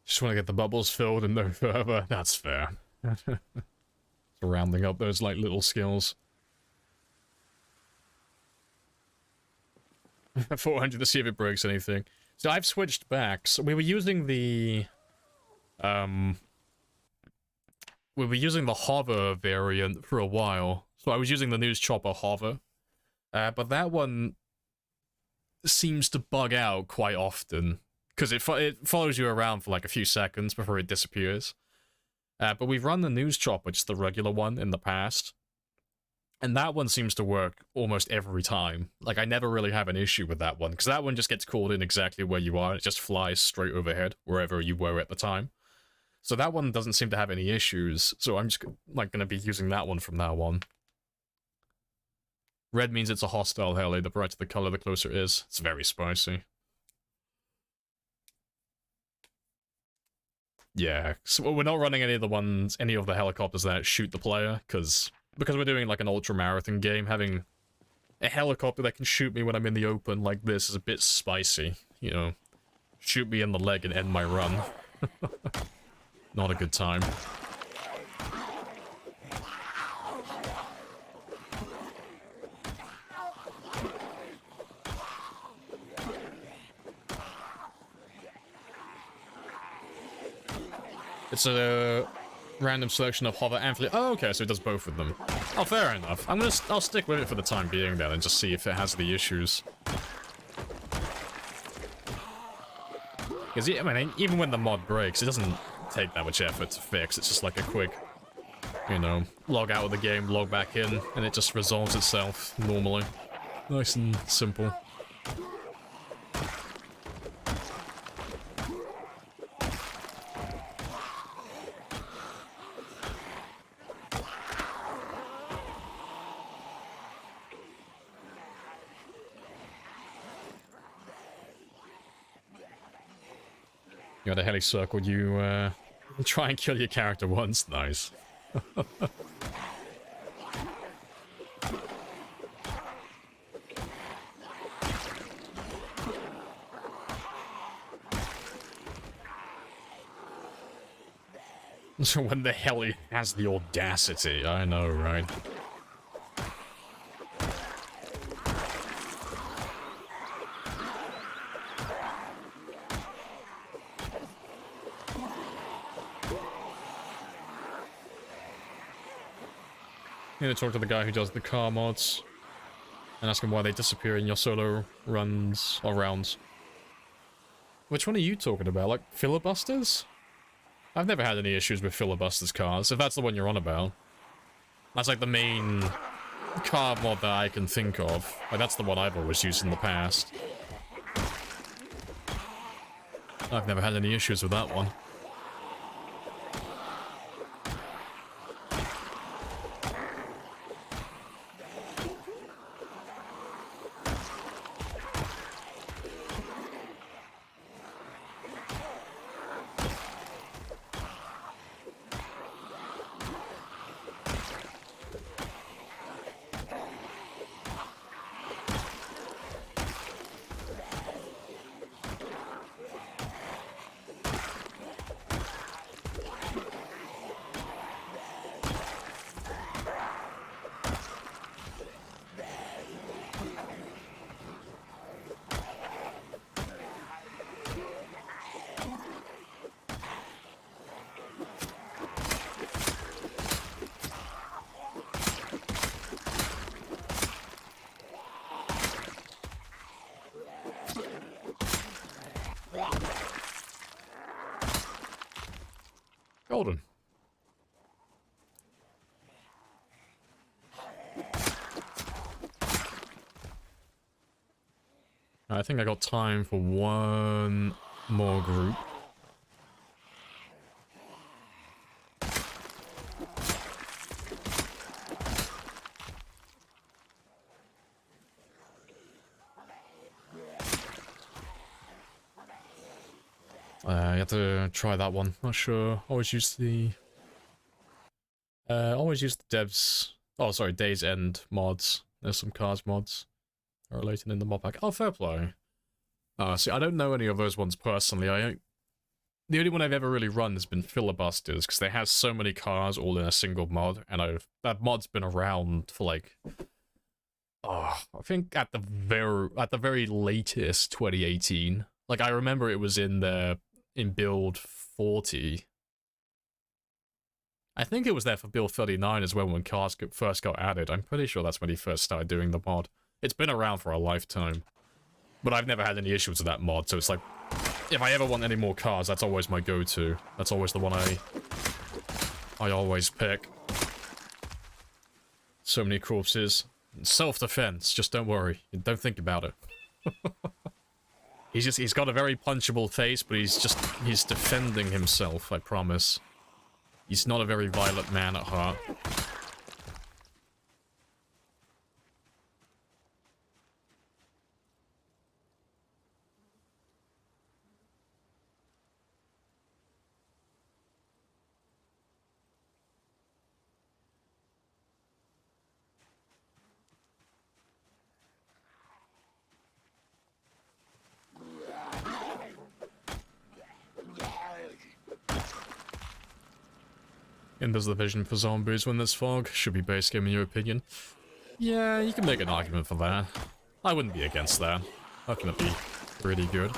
Just want to get the bubbles filled and no further. That's fair. Rounding up those, like, little skills. 400 to see if it breaks anything. So I've switched back. So we were using the... We were using the hover variant for a while. So I was using the News Chopper hover. But that one seems to bug out quite often. Because it follows you around for like a few seconds before it disappears. But we've run the News Chopper, just the regular one, in the past. And that one seems to work almost every time. Like, I never really have an issue with that one. Because that one just gets called in exactly where you are. It just flies straight overhead, wherever you were at the time. So that one doesn't seem to have any issues. So I'm just, like, going to be using that one from now on. Red means it's a hostile heli. The brighter the color, the closer it is. It's very spicy. Yeah, so we're not running any of the helicopters that shoot the player, because we're doing like an ultra marathon game, having a helicopter that can shoot me when I'm in the open like this is a bit spicy, you know. Shoot me in the leg and end my run. Not a good time. It's a random selection of hover and fleet. Oh, okay, so it does both of them. Oh, fair enough. I'll stick with it for the time being then and just see if it has the issues. Because, I mean, even when the mod breaks, it take that much effort to fix. It's just like a quick, you know, log out of the game, log back in, and it just resolves itself normally. Nice and simple. You got a heli circle, you try and kill your character once. Nice. So when the heli has the audacity, I know, right? You need to talk to the guy who does the car mods and ask him why they disappear in your solo runs or rounds. Which one are you talking about? Like filibusters? I've never had any issues with filibusters cars, if that's the one you're on about. That's like the main car mod that I can think of. Like that's the one I've always used in the past. I've never had any issues with that one. Golden. I think I got time for one more group. You have to try that one. Not sure. Always use the devs. Oh, sorry, Days End mods. There's some cars mods related in the mod pack. Oh, fair play. See, I don't know any of those ones personally. The only one I've ever really run has been Filibusters, because they have so many cars all in a single mod, and that mod's been around for like, I think at the very latest 2018. Like I remember it was in build 40. I think it was there for build 39 as well when cars first got added. I'm pretty sure that's when he first started doing the mod. It's been around for a lifetime. But I've never had any issues with that mod, so it's like, if I ever want any more cars, that's always my go-to. That's always the one I always pick. So many corpses. Self-defense, just don't worry. Don't think about it. He's got a very punchable face, but he's defending himself, I promise. He's not a very violent man at heart. And does the vision for zombies when there's fog? Should be base game in your opinion. Yeah, you can make an argument for that. I wouldn't be against that. That can be pretty good.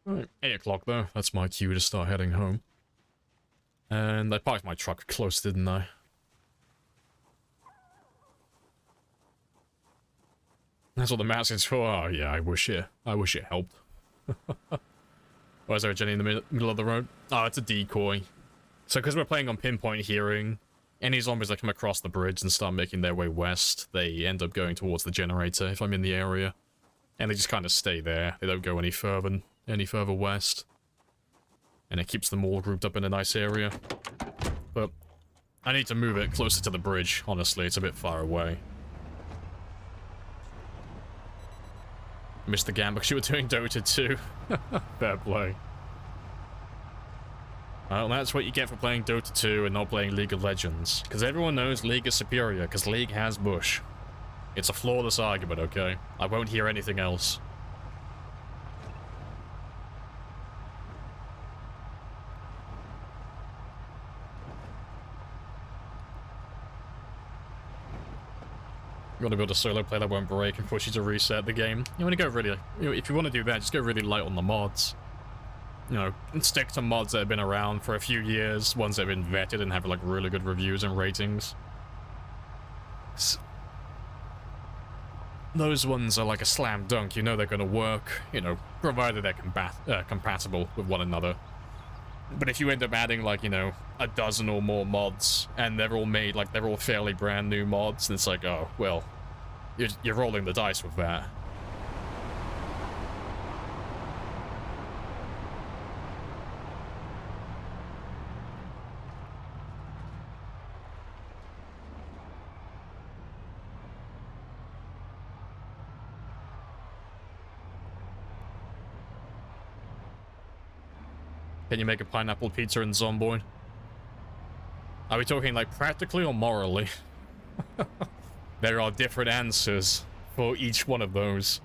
Right, 8 o'clock though. That's my cue to start heading home. And I parked my truck close, didn't I? That's what the mask is for. Oh yeah, I wish it helped. Why is there a Jenny in the middle of the road? Oh, it's a decoy. So because we're playing on pinpoint hearing, any zombies that come across the bridge and start making their way west, they end up going towards the generator if I'm in the area. And they just kind of stay there. They don't go any further west. And it keeps them all grouped up in a nice area. But I need to move it closer to the bridge, honestly. It's a bit far away. Missed the game because you were doing Dota 2. Fair play. Well, that's what you get for playing Dota 2 and not playing League of Legends. Because everyone knows League is superior, because League has Bush. It's a flawless argument, okay? I won't hear anything else. You want to build a solo play that won't break and push you to reset the game. You want to go really... if you want to do that, just go really light on the mods. You know, and stick to mods that have been around for a few years, ones that have been vetted and have, like, really good reviews and ratings. Those ones are like a slam dunk, you know they're gonna work, you know, provided they're compatible with one another. But if you end up adding, like, you know, a dozen or more mods, and they're all made, like, they're all fairly brand new mods, and it's like, oh, well, you're rolling the dice with that. Can you make a pineapple pizza in Zomboid? Are we talking, like, practically or morally? There are different answers for each one of those.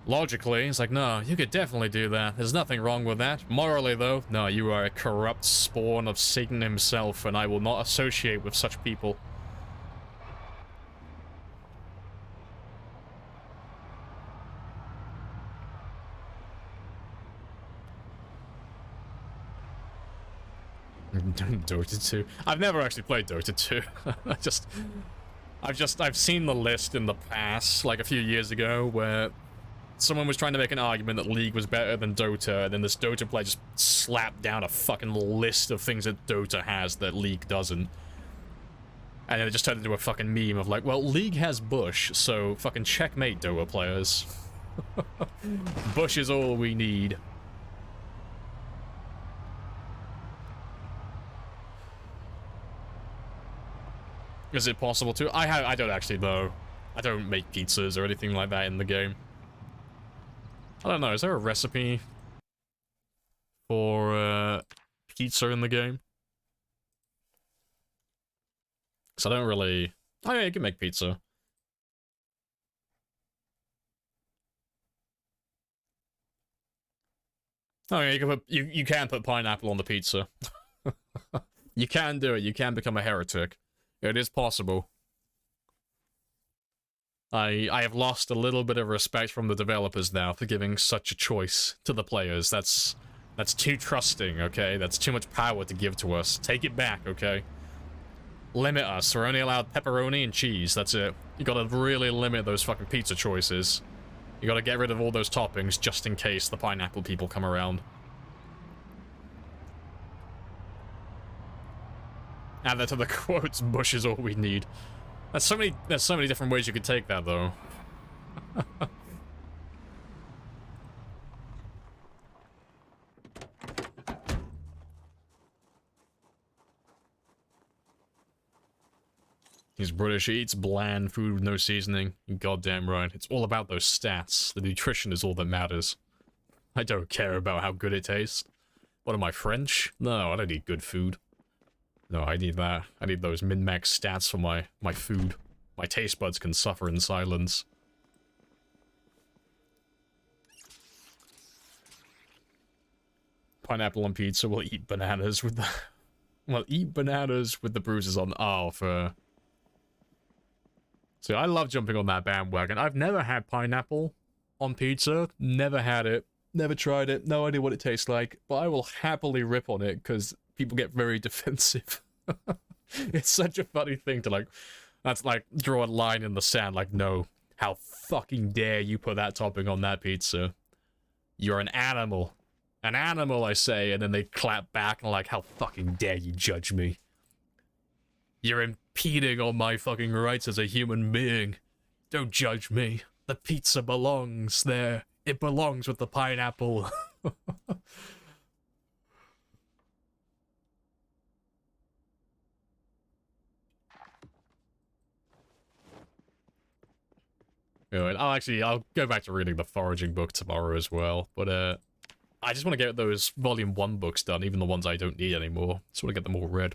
Logically, it's like, no, you could definitely do that. There's nothing wrong with that. Morally, though, no, you are a corrupt spawn of Satan himself, and I will not associate with such people. Dota 2. I've never actually played Dota 2. I've seen the list in the past, like a few years ago, where someone was trying to make an argument that League was better than Dota, and then this Dota player just slapped down a fucking list of things that Dota has that League doesn't. And then it just turned into a fucking meme of like, well, League has Bush, so fucking checkmate Dota players. Bush is all we need. Is it possible to? I don't actually know. I don't make pizzas or anything like that in the game. I don't know, is there a recipe for pizza in the game? Because I don't really... Oh yeah, you can make pizza. Oh yeah, you can put pineapple on the pizza. You can do it, you can become a heretic. It is possible. I have lost a little bit of respect from the developers now for giving such a choice to the players. That's too trusting, okay? That's too much power to give to us. Take it back, okay? Limit us. We're only allowed pepperoni and cheese, that's it. You gotta really limit those fucking pizza choices. You gotta get rid of all those toppings just in case the pineapple people come around. Add that to the quotes, Bush is all we need. There's so many different ways you could take that, though. He's British, he eats bland food with no seasoning. You're goddamn right. It's all about those stats. The nutrition is all that matters. I don't care about how good it tastes. What am I, French? No, I don't eat good food. No, I need that. I need those min-max stats for my food. My taste buds can suffer in silence. Pineapple on pizza, we'll eat bananas with the... Well, eat bananas with the bruises on... Oh, for... So I love jumping on that bandwagon. I've never had pineapple on pizza. Never had it. Never tried it. No idea what it tastes like. But I will happily rip on it because people get very defensive. It's such a funny thing to like... That's like draw a line in the sand. Like, no. How fucking dare you put that topping on that pizza? You're an animal. An animal, I say. And then they clap back and like, how fucking dare you judge me? You're impeding on my fucking rights as a human being. Don't judge me. The pizza belongs there. It belongs with the pineapple. I'll go back to reading the foraging book tomorrow as well. But I just want to get those volume 1 books done, even the ones I don't need anymore. Just want to get them all read.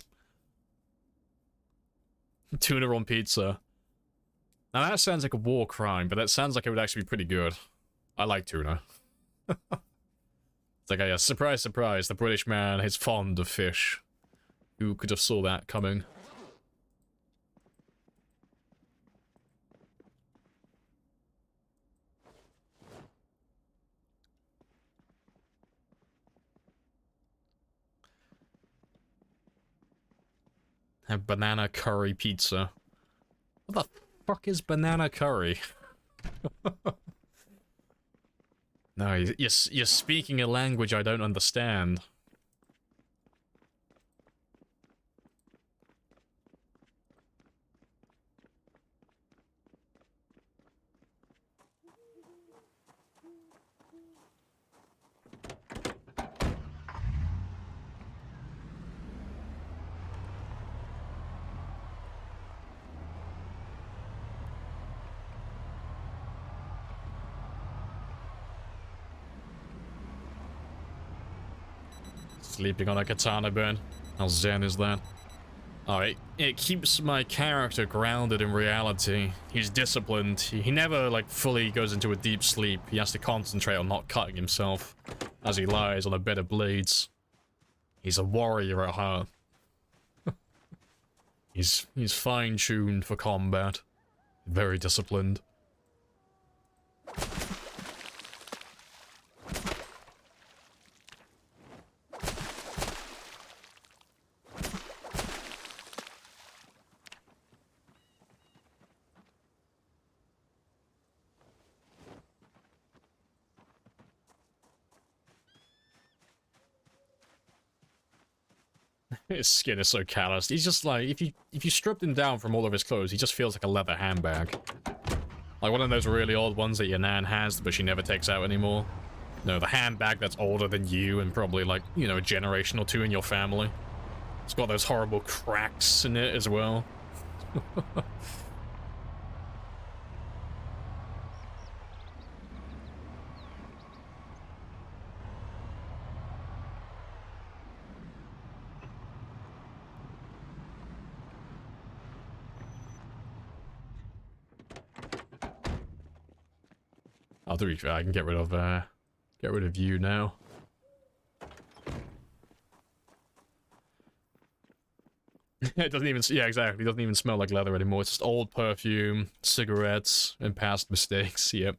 Tuna on pizza. Now that sounds like a war crime, but that sounds like it would actually be pretty good. I like tuna. It's like a surprise, surprise, the British man is fond of fish. Who could have saw that coming? Have banana curry pizza. What the fuck is banana curry? No, you're speaking a language I don't understand. Sleeping on a katana burn. How zen is that? Alright, it keeps my character grounded in reality. He's disciplined. He never, like, fully goes into a deep sleep. He has to concentrate on not cutting himself as he lies on a bed of blades. He's a warrior at heart. He's fine-tuned for combat. Very disciplined. His skin is so calloused. He's just like, if you stripped him down from all of his clothes, he just feels like a leather handbag. Like one of those really old ones that your nan has, but she never takes out anymore. No, the handbag that's older than you and probably like, you know, a generation or two in your family. It's got those horrible cracks in it as well. I'll do it. I can get rid of you now. It doesn't even, yeah, exactly. It doesn't even smell like leather anymore. It's just old perfume, cigarettes, and past mistakes. Yep.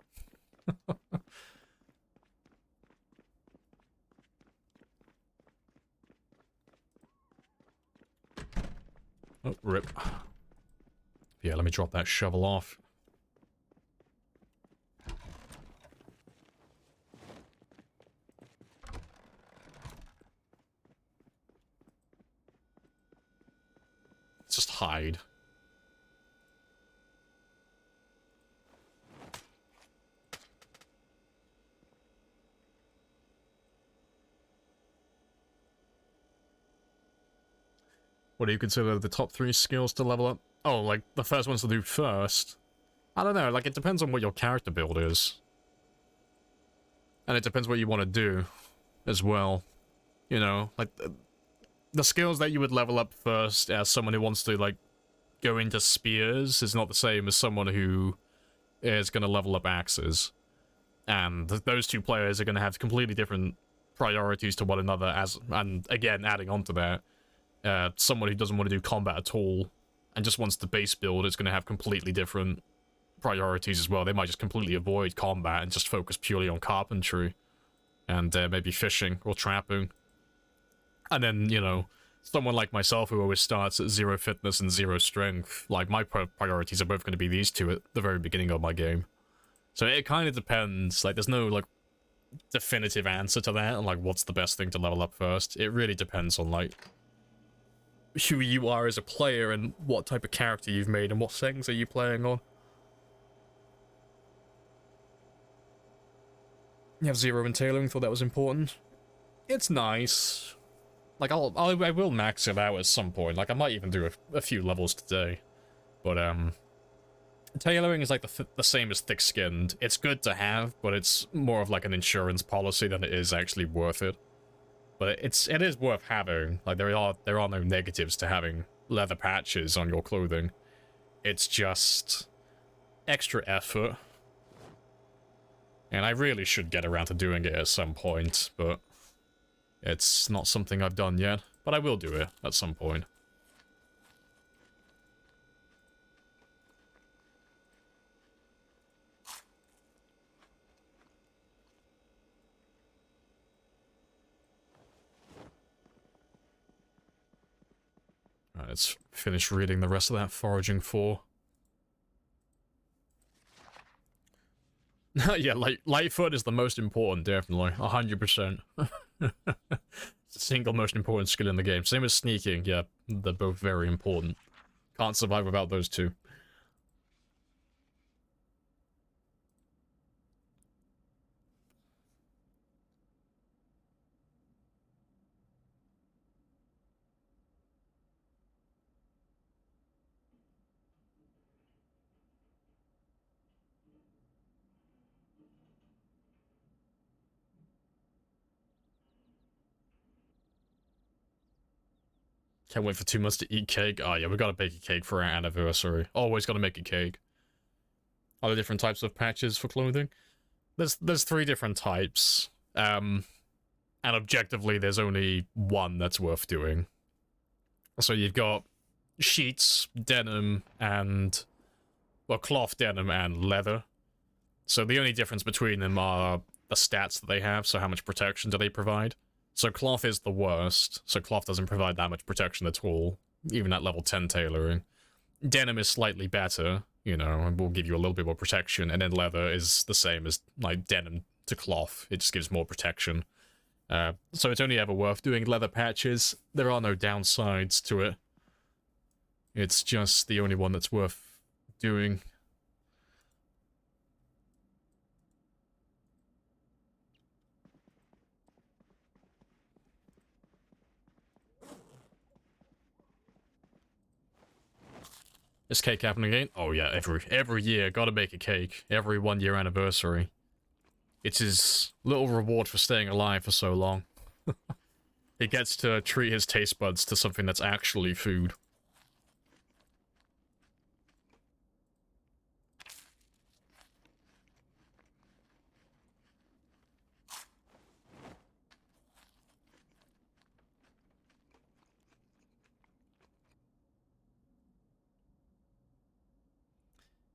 Oh, rip. Yeah, let me drop that shovel off. Just hide. What do you consider the top 3 skills to level up? Oh, like the first ones to do first? I don't know, like it depends on what your character build is. And it depends what you want to do as well. You know, like the skills that you would level up first as someone who wants to, like, go into spears is not the same as someone who is going to level up axes. And those two players are going to have completely different priorities to one another, and again, adding on to that, someone who doesn't want to do combat at all and just wants the base build, it's going to have completely different priorities as well. They might just completely avoid combat and just focus purely on carpentry and maybe fishing or trapping. And then, you know, someone like myself who always starts at 0 fitness and 0 strength, like my priorities are both going to be these two at the very beginning of my game. So it kind of depends. Like, there's no like definitive answer to that, and like what's the best thing to level up first. It really depends on like who you are as a player and what type of character you've made and what settings are you playing on. You have 0 in tailoring, thought that was important. It's nice. Like, I will max it out at some point. Like, I might even do a few levels today. But, tailoring is like the same as thick-skinned. It's good to have, but it's more of like an insurance policy than it is actually worth it. But it is worth having. Like, there are no negatives to having leather patches on your clothing. It's just extra effort. And I really should get around to doing it at some point, but it's not something I've done yet. But I will do it at some point. Alright, let's finish reading the rest of that foraging 4. Yeah, Lightfoot is the most important, definitely. 100%. It's the single most important skill in the game. Same as sneaking, yeah, they're both very important. Can't survive without those two. Can't wait for 2 months to eat cake. Oh yeah, we gotta bake a cake for our anniversary. Always gotta make a cake. Are there different types of patches for clothing? There's 3 different types. And objectively, there's only one that's worth doing. So you've got sheets, denim, and... well, cloth, denim, and leather. So the only difference between them are the stats that they have, so how much protection do they provide. So cloth is the worst, so cloth doesn't provide that much protection at all, even at level 10 tailoring. Denim is slightly better, you know, and will give you a little bit more protection, and then leather is the same as, like, denim to cloth. It just gives more protection. So it's only ever worth doing leather patches. There are no downsides to it. It's just the only one that's worth doing. Is cake happening again? Oh yeah, every year, gotta make a cake. Every 1-year anniversary. It's his little reward for staying alive for so long. He gets to treat his taste buds to something that's actually food.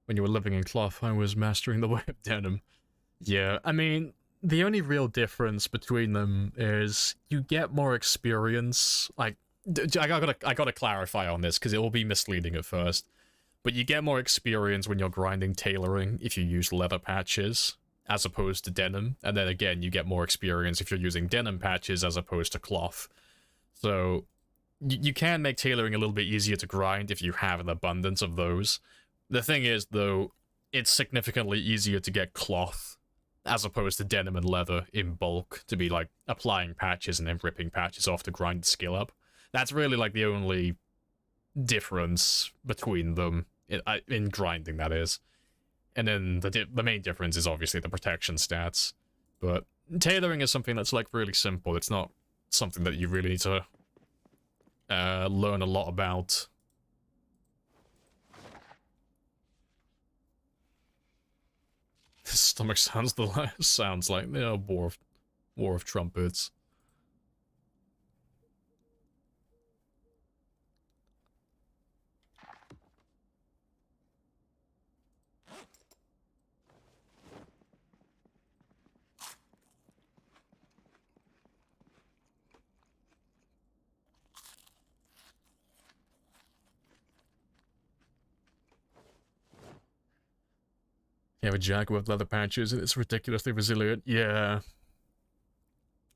When you were living in cloth, I was mastering the way of denim. Yeah, I mean, the only real difference between them is you get more experience. Like, I gotta clarify on this, because it will be misleading at first. But you get more experience when you're grinding tailoring if you use leather patches, as opposed to denim. And then again, you get more experience if you're using denim patches as opposed to cloth. So, you can make tailoring a little bit easier to grind if you have an abundance of those. The thing is, though, it's significantly easier to get cloth as opposed to denim and leather in bulk to be, like, applying patches and then ripping patches off to grind the skill up. That's really, like, the only difference between them, in grinding, that is. And then the main difference is obviously the protection stats. But tailoring is something that's, like, really simple. It's not something that you really need to learn a lot about. His stomach sounds like, you know, war of trumpets. You have a jacket with leather patches and it's ridiculously resilient. Yeah.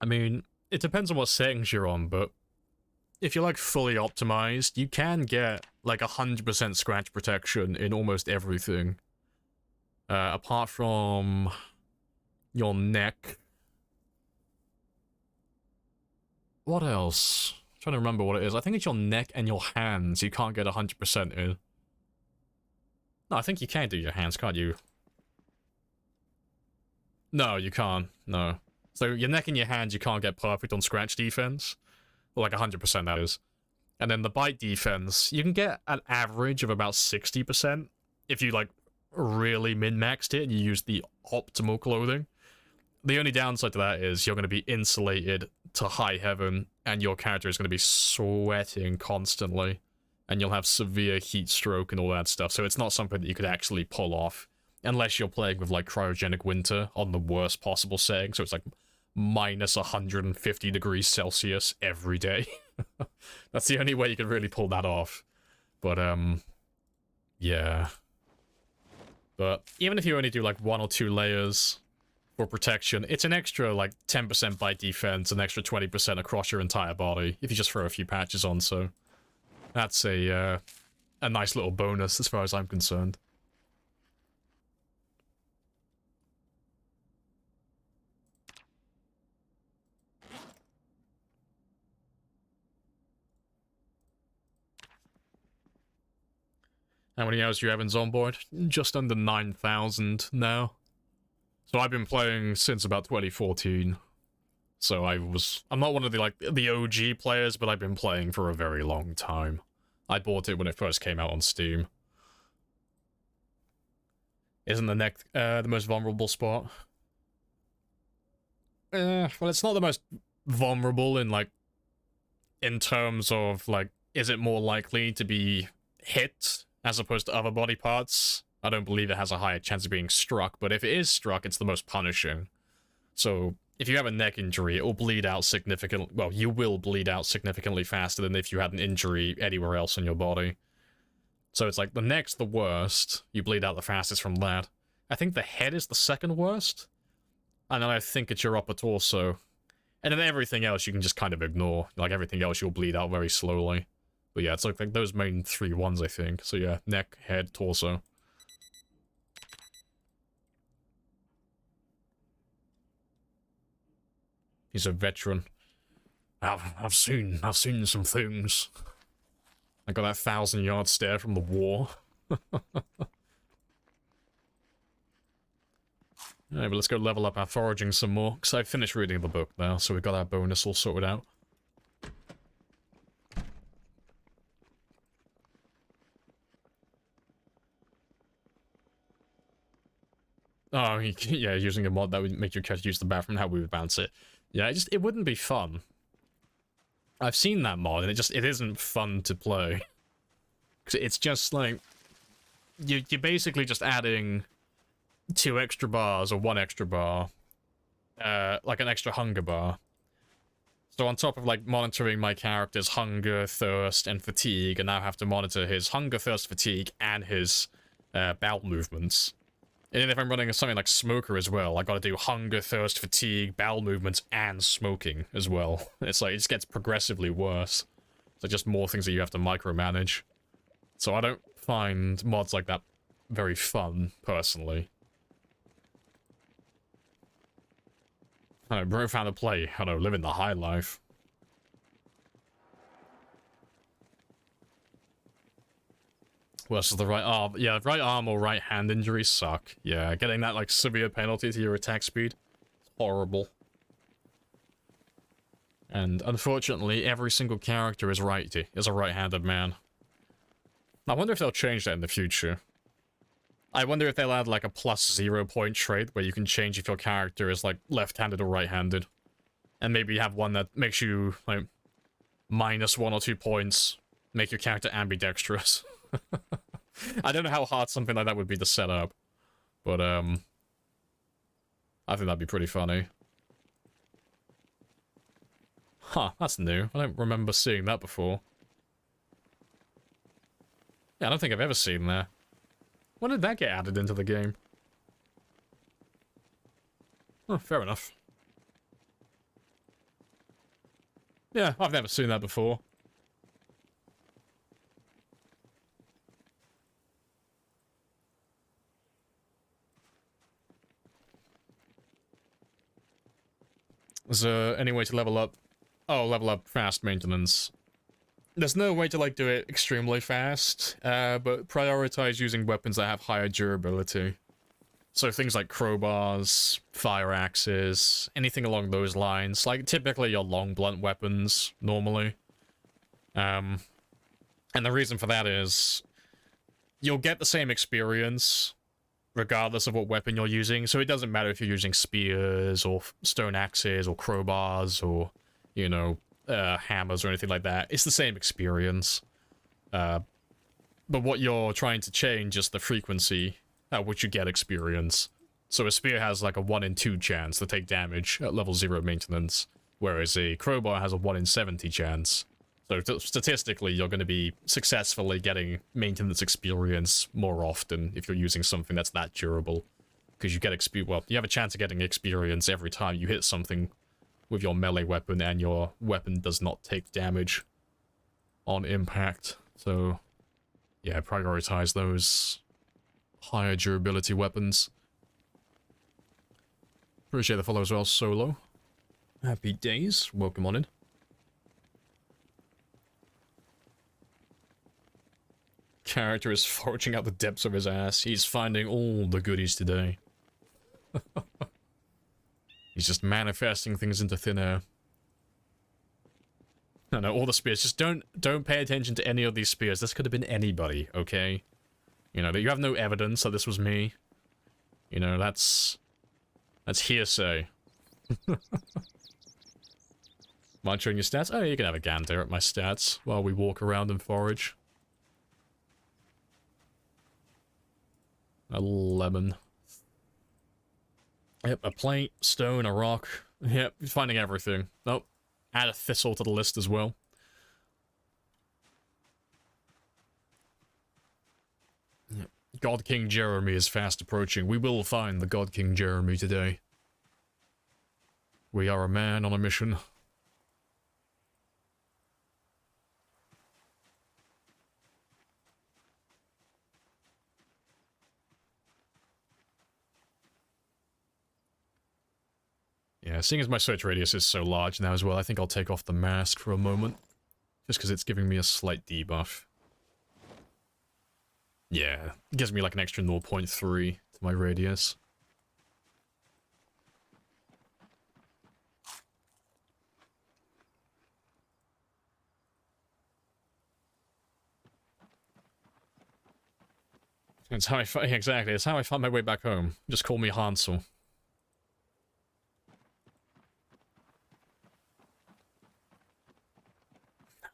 I mean, it depends on what settings you're on, but if you're like fully optimized, you can get like 100% scratch protection in almost everything. Apart from your neck. What else? I'm trying to remember what it is. I think it's your neck and your hands you can't get 100% in. No, I think you can do your hands, can't you? No, you can't. No. So your neck and your hands you can't get perfect on scratch defense. Or like 100% that is. And then the bite defense, you can get an average of about 60% if you like really min-maxed it and you use the optimal clothing. The only downside to that is you're going to be insulated to high heaven and your character is going to be sweating constantly and you'll have severe heat stroke and all that stuff. So it's not something that you could actually pull off unless you're playing with like cryogenic winter on the worst possible setting. So it's like minus 150 degrees Celsius every day. That's the only way you can really pull that off. But yeah. But even if you only do like 1 or 2 layers for protection, it's an extra like 10% bite defense, an extra 20% across your entire body if you just throw a few patches on. So that's a nice little bonus as far as I'm concerned. How many hours do you have in Zoneboard? Just under 9,000 now. So I've been playing since about 2014. So I'm not one of the OG players, but I've been playing for a very long time. I bought it when it first came out on Steam. Isn't the neck the most vulnerable spot? Well, it's not the most vulnerable in terms of is it more likely to be hit as opposed to other body parts? I don't believe it has a higher chance of being struck, but if it is struck, it's the most punishing. So if you have a neck injury, it will bleed out significantly. Well, you will bleed out significantly faster than if you had an injury anywhere else in your body. So it's like the neck's the worst. You bleed out the fastest from that. I think the head is the second worst. And then I think it's your upper torso. And then everything else you can just kind of ignore. Like everything else you'll bleed out very slowly. But yeah, it's like those main 3 ones, I think. So yeah, neck, head, torso. He's a veteran. I've seen some things. I got that 1,000-yard stare from the war. Alright, but let's go level up our foraging some more, because I finished reading the book now, so we've got our bonus all sorted out. Oh, yeah, using a mod that would make your character use the bathroom, how we would bounce it. Yeah, it wouldn't be fun. I've seen that mod, and it isn't fun to play. Cause it's just like, you're basically just adding 2 extra bars or 1 extra bar, like an extra hunger bar. So on top of monitoring my character's hunger, thirst, and fatigue, I now have to monitor his hunger, thirst, fatigue, and his bowel movements. And then if I'm running something like Smoker as well, I gotta do hunger, thirst, fatigue, bowel movements, and smoking as well. It's like, it just gets progressively worse. It's like just more things that you have to micromanage. So I don't find mods like that very fun, personally. I don't know, bro found a play. I don't know, living the high life. Versus the right arm. Yeah, right arm or right hand injuries suck. Yeah, getting that severe penalty to your attack speed. Horrible. And unfortunately, every single character is righty, is a right-handed man. I wonder if they'll change that in the future. I wonder if they'll add a +0 point trait where you can change if your character is left-handed or right-handed. And maybe have one that makes you minus 1 or 2 points, make your character ambidextrous. I don't know how hard something like that would be to set up, but I think that'd be pretty funny. Huh, that's new. I don't remember seeing that before. Yeah, I don't think I've ever seen that. When did that get added into the game? Oh, fair enough. Yeah, I've never seen that before. Is there any way to level up? Oh, level up fast maintenance. There's no way to, like, do it extremely fast, but prioritize using weapons that have higher durability. So things like crowbars, fire axes, anything along those lines. Like, typically your long blunt weapons, normally. And the reason for that is you'll get the same experience regardless of what weapon you're using. So it doesn't matter if you're using spears or stone axes or crowbars or, you know, hammers or anything like that. It's the same experience. But what you're trying to change is the frequency at which you get experience. So a spear has like a 1 in 2 chance to take damage at level 0 maintenance, whereas a crowbar has a 1 in 70 chance. So statistically, you're going to be successfully getting maintenance experience more often if you're using something that's that durable. Because you get well, you have a chance of getting experience every time you hit something with your melee weapon and your weapon does not take damage on impact. So, yeah, prioritize those higher durability weapons. Appreciate the follow as well, Solo. Happy days. Welcome on in. Character is foraging out the depths of his ass. He's finding all the goodies today. He's just manifesting things into thin air. No, all the spears. Just don't pay attention to any of these spears. This could have been anybody, okay? You know, that you have no evidence that this was me. You know, that's hearsay. Mind showing your stats? Oh, you can have a gander at my stats while we walk around and forage. 11. Yep, a plate, stone, a rock. Yep, finding everything. Nope. Add a thistle to the list as well. Yep. God King Jeremy is fast approaching. We will find the God King Jeremy today. We are a man on a mission. Yeah, seeing as my search radius is so large now as well, I think I'll take off the mask for a moment. Just because it's giving me a slight debuff. Yeah, it gives me like an extra 0.3 to my radius. It's how exactly, it's how I found my way back home. Just call me Hansel.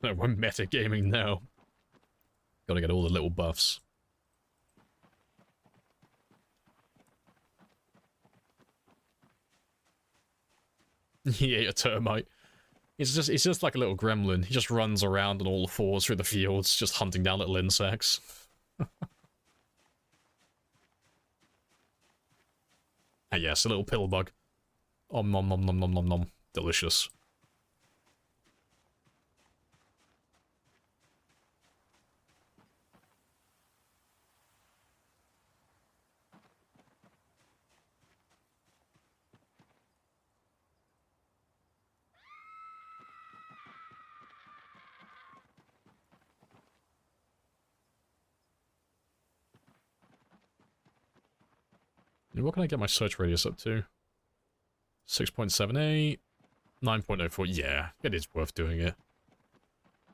No, we're metagaming now. Gotta get all the little buffs. He ate a termite. It's just like a little gremlin. He just runs around on all fours through the fields, just hunting down little insects. Ah yes, a little pill bug. Om nom nom nom nom nom nom. Delicious. What can I get my search radius up to? 6.78, 9.04. Yeah, it is worth doing it.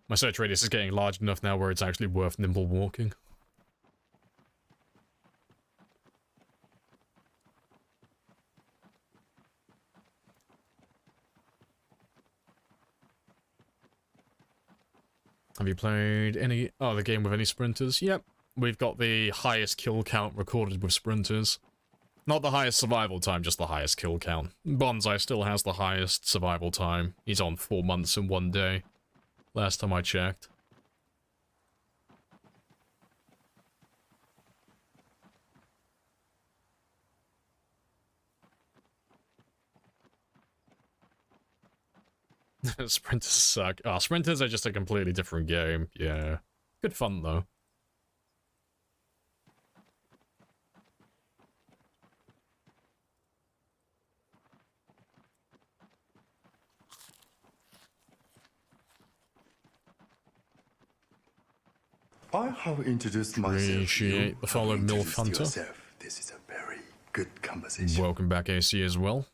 My search radius is getting large enough now where it's actually worth nimble walking. Have you played any... Oh, the game with any sprinters? Yep. We've got the highest kill count recorded with sprinters. Not the highest survival time, just the highest kill count. Bonsai still has the highest survival time. He's on 4 months and 1 day. Last time I checked. Sprinters suck. Oh, sprinters are just a completely different game. Yeah. Good fun, though. I have introduced myself. Appreciate You the follow, have MILF introduced Hunter. yourself. This is a very good conversation. Welcome back, AC, as well.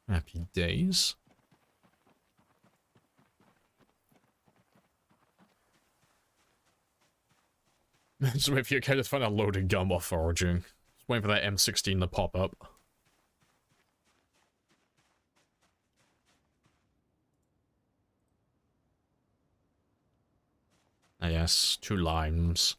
Happy days. So if you just find a loaded gun while foraging. Just waiting for that M16 to pop up. Ah yes, 2 limes.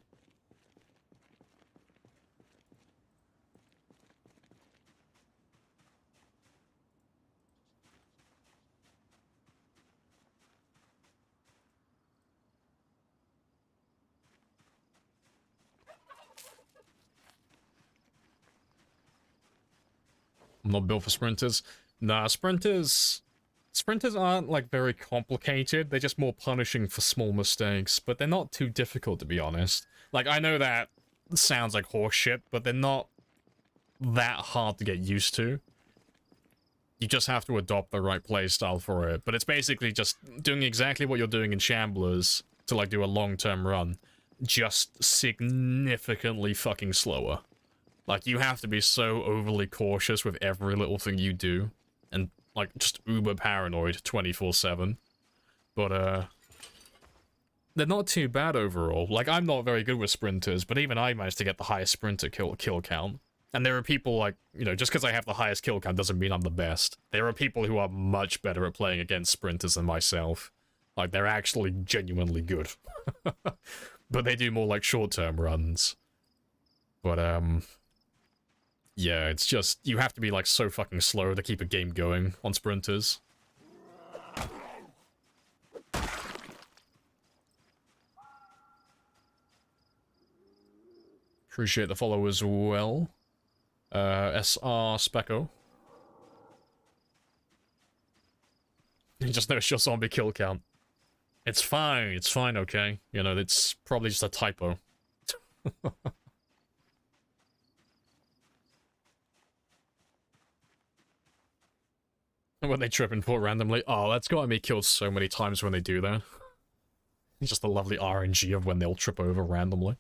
I'm not built for sprinters. Nah, sprinters aren't, like, very complicated. They're just more punishing for small mistakes, but they're not too difficult, to be honest. Like, I know that sounds like horseshit, but they're not that hard to get used to. You just have to adopt the right playstyle for it. But it's basically just doing exactly what you're doing in Shamblers to, like, do a long-term run. Just significantly fucking slower. Like, you have to be so overly cautious with every little thing you do. And, like, just uber paranoid 24/7. But, they're not too bad overall. Like, I'm not very good with sprinters, but even I managed to get the highest sprinter kill count. And there are people, like, you know, just because I have the highest kill count doesn't mean I'm the best. There are people who are much better at playing against sprinters than myself. Like, they're actually genuinely good. But they do more, like, short-term runs. But, yeah, it's just, you have to be, like, so fucking slow to keep a game going on sprinters. Appreciate the follow as well. SR Specco. You just noticed your zombie kill count. It's fine, okay? You know, it's probably just a typo. When they trip and pull randomly. Oh, that's gotten me killed so many times when they do that. It's just the lovely RNG of when they'll trip over randomly.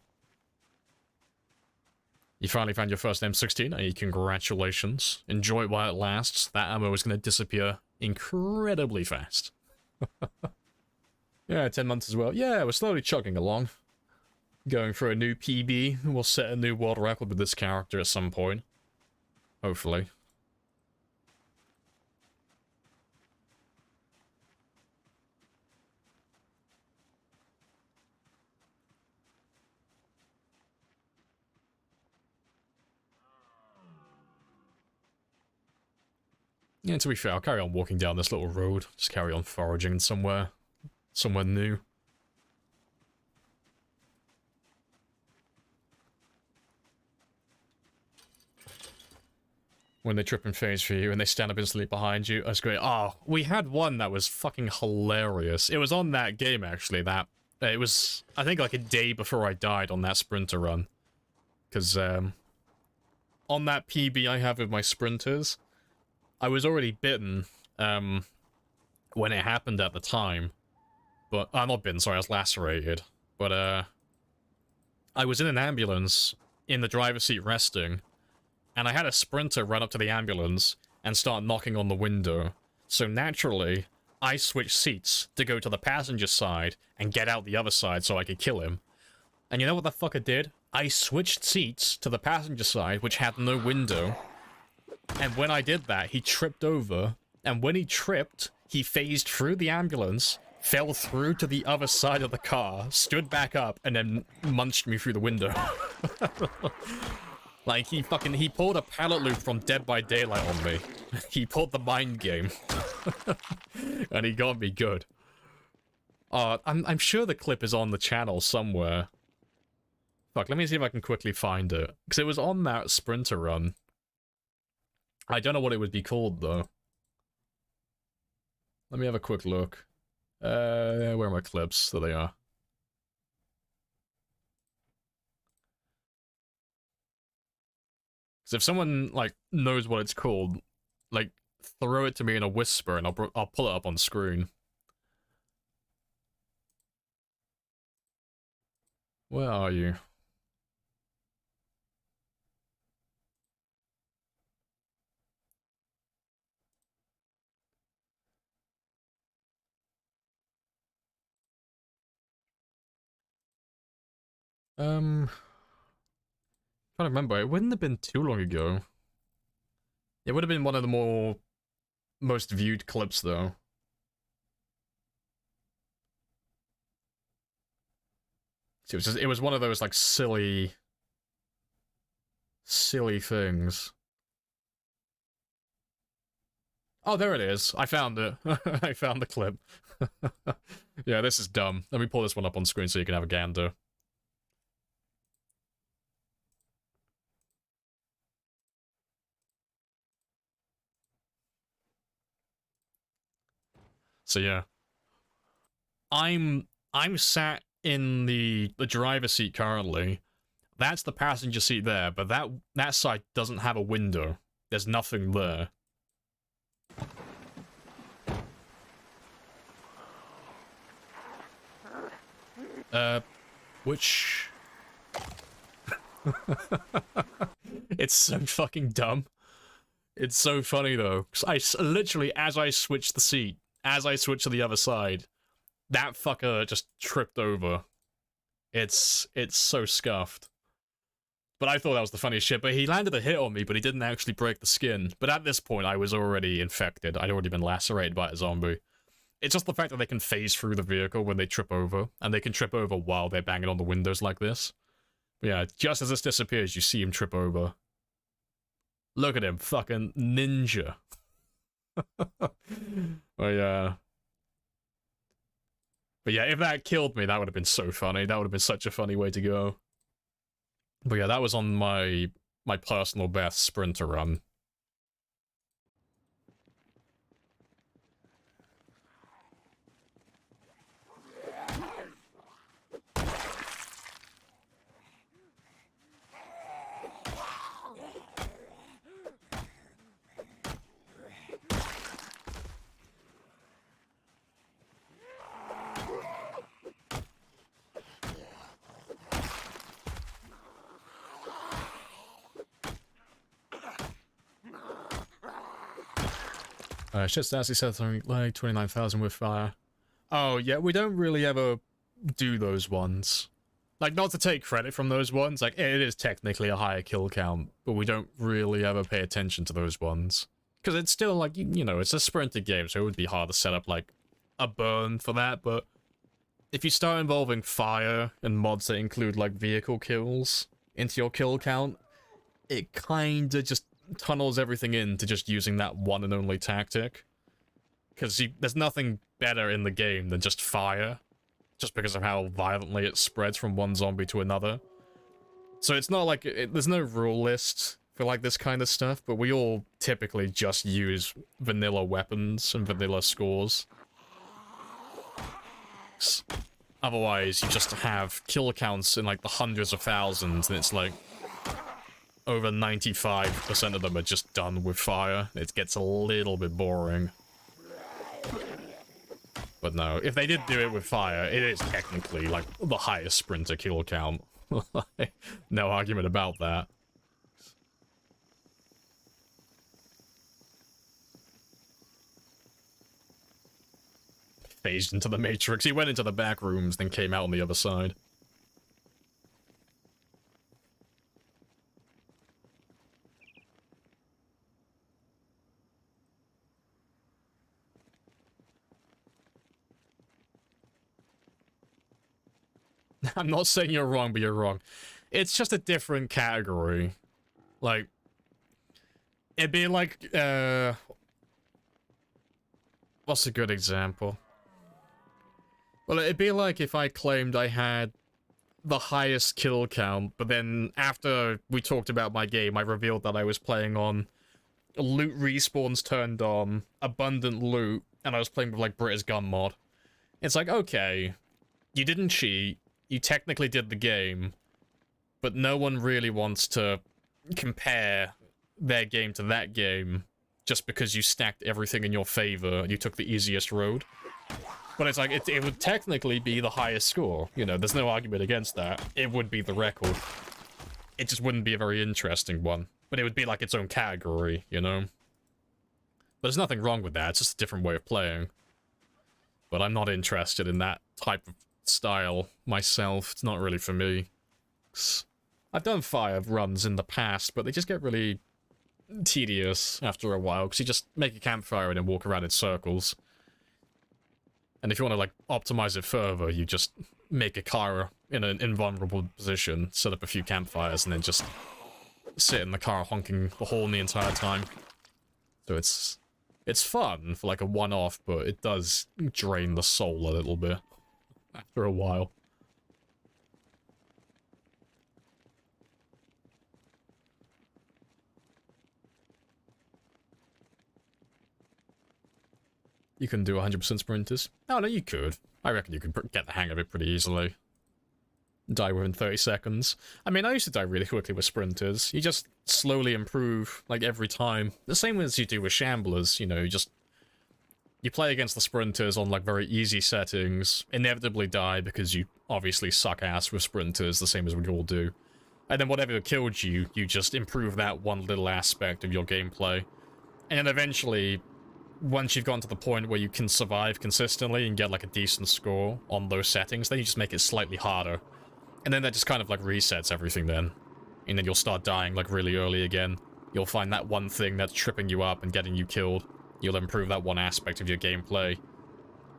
You finally found your first M16. Hey, congratulations. Enjoy it while it lasts. That ammo is going to disappear incredibly fast. Yeah, 10 months as well. Yeah, we're slowly chugging along. Going for a new PB. We'll set a new world record with this character at some point. Hopefully. Yeah, to be fair, I'll carry on walking down this little road. Just carry on foraging somewhere new. When they trip and phase for you and they stand up instantly behind you, that's great. Oh, we had one that was fucking hilarious. It was on that game, actually, that... It was, I think, like a day before I died on that sprinter run. Because, on that PB I have with my sprinters... I was already bitten, when it happened at the time. But, not bitten, sorry, I was lacerated. But, I was in an ambulance, in the driver's seat resting, and I had a sprinter run up to the ambulance and start knocking on the window. So naturally, I switched seats to go to the passenger side and get out the other side so I could kill him. And you know what the fucker did? I switched seats to the passenger side, which had no window. And when I did that, he tripped over, and when he tripped, he phased through the ambulance, fell through to the other side of the car, stood back up, and then munched me through the window. Like, he pulled a pallet loop from Dead by Daylight on me. He pulled the mind game. And he got me good. I'm sure the clip is on the channel somewhere. Fuck, let me see if I can quickly find it. Because it was on that sprinter run. I don't know what it would be called, though. Let me have a quick look. Where are my clips? There they are. Because if someone, like, knows what it's called, like, throw it to me in a whisper and I'll pull it up on screen. Where are you? Trying to remember, it wouldn't have been too long ago. It would have been one of the most viewed clips, though. So it was one of those, like, silly things. Oh, there it is. I found it. I found the clip. Yeah, this is dumb. Let me pull this one up on screen so you can have a gander. So yeah, I'm sat in the driver's seat currently. That's the passenger seat there, but that side doesn't have a window. There's nothing there. Which it's so fucking dumb. It's so funny though, because literally as I switched the seat, as I switched to the other side, that fucker just tripped over. It's so scuffed. But I thought that was the funniest shit, but he landed a hit on me, but he didn't actually break the skin. But at this point, I was already infected. I'd already been lacerated by a zombie. It's just the fact that they can phase through the vehicle when they trip over, and they can trip over while they're banging on the windows like this. But yeah, just as this disappears, you see him trip over. Look at him, fucking ninja. Oh yeah. But yeah, if that killed me, that would have been so funny. That would have been such a funny way to go. But yeah, that was on my personal best sprinter run. Just as he said something like 29,000 with fire. Oh, yeah, we don't really ever do those ones. Like, not to take credit from those ones, like, it is technically a higher kill count, but we don't really ever pay attention to those ones. Because it's still, like, you know, it's a sprinter game, so it would be hard to set up, like, a burn for that, but if you start involving fire and mods that include, like, vehicle kills into your kill count, it kinda just tunnels everything into just using that one and only tactic. Because there's nothing better in the game than just fire, just because of how violently it spreads from one zombie to another. So it's not like, there's no rule list for like this kind of stuff, but we all typically just use vanilla weapons and vanilla scores. Otherwise, you just have kill counts in like the hundreds of thousands, and it's like over 95% of them are just done with fire. It gets a little bit boring. But no, if they did do it with fire, it is technically like the highest sprinter kill count. No argument about that. Phased into the Matrix. He went into the back rooms, then came out on the other side. I'm not saying you're wrong, but you're wrong. It's just a different category. Like, it'd be like, what's a good example? Well, it'd be like if I claimed I had the highest kill count, but then after we talked about my game, I revealed that I was playing on loot respawns turned on, abundant loot, and I was playing with, like, British gun mod. It's like, okay, you didn't cheat, you technically did the game, but no one really wants to compare their game to that game just because you stacked everything in your favor and you took the easiest road. But it's like, it would technically be the highest score. You know, there's no argument against that. It would be the record. It just wouldn't be a very interesting one. But it would be like its own category, you know? But there's nothing wrong with that, it's just a different way of playing. But I'm not interested in that type of style myself. It's not really for me. I've done fire runs in the past, but they just get really tedious after a while, because you just make a campfire and then walk around in circles. And if you want to, like, optimize it further, you just make a car in an invulnerable position, set up a few campfires, and then just sit in the car honking the horn the entire time. So it's fun for, like, a one-off, but it does drain the soul a little bit after a while. You can do 100% sprinters. Oh, no, you could. I reckon you could get the hang of it pretty easily. Die within 30 seconds. I mean, I used to die really quickly with sprinters. You just slowly improve, like, every time. The same as you do with shamblers, you know, you play against the sprinters on, like, very easy settings, inevitably die because you obviously suck ass with sprinters, the same as we all do. And then whatever killed you, you just improve that one little aspect of your gameplay. And then eventually, once you've gotten to the point where you can survive consistently and get, like, a decent score on those settings, then you just make it slightly harder. And then that just kind of, like, resets everything then. And then you'll start dying, like, really early again. You'll find that one thing that's tripping you up and getting you killed. You'll improve that one aspect of your gameplay.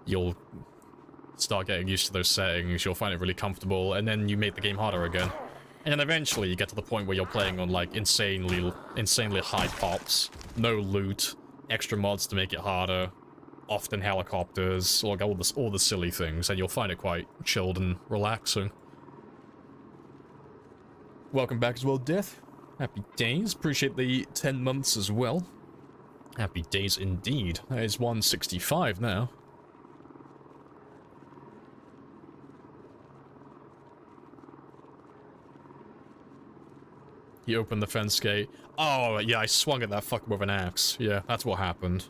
You'll start getting used to those settings. You'll find it really comfortable. And then you make the game harder again. And then eventually you get to the point where you're playing on, like, insanely high pops. No loot. Extra mods to make it harder. Often helicopters. Like, all the silly things. And you'll find it quite chilled and relaxing. Welcome back as well, Death. Happy days. Appreciate the 10 months as well. Happy days indeed. That is 165 now. He opened the fence gate. Oh, yeah, I swung at that fucker with an axe. Yeah, that's what happened.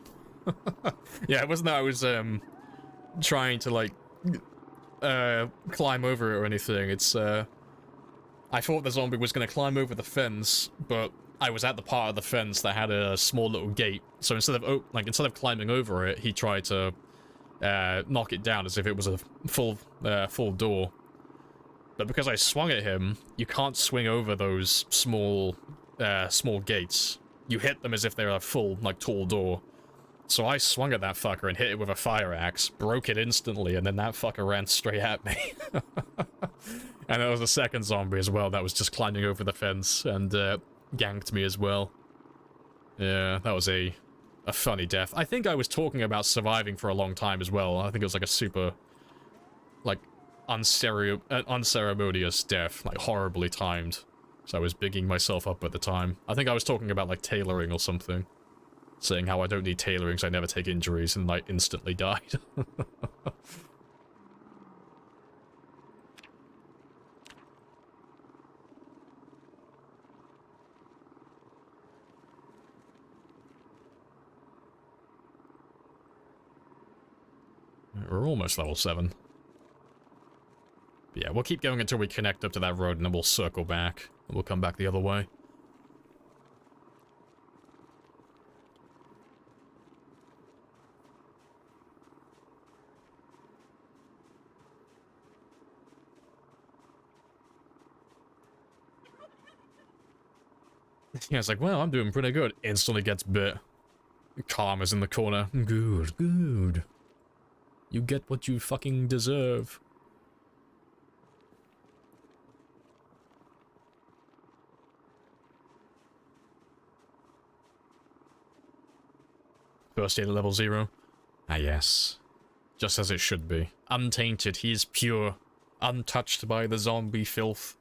Yeah, it wasn't that I was, trying to, like, climb over it or anything. It's, I thought the zombie was going to climb over the fence, but I was at the part of the fence that had a small little gate. So instead of climbing over it, he tried to knock it down as if it was a full door. But because I swung at him, you can't swing over those small gates. You hit them as if they're a full, like, tall door. So I swung at that fucker and hit it with a fire axe, broke it instantly, and then that fucker ran straight at me. And there was a second zombie as well that was just climbing over the fence and ganked me as well. Yeah, that was a funny death. I think I was talking about surviving for a long time as well. I think it was like a super, like, unceremonious death, like horribly timed. So I was bigging myself up at the time. I think I was talking about, like, tailoring or something. Saying how I don't need tailoring so I never take injuries and, like, instantly died. We're almost level 7. But yeah, we'll keep going until we connect up to that road and then we'll circle back. And we'll come back the other way. Yeah, it's like, well, I'm doing pretty good. Instantly gets bit. Karma's in the corner. Good, good. You get what you fucking deserve. First aid at level 0. Ah, yes. Just as it should be. Untainted, he is pure. Untouched by the zombie filth.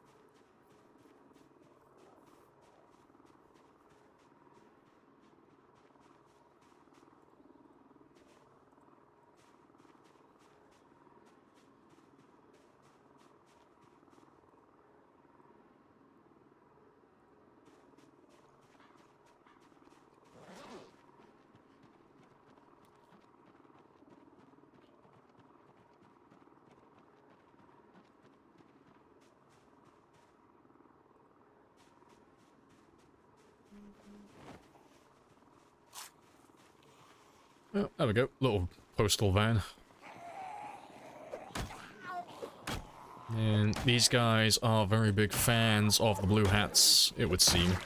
Oh, there we go. Little postal van. And these guys are very big fans of the blue hats, it would seem.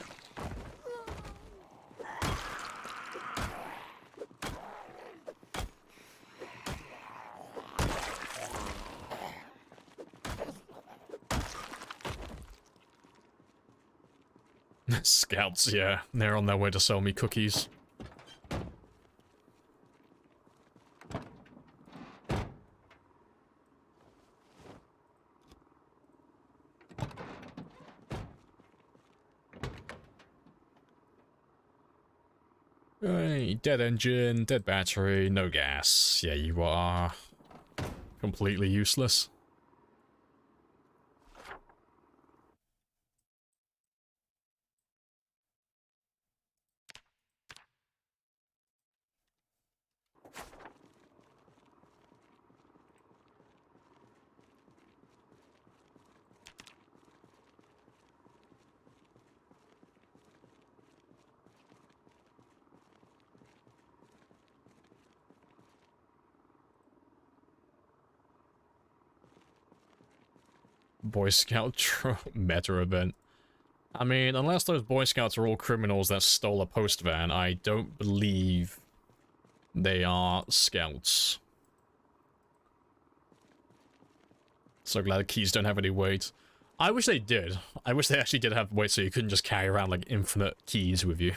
Scouts, yeah. They're on their way to sell me cookies. Hey, dead engine, dead battery, no gas. Yeah, you are completely useless. Boy Scout meta event. I mean, unless those Boy Scouts are all criminals that stole a post van, I don't believe they are scouts. So glad the keys don't have any weight. I wish they did. I wish they actually did have weight so you couldn't just carry around like infinite keys with you.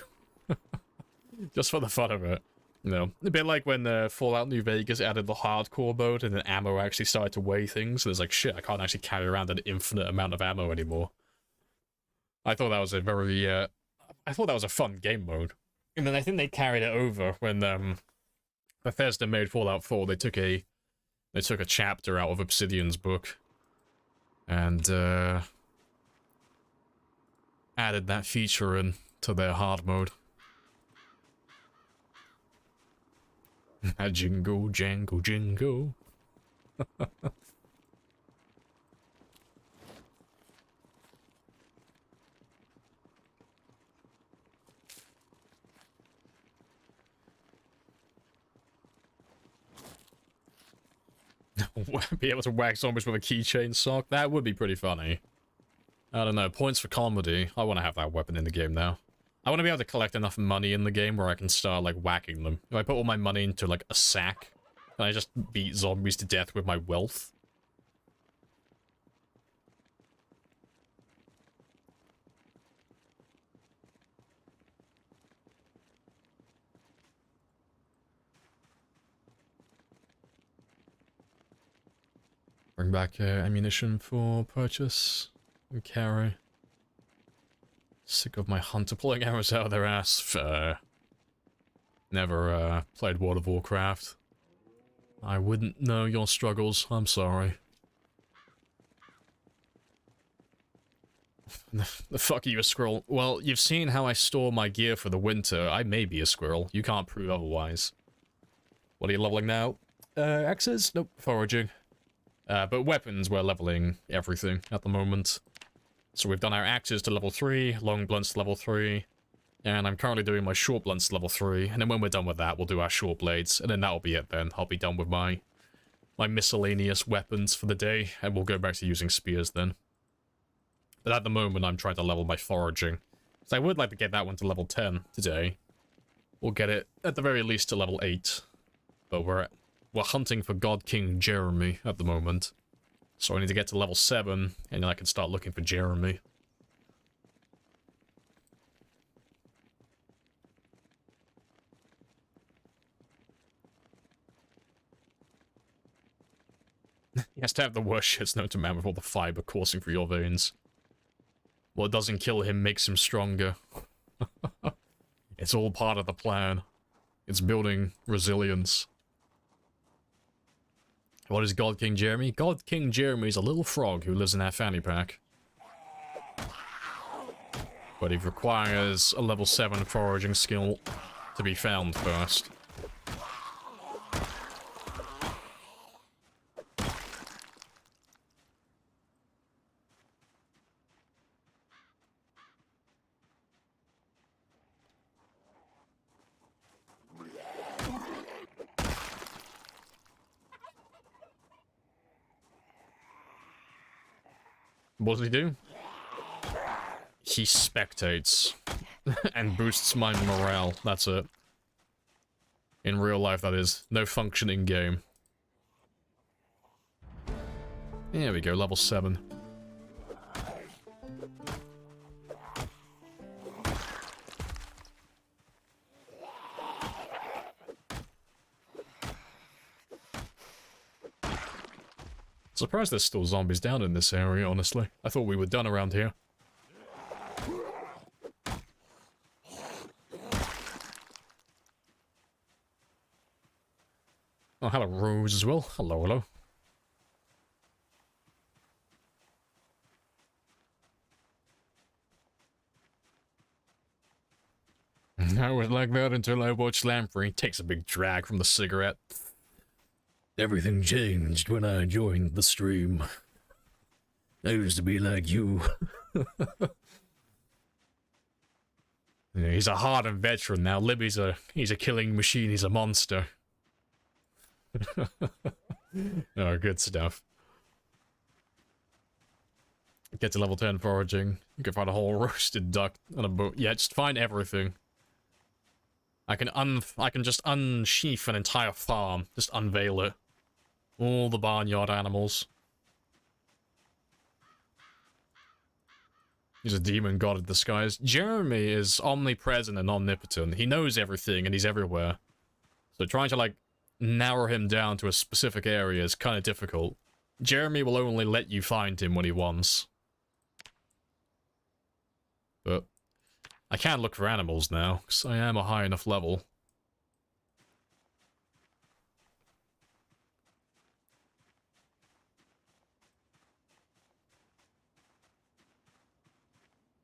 Just for the fun of it. You know, a bit like when Fallout New Vegas added the hardcore mode and then ammo actually started to weigh things. So there's like, shit, I can't actually carry around an infinite amount of ammo anymore. I thought that was a very, I thought that was a fun game mode. And then I think they carried it over when, Bethesda made Fallout 4. They took a chapter out of Obsidian's book. And, added that feature in to their hard mode. Jingle, jangle, jingle. Be able to whack zombies with a keychain sock? That would be pretty funny. I don't know, points for comedy. I want to have that weapon in the game now. I want to be able to collect enough money in the game where I can start, like, whacking them. If I put all my money into, like, a sack, can I just beat zombies to death with my wealth? Bring back ammunition for purchase and carry. Sick of my hunter pulling arrows out of their ass. Never played World of Warcraft. I wouldn't know your struggles. I'm sorry. The fuck are you, a squirrel? Well, you've seen how I store my gear for the winter. I may be a squirrel. You can't prove otherwise. What are you leveling now? Axes? Nope. Foraging. But weapons, we're leveling everything at the moment. So we've done our axes to level 3, long blunts to level 3, and I'm currently doing my short blunts to level 3, and then when we're done with that, we'll do our short blades, and then that'll be it then. I'll be done with my miscellaneous weapons for the day, and we'll go back to using spears then. But at the moment, I'm trying to level my foraging. So I would like to get that one to level 10 today. We'll get it, at the very least, to level 8. But we're hunting for God King Jeremy at the moment. So I need to get to level 7, and then I can start looking for Jeremy. He has to have the worst shits known to man with all the fiber coursing through your veins. What doesn't kill him makes him stronger. It's all part of the plan. It's building resilience. What is God King Jeremy? God King Jeremy is a little frog who lives in our fanny pack. But he requires a level 7 foraging skill to be found first. What does he do? He spectates and boosts my morale. That's it. In real life, that is. No functioning game. There we go, level 7. Surprised there's still zombies down in this area, honestly. I thought we were done around here. Oh, hello, Rose as well. Hello, hello. I was like that until I watched Lamprey. Takes a big drag from the cigarette. Everything changed when I joined the stream. I used to be like you. Yeah, he's a hardened veteran now. Libby's he's a killing machine. He's a monster. Oh, good stuff. Get to level 10 foraging. You can find a whole roasted duck on a boat. Yeah, just find everything. I can just unsheath an entire farm. Just unveil it. All the barnyard animals. He's a demon god of the skies. Jeremy is omnipresent and omnipotent. He knows everything and he's everywhere. So trying to, like, narrow him down to a specific area is kind of difficult. Jeremy will only let you find him when he wants. But I can look for animals now, because I am a high enough level.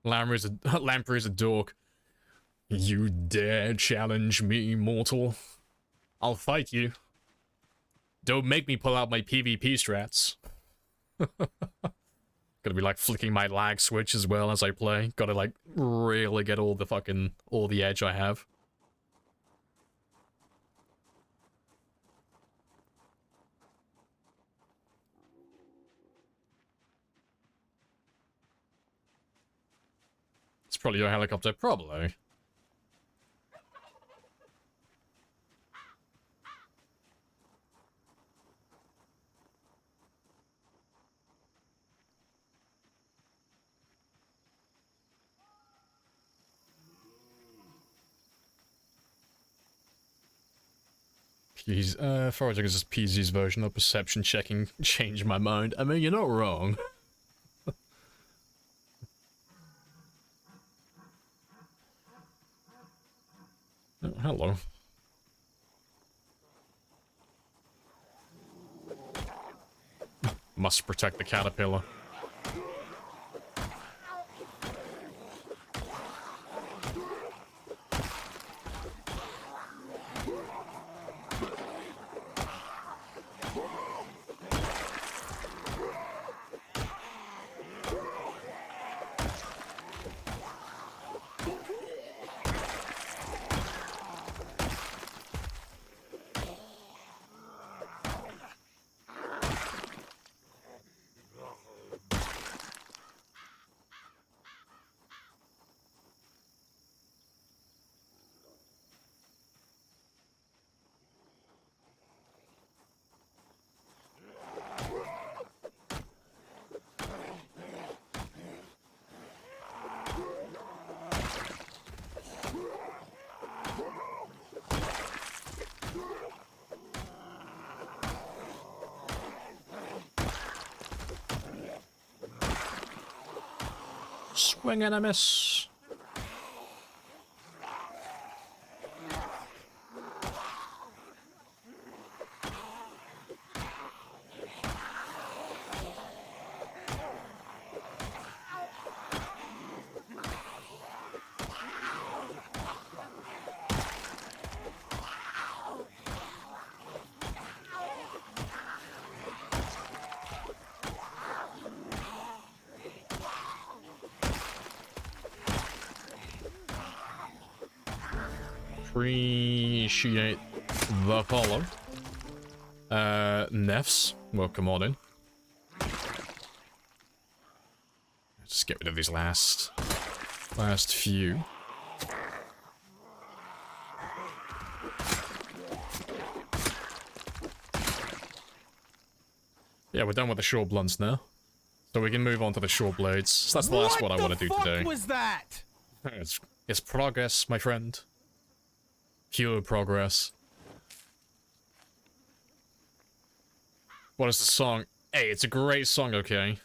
Lamprey's a dork. You dare challenge me, mortal? I'll fight you. Don't make me pull out my PvP strats. Gonna be like flicking my lag switch as well as I play. Gotta like really get all the edge I have. It's probably your helicopter, probably. Foraging is just PZ's version of perception checking. Changed my mind. I mean, you're not wrong. Oh, hello. Must protect the caterpillar. Swing and a miss. Appreciate the follow. Nefs, welcome on in. Just get rid of these last few. Yeah, we're done with the short blunts now. So we can move on to the short blades. So that's the last one I want to do today. What was that? It's progress, my friend. Pure progress. What is the song? Hey, it's a great song, okay?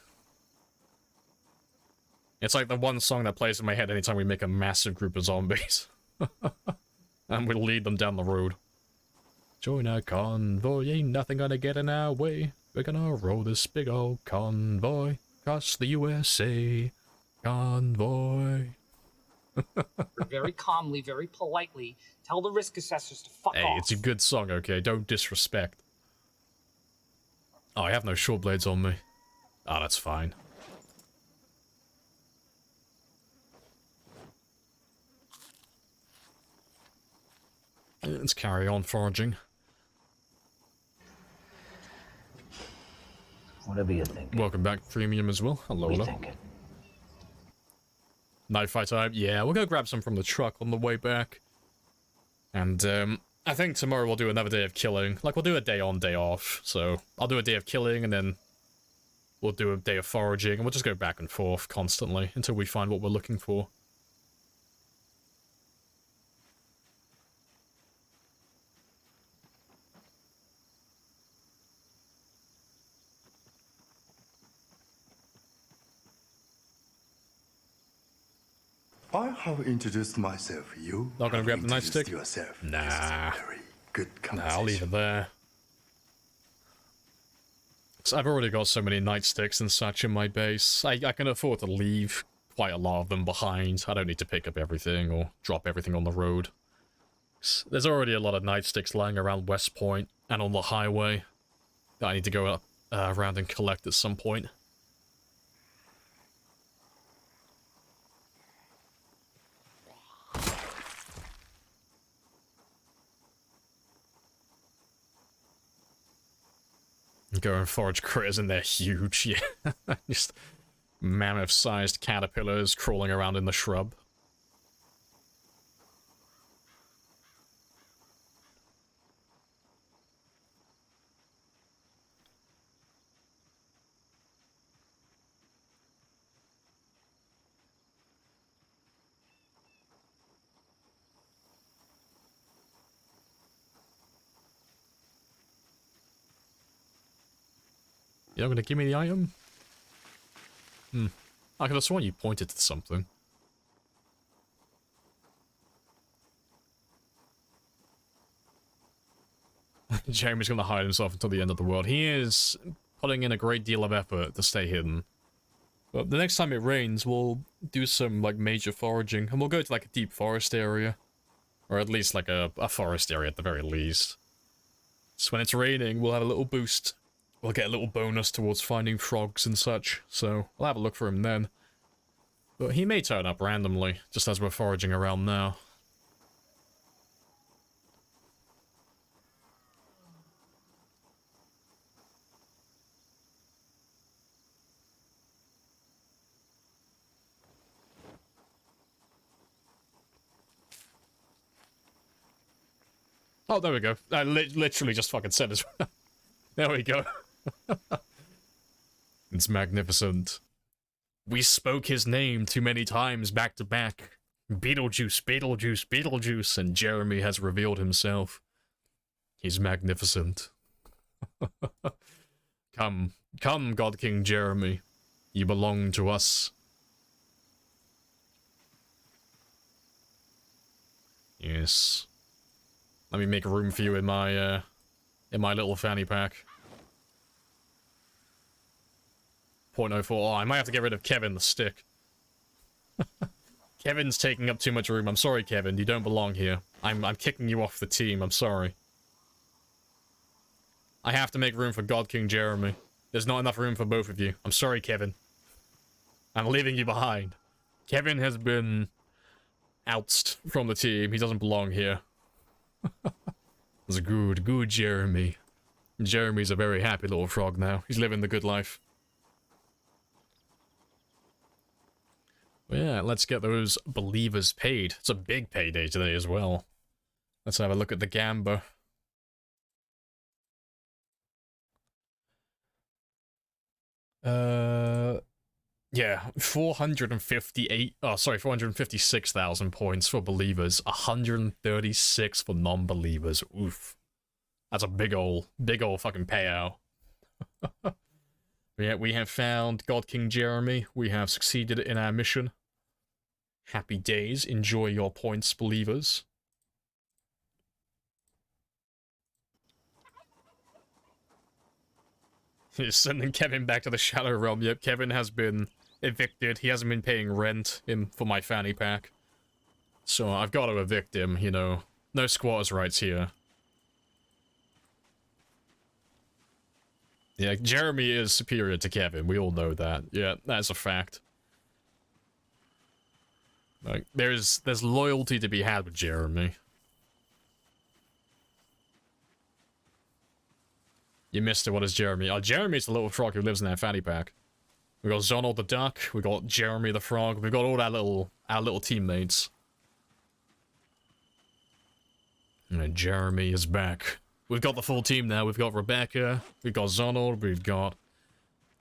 It's like the one song that plays in my head anytime we make a massive group of zombies. And we lead them down the road. Join our convoy, ain't nothing gonna get in our way. We're gonna roll this big old convoy across the USA. Convoy. Very calmly, very politely, tell the risk assessors to fuck off. Hey, it's a good song, okay? Don't disrespect. Oh, I have no short blades on me. Oh, that's fine. Let's carry on foraging. Whatever you think. Welcome back, Premium, as well. Hello, We hello. think it. Night fight time? Yeah, we'll go grab some from the truck on the way back. And, I think tomorrow we'll do another day of killing. Like, we'll do a day on, day off. So, I'll do a day of killing, and then we'll do a day of foraging, and we'll just go back and forth constantly until we find what we're looking for. I have introduced myself. You Not gonna have grab the introduced nightstick? yourself. Nah. This is a very good Nah, conversation. I'll leave it there. 'Cause I've already got so many nightsticks and such in my base. I can afford to leave quite a lot of them behind. I don't need to pick up everything or drop everything on the road. 'Cause there's already a lot of nightsticks lying around West Point and on the highway that I need to go up, around and collect at some point. Go and forage critters and they're huge, yeah. Just mammoth-sized caterpillars crawling around in the shrub. You're not gonna give me the item? I could have sworn you pointed to something. Jeremy's gonna hide himself until the end of the world. He is putting in a great deal of effort to stay hidden. But the next time it rains, we'll do some, like, major foraging, and we'll go to, like, a deep forest area. Or at least, like, a forest area at the very least. So when it's raining, we'll have a little boost. We'll get a little bonus towards finding frogs and such, so I'll have a look for him then. But he may turn up randomly, just as we're foraging around now. Oh, there we go. I literally just fucking said as well. There we go. It's magnificent. We spoke his name too many times back to back. Beetlejuice, Beetlejuice, Beetlejuice, and Jeremy has revealed himself. He's magnificent. Come, come, God King Jeremy. You belong to us. Yes. Let me make room for you in my little fanny pack. 0.04. Oh, I might have to get rid of Kevin the stick. Kevin's taking up too much room. I'm sorry, Kevin. You don't belong here. I'm kicking you off the team. I'm sorry. I have to make room for God King Jeremy. There's not enough room for both of you. I'm sorry, Kevin. I'm leaving you behind. Kevin has been ousted from the team. He doesn't belong here. It's good Jeremy. Jeremy's a very happy little frog now. He's living the good life. Yeah, let's get those believers paid. It's a big payday today as well. Let's have a look at the Gamba. Yeah, 456,000 points for believers, 136 for non-believers. Oof. That's a big ol' fucking payout. Yeah, we have found God King Jeremy. We have succeeded in our mission. Happy days. Enjoy your points, believers. Sending Kevin back to the Shadow Realm. Yep, Kevin has been evicted. He hasn't been paying rent for my fanny pack. So I've got to evict him, you know. No squatters' rights here. Yeah, Jeremy is superior to Kevin. We all know that. Yeah, that's a fact. Like, there's loyalty to be had with Jeremy. You missed it. What is Jeremy? Oh, Jeremy's the little frog who lives in that fanny pack. We got Zonald the duck. We got Jeremy the frog. We got all our little teammates. And Jeremy is back. We've got the full team now. We've got Rebecca. We've got Zonald. We've got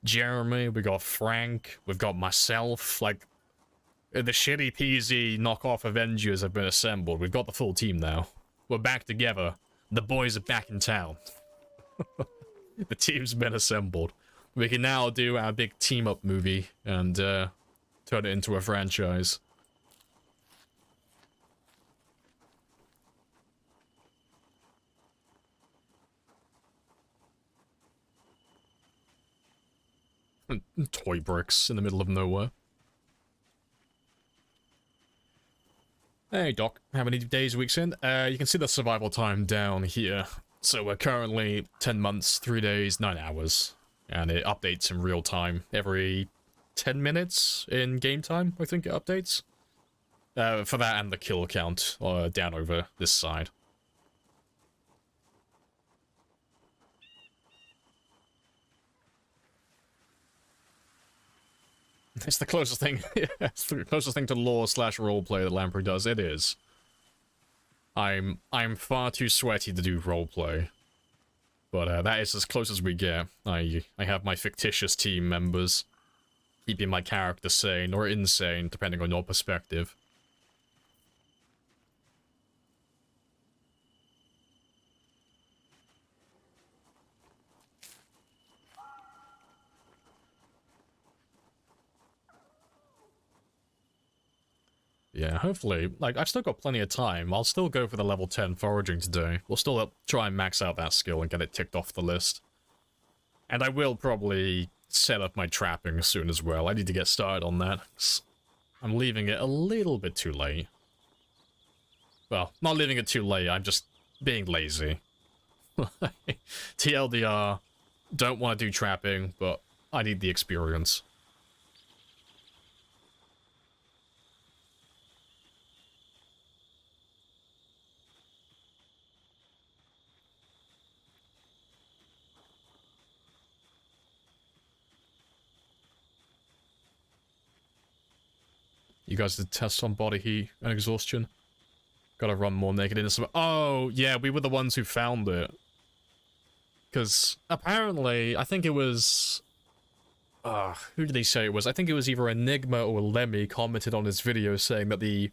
Jeremy. We've got Frank. We've got myself. Like, the shitty peasy knockoff Avengers have been assembled. We've got the full team now. We're back together. The boys are back in town. The team's been assembled. We can now do our big team-up movie and turn it into a franchise. Toy bricks in the middle of nowhere. Hey Doc, how many days, weeks in? You can see the survival time down here. So we're currently 10 months, 3 days, 9 hours. And it updates in real time. Every 10 minutes in game time, I think it updates. For that and the kill count down over this side. It's the closest thing. It's the closest thing to lore/roleplay that Lamprey does. It is. I'm far too sweaty to do roleplay, but that is as close as we get. I have my fictitious team members, keeping my character sane or insane, depending on your perspective. Yeah, hopefully, like, I've still got plenty of time. I'll still go for the level 10 foraging today. We'll still try and max out that skill and get it ticked off the list. And I will probably set up my trapping soon as well. I need to get started on that. I'm leaving it a little bit too late. Well, not leaving it too late, I'm just being lazy. TLDR, don't want to do trapping, but I need the experience. You guys did tests on body heat and exhaustion. Gotta run more naked in the summer. Oh, yeah, we were the ones who found it. Because apparently, I think it was... who did he say it was? I think it was either Enigma or Lemmy commented on his video saying that the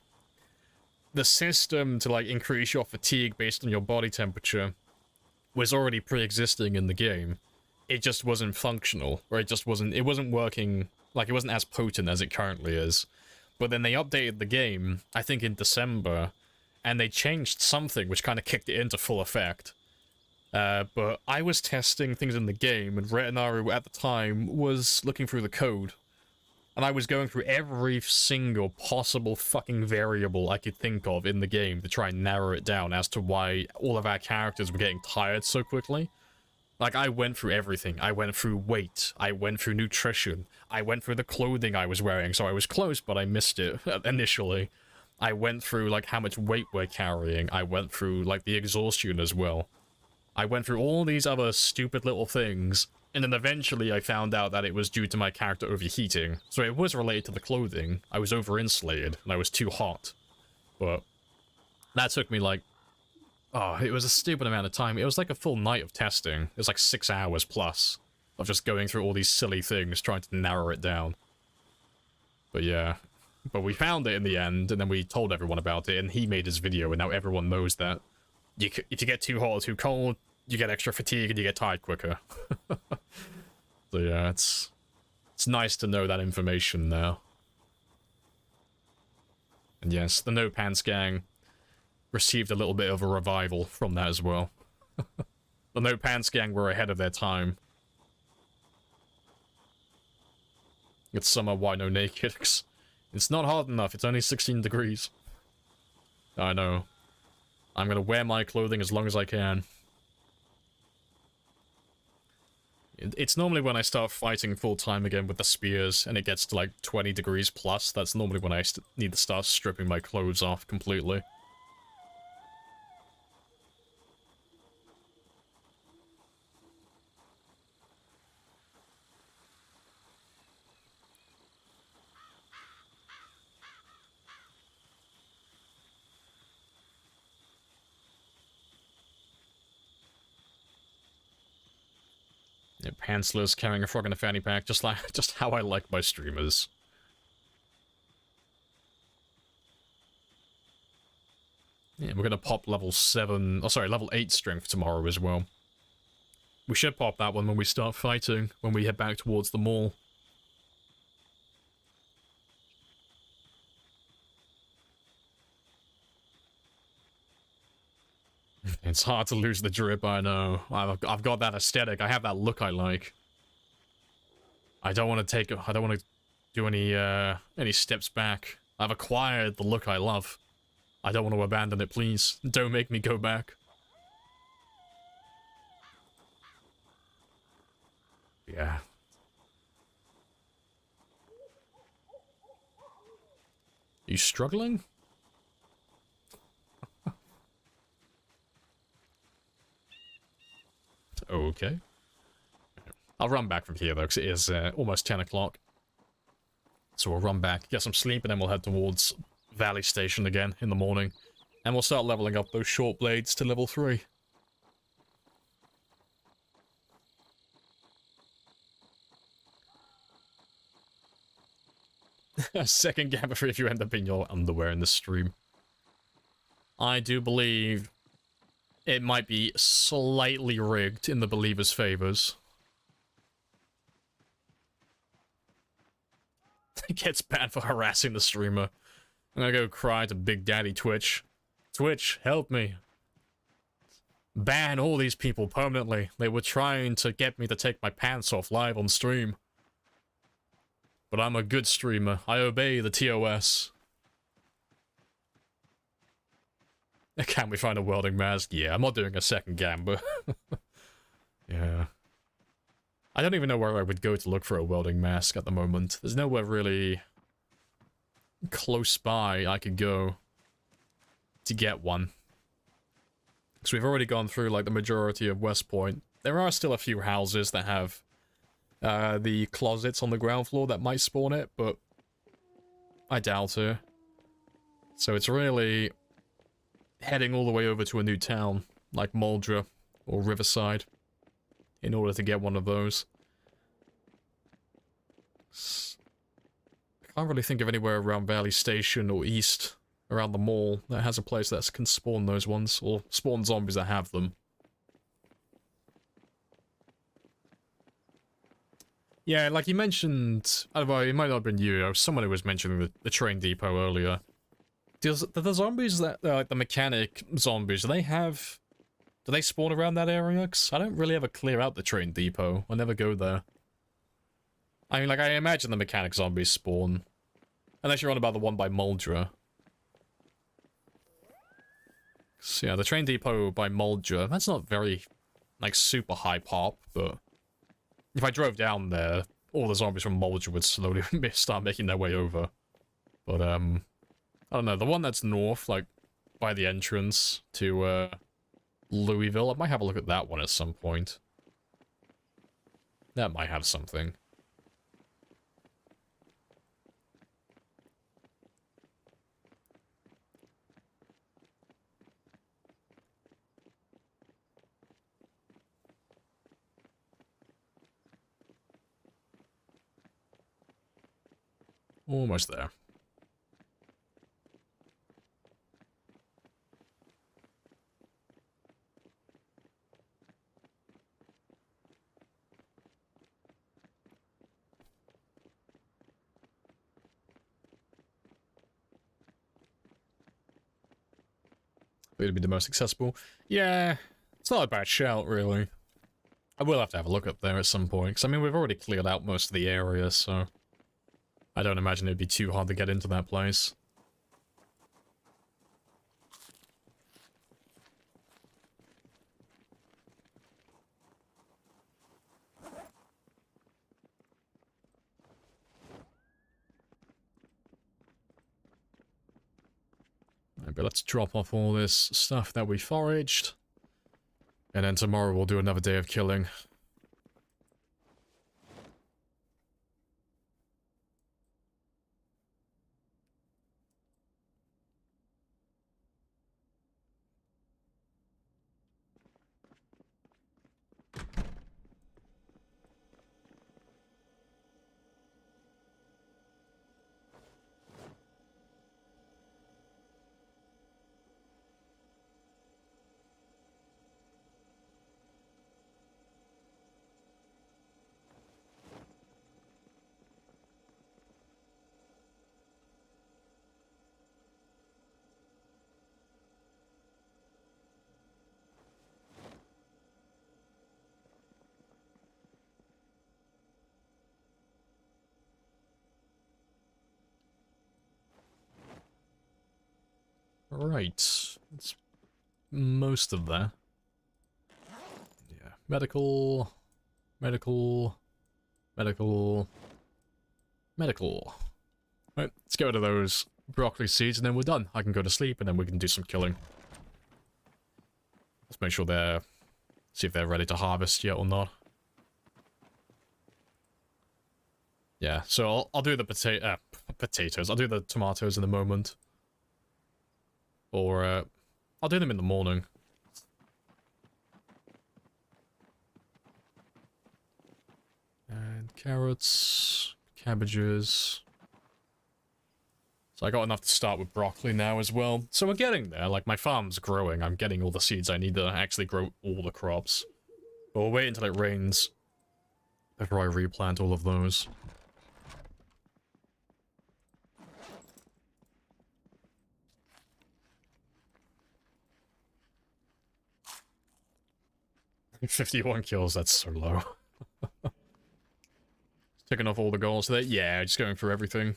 system to, like, increase your fatigue based on your body temperature was already pre-existing in the game. It just wasn't functional, or it wasn't working, like, it wasn't as potent as it currently is. But then they updated the game, I think in December, and they changed something which kind of kicked it into full effect. But I was testing things in the game, and Retinaru at the time was looking through the code. And I was going through every single possible fucking variable I could think of in the game to try and narrow it down as to why all of our characters were getting tired so quickly. Like, I went through everything. I went through weight. I went through nutrition. I went through the clothing I was wearing, so I was close, but I missed it initially. I went through, like, how much weight we're carrying. I went through, like, the exhaustion as well. I went through all these other stupid little things, And then eventually I found out that it was due to my character overheating. So it was related to the clothing. I was over-insulated, and I was too hot. But that took me like... Oh, it was a stupid amount of time. It was like a full night of testing. It was like 6 hours plus of just going through all these silly things, trying to narrow it down. But yeah. But we found it in the end, and then we told everyone about it, and he made his video, and now everyone knows that if you get too hot or too cold, you get extra fatigue and you get tired quicker. So yeah, it's nice to know that information now. And yes, the No Pants Gang received a little bit of a revival from that as well. The No Pants Gang were ahead of their time. It's summer, why no naked? It's not hot enough, it's only 16 degrees. I know. I'm gonna wear my clothing as long as I can. It's normally when I start fighting full-time again with the spears, and it gets to like 20 degrees plus, that's normally when I need to start stripping my clothes off completely. Yeah, pantsless, carrying a frog in a fanny pack, just how I like my streamers. Yeah, we're gonna pop level 8 strength tomorrow as well. We should pop that one when we start fighting, when we head back towards the mall. It's hard to lose the drip, I know. I've got that aesthetic. I have that look I like. I don't want to do any steps back. I've acquired the look I love. I don't want to abandon it, please. Don't make me go back. Yeah. You struggling? Okay. I'll run back from here, though, because it is almost 10 o'clock. So we'll run back, get some sleep, and then we'll head towards Valley Station again in the morning. And we'll start leveling up those short blades to level 3. Second gamma free if you end up in your underwear in the stream. I do believe it might be slightly rigged in the believer's favors. It gets banned for harassing the streamer. I'm gonna go cry to Big Daddy Twitch. Twitch, help me. Ban all these people permanently. They were trying to get me to take my pants off live on stream. But I'm a good streamer. I obey the TOS. Can we find a welding mask? Yeah, I'm not doing a second gamba. Yeah. I don't even know where I would go to look for a welding mask at the moment. There's nowhere really close by I could go to get one. Because we've already gone through, like, the majority of West Point. There are still a few houses that have the closets on the ground floor that might spawn it, but I doubt it. So it's really heading all the way over to a new town, like Muldra or Riverside, in order to get one of those. I can't really think of anywhere around Valley Station or east around the mall that has a place that can spawn those ones, or spawn zombies that have them. Yeah, like you mentioned, well, it might not have been you, someone who was mentioning the train depot earlier. The zombies that, like the mechanic zombies, do they spawn around that area? 'Cause I don't really ever clear out the train depot. I never go there. I mean, like, I imagine the mechanic zombies spawn. Unless you're on about the one by Muldra. So yeah, the train depot by Muldra, that's not very, like, super high pop, but if I drove down there, all the zombies from Muldra would slowly start making their way over. But, I don't know, the one that's north, like, by the entrance to, Louisville, I might have a look at that one at some point. That might have something. Almost there. It'd be the most accessible. Yeah, it's not a bad shout, really. I will have to have a look up there at some point, because, I mean, we've already cleared out most of the area, so I don't imagine it'd be too hard to get into that place. But let's drop off all this stuff that we foraged. And then tomorrow we'll do another day of killing. Right, that's most of that. Yeah, medical, medical, medical, medical. Right, let's get rid of those broccoli seeds and then we're done. I can go to sleep and then we can do some killing. Let's make sure see if they're ready to harvest yet or not. Yeah, so I'll do the potatoes. I'll do the tomatoes in a moment. Or, I'll do them in the morning. And carrots, cabbages. So I got enough to start with broccoli now as well. So we're getting there. Like, my farm's growing. I'm getting all the seeds I need to actually grow all the crops. But we'll wait until it rains before I replant all of those. $51 kills, that's so low. Taking off all the goals there. Yeah, just going through everything.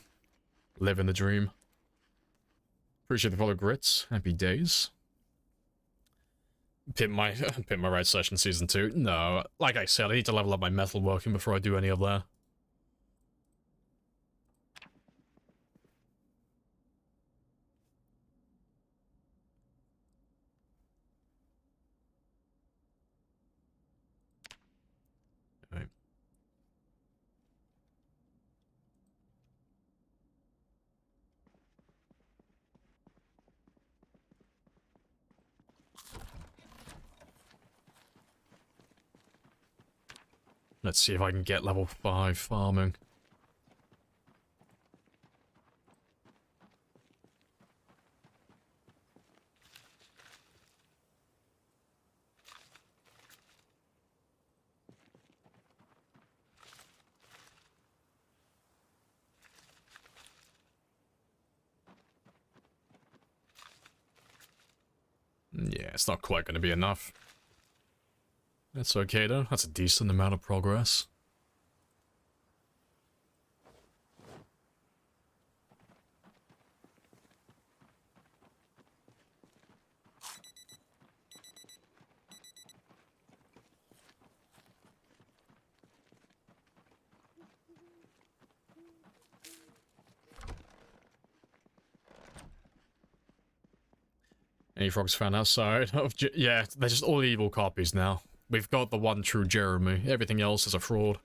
Living the dream. Appreciate the follow, Grits. Happy days. Pimp my right session season 2. No, like I said, I need to level up my metalworking before I do any of that. Let's see if I can get level 5 farming. Yeah, it's not quite going to be enough. That's okay though, that's a decent amount of progress. Any frogs found outside of... Yeah, they're just all evil copies now. We've got the one true Jeremy. Everything else is a fraud.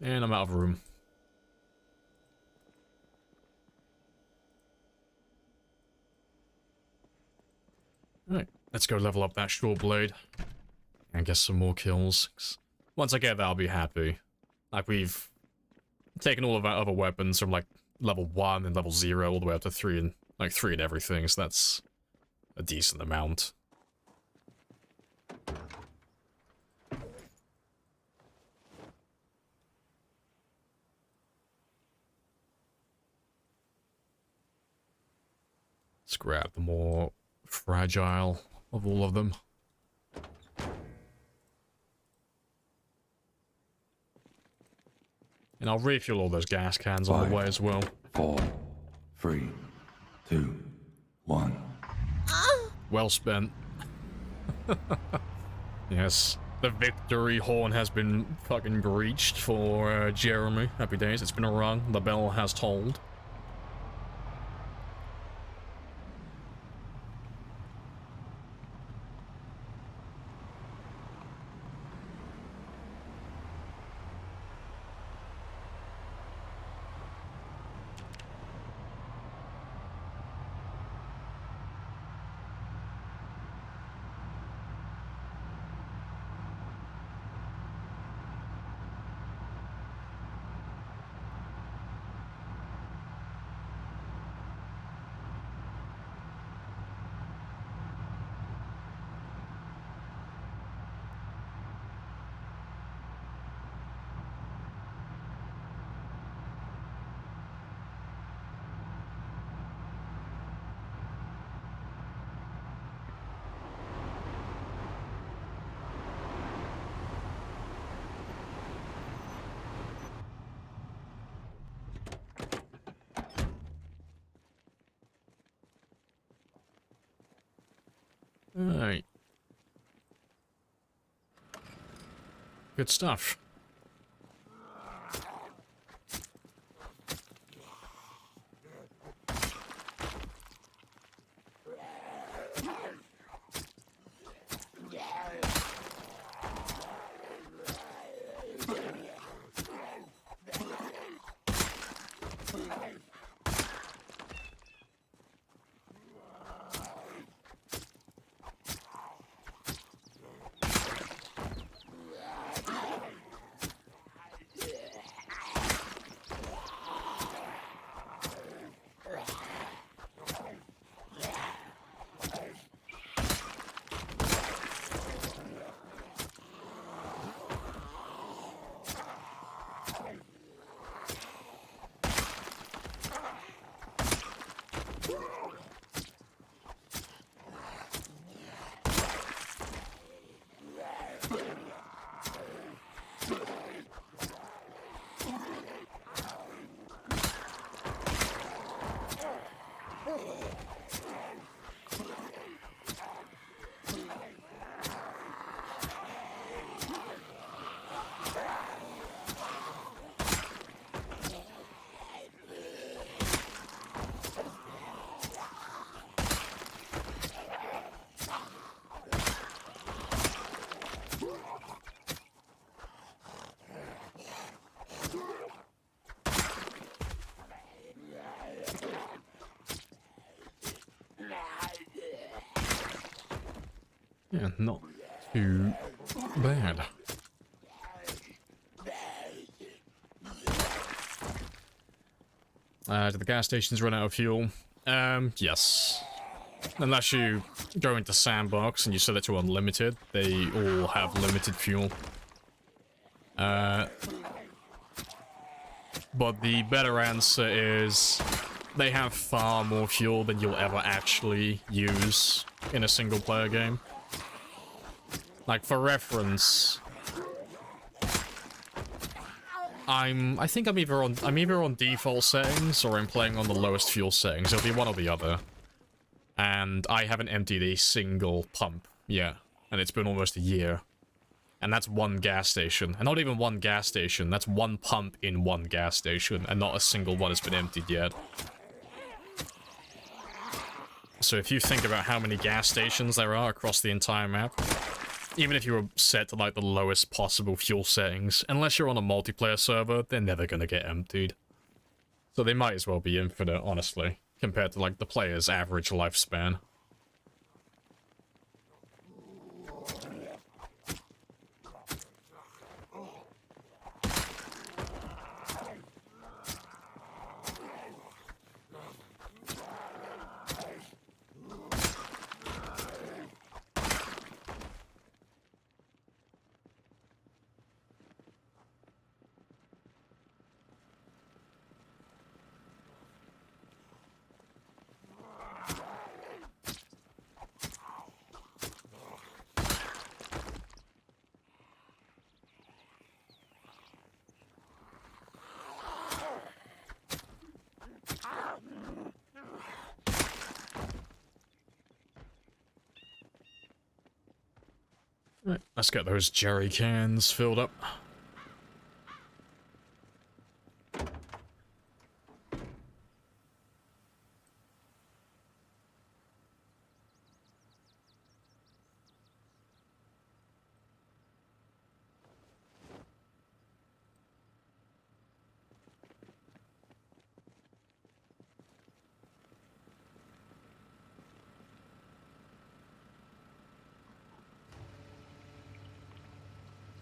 And I'm out of room. Alright, let's go level up that short blade. And get some more kills. Once I get that, I'll be happy. Like, we've taken all of our other weapons from, like, level 1 and level 0 all the way up to 3 and, like, 3 and everything, so that's a decent amount. Let's grab the more fragile of all of them. And I'll refuel all those gas cans on the way as well. 4, 3, 2, 1. Well spent. Yes, the victory horn has been fucking breached for Jeremy. Happy days, it's been rung. The bell has tolled. Alright. Good stuff. Yeah, not too bad. Did the gas stations run out of fuel? Yes. Unless you go into Sandbox and you set it to unlimited, they all have limited fuel. But the better answer is they have far more fuel than you'll ever actually use in a single player game. Like, for reference, I think I'm either on default settings or I'm playing on the lowest fuel settings. It'll be one or the other. And I haven't emptied a single pump yet, and it's been almost a year. And that's one gas station. And not even one gas station, that's one pump in one gas station, and not a single one has been emptied yet. So if you think about how many gas stations there are across the entire map, Even if you were set to like the lowest possible fuel settings, unless you're on a multiplayer server, they're never gonna get emptied. So they might as well be infinite, honestly, compared to like the player's average lifespan. Right, let's get those jerry cans filled up.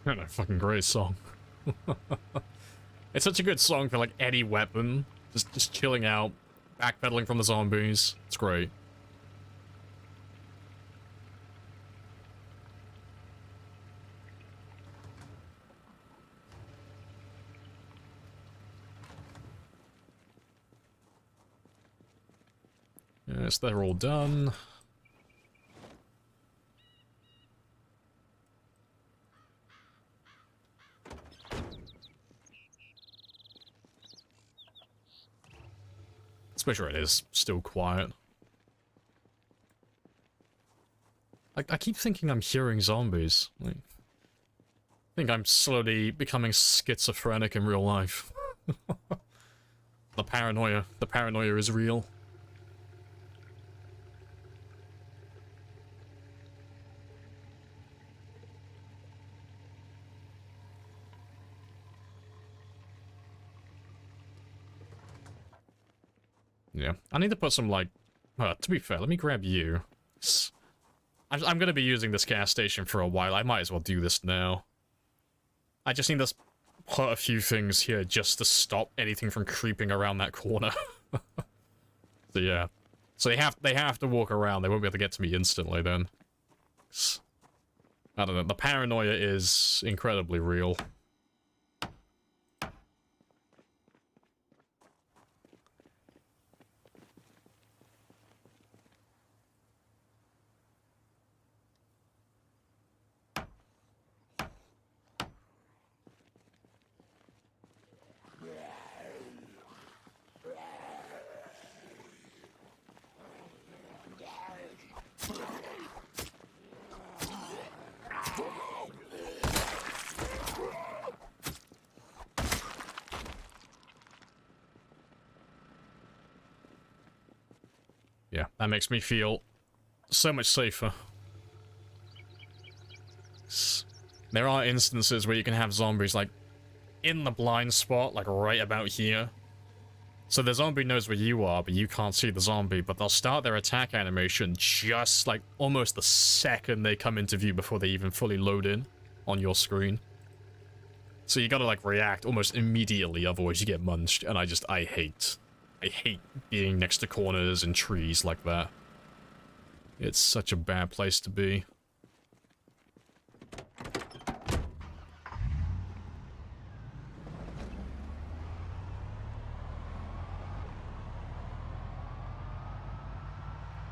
What a fucking great song. It's such a good song for like any weapon. Just chilling out, backpedaling from the zombies. It's great. Yes, they're all done. Let's make sure it is still quiet. I keep thinking I'm hearing zombies. Like, I think I'm slowly becoming schizophrenic in real life. The paranoia is real. Yeah, I need to put some, like... to be fair, let me grab you. I'm gonna be using this gas station for a while. I might as well do this now. I just need to put a few things here just to stop anything from creeping around that corner. So yeah. So they have to walk around. They won't be able to get to me instantly then. I don't know. The paranoia is incredibly real. Yeah, that makes me feel so much safer. There are instances where you can have zombies, like, in the blind spot, like, right about here. So the zombie knows where you are, but you can't see the zombie, but they'll start their attack animation just, like, almost the second they come into view before they even fully load in on your screen. So you gotta, like, react almost immediately, otherwise you get munched, and I hate being next to corners and trees like that. It's such a bad place to be.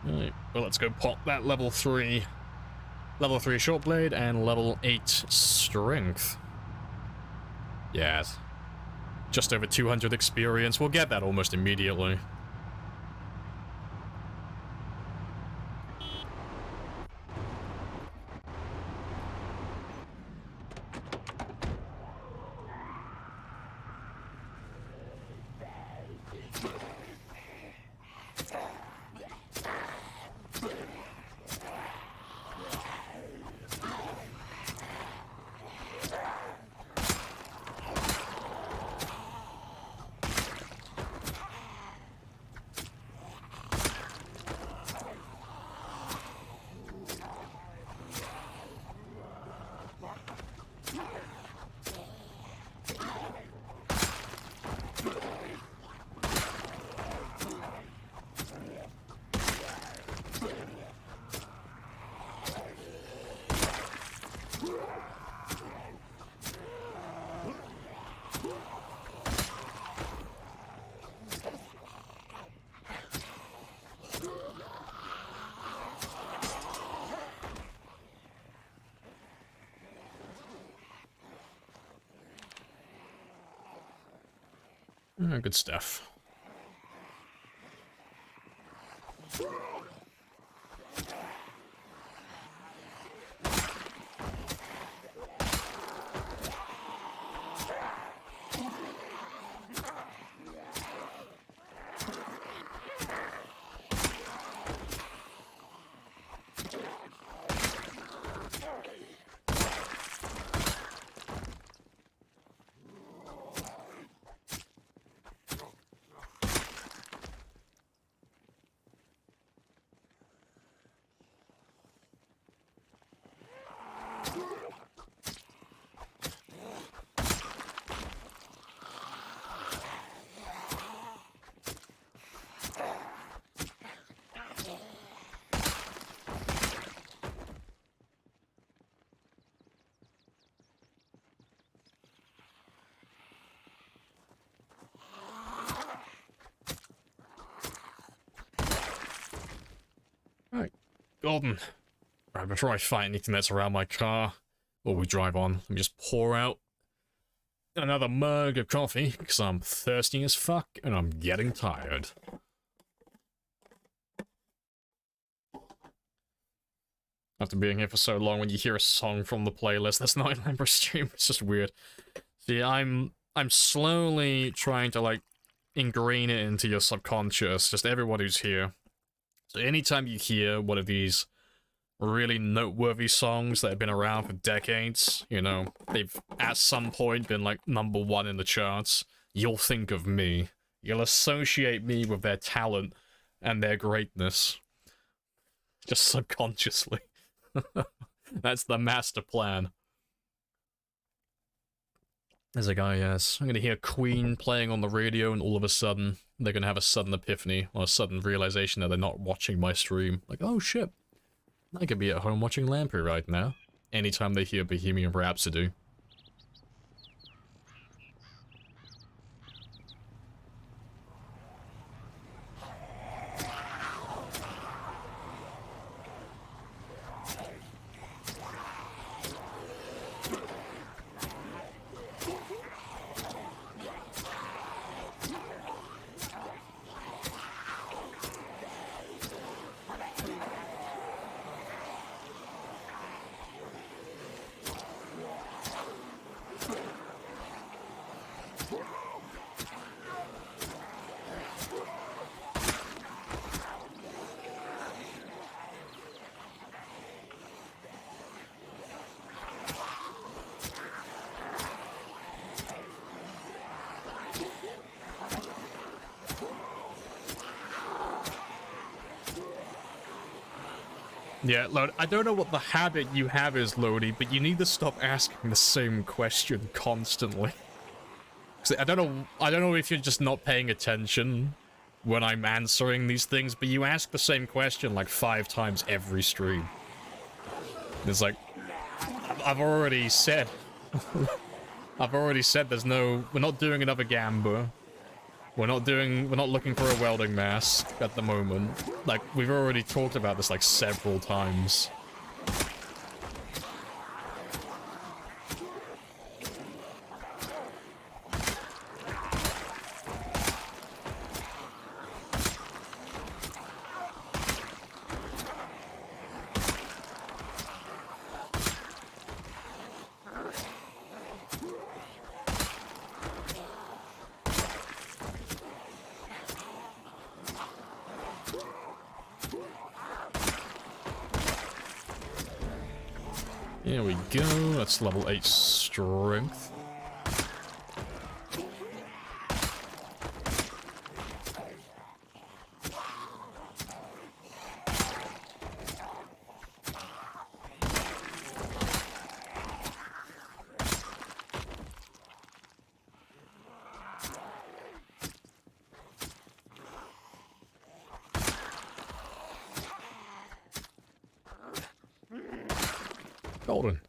Alright, well, let's go pop that level 3 short blade and level 8 strength. Yes. Just over 200 experience. We'll get that almost immediately. Good stuff. Right, Golden. Right, before I fight anything that's around my car, or we drive on, let me just pour out another mug of coffee, because I'm thirsty as fuck, and I'm getting tired. After being here for so long, when you hear a song from the playlist that's not in Lamprey stream, it's just weird. See, I'm slowly trying to, like, ingrain it into your subconscious, just everyone who's here. So anytime you hear one of these really noteworthy songs that have been around for decades, you know, they've at some point been like #1 in the charts, you'll think of me. You'll associate me with their talent and their greatness. Just subconsciously. That's the master plan. There's a guy, yes. I'm gonna hear Queen playing on the radio, and all of a sudden, they're gonna have a sudden epiphany, or a sudden realization that they're not watching my stream. Like, oh shit, I could be at home watching Lamprey right now, anytime they hear Bohemian Rhapsody. Yeah, Lodi, I don't know what the habit you have is, Lodi, but you need to stop asking the same question constantly. 'Cause I don't know if you're just not paying attention when I'm answering these things, but you ask the same question like 5 times every stream. It's like, I've already said, there's no, we're not doing another Gamba. We're not looking for a welding mask at the moment. Like, we've already talked about this like several times. Here we go, that's level 8 strength. Golden.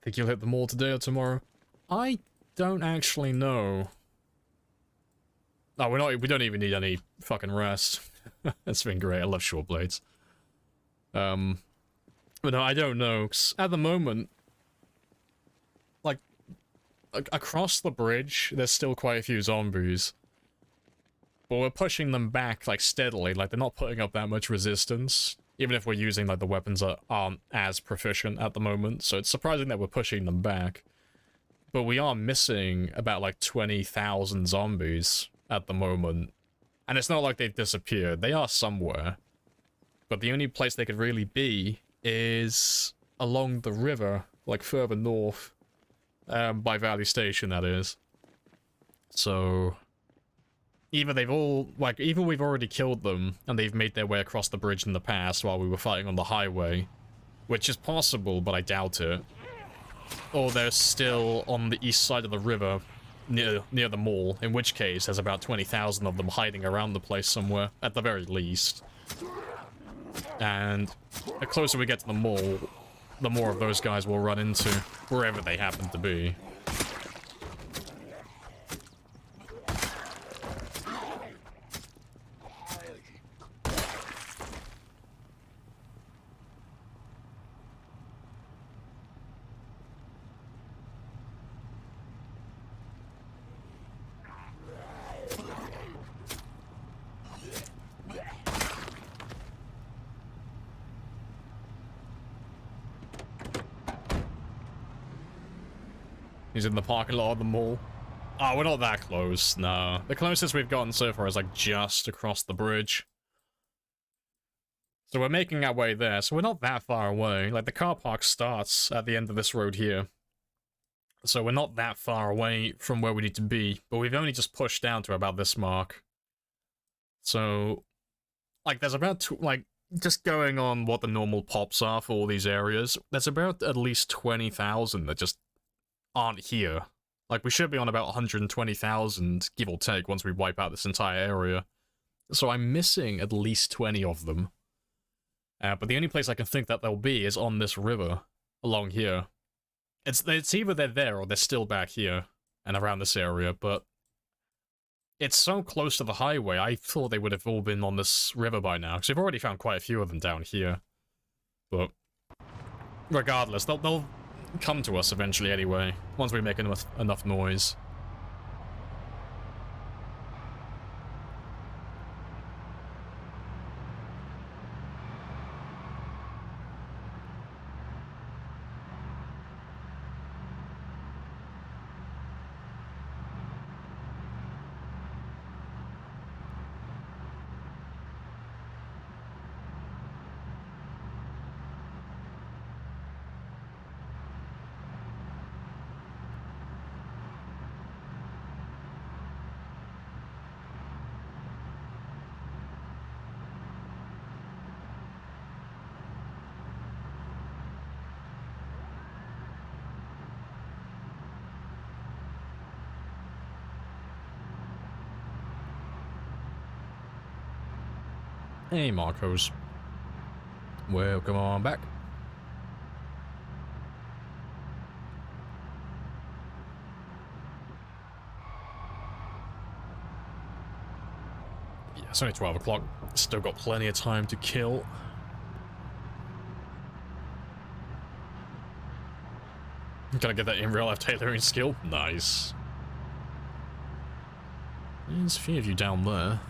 Think you'll hit the mall today or tomorrow? I don't actually know. Oh, we don't even need any fucking rest. It's been great. I love short blades. But no, I don't know. 'Cause at the moment, like, across the bridge, there's still quite a few zombies. But we're pushing them back, like, steadily. Like, they're not putting up that much resistance. Even if we're using, like, the weapons that aren't as proficient at the moment. So it's surprising that we're pushing them back. But we are missing about, like, 20,000 zombies at the moment. And it's not like they've disappeared. They are somewhere. But the only place they could really be is along the river, like, further north. By Valley Station, that is. So... either we've already killed them, and they've made their way across the bridge in the past while we were fighting on the highway. Which is possible, but I doubt it. Or they're still on the east side of the river, near the mall, in which case there's about 20,000 of them hiding around the place somewhere, at the very least. And the closer we get to the mall, the more of those guys we'll run into, wherever they happen to be. He's in the parking lot of the mall. Oh, we're not that close, no. The closest we've gotten so far is like just across the bridge. So we're making our way there, so we're not that far away. Like, the car park starts at the end of this road here. So we're not that far away from where we need to be, but we've only just pushed down to about this mark. So, like, there's about, just going on what the normal pops are for all these areas, there's about at least 20,000 that just aren't here. Like, we should be on about 120,000, give or take, once we wipe out this entire area. So I'm missing at least 20 of them. But the only place I can think that they'll be is on this river, along here. It's either they're there or they're still back here, and around this area, but it's so close to the highway, I thought they would have all been on this river by now, because we've already found quite a few of them down here. But regardless, they'll come to us eventually anyway, once we make enough noise. Hey, Marcos. Welcome on back. Yeah, it's only 12 o'clock. Still got plenty of time to kill. Gotta get that in real life tailoring skill. Nice. There's a few of you down there.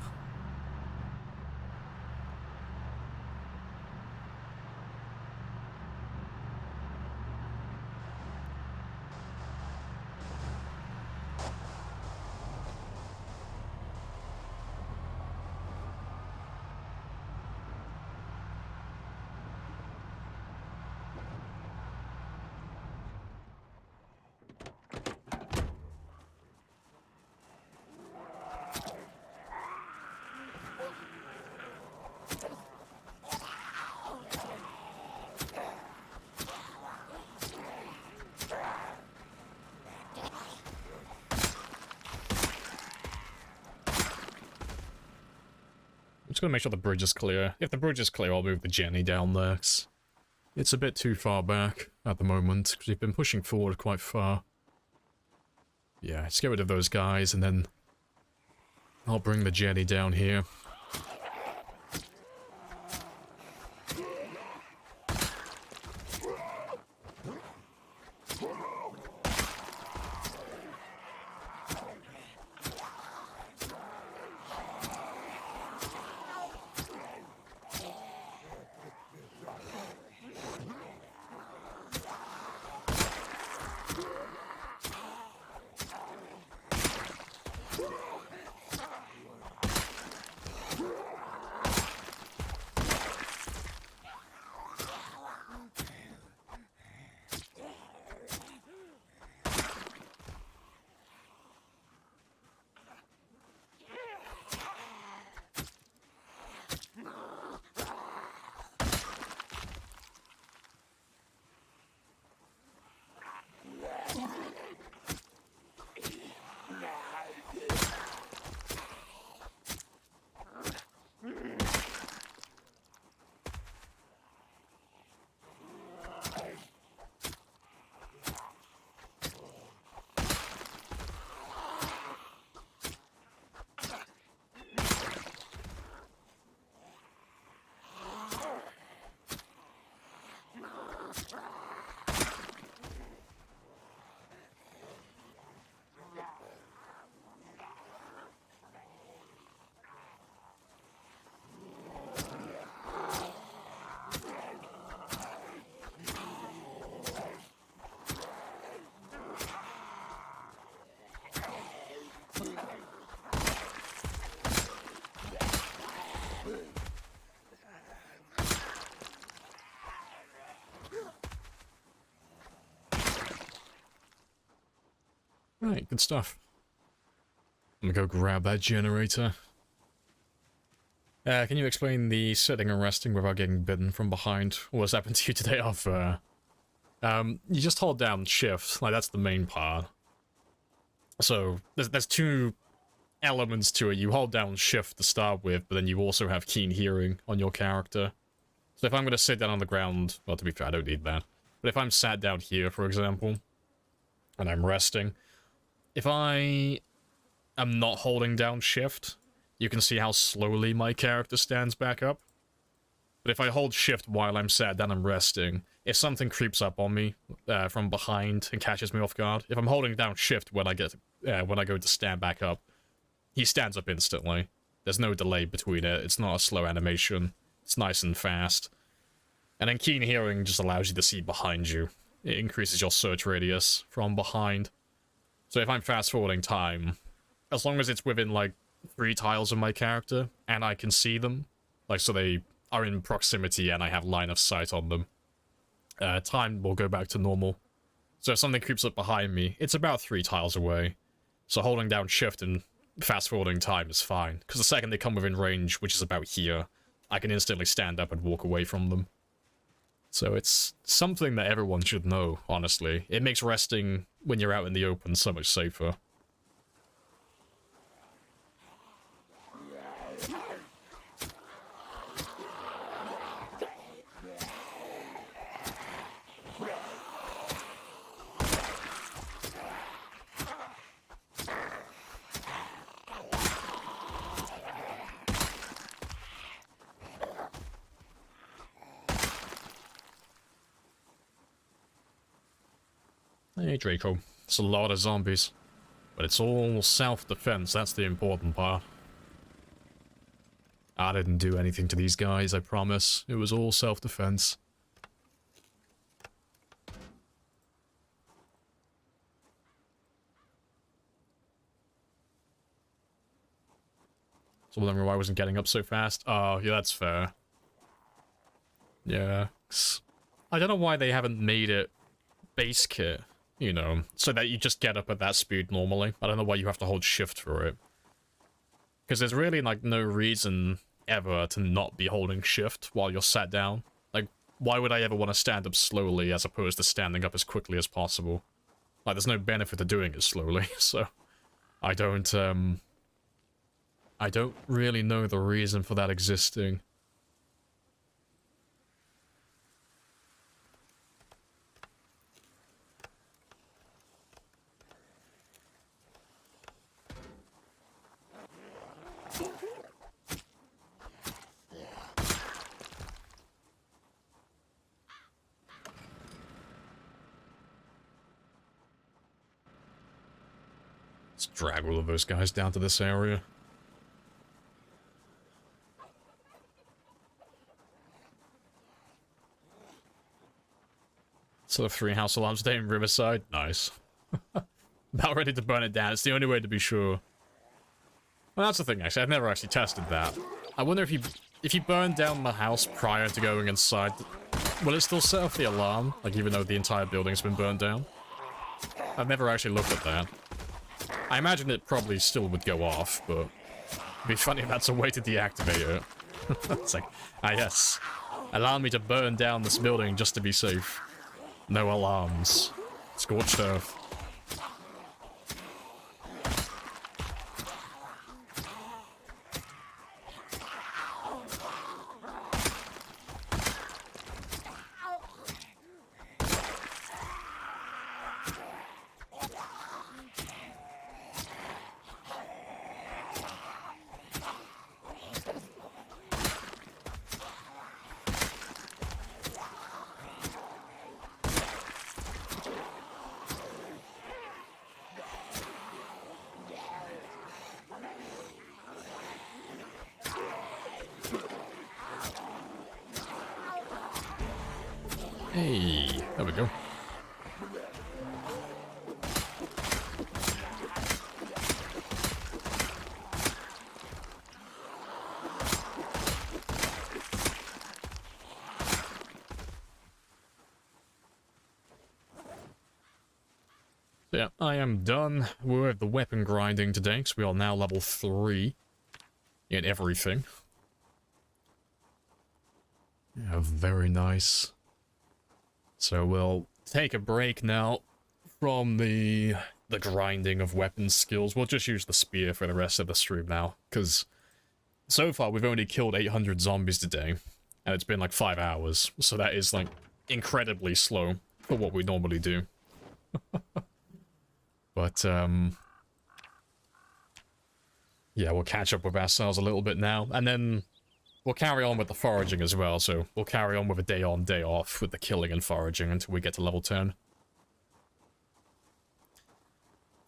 I'm just gonna make sure the bridge is clear. If the bridge is clear, I'll move the Jenny down there, 'cause it's a bit too far back at the moment, because we've been pushing forward quite far. Yeah, let's get rid of those guys, and then I'll bring the jetty down here. Right, good stuff. I'm gonna go grab that generator. Can you explain the sitting and resting without getting bitten from behind? What's happened to you today off? You just hold down shift, like that's the main part. So, there's two elements to it. You hold down shift to start with, but then you also have keen hearing on your character. So if I'm gonna sit down on the ground, well, to be fair, I don't need that. But if I'm sat down here, for example, and I'm resting, if I am not holding down shift, you can see how slowly my character stands back up. But if I hold shift while I'm sat down and resting, if something creeps up on me from behind and catches me off guard, if I'm holding down shift when I go to stand back up, he stands up instantly. There's no delay between it. It's not a slow animation. It's nice and fast. And then keen hearing just allows you to see behind you. It increases your search radius from behind. So if I'm fast-forwarding time, as long as it's within, like, 3 tiles of my character, and I can see them, like, so they are in proximity and I have line of sight on them, time will go back to normal. So if something creeps up behind me, it's about 3 tiles away. So holding down shift and fast-forwarding time is fine, because the second they come within range, which is about here, I can instantly stand up and walk away from them. So it's something that everyone should know, honestly. It makes resting when you're out in the open so much safer. Hey, Draco. It's a lot of zombies. But it's all self-defense, that's the important part. I didn't do anything to these guys, I promise. It was all self-defense. So wondering why I wasn't getting up so fast. Oh, yeah, that's fair. Yeah. I don't know why they haven't made it base kit, you know, so that you just get up at that speed normally. I don't know why you have to hold shift for it. Because there's really, like, no reason ever to not be holding shift while you're sat down. Like, why would I ever want to stand up slowly as opposed to standing up as quickly as possible? Like, there's no benefit to doing it slowly, so I don't really know the reason for that existing. Let's drag all of those guys down to this area. So 3 house alarms stay in Riverside. Nice. About ready to burn it down. It's the only way to be sure. Well, that's the thing, actually. I've never actually tested that. I wonder if you burn down the house prior to going inside, will it still set off the alarm? Like, even though the entire building's been burned down? I've never actually looked at that. I imagine it probably still would go off, but it'd be funny if that's a way to deactivate it. It's like, ah yes, allow me to burn down this building just to be safe. No alarms. Scorched earth. Hey, there we go. So yeah, I am done with the weapon grinding today, because we are now level 3 in everything. Yeah, very nice. So we'll take a break now from the grinding of weapon skills. We'll just use the spear for the rest of the stream now, because so far we've only killed 800 zombies today, and it's been like 5 hours, so that is like incredibly slow for what we normally do. But yeah, we'll catch up with ourselves a little bit now, and then we'll carry on with the foraging as well, so we'll carry on with a day on, day off with the killing and foraging until we get to level 10. I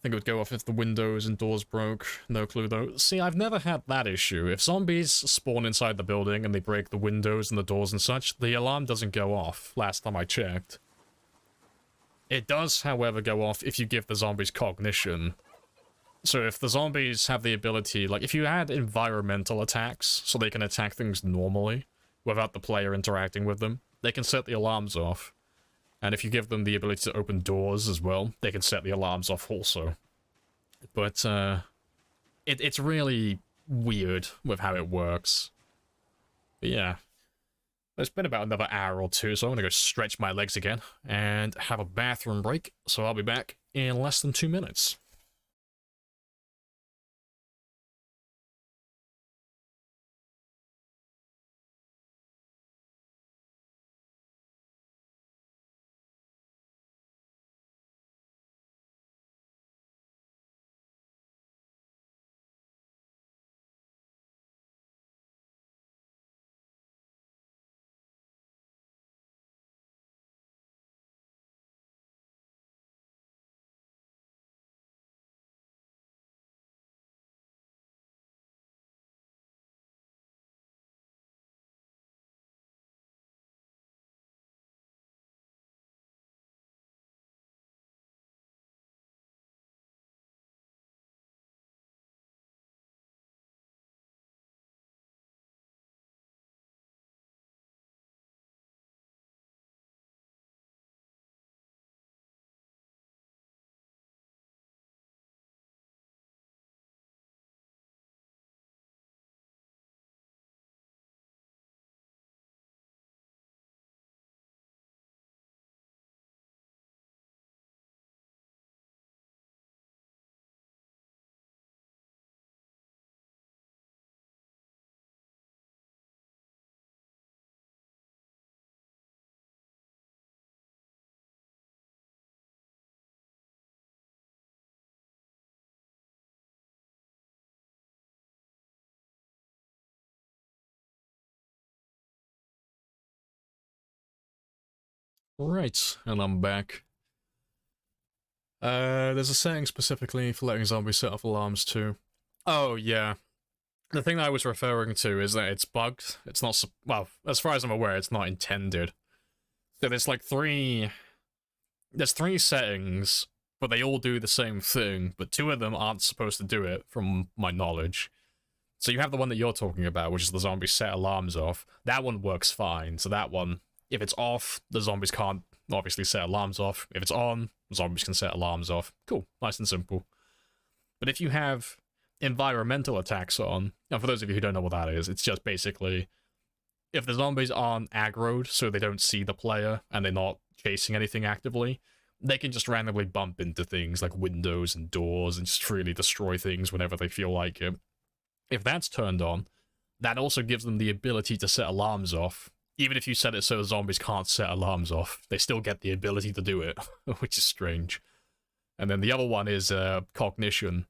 think it would go off if the windows and doors broke. No clue though. See, I've never had that issue. If zombies spawn inside the building and they break the windows and the doors and such, the alarm doesn't go off, last time I checked. It does, however, go off if you give the zombies cognition. So if the zombies have the ability, like if you add environmental attacks, so they can attack things normally, without the player interacting with them, they can set the alarms off. And if you give them the ability to open doors as well, they can set the alarms off also. But, it's really weird with how it works. But yeah. It's been about another hour or two, so I'm gonna go stretch my legs again, and have a bathroom break, so I'll be back in less than 2 minutes. Right, and I'm back. There's a setting specifically for letting zombies set off alarms too. Oh, yeah. The thing that I was referring to is that it's bugged. It's not, well, as far as I'm aware, it's not intended. So there's like there's three settings, but they all do the same thing, but two of them aren't supposed to do it, from my knowledge. So you have the one that you're talking about, which is the zombies set alarms off. That one works fine. So that one, if it's off, the zombies can't obviously set alarms off. If it's on, zombies can set alarms off. Cool, nice and simple. But if you have environmental attacks on, and for those of you who don't know what that is, it's just basically if the zombies aren't aggroed, so they don't see the player and they're not chasing anything actively, they can just randomly bump into things like windows and doors and just freely destroy things whenever they feel like it. If that's turned on, that also gives them the ability to set alarms off. Even if you set it so zombies can't set alarms off, they still get the ability to do it, which is strange. And then the other one is cognition.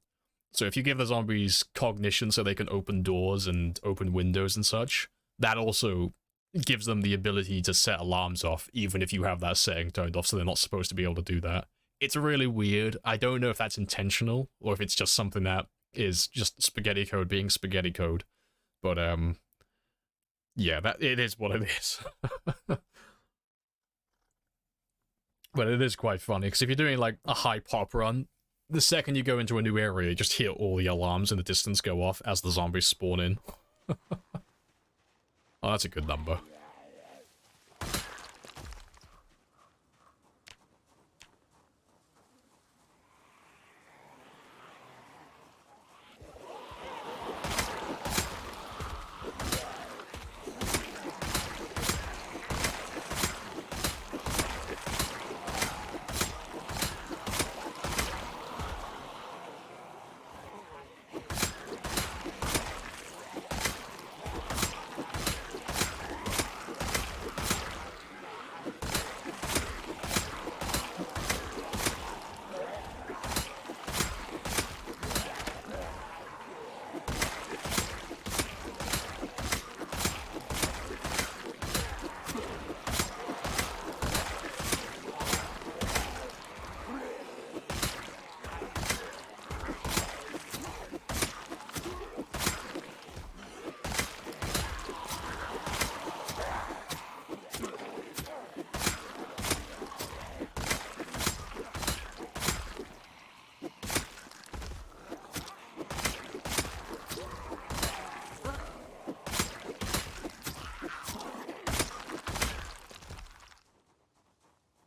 So if you give the zombies cognition so they can open doors and open windows and such, that also gives them the ability to set alarms off, even if you have that setting turned off, so they're not supposed to be able to do that. It's really weird. I don't know if that's intentional, or if it's just something that is just spaghetti code being spaghetti code. But, yeah, that it is what it is. But it is quite funny, because if you're doing, like, a high pop run, the second you go into a new area, you just hear all the alarms in the distance go off as the zombies spawn in. Oh, that's a good number.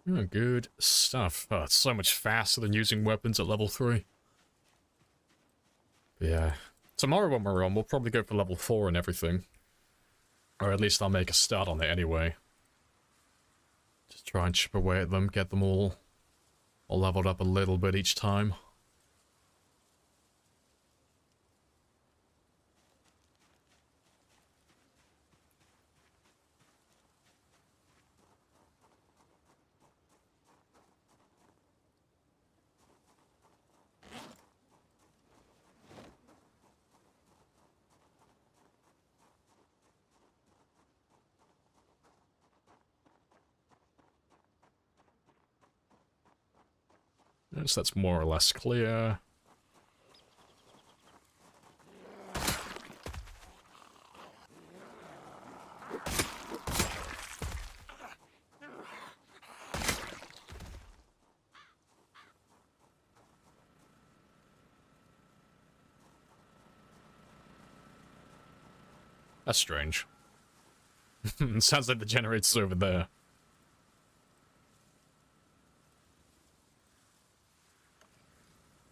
Oh, good stuff. Oh, it's so much faster than using weapons at level 3. Yeah. Tomorrow when we're on, we'll probably go for level 4 and everything. Or at least I'll make a start on it anyway. Just try and chip away at them, get them all leveled up a little bit each time. Yes, that's more or less clear. That's strange. Sounds like the generator's over there.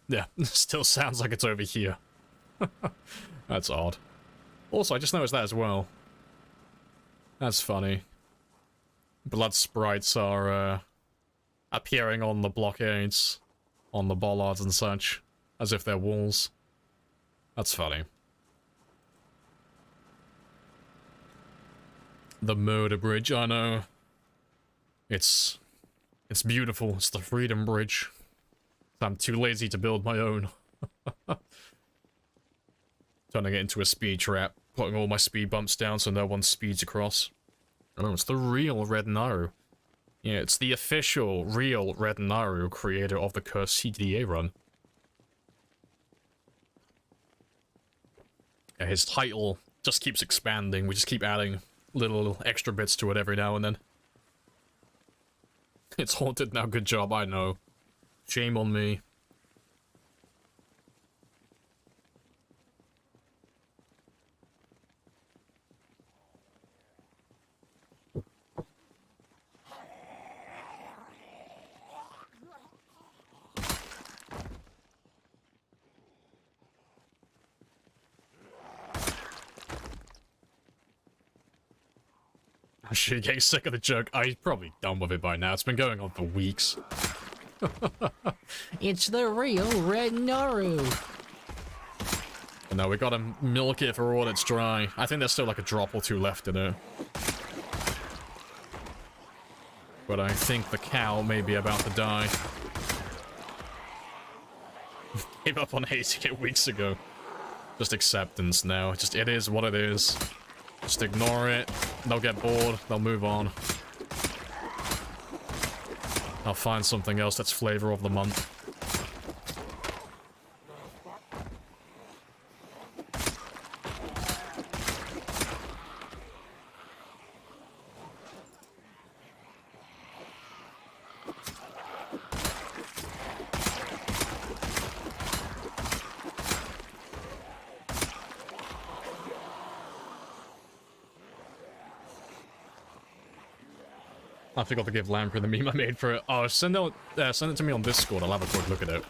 Yeah, still sounds like it's over here. That's odd. Also, I just noticed that as well. That's funny. Blood sprites are appearing on the blockades, on the bollards and such, as if they're walls. That's funny. The murder bridge, I know. It's beautiful. It's the freedom bridge. I'm too lazy to build my own. Turning it into a speed trap, putting all my speed bumps down so no one speeds across. Oh, it's the real red arrow. Yeah, it's the official, real Red Naru creator of the Cursed CDA run. Yeah, his title just keeps expanding. We just keep adding little extra bits to it every now and then. It's haunted now, good job, I know. Shame on me. I should get sick of the joke. I'm probably done with it by now. It's been going on for weeks. It's the real Red Naru. But no, we gotta milk it for all it's dry. I think there's still like a drop or two left in it. But I think the cow may be about to die. Gave up on hating it weeks ago. Just acceptance now. Just, it is what it is. Just ignore it. They'll get bored. They'll move on. I'll find something else that's flavor of the month. I forgot to give Lamprey the meme I made for it. Oh, send it to me on Discord. I'll have a quick look at it.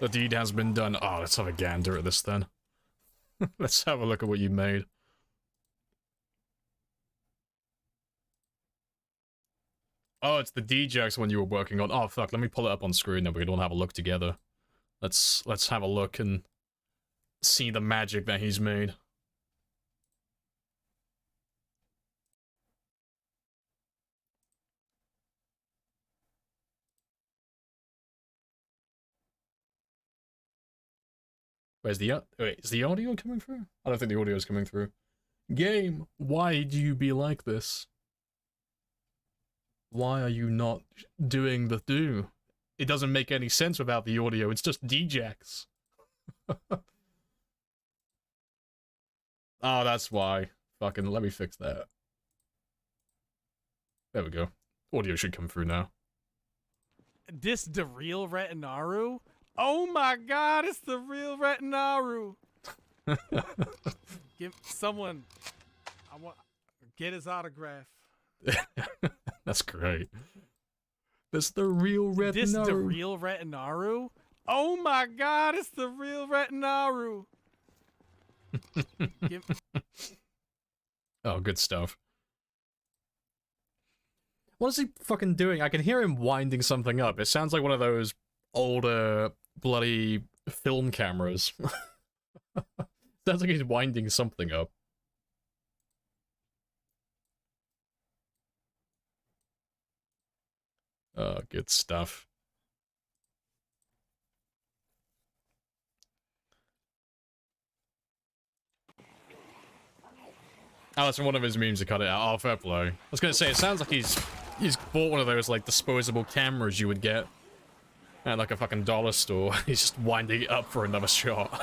The deed has been done. Oh, let's have a gander at this then. Let's have a look at what you made. Oh, it's the DJX one you were working on. Oh, fuck, let me pull it up on screen then we can all have a look together. Let's have a look and see the magic that he's made. Where's the wait, is the audio coming through? I don't think the audio is coming through. Game, why do you be like this? Why are you not doing the do? It doesn't make any sense without the audio. It's just DJX. Oh, that's why. Fucking let me fix that. There we go. Audio should come through now. This the real Retinaru? Oh my god, it's the real Retinaru. Give someone, get his autograph. That's great. That's the real Retinaru. This the real Retinaru? Oh my god, it's the real Retinaru. Oh, good stuff. What is he fucking doing? I can hear him winding something up. It sounds like one of those older bloody film cameras. Sounds like he's winding something up. Oh, good stuff. Oh, that's from one of his memes to cut it out. Oh, fair play. I was gonna say, it sounds like he's bought one of those, like, disposable cameras you would get at, like, a fucking dollar store. He's just winding it up for another shot.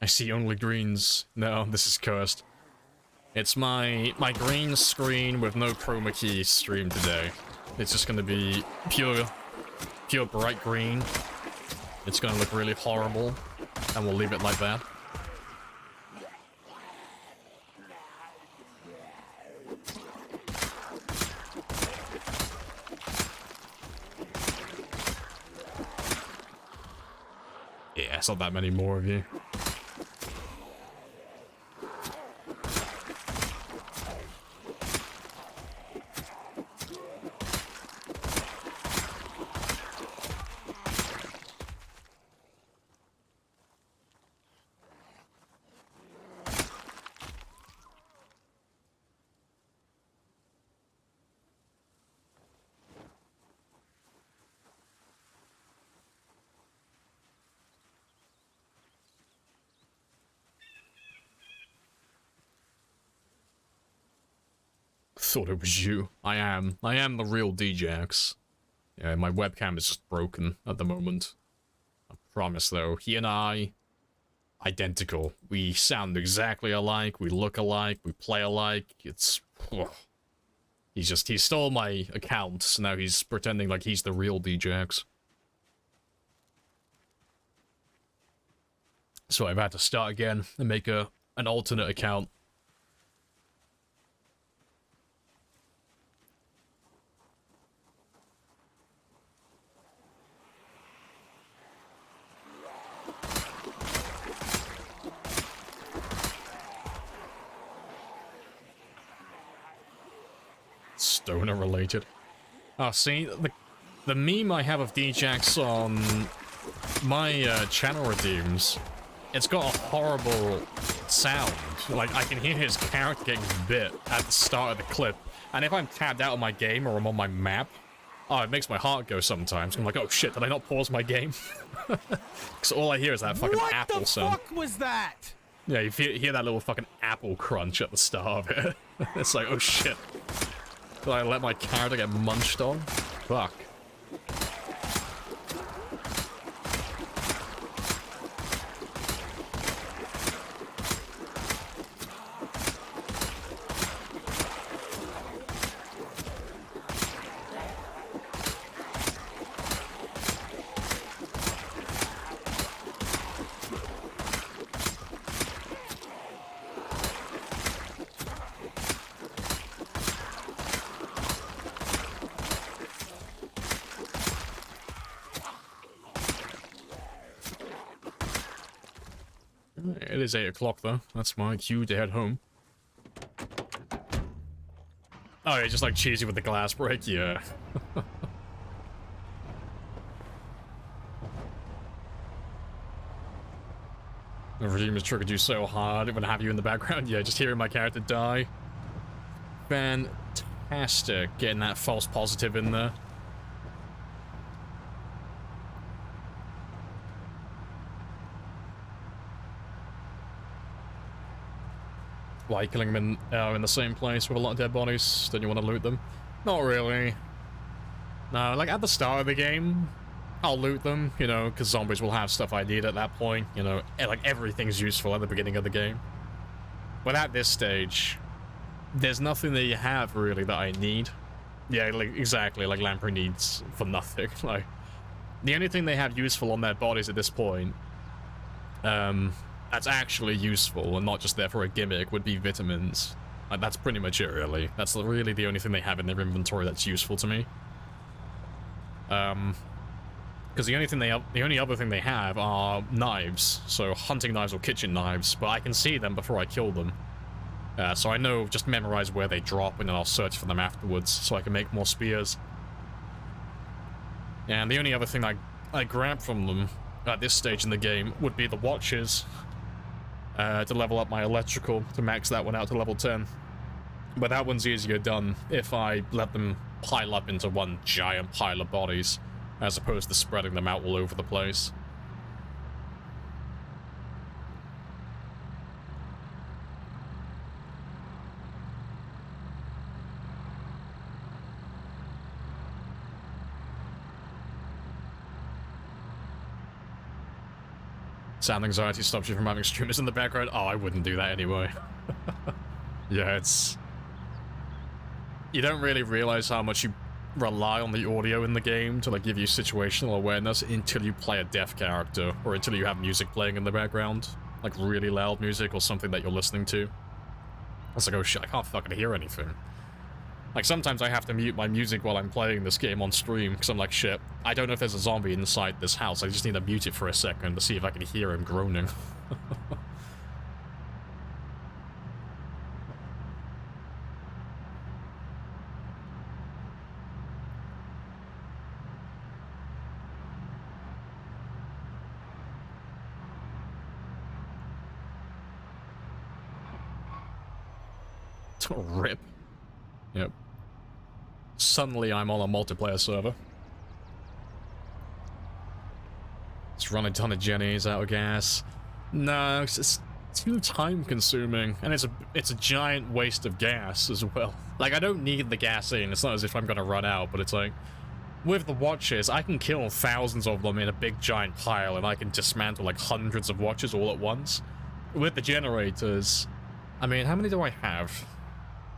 I see only greens. No, this is cursed. It's my green screen with no chroma key stream today. It's just gonna be pure bright green. It's gonna look really horrible, and we'll leave it like that. Yeah, it's not that many more of you. Thought it was you. I am the real DJX. Yeah, my webcam is just broken at the moment. I promise though, he and I, identical. We sound exactly alike, we look alike, we play alike. It's... He stole my account, so now he's pretending like he's the real DJX. So I've had to start again and make an alternate account. Stoner related. Oh, see, the meme I have of DJX on my channel redeems, it's got a horrible sound. Like, I can hear his character getting bit at the start of the clip, and if I'm tabbed out of my game or I'm on my map, oh, it makes my heart go sometimes. I'm like, oh shit, did I not pause my game? Because all I hear is that fucking apple sound. What the fuck was that? Yeah, you hear that little fucking apple crunch at the start of it. It's like, oh shit. Did I let my character get munched on? Fuck. It is 8 o'clock though. That's my cue to head home. Oh yeah, just like cheesy with the glass break, yeah. The regime has triggered you so hard, it would have you in the background. Yeah, just hearing my character die. Fantastic, getting that false positive in there. Why killing them in the same place with a lot of dead bodies? Don't you want to loot them? Not really. No, like at the start of the game, I'll loot them, you know, because zombies will have stuff I need at that point, you know, like everything's useful at the beginning of the game. But at this stage, there's nothing that you have really that I need. Yeah, like exactly, like Lamprey needs for nothing. Like, the only thing they have useful on their bodies at this point, that's actually useful and not just there for a gimmick, would be vitamins. Like, that's pretty much it, really. That's really the only thing they have in their inventory that's useful to me. Because the only other thing they have are knives, so hunting knives or kitchen knives, but I can see them before I kill them. So I know, just memorize where they drop, and then I'll search for them afterwards, so I can make more spears. And the only other thing I grab from them at this stage in the game would be the watches, to level up my electrical, to max that one out to level 10. But that one's easier done if I let them pile up into one giant pile of bodies, as opposed to spreading them out all over the place. Sound anxiety stops you from having streamers in the background. Oh, I wouldn't do that anyway. Yeah, it's... You don't really realize how much you rely on the audio in the game to like give you situational awareness until you play a deaf character, or until you have music playing in the background. Like really loud music or something that you're listening to. It's like, oh shit, I can't fucking hear anything. Like, sometimes I have to mute my music while I'm playing this game on stream, because I'm like, shit, I don't know if there's a zombie inside this house, I just need to mute it for a second to see if I can hear him groaning. Rip. Yep. Suddenly I'm on a multiplayer server. Let's run a ton of jennies out of gas. No, it's too time consuming, and it's a giant waste of gas as well. Like, I don't need the gas in, it's not as if I'm gonna run out, but it's like, with the watches, I can kill thousands of them in a big giant pile, and I can dismantle like hundreds of watches all at once. With the generators, I mean, how many do I have?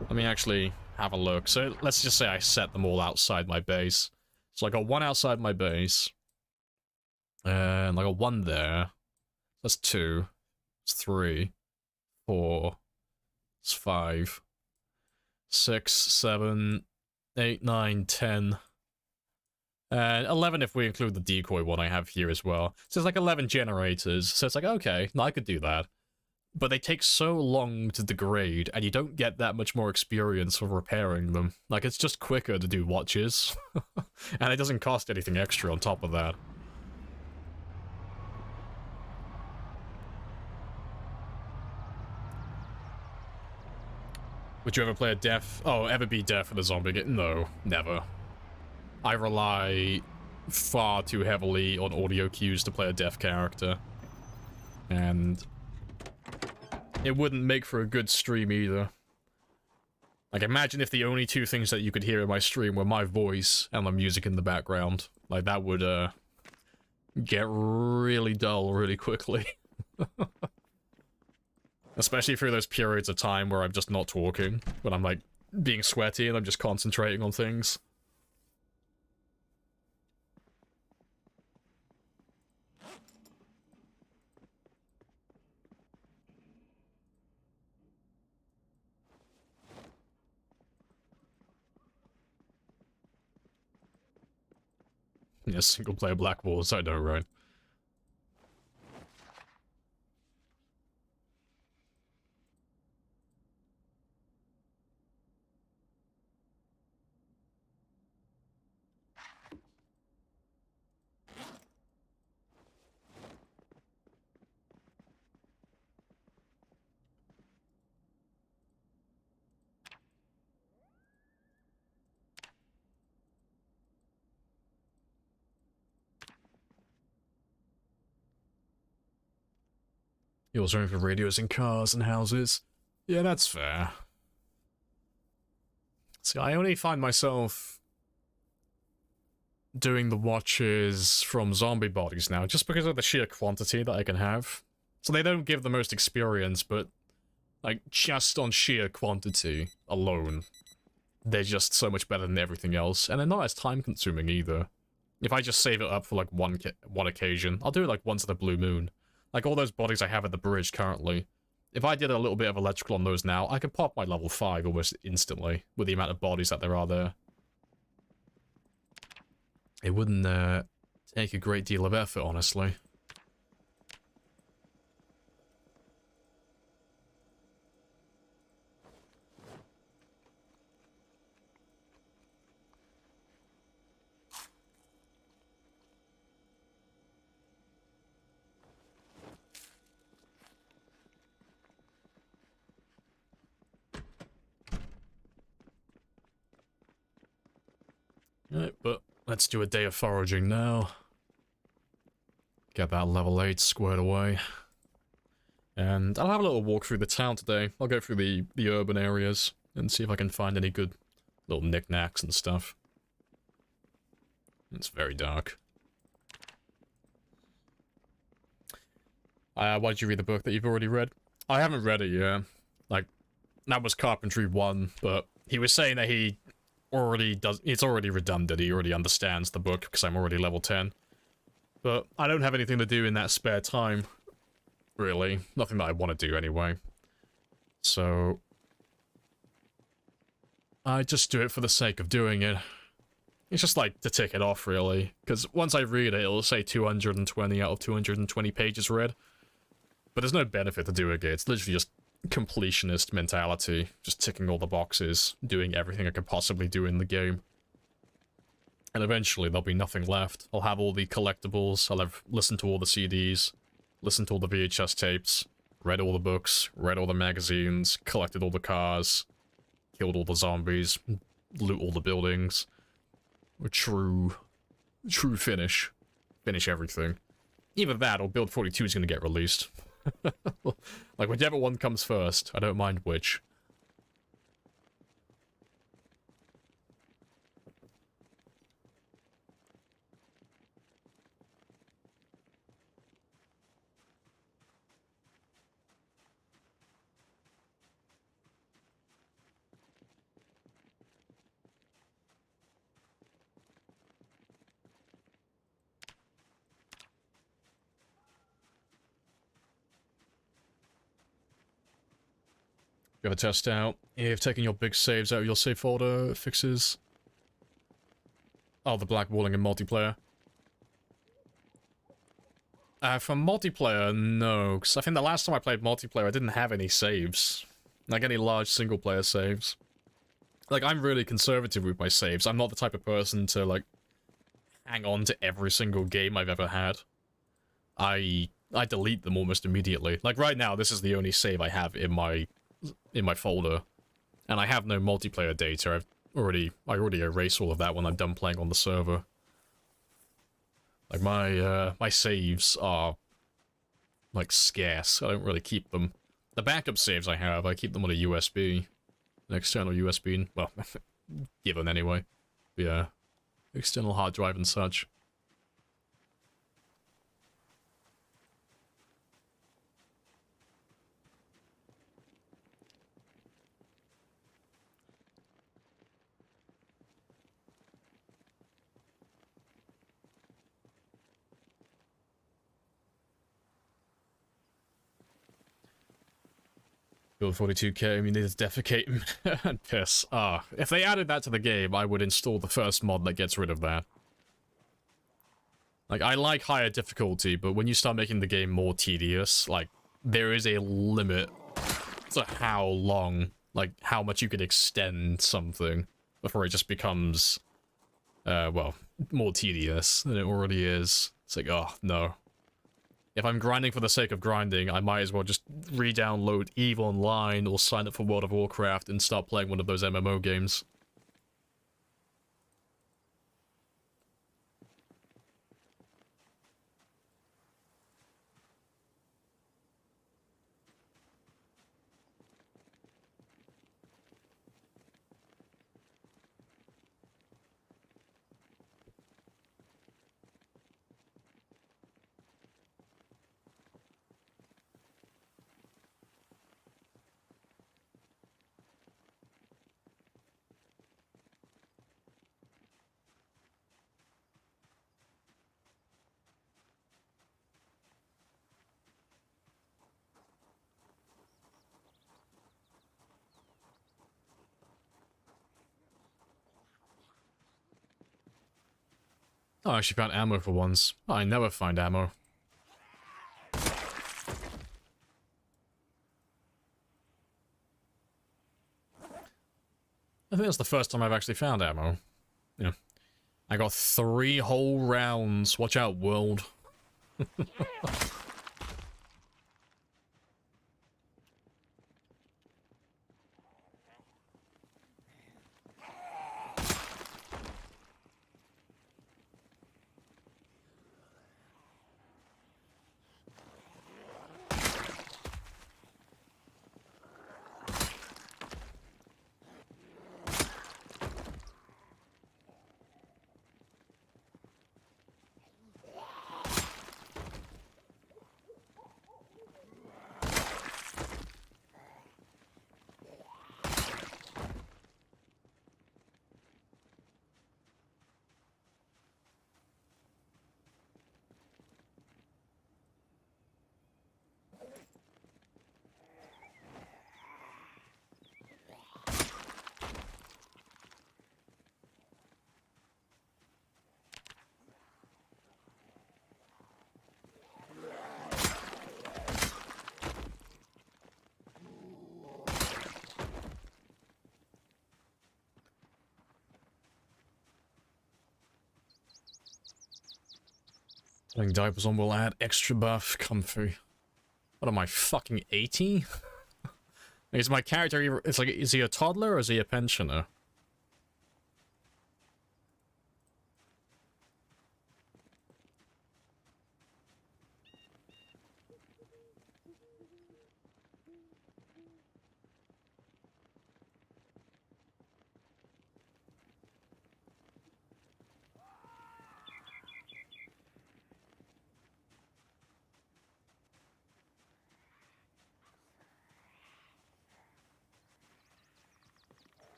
Let me actually have a look. So let's just say I set them all outside my base. So I got one outside my base. And I got one there. That's 2. That's 3. 4. That's 5. 6, 7, 8, 9, 10. And 11 if we include the decoy one I have here as well. So it's like 11 generators. So it's like, okay, no, I could do that. But they take so long to degrade, and you don't get that much more experience for repairing them. Like, it's just quicker to do watches. And it doesn't cost anything extra on top of that. Would you ever play a deaf... Oh, ever be deaf in a zombie game? No, never. I rely far too heavily on audio cues to play a deaf character. And... it wouldn't make for a good stream either. Like, imagine if the only two things that you could hear in my stream were my voice and the music in the background. Like, that would, get really dull really quickly. Especially through those periods of time where I'm just not talking. When I'm, like, being sweaty and I'm just concentrating on things. Yeah, single-player Black Wars, I know, right? You're also running for radios in cars and houses. Yeah, that's fair. See, I only find myself doing the watches from zombie bodies now, just because of the sheer quantity that I can have. So they don't give the most experience, but, like, just on sheer quantity alone, they're just so much better than everything else, and they're not as time-consuming either. If I just save it up for, like, one occasion, I'll do it, like, once at the blue moon. Like, all those bodies I have at the bridge currently, if I did a little bit of electrical on those now, I could pop my level 5 almost instantly, with the amount of bodies that there are there. It wouldn't, take a great deal of effort, honestly. Right, but let's do a day of foraging now. Get that level 8 squared away. And I'll have a little walk through the town today. I'll go through the urban areas and see if I can find any good little knickknacks and stuff. It's very dark. Why did you read the book that you've already read? I haven't read it yet. Like, that was Carpentry 1, but he was saying that he already does, it's already redundant, he already understands the book, because I'm already level 10. But I don't have anything to do in that spare time, really. Nothing that I want to do anyway. So I just do it for the sake of doing it. It's just like to tick it off, really. Because once I read it, it'll say 220 out of 220 pages read. But there's no benefit to doing it. It's literally just completionist mentality. Just ticking all the boxes, doing everything I could possibly do in the game. And eventually there'll be nothing left. I'll have all the collectibles, I'll have listened to all the CDs, listened to all the VHS tapes, read all the books, read all the magazines, collected all the cars, killed all the zombies, loot all the buildings. A true finish. Finish everything. Either that or Build 42 is going to get released. Like, whichever one comes first, I don't mind which. You have a test out. If taking your big saves out of your save folder fixes... Oh, the blackballing in multiplayer. For multiplayer, no. Because I think the last time I played multiplayer, I didn't have any saves. Like, any large single-player saves. Like, I'm really conservative with my saves. I'm not the type of person to, like, hang on to every single game I've ever had. I delete them almost immediately. Like, right now, this is the only save I have in my folder, and I have no multiplayer data. I already erase all of that when I'm done playing on the server. Like, my saves are, like, scarce. I don't really keep them. The backup saves I keep them on a USB. An external USB, well, given anyway. Yeah. External hard drive and such. Build 42k, you need to defecate and piss. If they added that to the game, I would install the first mod that gets rid of that. Like, I like higher difficulty, but when you start making the game more tedious, like, there is a limit to how long, like, how much you could extend something before it just becomes, well, more tedious than it already is. It's like, oh, no. If I'm grinding for the sake of grinding, I might as well just re-download EVE Online or sign up for World of Warcraft and start playing one of those MMO games. Oh, I actually found ammo for once. Oh, I never find ammo. I think that's the first time I've actually found ammo. Yeah. I got 3 whole rounds. Watch out, world. Putting diapers on will add extra buff, comfy. What am I, fucking 80? Is my character, it's like, is he a toddler or is he a pensioner?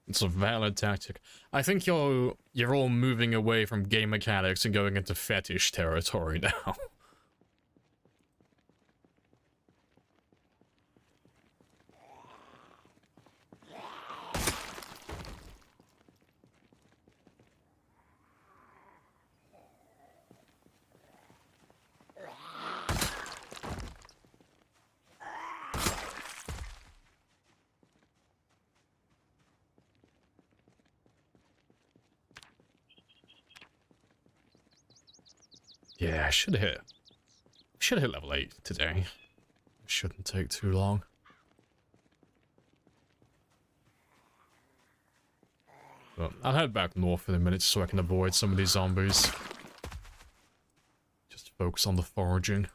It's a valid tactic. I think you're all moving away from game mechanics and going into fetish territory now. Yeah, I should hit level 8 today. Shouldn't take too long. But I'll head back north in a minute so I can avoid some of these zombies. Just focus on the foraging.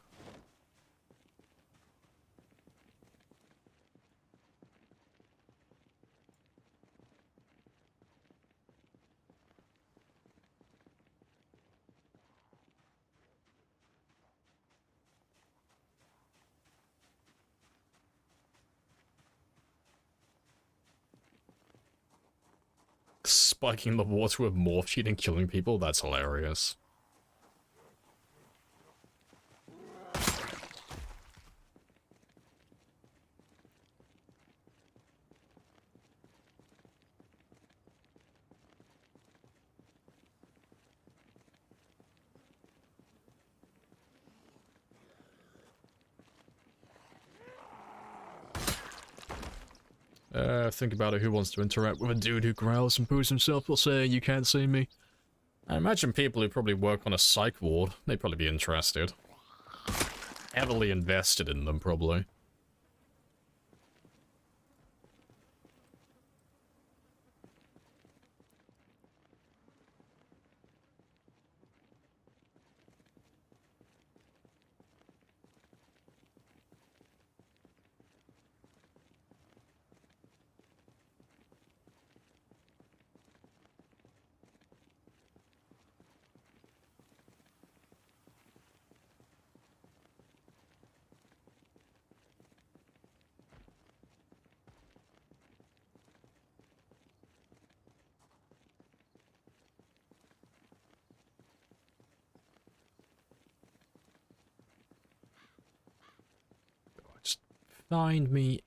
Spiking the water with morph sheet and killing people, that's hilarious. Think about it, who wants to interact with a dude who growls and poos himself while saying you can't see me? I imagine people who probably work on a psych ward, they'd probably be interested. Heavily invested in them, probably. Find me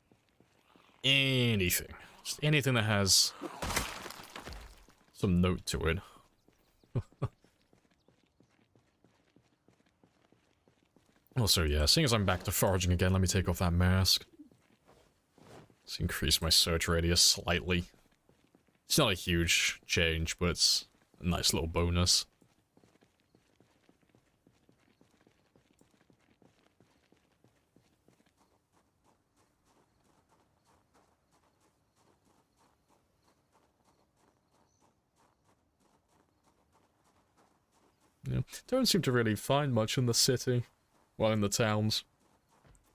anything. Just anything that has some note to it. Also, yeah, seeing as I'm back to foraging again, let me take off that mask. Let's increase my search radius slightly. It's not a huge change, but it's a nice little bonus. Yeah. Don't seem to really find much in the city. Well, in the towns.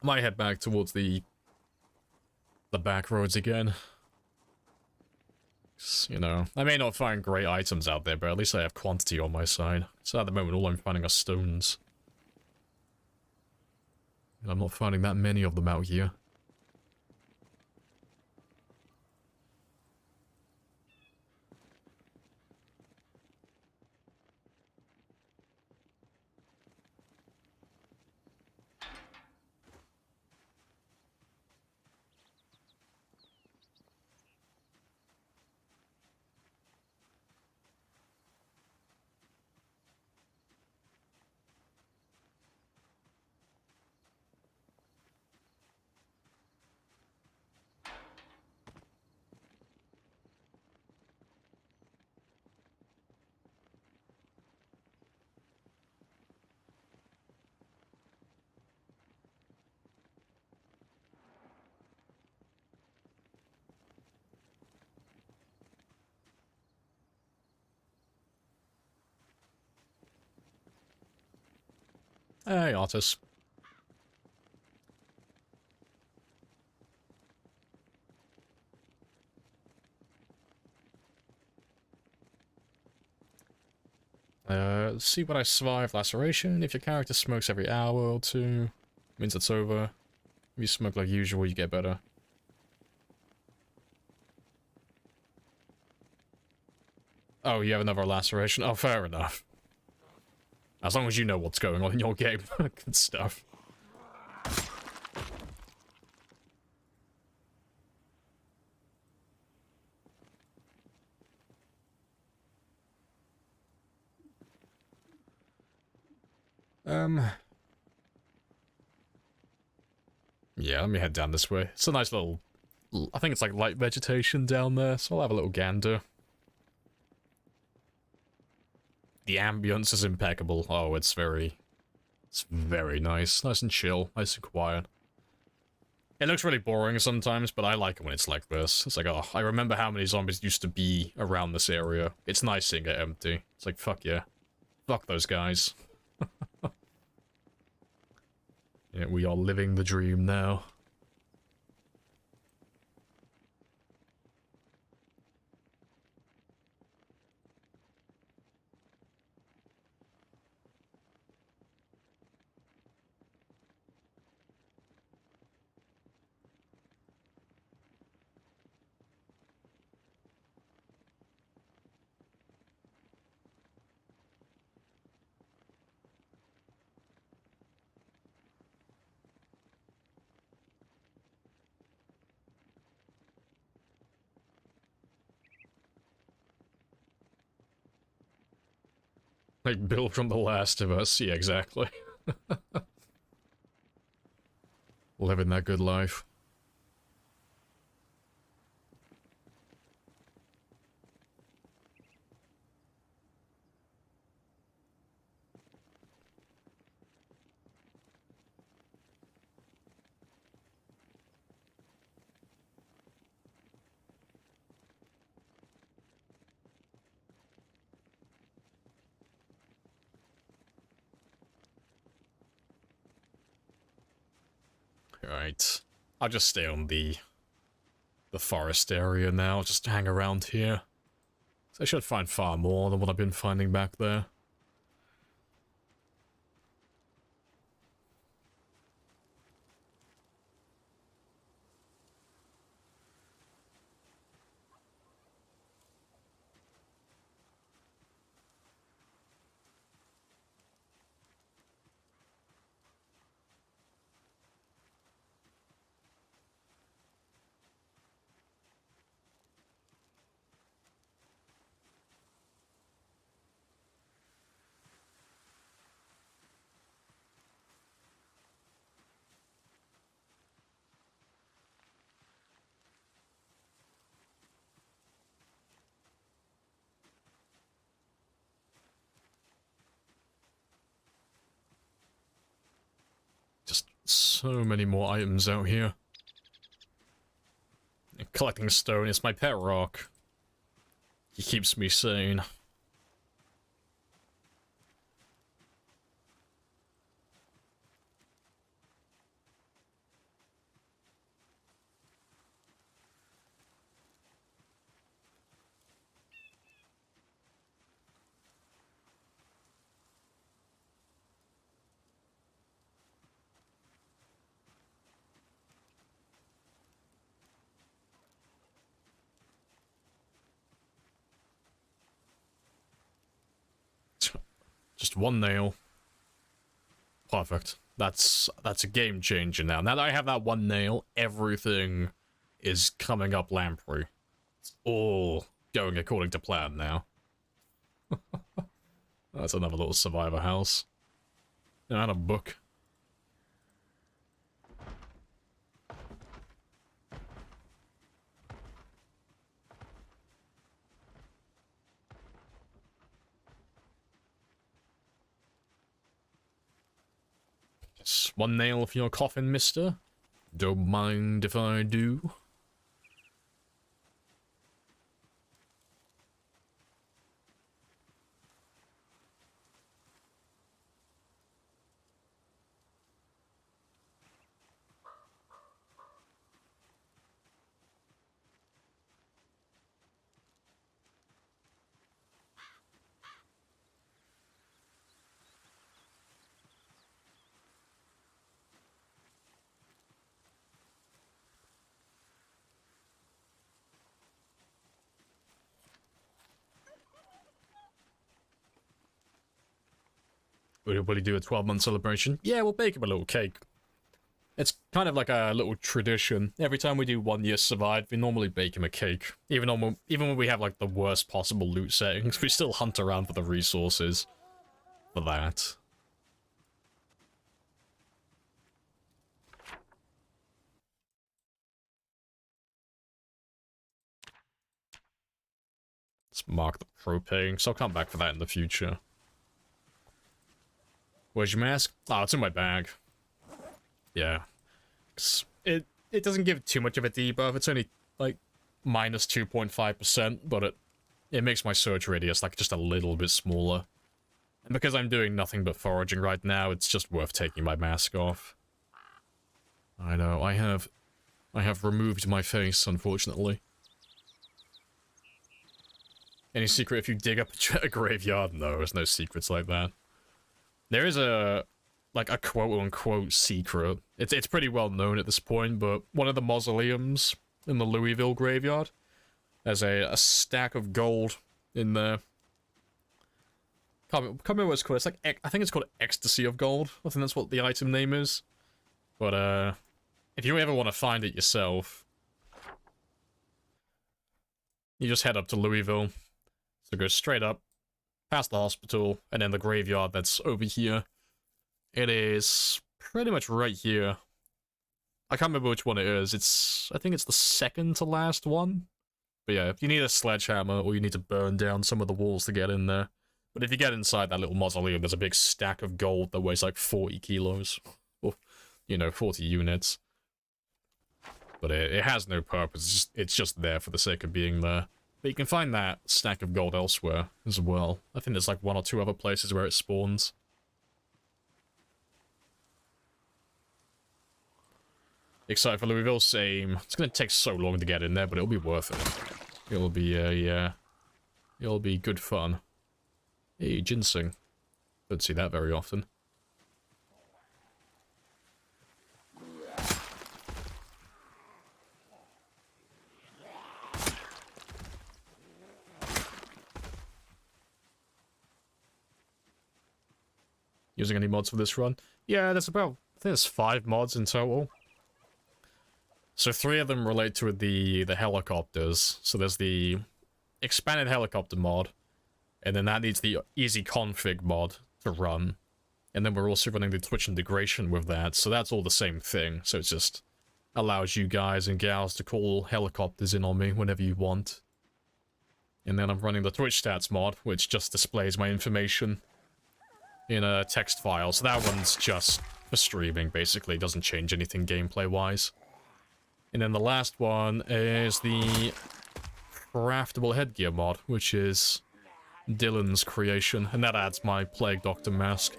I might head back towards the back roads again. You know, I may not find great items out there, but at least I have quantity on my side. So at the moment, all I'm finding are stones. And I'm not finding that many of them out here. Hey, Artis. Let's see when I survive laceration. If your character smokes every hour or two, means it's over. If you smoke like usual, you get better. Oh, you have another laceration? Oh, fair enough. As long as you know what's going on in your game. Good stuff. Yeah, let me head down this way. It's a nice little... I think it's like light vegetation down there, so I'll have a little gander. The ambience is impeccable. Oh, it's very nice. Nice and chill. Nice and quiet. It looks really boring sometimes, but I like it when it's like this. It's like, oh, I remember how many zombies used to be around this area. It's nice seeing it empty. It's like, fuck yeah. Fuck those guys. Yeah, we are living the dream now. Like Bill from The Last of Us. Yeah, exactly. Living that good life. Alright. I'll just stay on the forest area now, just hang around here. So I should find far more than what I've been finding back there. Just so many more items out here. Collecting stone is my pet rock. He keeps me sane. Just one nail. Perfect. That's a game changer now. Now that I have that one nail, everything is coming up Lamprey. It's all going according to plan now. That's another little survivor house. And a book. Just one nail for your coffin, mister. Don't mind if I do. will he do a 12-month celebration? Yeah, we'll bake him a little cake. It's kind of like a little tradition. Every time we do 1 year survive, we normally bake him a cake. Even when we have like the worst possible loot settings, we still hunt around for the resources for that. Let's mark the propane, so I'll come back for that in the future. Where's your mask? Oh, it's in my bag. Yeah. It doesn't give too much of a debuff. It's only, like, minus 2.5%, but it makes my search radius, like, just a little bit smaller. And because I'm doing nothing but foraging right now, it's just worth taking my mask off. I know, I have removed my face, unfortunately. Any secret if you dig up a graveyard? No, there's no secrets like that. There is a quote-unquote secret. It's pretty well known at this point, but one of the mausoleums in the Louisville graveyard, there's a stack of gold in there. Can't remember what it's called. It's like, I think it's called Ecstasy of Gold. I think that's what the item name is. But, if you ever want to find it yourself, you just head up to Louisville. So go straight up, past the hospital, and then the graveyard that's over here. It is pretty much right here. I can't remember which one it is. I think it's the second to last one. But yeah, if you need a sledgehammer, or you need to burn down some of the walls to get in there. But if you get inside that little mausoleum, there's a big stack of gold that weighs like 40 kilos. Or, 40 units. But it has no purpose, it's just there for the sake of being there. But you can find that stack of gold elsewhere as well. I think there's like 1 or 2 other places where it spawns. Excited for Louisville, same. It's gonna take so long to get in there, but it'll be worth it. It'll be, it'll be good fun. Hey, ginseng. Don't see that very often. Using any mods for this run? Yeah, there's about, I think there's 5 mods in total. So 3 of them relate to the helicopters. So there's the expanded helicopter mod, and then that needs the easy config mod to run. And then we're also running the Twitch integration with that, so that's all the same thing. So it just allows you guys and gals to call helicopters in on me whenever you want. And then I'm running the Twitch stats mod, which just displays my information in a text file. So that one's just for streaming, basically. It doesn't change anything gameplay-wise. And then the last one is the craftable headgear mod, which is Dylan's creation. And that adds my Plague Doctor mask,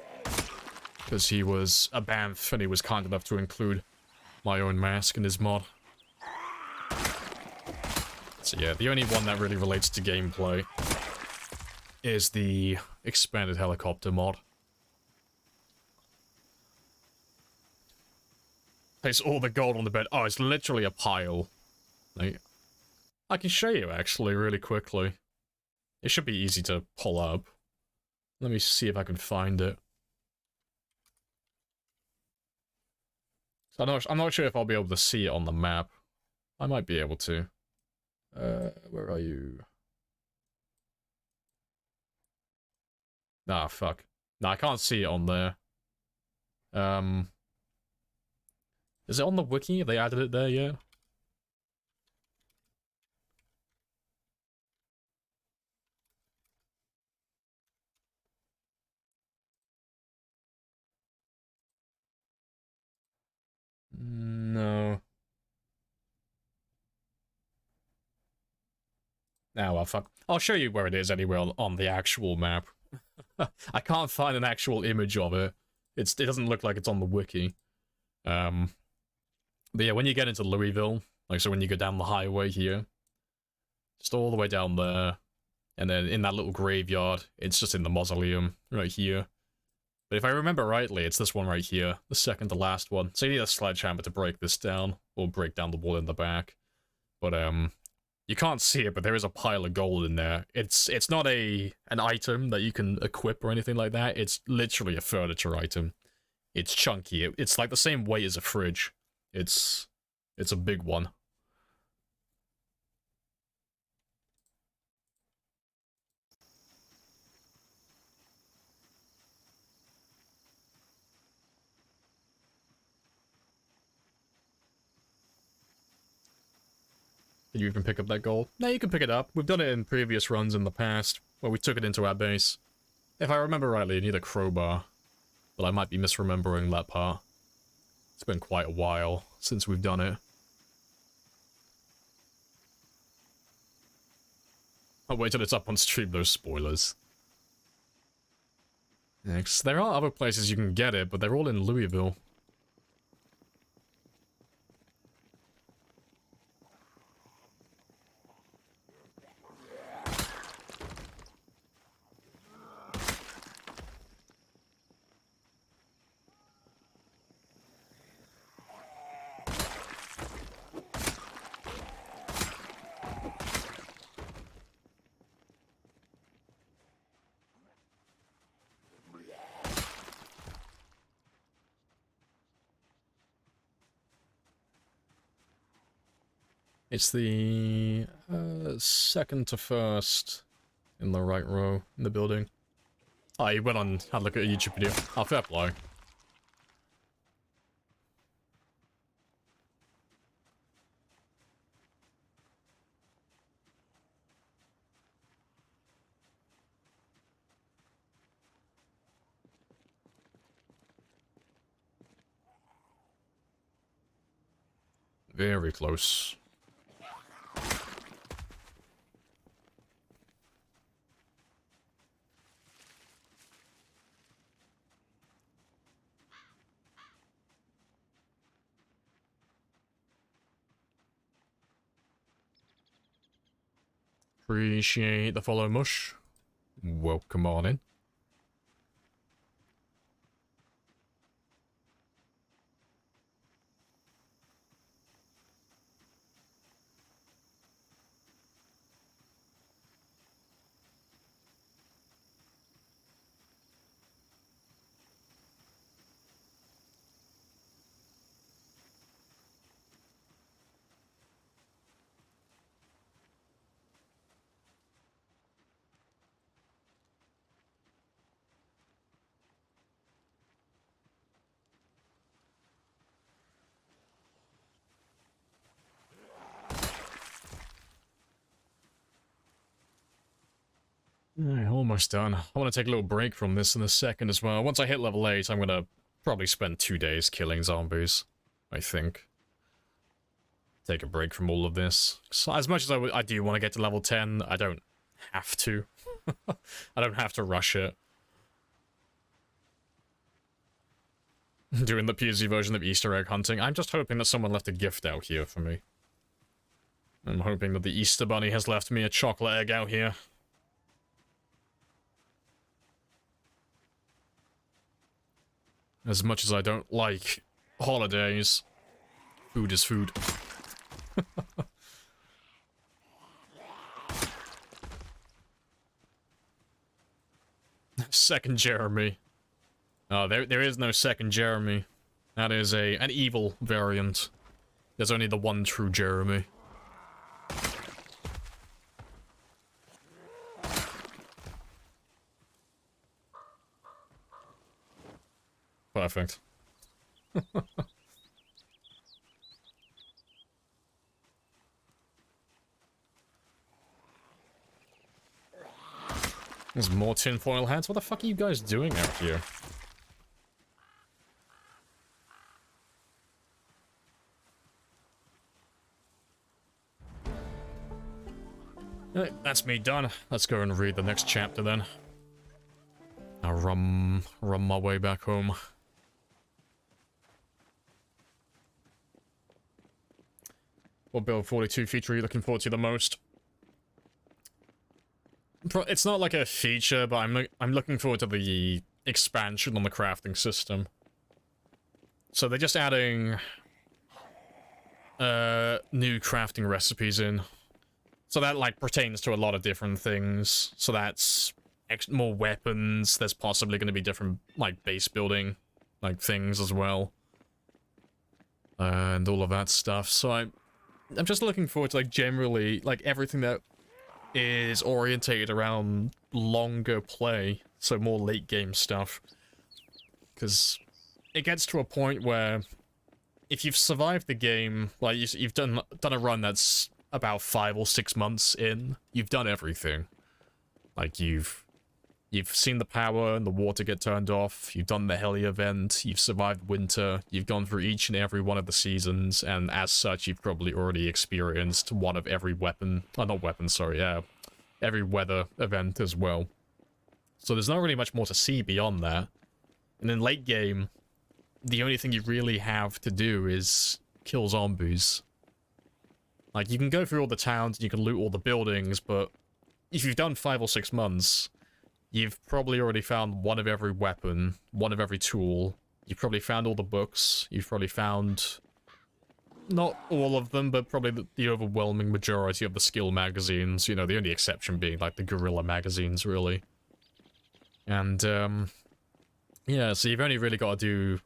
because he was a Banff and he was kind enough to include my own mask in his mod. So yeah, the only one that really relates to gameplay is the expanded helicopter mod. Place all the gold on the bed. Oh, it's literally a pile. Like, I can show you, actually, really quickly. It should be easy to pull up. Let me see if I can find it. So I'm not sure if I'll be able to see it on the map. I might be able to. Where are you? Ah, fuck. No, I can't see it on there. Is it on the wiki? Have they added it there yet? No. Ah, well, fuck. I'll show you where it is anyway on the actual map. I can't find an actual image of it. It doesn't look like it's on the wiki. But yeah, when you get into Louisville, like, so when you go down the highway here, just all the way down there, and then in that little graveyard, it's just in the mausoleum right here. But if I remember rightly, it's this one right here, the second to last one. So you need a sledgehammer to break this down, or break down the wall in the back. But, You can't see it, but there is a pile of gold in there. It's not an item that you can equip or anything like that. It's literally a furniture item. It's chunky. It's like the same weight as a fridge. It's a big one. Can you even pick up that gold? No, you can pick it up. We've done it in previous runs in the past, where we took it into our base. If I remember rightly, you need a crowbar. But I might be misremembering that part. It's been quite a while since we've done it. I'll wait till it's up on stream, those spoilers. Next, there are other places you can get it, but they're all in Louisville. It's the second to first in the right row in the building. Oh, you went on, had a look at a YouTube video. Oh, fair play. Very close. Appreciate the follow, Mush. Welcome on in. Alright, almost done. I want to take a little break from this in a second as well. Once I hit level 8, I'm gonna probably spend 2 days killing zombies, I think. Take a break from all of this. So as much as I do want to get to level 10, I don't have to. I don't have to rush it. Doing the PZ version of Easter egg hunting. I'm just hoping that someone left a gift out here for me. I'm hoping that the Easter Bunny has left me a chocolate egg out here. As much as I don't like holidays, food is food. Second Jeremy. Oh, there is no second Jeremy. That is an evil variant. There's only the one true Jeremy. Perfect. There's more tinfoil hats. What the fuck are you guys doing out here? Alright, that's me done. Let's go and read the next chapter then. I'll run my way back home. What build 42 feature are you looking forward to the most? It's not like a feature, but I'm looking forward to the expansion on the crafting system. So they're just adding new crafting recipes in. So that, like, pertains to a lot of different things. So that's more weapons. There's possibly going to be different, like, base building, like, things as well. And all of that stuff. So I'm just looking forward to, like, generally, like, everything that is orientated around longer play. So more late game stuff. Because it gets to a point where if you've survived the game, like, you've done a run that's about 5 or 6 months in, you've done everything. Like, you've seen the power and the water get turned off, you've done the heli event, you've survived winter, you've gone through each and every one of the seasons, and as such, you've probably already experienced one of every every weather event as well. So there's not really much more to see beyond that. And in late game, the only thing you really have to do is kill zombies. Like, you can go through all the towns and you can loot all the buildings, but if you've done 5 or 6 months, you've probably already found one of every weapon, one of every tool. You've probably found all the books. You've probably found, not all of them, but probably the overwhelming majority of the skill magazines. You know, the only exception being, like, the guerrilla magazines, really. And, yeah, so you've only really got to do,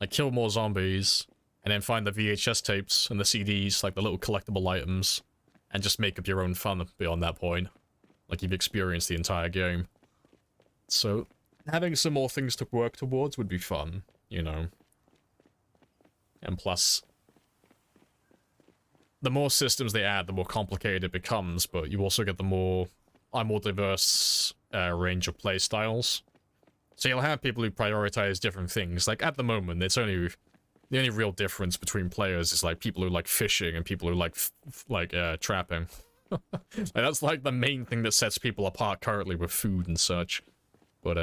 like, kill more zombies, and then find the VHS tapes and the CDs, like the little collectible items, and just make up your own fun beyond that point. Like, you've experienced the entire game. So, having some more things to work towards would be fun, you know. And plus, the more systems they add, the more complicated it becomes, but you also get a more diverse range of playstyles. So you'll have people who prioritize different things. Like, at the moment, it's only... The only real difference between players is, like, people who like fishing and people who like trapping. Like, that's, like, the main thing that sets people apart currently with food and such. But,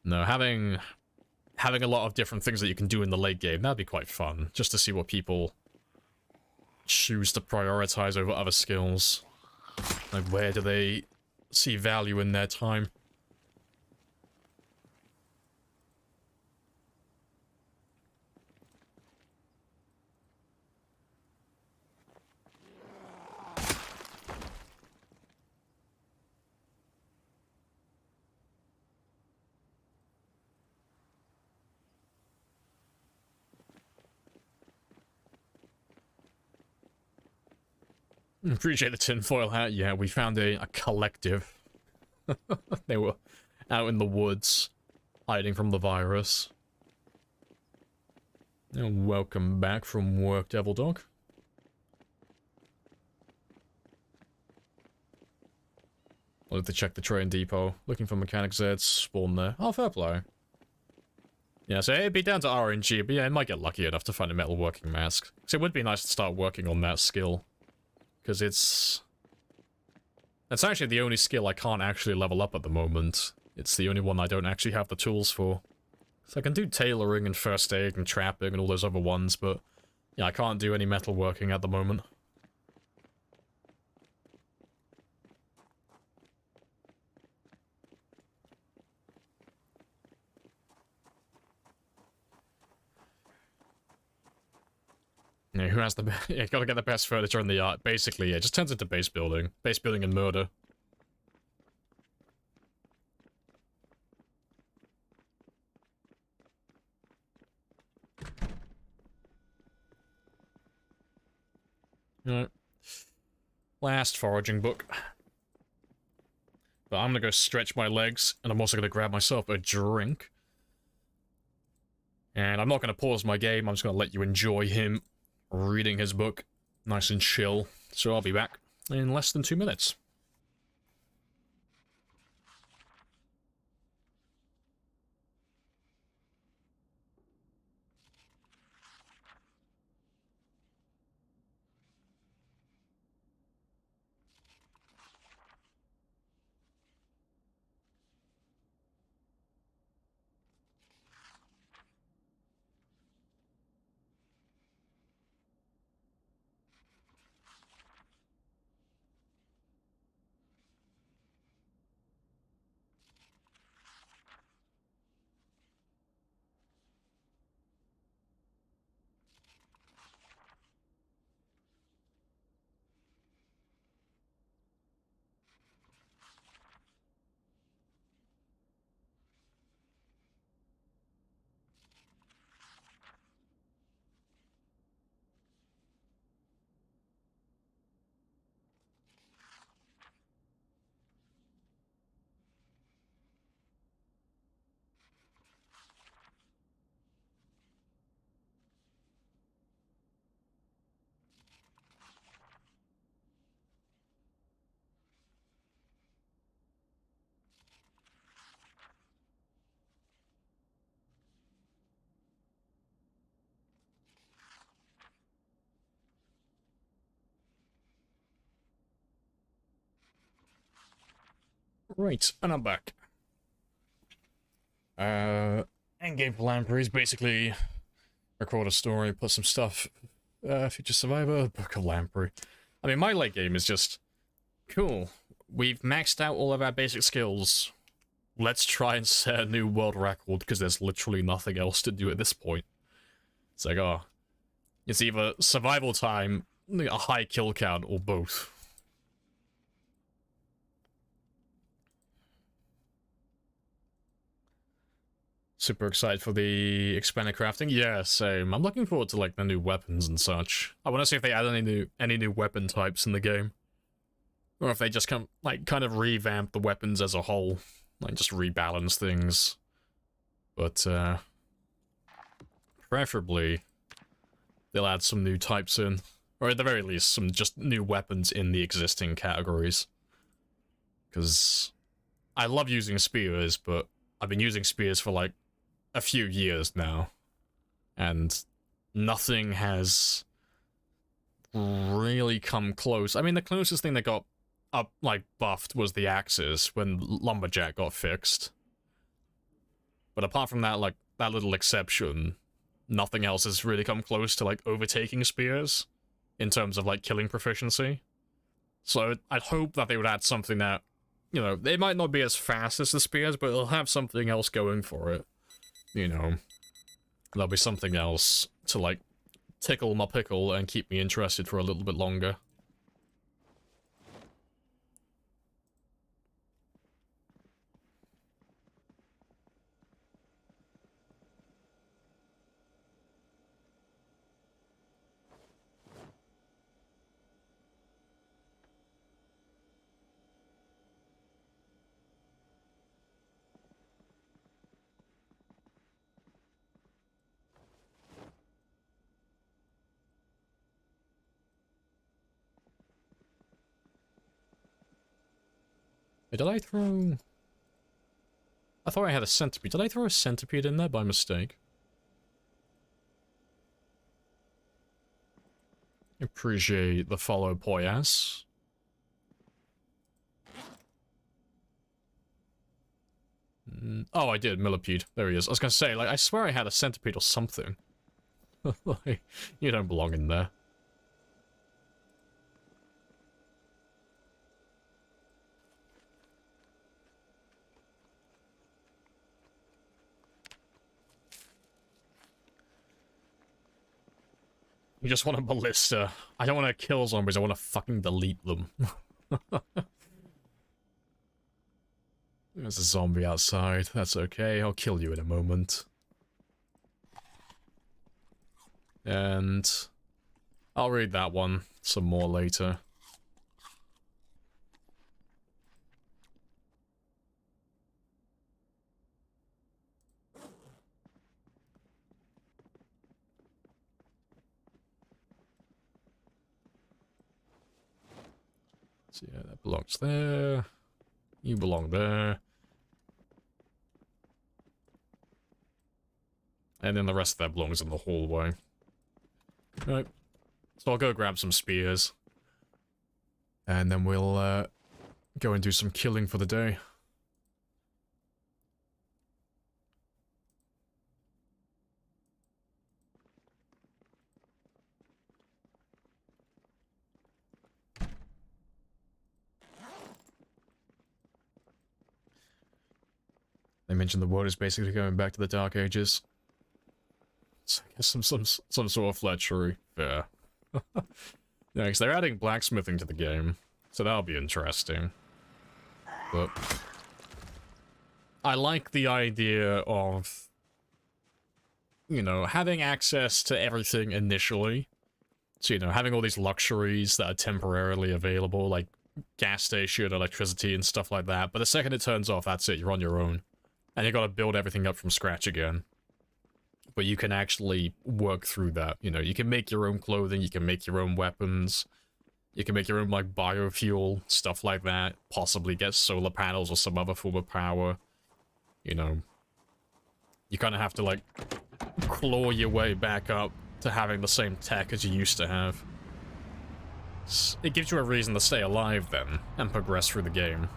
no, having a lot of different things that you can do in the late game, that'd be quite fun. Just to see what people choose to prioritize over other skills. Like, where do they see value in their time? Appreciate the tinfoil hat. Yeah, we found a collective. They were out in the woods, hiding from the virus. And welcome back from work, Devil Dog. Wanted to check the train depot. Looking for Mechanic Z, spawn there. Oh, fair play. Yeah, so it'd be down to RNG, but yeah, I might get lucky enough to find a metalworking mask. So it would be nice to start working on that skill. Because it's actually the only skill I can't actually level up at the moment. It's the only one I don't actually have the tools for. So I can do tailoring and first aid and trapping and all those other ones, but yeah, I can't do any metalworking at the moment. Yeah, who has the best? Yeah, gotta get the best furniture in the art. Basically, yeah, it just turns into base building. Base building and murder. Alright. Last foraging book. But I'm gonna go stretch my legs, and I'm also gonna grab myself a drink. And I'm not gonna pause my game, I'm just gonna let you enjoy him reading his book, nice and chill. So I'll be back in less than 2 minutes. Right, and I'm back. Endgame for Lamprey is basically record a story, put some stuff, Future Survivor, Book of Lamprey. I mean, my late game is just, cool, we've maxed out all of our basic skills. Let's try and set a new world record, because there's literally nothing else to do at this point. It's like, oh, it's either survival time, a high kill count, or both. Super excited for the expanded crafting. Yeah, same. I'm looking forward to like the new weapons and such. I want to see if they add any new weapon types in the game, or if they just kind of revamp the weapons as a whole, like just rebalance things. But preferably they'll add some new types in, or at the very least some just new weapons in the existing categories. Because I love using spears, but I've been using spears for like a few years now, and nothing has really come close. I mean, the closest thing that got up, like, buffed was the axes when Lumberjack got fixed. But apart from that, like, that little exception, nothing else has really come close to, like, overtaking spears in terms of, like, killing proficiency. So I'd hope that they would add something that, you know, they might not be as fast as the spears, but it'll have something else going for it. You know, there'll be something else to, like, tickle my pickle and keep me interested for a little bit longer. Did I throw... I thought I had a centipede. Did I throw a centipede in there by mistake? Appreciate the follow, Poyas. Oh, I did, Millipede. There he is. I was gonna say, like, I swear I had a centipede or something. Like, you don't belong in there. You just want a ballista. I don't want to kill zombies, I want to fucking delete them. There's a zombie outside. That's okay, I'll kill you in a moment. And I'll read that one some more later. So yeah, that belongs there. You belong there. And then the rest of that belongs in the hallway. Right. So I'll go grab some spears. And then we'll go and do some killing for the day. They mentioned the world is basically going back to the Dark Ages. So I guess some sort of fletchery. Fair. Yeah, because they're adding blacksmithing to the game, so that'll be interesting. But I like the idea of, you know, having access to everything initially. So, you know, having all these luxuries that are temporarily available, like gas station, electricity, and stuff like that. But the second it turns off, that's it, you're on your own. And you gotta build everything up from scratch again. But you can actually work through that, you know, you can make your own clothing, you can make your own weapons, you can make your own, like, biofuel, stuff like that, possibly get solar panels or some other form of power, you know. You kind of have to, like, claw your way back up to having the same tech as you used to have. It gives you a reason to stay alive, then, and progress through the game.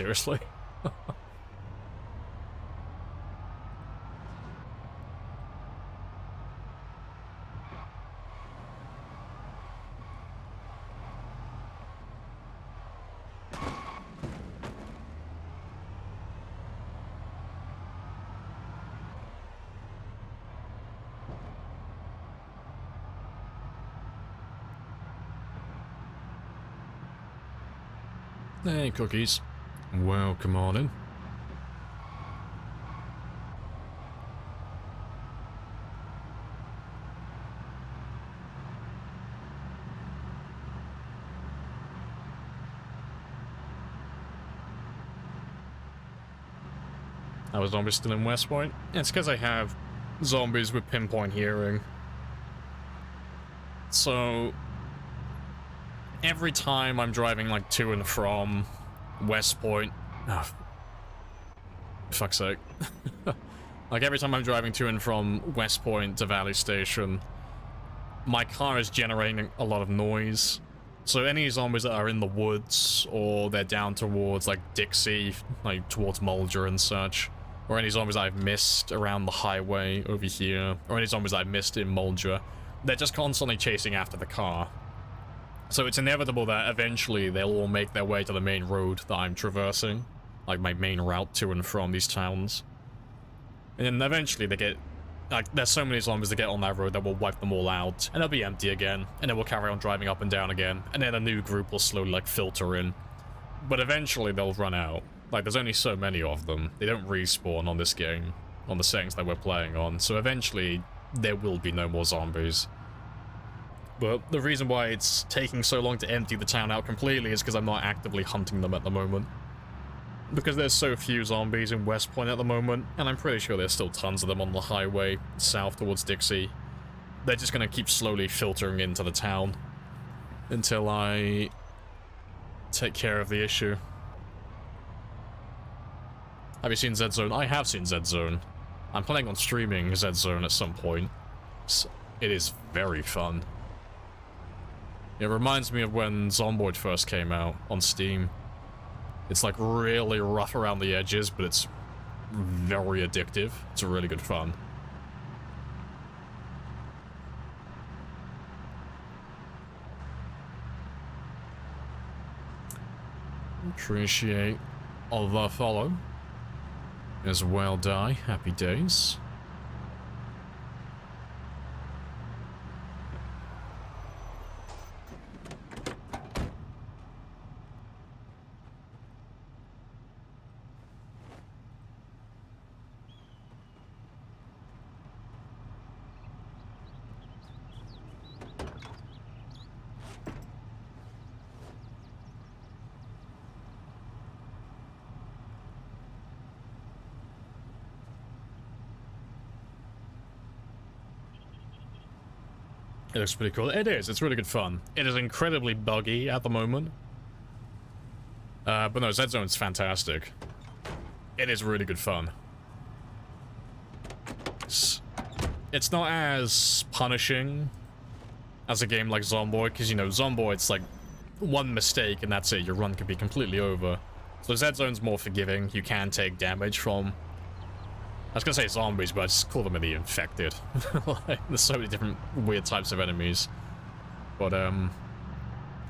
seriously. Hey, cookies. Welcome on in. I was zombies still in West Point. It's because I have zombies with pinpoint hearing. So every time I'm driving like to and from West Point, oh, fuck's sake. Like every time I'm driving to and from West Point to Valley Station, my car is generating a lot of noise. So any zombies that are in the woods, or they're down towards like Dixie, like towards Mulder and such, or any zombies I've missed around the highway over here, or any zombies I've missed in Mulder, they're just constantly chasing after the car. So it's inevitable that eventually they'll all make their way to the main road that I'm traversing, like my main route to and from these towns. And then eventually they get, like, there's so many zombies that get on that road that will wipe them all out, and it'll be empty again, and then we'll carry on driving up and down again, and then a new group will slowly, like, filter in. But eventually they'll run out. Like, there's only so many of them. They don't respawn on this game, on the settings that we're playing on, so eventually there will be no more zombies. But the reason why it's taking so long to empty the town out completely is because I'm not actively hunting them at the moment. Because there's so few zombies in West Point at the moment, and I'm pretty sure there's still tons of them on the highway south towards Dixie. They're just gonna keep slowly filtering into the town until I take care of the issue. Have you seen Z Zone? I have seen Z Zone. I'm planning on streaming Z Zone at some point. It is very fun. It reminds me of when Zomboid first came out on Steam. It's like really rough around the edges, but it's very addictive. It's really good fun. Appreciate all the follow as well, Die. Happy days. It looks pretty cool. It is. It's really good fun. It is incredibly buggy at the moment. But no, Z Zone's fantastic. It is really good fun. It's not as punishing as a game like Zomboid, because, you know, Zomboid's like one mistake and that's it. Your run can be completely over. So Z Zone's more forgiving. You can take damage from... I was gonna say zombies, but I just call them the infected. Like, there's so many different weird types of enemies. But,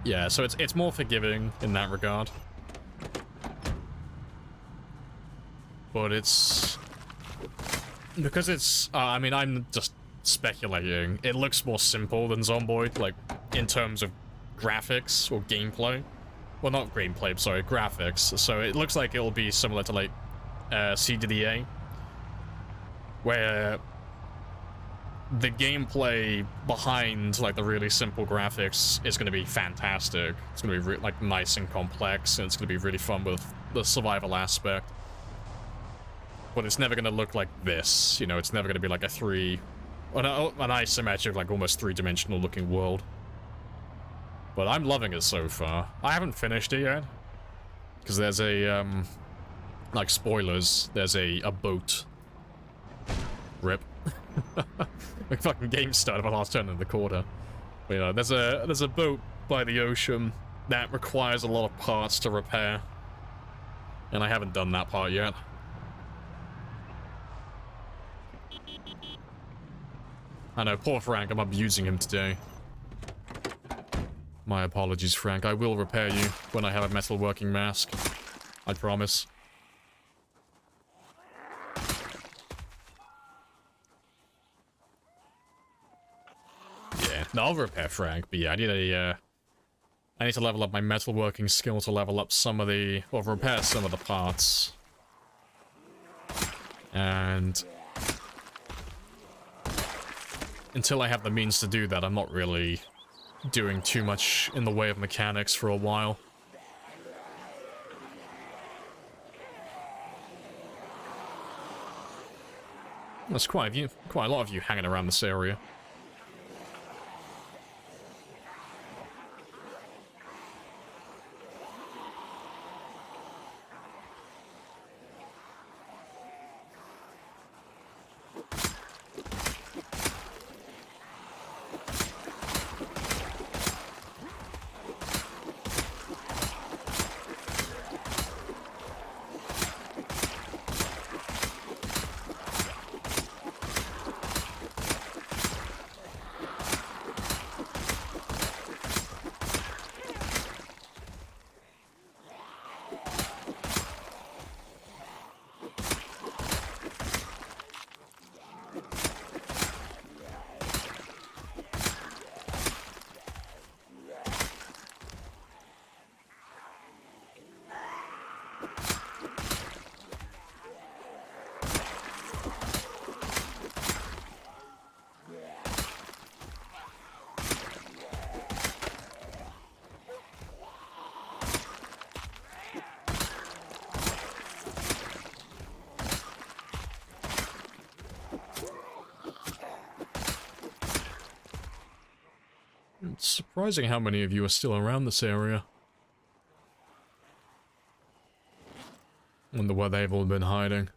yeah, so it's more forgiving in that regard. But it's... Because it's... I mean, I'm just speculating. It looks more simple than Zomboid, like, in terms of graphics or gameplay. Well, not gameplay, sorry, graphics. So it looks like it'll be similar to, like, CDDA. Where the gameplay behind, like, the really simple graphics is going to be fantastic. It's going to be, like, nice and complex, and it's going to be really fun with the survival aspect. But it's never going to look like this, you know, it's never going to be like an isometric, like, almost three-dimensional looking world. But I'm loving it so far. I haven't finished it yet. Because there's a, like, spoilers, there's a boat. Rip. The fucking game started my last turn in the quarter. But, you know, there's a boat by the ocean that requires a lot of parts to repair. And I haven't done that part yet. I know, poor Frank, I'm abusing him today. My apologies, Frank. I will repair you when I have a metalworking mask. I promise. Yeah, no, I'll repair Frank, but yeah, I need to level up my metalworking skill to level up some of the, or repair some of the parts. And until I have the means to do that, I'm not really doing too much in the way of mechanics for a while. There's quite a lot of you hanging around this area. It's surprising how many of you are still around this area. Wonder where they've all been hiding.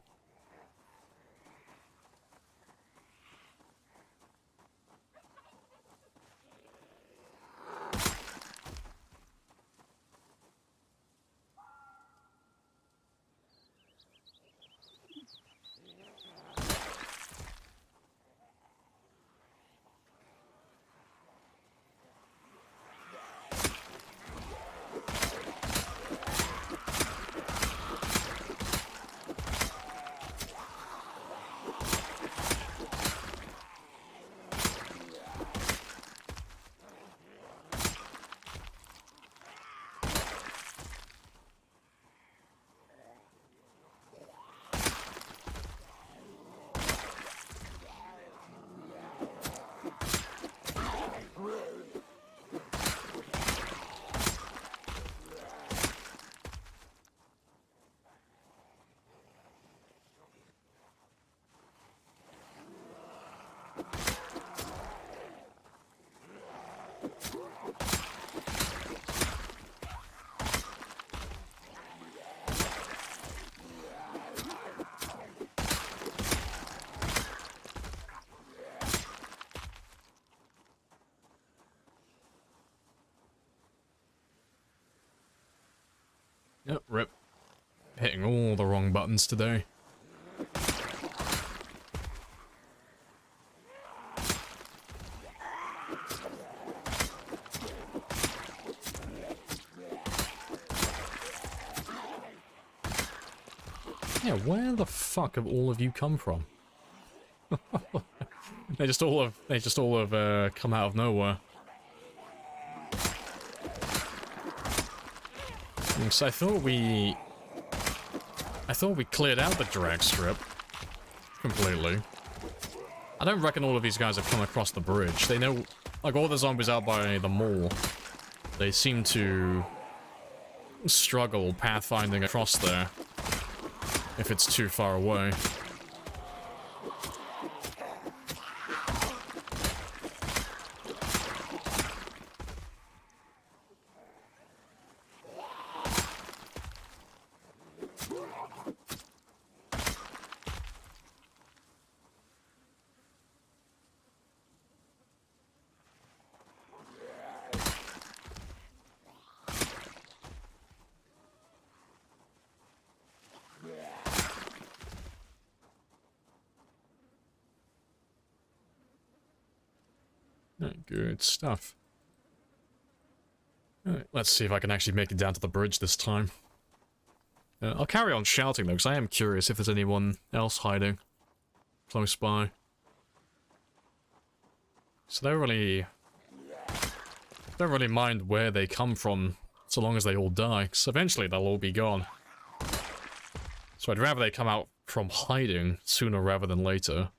Yep, rip. Hitting all the wrong buttons today. Yeah, where the fuck have all of you come from? they just all have come out of nowhere. So I thought we cleared out the drag strip completely. I don't reckon all of these guys have come across the bridge. They know, like, all the zombies out by the mall, they seem to struggle pathfinding across there if it's too far away. Good stuff. Alright, let's see if I can actually make it down to the bridge this time. I'll carry on shouting though, because I am curious if there's anyone else hiding close by. So they don't really mind where they come from, so long as they all die, because eventually they'll all be gone. So I'd rather they come out from hiding sooner rather than later.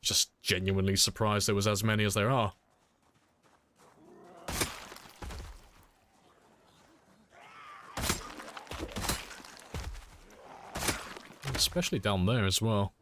Just genuinely surprised there was as many as there are. Especially down there as well.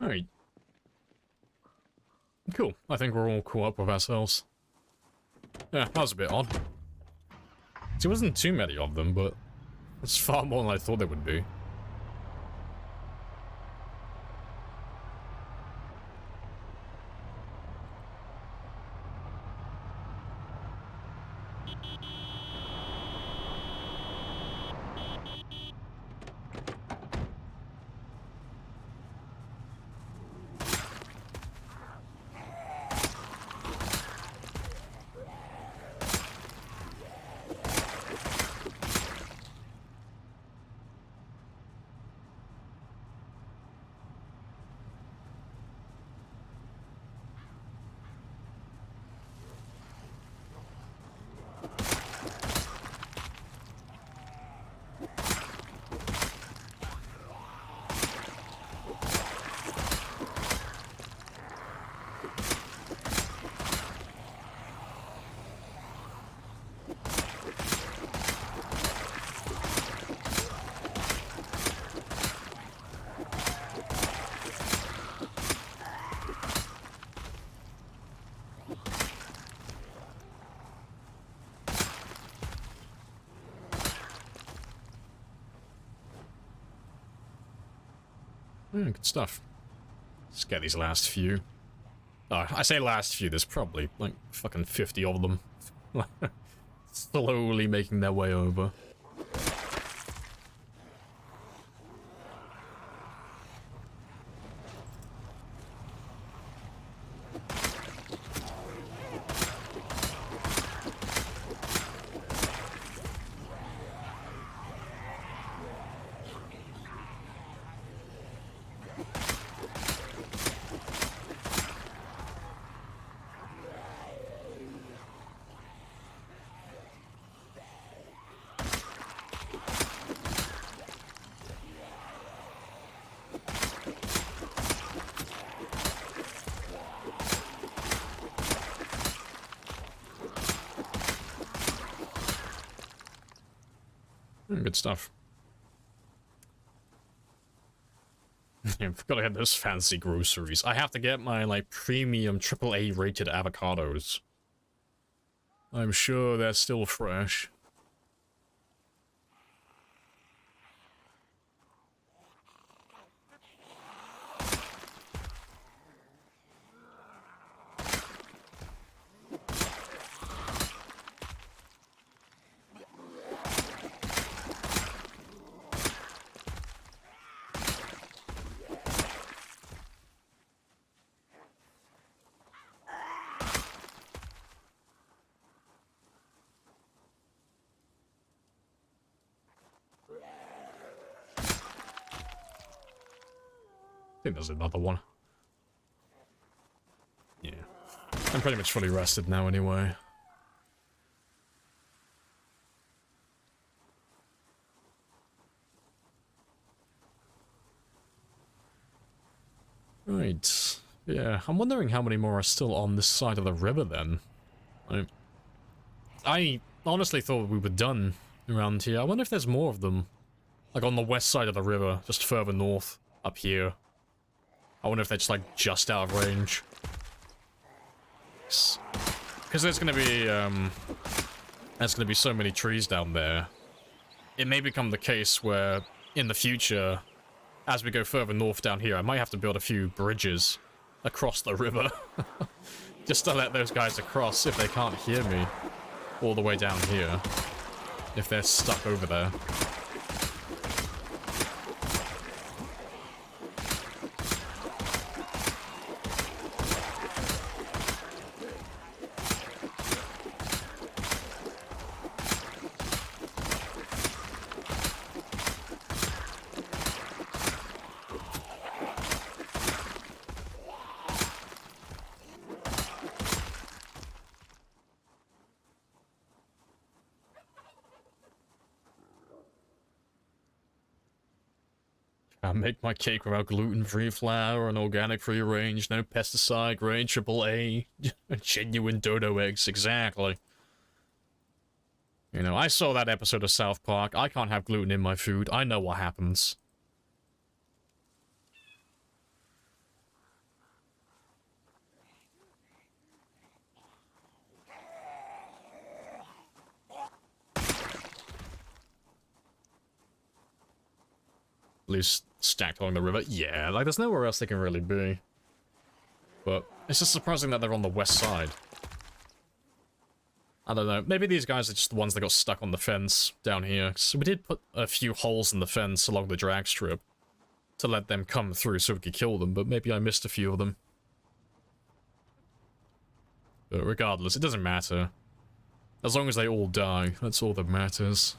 Alright. Cool. I think we're all caught up with ourselves. Yeah, that was a bit odd. There wasn't too many of them, but it's far more than I thought there would be. Good stuff. Let's get these last few. Oh, I say last few, there's probably like fucking 50 of them. Slowly making their way over. Good stuff. I've got to get those fancy groceries. I have to get my, like, premium AAA rated avocados. I'm sure they're still fresh. think there's another one. Yeah. I'm pretty much fully rested now anyway. Right. Yeah, I'm wondering how many more are still on this side of the river then. I honestly thought we were done around here. I wonder if there's more of them. Like on the west side of the river, just further north, up here. I wonder if they're just like just out of range. Because there's gonna be so many trees down there. It may become the case where in the future, as we go further north down here, I might have to build a few bridges across the river. Just to let those guys across if they can't hear me all the way down here. If they're stuck over there. I make my cake without gluten-free flour and organic free range, no pesticide, grade AAA, genuine dodo eggs, exactly. You know, I saw that episode of South Park. I can't have gluten in my food. I know what happens. At least stacked along the river. Yeah, like there's nowhere else they can really be. But it's just surprising that they're on the west side. I don't know. Maybe these guys are just the ones that got stuck on the fence down here. So we did put a few holes in the fence along the drag strip to let them come through so we could kill them, but maybe I missed a few of them. But regardless, it doesn't matter. As long as they all die, that's all that matters.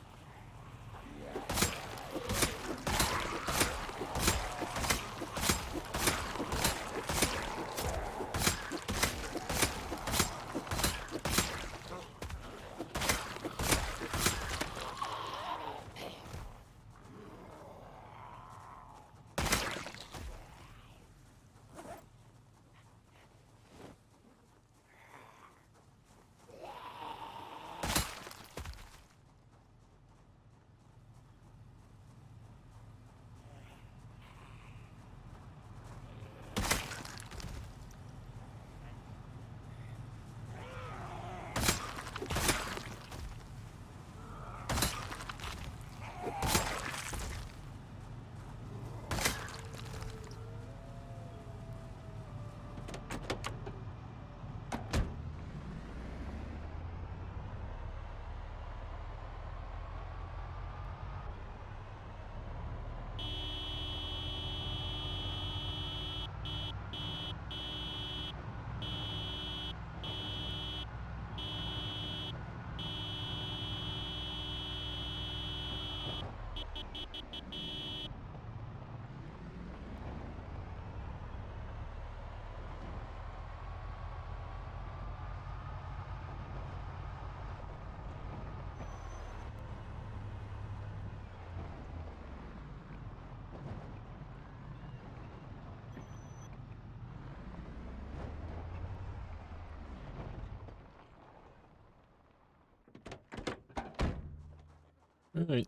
Right.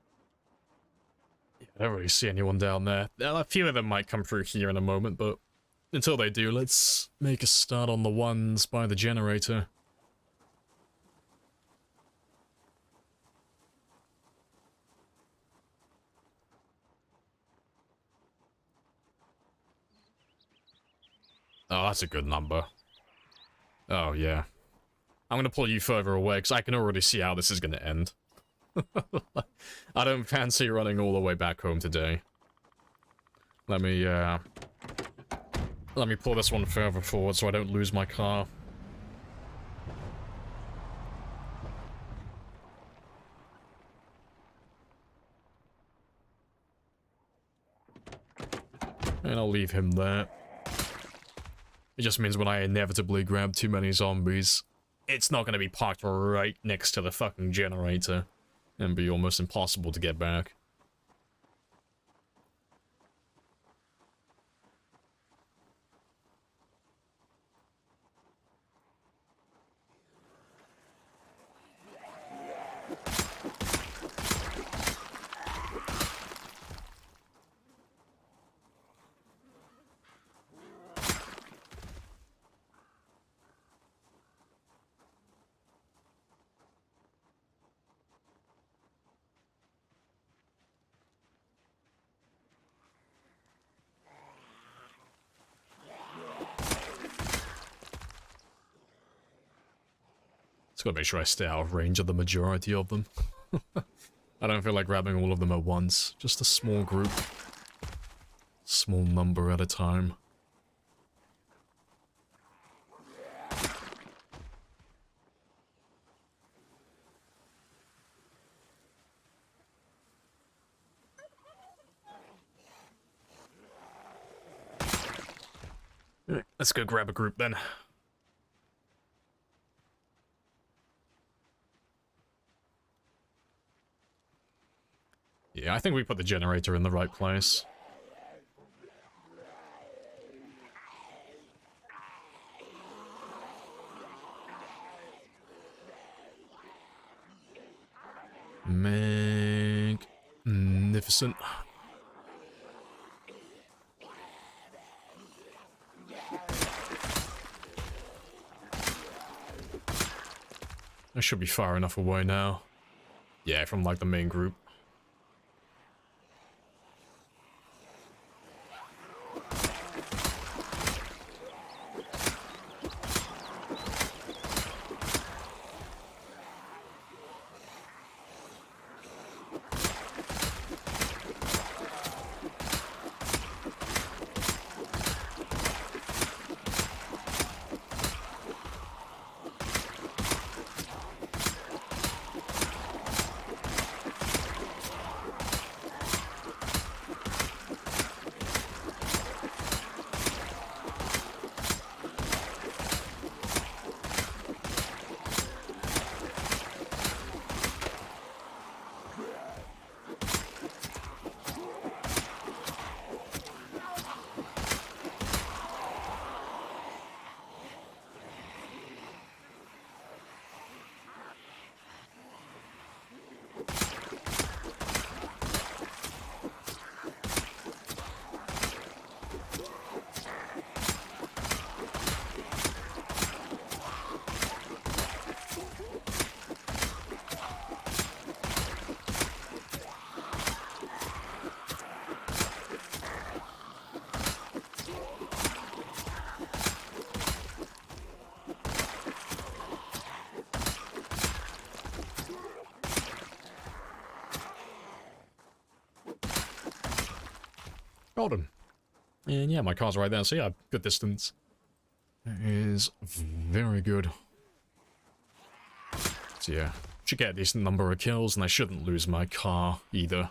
Yeah, I don't really see anyone down there. A few of them might come through here in a moment, but until they do, let's make a start on the ones by the generator. Oh, that's a good number. Oh, yeah. I'm gonna pull you further away, because I can already see how this is gonna end. I don't fancy running all the way back home today. Let me pull this one further forward so I don't lose my car. And I'll leave him there. It just means when I inevitably grab too many zombies, it's not going to be parked right next to the fucking generator and be almost impossible to get back. Just gotta make sure I stay out of range of the majority of them. I don't feel like grabbing all of them at once. Just a small group. Small number at a time. Alright, let's go grab a group then. Yeah, I think we put the generator in the right place. Magnificent. I should be far enough away now. Yeah, from like the main group. Golden. And yeah, my car's right there, so yeah, good distance. That is very good. So yeah, should get a decent number of kills, and I shouldn't lose my car either.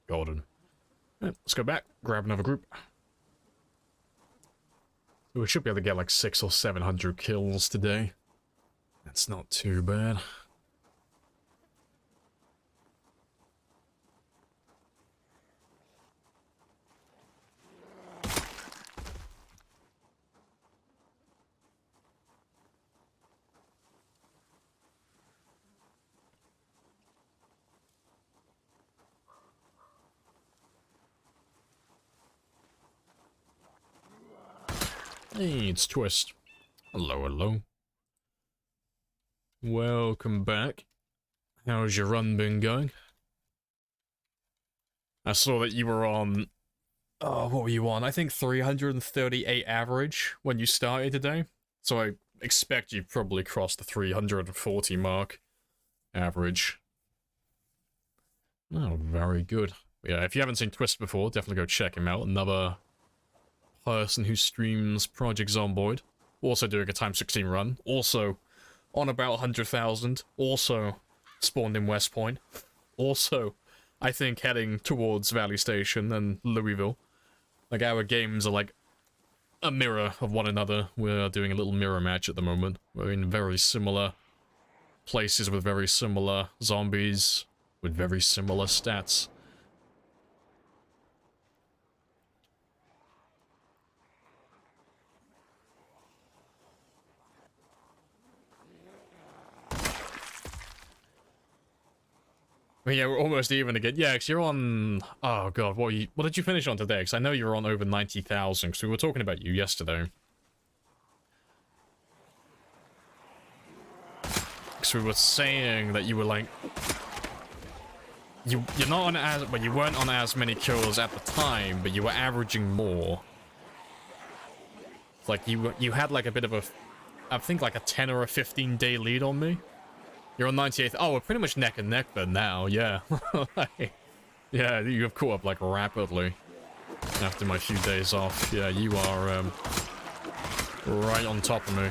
Golden. Right, let's go back, grab another group. We should be able to get like 600 or 700 kills today. That's not too bad. Hey, it's Twist. Hello, hello. Welcome back. How's your run been going? I saw that you were on... Oh, what were you on? I think 338 average when you started today. So I expect you probably crossed the 340 mark average. Oh, very good. Yeah, if you haven't seen Twist before, definitely go check him out. Another person who streams Project Zomboid. Also doing a time 16 run. Also on about 100,000. Also spawned in West Point. Also, I think heading towards Valley Station and Louisville. Like, our games are like a mirror of one another. We're doing a little mirror match at the moment. We're in very similar places with very similar zombies, with very similar stats. But yeah, we're almost even again. Yeah, because you're on... Oh god, what did you finish on today? Because I know you were on over 90,000, because we were talking about you yesterday. Because we were saying that you were like... You're not on as... Well, you weren't on as many kills at the time, but you were averaging more. Like, you had like a bit of a... I think like a 10 or a 15 day lead on me. You're on 98th. Oh, we're pretty much neck and neck then now, yeah. Yeah, you have caught up like rapidly after my few days off. Yeah, you are right on top of me.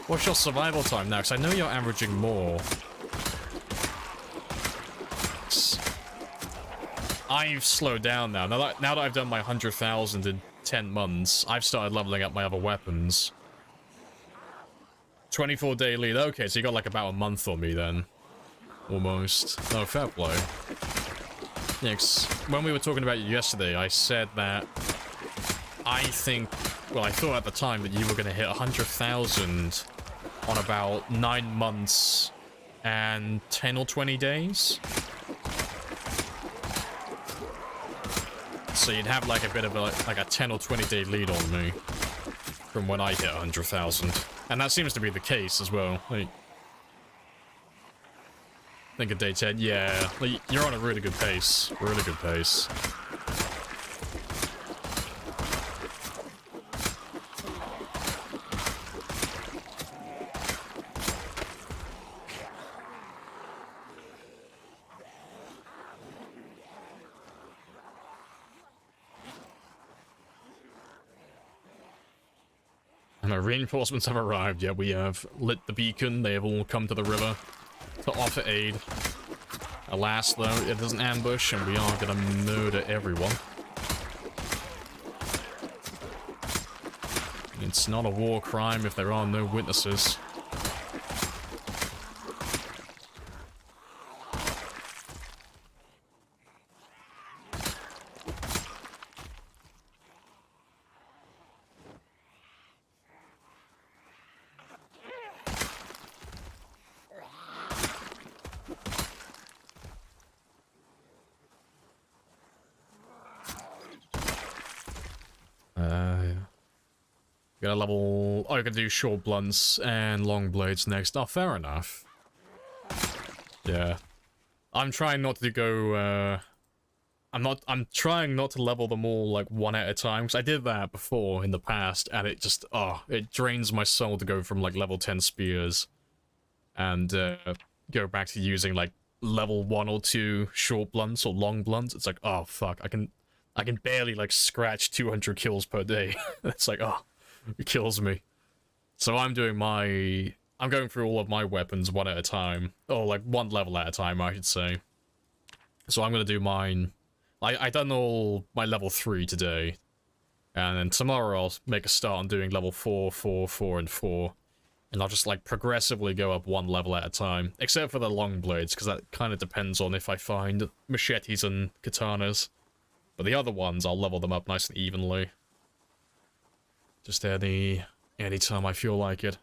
What's your survival time now? Because I know you're averaging more. I've slowed down now. Now that I've done my 100,000 in 10 months, I've started leveling up my other weapons. 24-day lead. Okay, so you got like about a month on me then. Almost. Oh, fair play. Yeah, 'cause when we were talking about you yesterday, I said that I think... Well, I thought at the time that you were going to hit 100,000 on about 9 months and 10 or 20 days. So you'd have like a bit of a 10 or 20 day lead on me from when I hit 100,000. And that seems to be the case as well. Like, I think a day 10, yeah. Like, you're on a really good pace. Really good pace. And our reinforcements have arrived. Yeah, we have lit the beacon. They have all come to the river to offer aid. Alas, though, it is an ambush, and we are gonna murder everyone. It's not a war crime if there are no witnesses. Gotta level... Oh, you can do short blunts and long blades next. Oh, fair enough. Yeah. I'm trying not to go, I'm trying not to level them all, like, one at a time, because I did that before in the past, and it just... Oh, it drains my soul to go from, like, level 10 spears and, go back to using, like, level 1 or 2 short blunts or long blunts. It's like, oh, fuck, I can barely, like, scratch 200 kills per day. It's like, oh... It kills me. So I'm doing I'm going through all of my weapons one at a time. Or, like, one level at a time, I should say. So I'm gonna do mine... I done all my level 3 today. And then tomorrow I'll make a start on doing level 4, 4, 4, and 4. And I'll just, like, progressively go up one level at a time. Except for the long blades, because that kind of depends on if I find machetes and katanas. But the other ones, I'll level them up nice and evenly. Just any time I feel like it.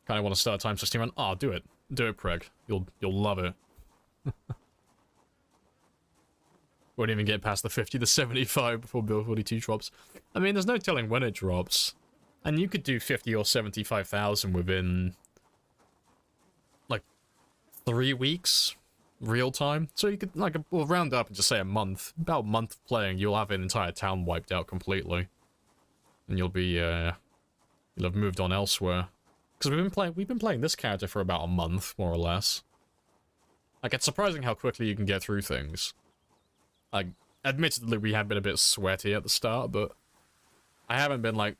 Kinda want to start a time 16 run. Oh, do it. Do it, Preg. You'll love it. Won't even get past the 50 to 75 before Build 42 drops. I mean, there's no telling when it drops. And you could do 50 or 75,000 within, like, 3 weeks, real time. So you could, like, we'll round up and just say a month. About a month of playing, you'll have an entire town wiped out completely. And you'll be, you'll have moved on elsewhere. Because we've been playing this character for about a month, more or less. Like, it's surprising how quickly you can get through things. Like, admittedly, we have been a bit sweaty at the start, but I haven't been, like,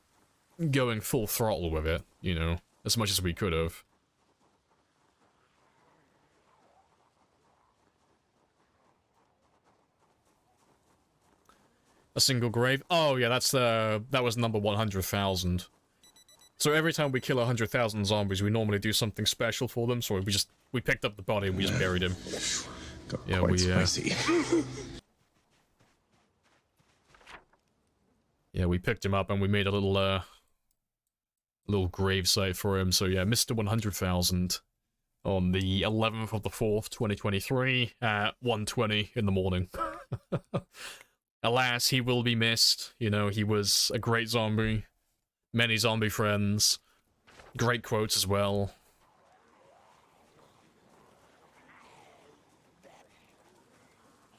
going full throttle with it, you know, as much as we could have. A single grave? Oh, yeah, that was number 100,000. So every time we kill 100,000 zombies, we normally do something special for them, so we picked up the body and we just buried him. Got quite spicy. Yeah, we picked him up and we made a little grave site for him. So yeah, Mr. 100,000 on the 11th of the 4th, 2023 at 1:20 in the morning. Alas, he will be missed. You know, he was a great zombie. Many zombie friends. Great quotes as well.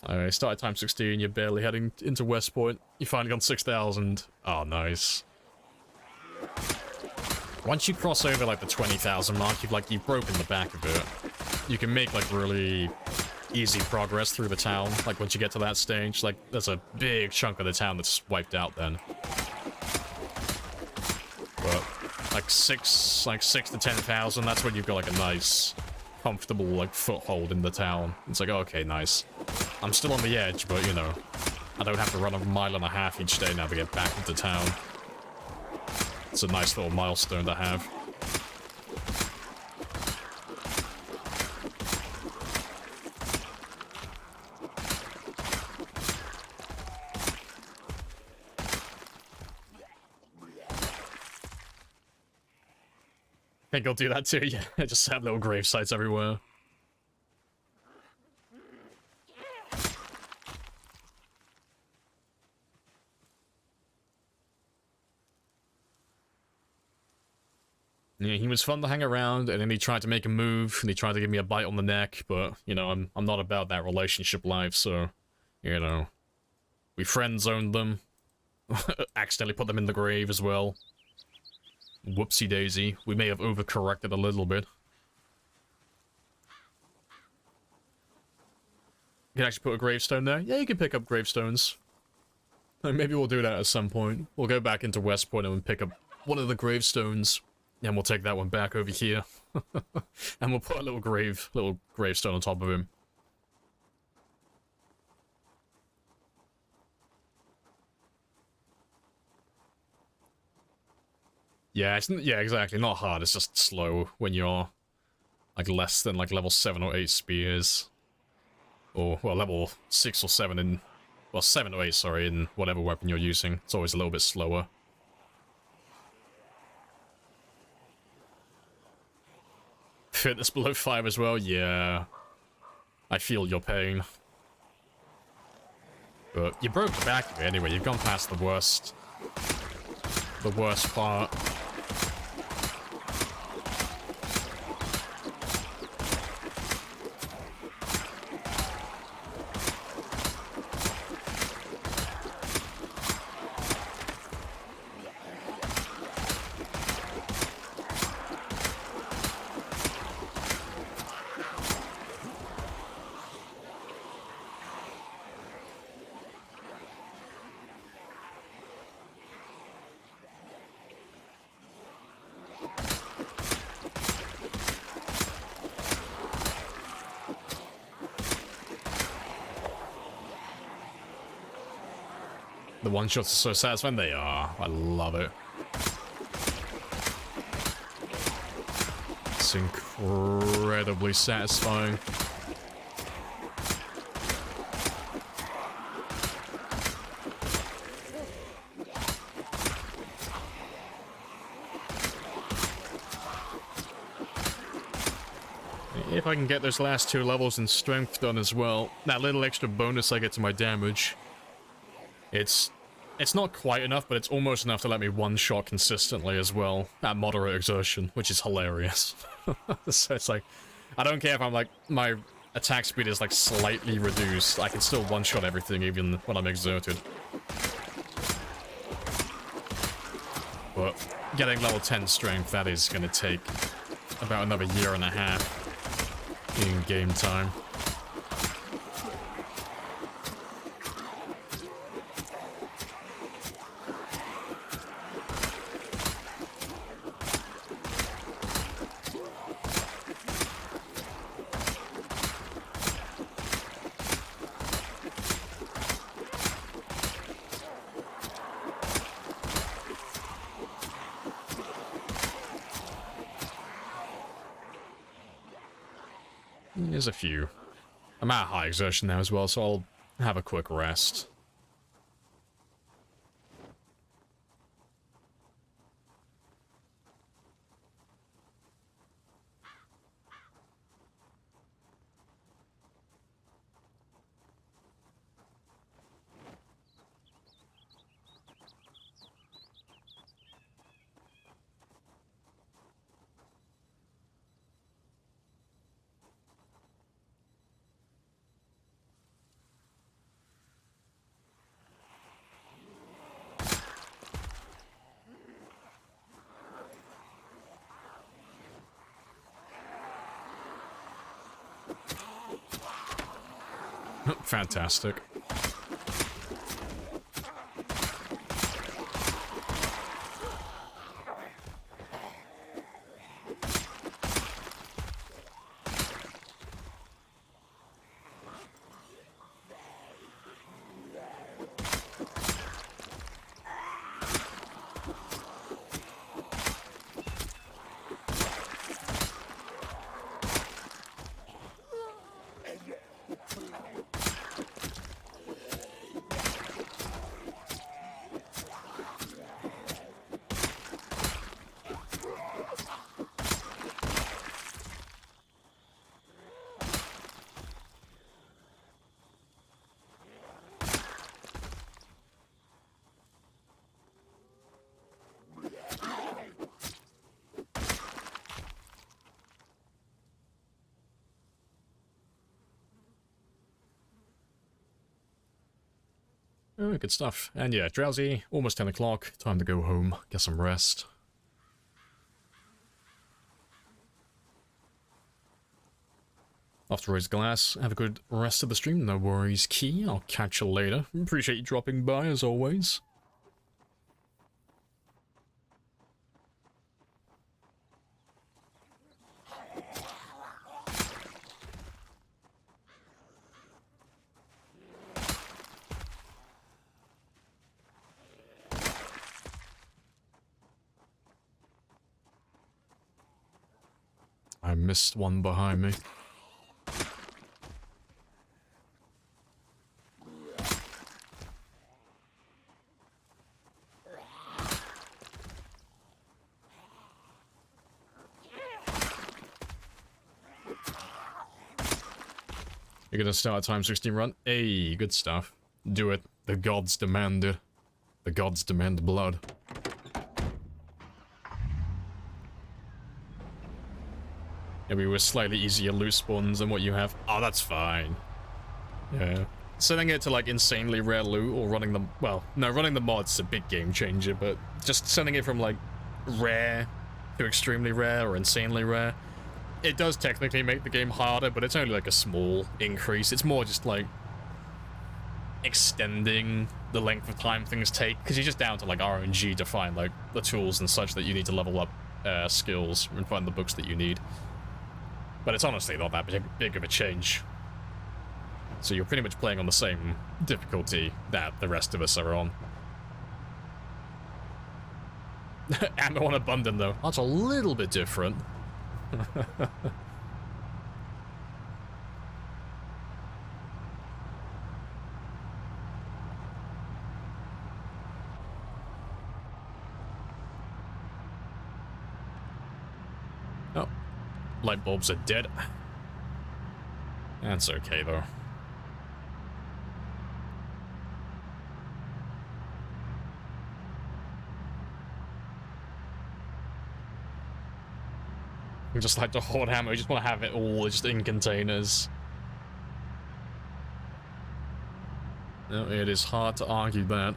Alright, start at time 16, you're barely heading into West Point. You finally got 6,000. Oh, nice. Once you cross over, like, the 20,000 mark, you've broken the back of it. You can make, like, really easy progress through the town. Like, once you get to that stage, like, there's a big chunk of the town that's wiped out then. But, like, 6 to 10,000, that's when you've got, like, a nice, comfortable, like, foothold in the town. It's like, okay, nice. I'm still on the edge, but, you know, I don't have to run a mile and a half each day now to get back into town. It's a nice little milestone to have. I think I'll do that too, yeah. Just have little grave sites everywhere. Yeah, he was fun to hang around, and then he tried to make a move, and he tried to give me a bite on the neck, but, you know, I'm not about that relationship life, so, you know, we friend-zoned them, accidentally put them in the grave as well. Whoopsie-daisy. We may have overcorrected a little bit. You can actually put a gravestone there? Yeah, you can pick up gravestones. Maybe we'll do that at some point. We'll go back into West Point and pick up one of the gravestones. And we'll take that one back over here. And we'll put a little gravestone on top of him. Yeah, yeah, exactly. Not hard, it's just slow when you're, like, less than, like, level 7 or 8 spears. Or, well, level 6 or 7 in... Well, 7 or 8, sorry, in whatever weapon you're using. It's always a little bit slower. Fitness below 5 as well? Yeah. I feel your pain. But you broke the back of it anyway. You've gone past the worst part. The one-shots are so satisfying. They are. I love it. It's incredibly satisfying. If I can get those last 2 levels in strength done as well, that little extra bonus I get to my damage, it's not quite enough, but it's almost enough to let me one-shot consistently as well, at moderate exertion, which is hilarious. So it's like, I don't care if I'm like, my attack speed is like slightly reduced, I can still one-shot everything even when I'm exerted. But getting level 10 strength, that is going to take about another 1.5 years in game time. There's a few. I'm at high exertion now as well, so I'll have a quick rest. Fantastic. Oh, good stuff. And yeah, drowsy, almost 10 o'clock, time to go home, get some rest. Off to raise glass, have a good rest of the stream, no worries, Key, I'll catch you later. Appreciate you dropping by, as always. I missed one behind me. You're gonna start a time 16 run? Hey, good stuff. Do it. The gods demand it. The gods demand blood. Maybe with slightly easier loot spawns than what you have. Oh, that's fine. Yeah. Setting it to like insanely rare loot or running the... Well, no, running the mods is a big game changer, but just setting it from like rare to extremely rare or insanely rare, it does technically make the game harder, but it's only like a small increase. It's more just like extending the length of time things take, because you're just down to like RNG to find like the tools and such that you need to level up skills and find the books that you need. But it's honestly not that big of a change. So you're pretty much playing on the same difficulty that the rest of us are on. Ammo on Abundant though, that's a little bit different. Oh, light bulbs are dead. That's okay, though. We just like to hoard ammo, we just want to have it all just in containers. No, it is hard to argue that.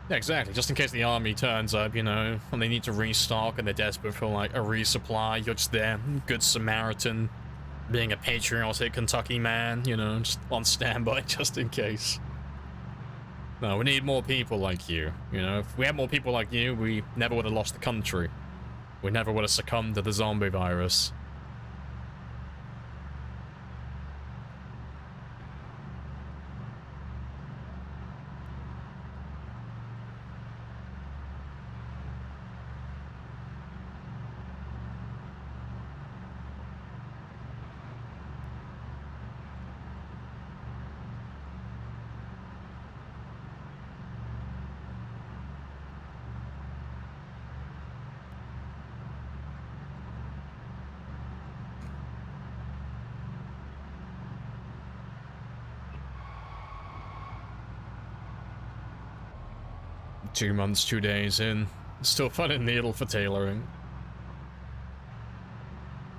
Yeah, exactly. Just in case the army turns up, you know, and they need to restock and they're desperate for, like, a resupply, you're just there, good Samaritan, being a patriotic Kentucky man, you know, just on standby just in case. No, we need more people like you, you know. If we had more people like you, we never would have lost the country. We never would have succumbed to the zombie virus. Two months, 2 days in. Still finding needle for tailoring.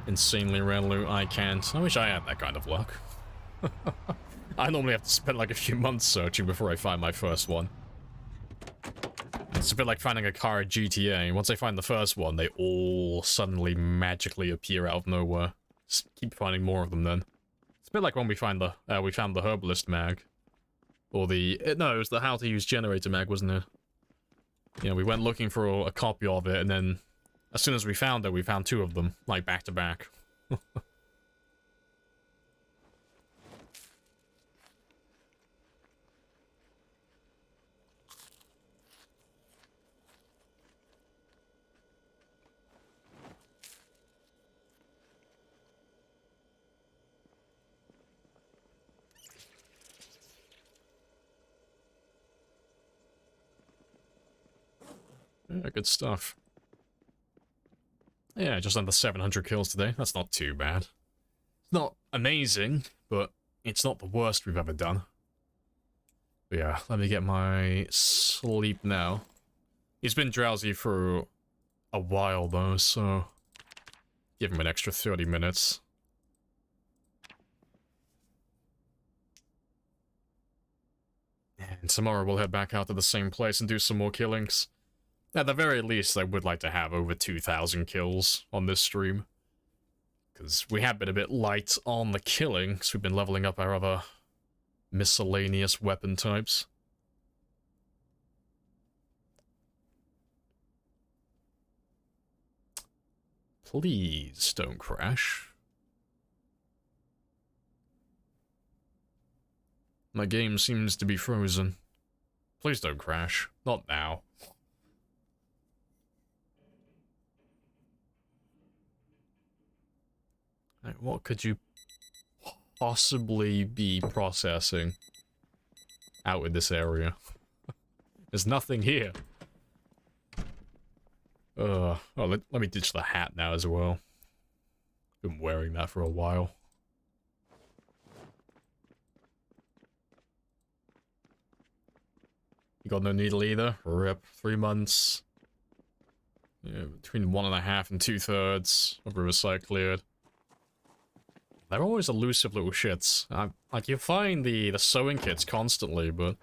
Insanely rare loot, I can't. I wish I had that kind of luck. I normally have to spend like a few months searching before I find my first one. It's a bit like finding a car at GTA. Once I find the first one, they all suddenly magically appear out of nowhere. Just keep finding more of them then. It's a bit like when we found the Herbalist mag. Or the... no, it was the How to Use Generator mag, wasn't it? Yeah, we went looking for a copy of it, and then as soon as we found it, we found two of them, like, back to back. Yeah, good stuff. Yeah, just under 700 kills today. That's not too bad. It's not amazing, but it's not the worst we've ever done. But yeah, let me get my sleep now. He's been drowsy for a while though, so give him an extra 30 minutes. And tomorrow we'll head back out to the same place and do some more killings. At the very least, I would like to have over 2,000 kills on this stream. Because we have been a bit light on the killing, because we've been leveling up our other miscellaneous weapon types. Please don't crash. My game seems to be frozen. Please don't crash. Not now. What could you possibly be processing out in this area? There's nothing here. Oh, let me ditch the hat now as well. Been wearing that for a while. You got no needle either? Rip. 3 months. Yeah, between 1.5 and 2/3 of Riverside cleared. They're always elusive little shits. Like, you find the sewing kits constantly, but...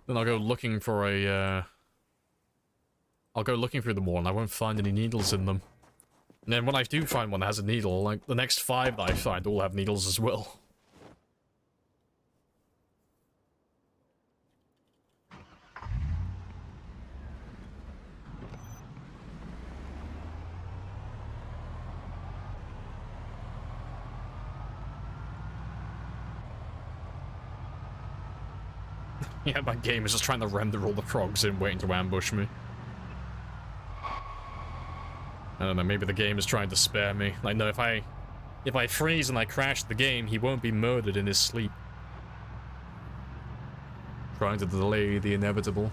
then I'll go looking for a, I'll go looking through them all, and I won't find any needles in them. And then when I do find one that has a needle, like, the next 5 that I find all have needles as well. Yeah, my game is just trying to render all the frogs in, waiting to ambush me. I don't know, maybe the game is trying to spare me. Like, no, if I freeze and I crash the game, he won't be murdered in his sleep. Trying to delay the inevitable.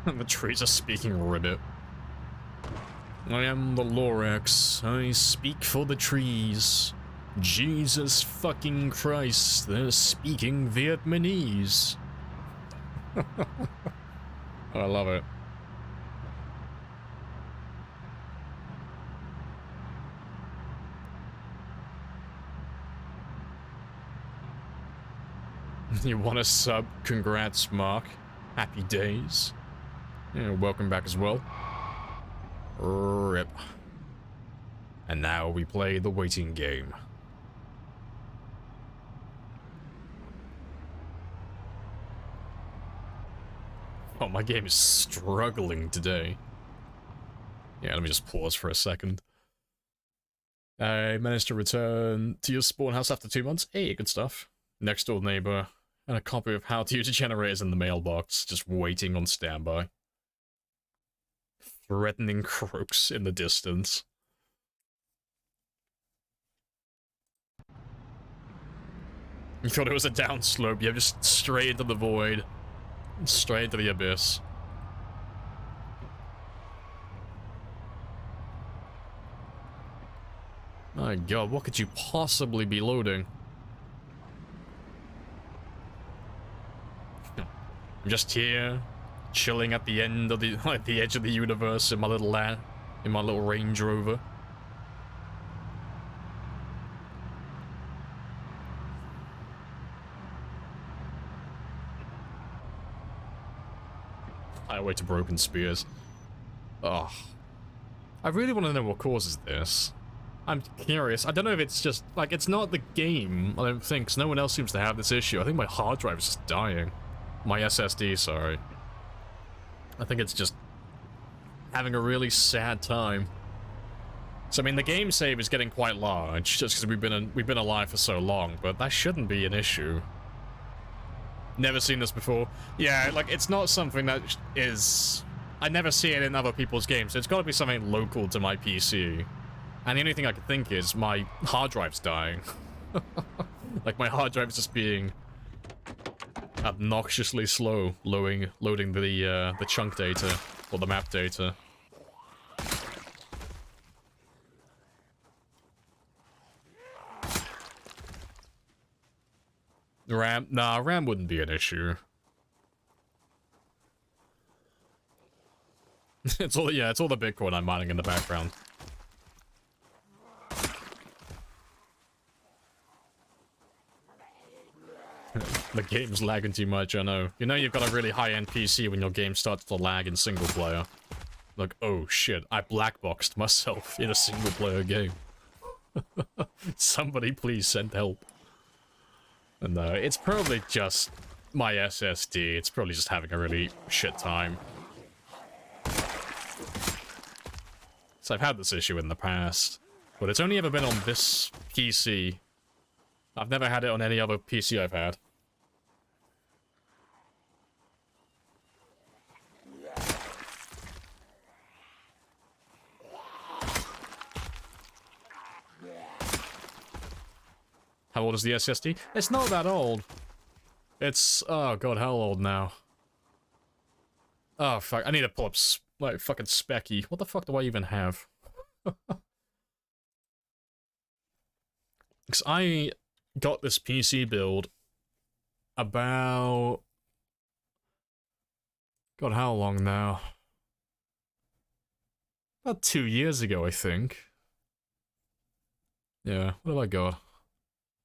The trees are speaking ribbit. I am the Lorax. I speak for the trees. Jesus fucking Christ, they're speaking Vietnamese. I love it. You want a sub? Congrats, Mark. Happy days. Yeah, welcome back as well. RIP. And now we play the waiting game. Oh, my game is struggling today. Yeah, let me just pause for a second. I managed to return to your spawn house after 2 months. Hey, good stuff. Next door neighbor. And a copy of How to Use a Generator is in the mailbox, just waiting on standby. Threatening croaks in the distance. You thought it was a downslope, yeah, just straight into the void. Straight into the abyss. My god, what could you possibly be loading? I'm just here, chilling at the end of the, like, the edge of the universe in my little Range Rover. Highway to Broken Spears. Oh, I really want to know what causes this. I'm curious. I don't know if it's just, like, it's not the game, I don't think, 'cause no one else seems to have this issue. I think my hard drive is just dying. My SSD, sorry. I think it's just having a really sad time. So I mean, the game save is getting quite large just because we've been alive for so long, but that shouldn't be an issue. Never seen this before. Yeah, like, it's not something that is... I never see it in other people's games, so it's got to be something local to my PC. And the only thing I can think is my hard drive's dying. Like, my hard drive's just being obnoxiously slow loading the chunk data or the map data. RAM? Nah, RAM wouldn't be an issue. It's all, yeah, it's all the Bitcoin I'm mining in the background. The game's lagging too much, I know. You know you've got a really high-end PC when your game starts to lag in single player. Like, oh shit, I blackboxed myself in a single player game. Somebody please send help. No, it's probably just my SSD. It's probably just having a really shit time. So I've had this issue in the past, but it's only ever been on this PC. I've never had it on any other PC I've had. How old is the SSD? It's not that old. It's, oh god, how old now? Oh fuck, I need to pull up, like, fucking Specky. What the fuck do I even have? Because I got this PC build about... God, how long now? About 2 years ago, I think. Yeah, what have I got?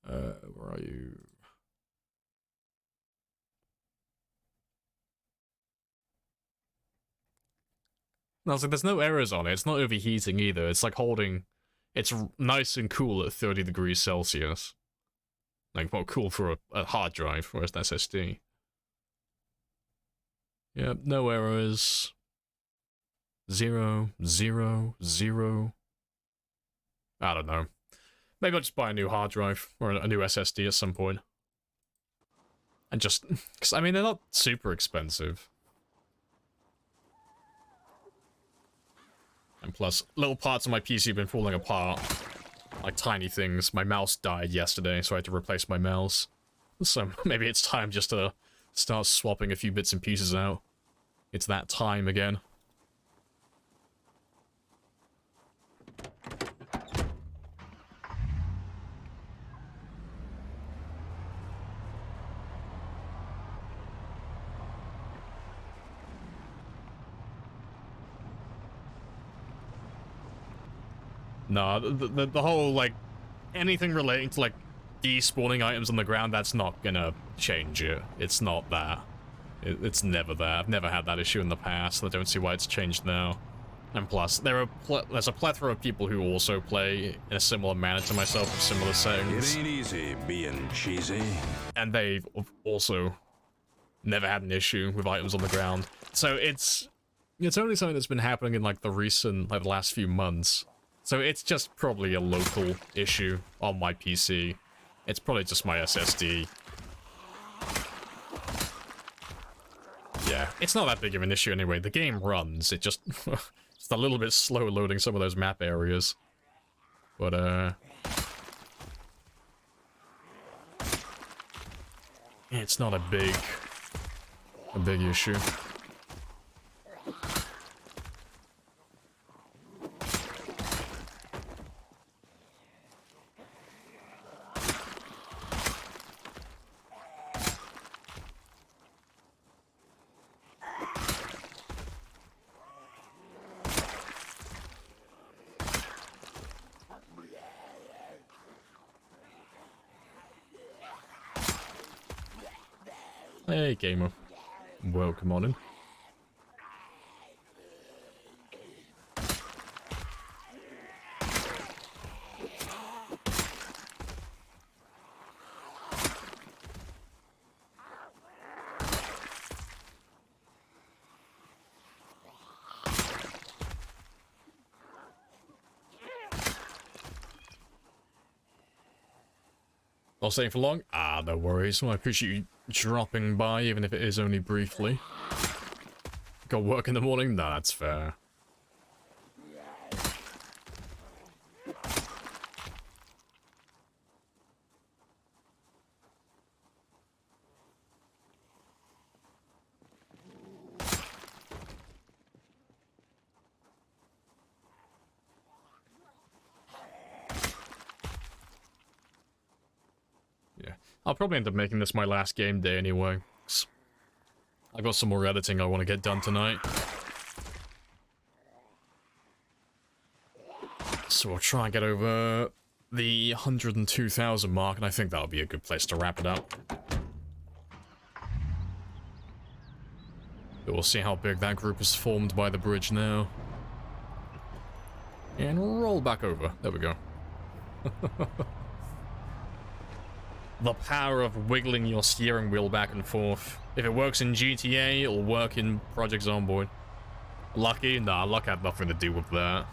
Where are you? No, I was like, there's no errors on it. It's not overheating either. It's like holding it's nice and cool at 30 degrees Celsius. Like, more cool for a hard drive, whereas an SSD. Yep, no errors. 0, 0, 0. I don't know. Maybe I'll just buy a new hard drive, or a new SSD at some point. And just, because, I mean, they're not super expensive. And plus, little parts of my PC have been falling apart. Like tiny things. My mouse died yesterday, so I had to replace my mouse. So maybe it's time just to start swapping a few bits and pieces out. It's that time again. No, the whole, like, anything relating to, like, despawning items on the ground, that's not gonna change it. It's not that. It's never that. I've never had that issue in the past. I don't see why it's changed now. And plus, there's a plethora of people who also play in a similar manner to myself with similar settings. It ain't easy being cheesy. And they've also never had an issue with items on the ground. So it's only something that's been happening in, like, the last few months. So it's just probably a local issue on my PC. It's probably just my SSD. Yeah, it's not that big of an issue anyway. The game runs. It just just a little bit slow loading some of those map areas. But it's not a big issue. Hey, gamer. Welcome on in. Not staying for long? Ah, no worries. Well, I appreciate you dropping by, even if it is only briefly. Got work in the morning? No, that's fair. I'll probably end up making this my last game day anyway. I've got some more editing I want to get done tonight. So we'll try and get over the 102,000 mark, and I think that'll be a good place to wrap it up. But we'll see how big that group is formed by the bridge now. And roll back over. There we go. The power of wiggling your steering wheel back and forth. If it works in GTA, it'll work in Project Zomboid. Lucky? Nah, luck had nothing to do with that.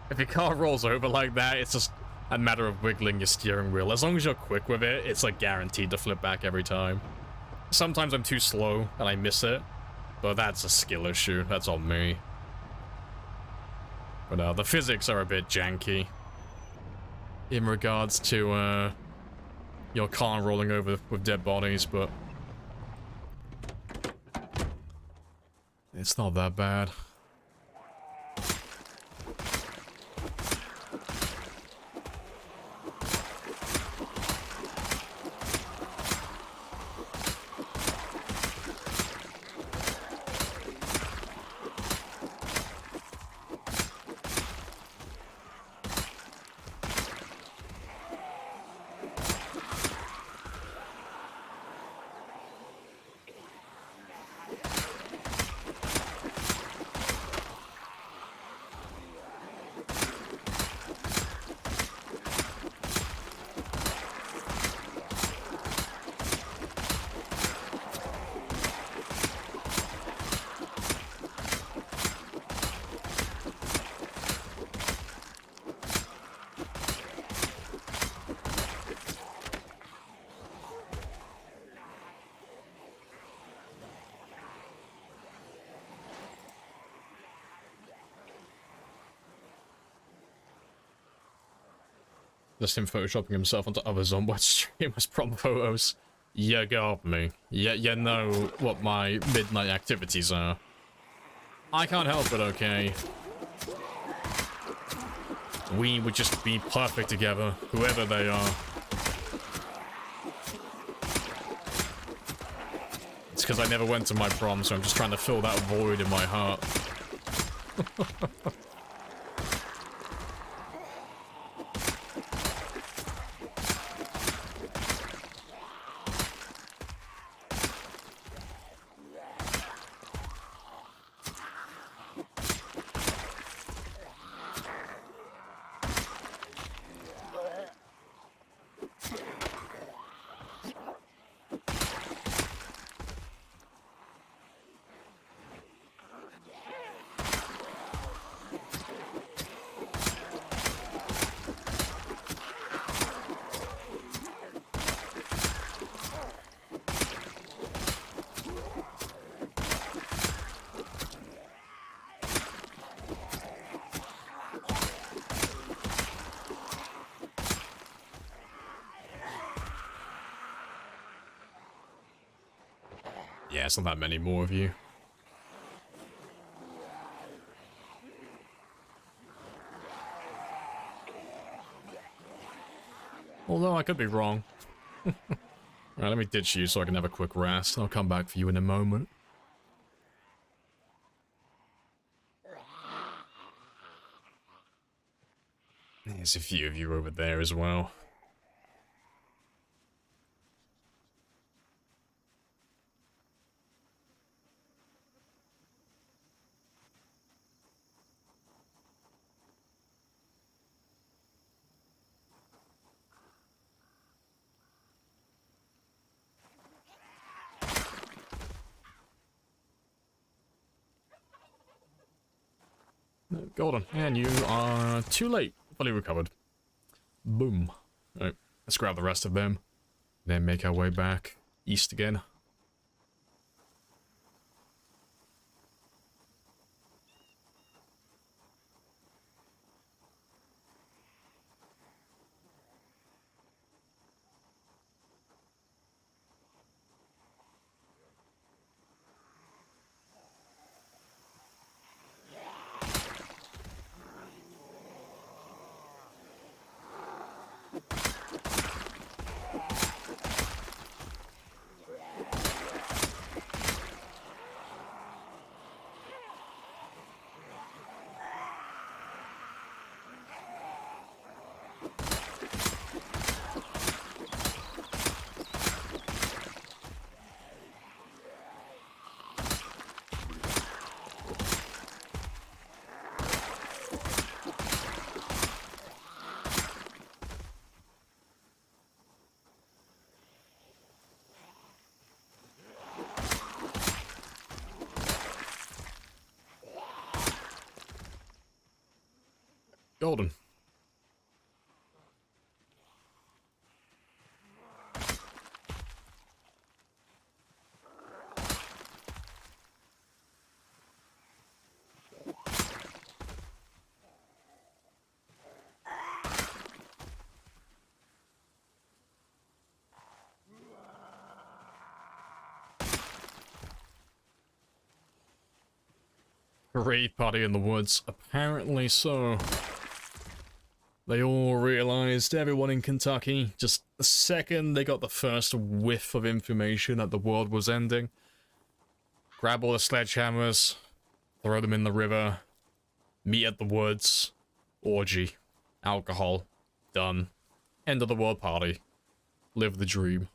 If your car rolls over like that, it's just a matter of wiggling your steering wheel. As long as you're quick with it, it's like guaranteed to flip back every time. Sometimes I'm too slow and I miss it, but that's a skill issue. That's on me. But the physics are a bit janky in regards to your car rolling over with dead bodies, but it's not that bad. Just him photoshopping himself onto other Zomboid streamers' prom photos. You got me. You know what my midnight activities are. I can't help it, okay? We would just be perfect together, whoever they are. It's because I never went to my prom, so I'm just trying to fill that void in my heart. Yeah, it's not that many more of you. Although I could be wrong. Alright, let me ditch you so I can have a quick rest. I'll come back for you in a moment. There's a few of you over there as well. Golden, and you are too late. Fully recovered. Boom. Alright, let's grab the rest of them. Then make our way back east again. Golden. Raid party in the woods. Apparently so. They all realized, everyone in Kentucky, just the second they got the first whiff of information that the world was ending, grab all the sledgehammers, throw them in the river, meet at the woods, orgy, alcohol, done. End of the world party. Live the dream.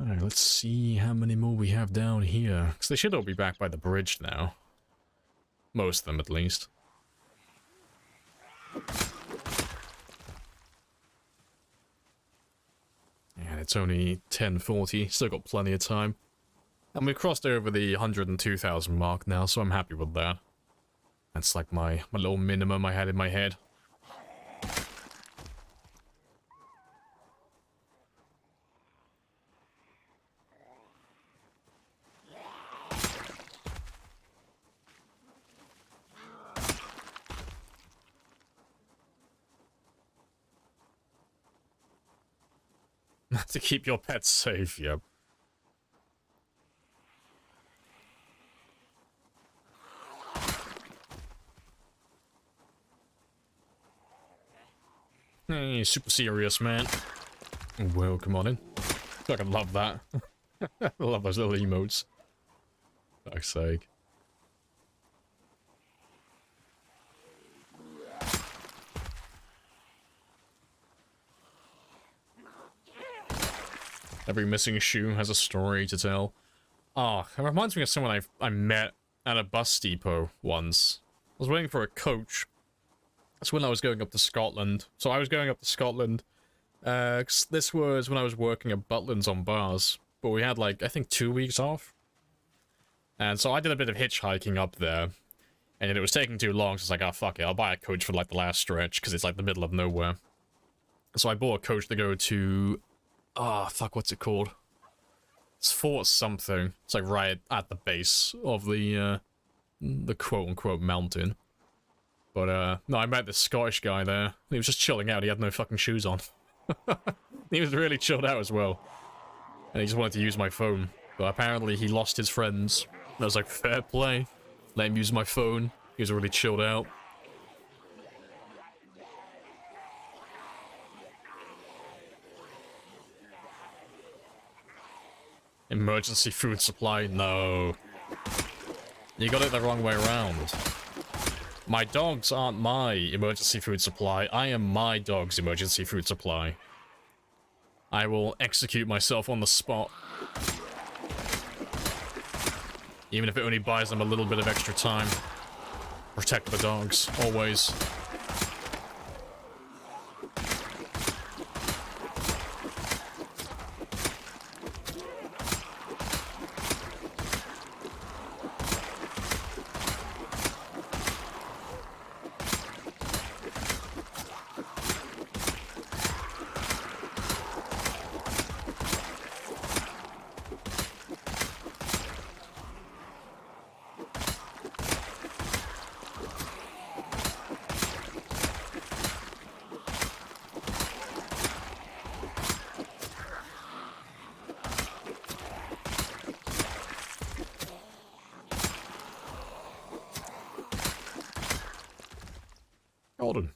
Alright, let's see how many more we have down here. Because they should all be back by the bridge now. Most of them, at least. And it's only 10:40, still got plenty of time. And we've crossed over the 102,000 mark now, so I'm happy with that. That's like my little minimum I had in my head. To keep your pets safe, yep. Hey, super serious, man. Well, come on in. Fucking love that. I love those little emotes. Fuck's sake. Every missing shoe has a story to tell. Oh, it reminds me of someone I met at a bus depot once. I was waiting for a coach. That's when I was going up to Scotland. So I was going up to Scotland. 'Cause this was when I was working at Butlins on bars. But we had, like, I think 2 weeks off. And so I did a bit of hitchhiking up there. And it was taking too long, so I was like, oh, fuck it, I'll buy a coach for, like, the last stretch, because it's, like, the middle of nowhere. So I bought a coach to go to... Oh, fuck, what's it called? It's Fort something. It's, like, right at the base of the quote-unquote mountain. But, no, I met this Scottish guy there. He was just chilling out, he had no fucking shoes on. He was really chilled out as well. And he just wanted to use my phone. But apparently he lost his friends. And I was like, fair play. Let him use my phone. He was really chilled out. Emergency food supply? No. You got it the wrong way around. My dogs aren't my emergency food supply. I am my dog's emergency food supply. I will execute myself on the spot. Even if it only buys them a little bit of extra time. Protect the dogs, always. Golden.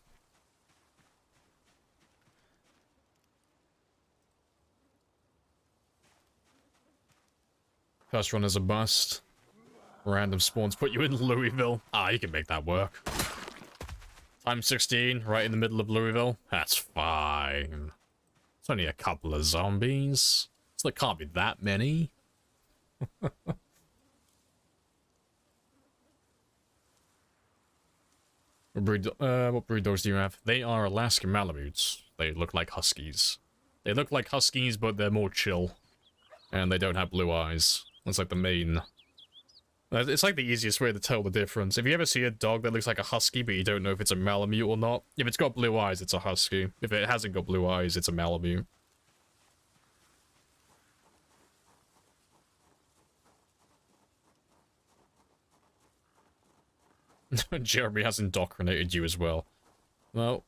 First run is a bust. Random spawns put you in Louisville. Ah, you can make that work. Time 16, right in the middle of Louisville. That's fine. It's only a couple of zombies. So there can't be that many. What breed dogs do you have? They are Alaskan Malamutes. They look like Huskies. They look like Huskies, but they're more chill. And they don't have blue eyes. That's like the main... It's like the easiest way to tell the difference. If you ever see a dog that looks like a Husky, but you don't know if it's a Malamute or not, if it's got blue eyes, it's a Husky. If it hasn't got blue eyes, it's a Malamute. Jeremy has indoctrinated you as well. Well,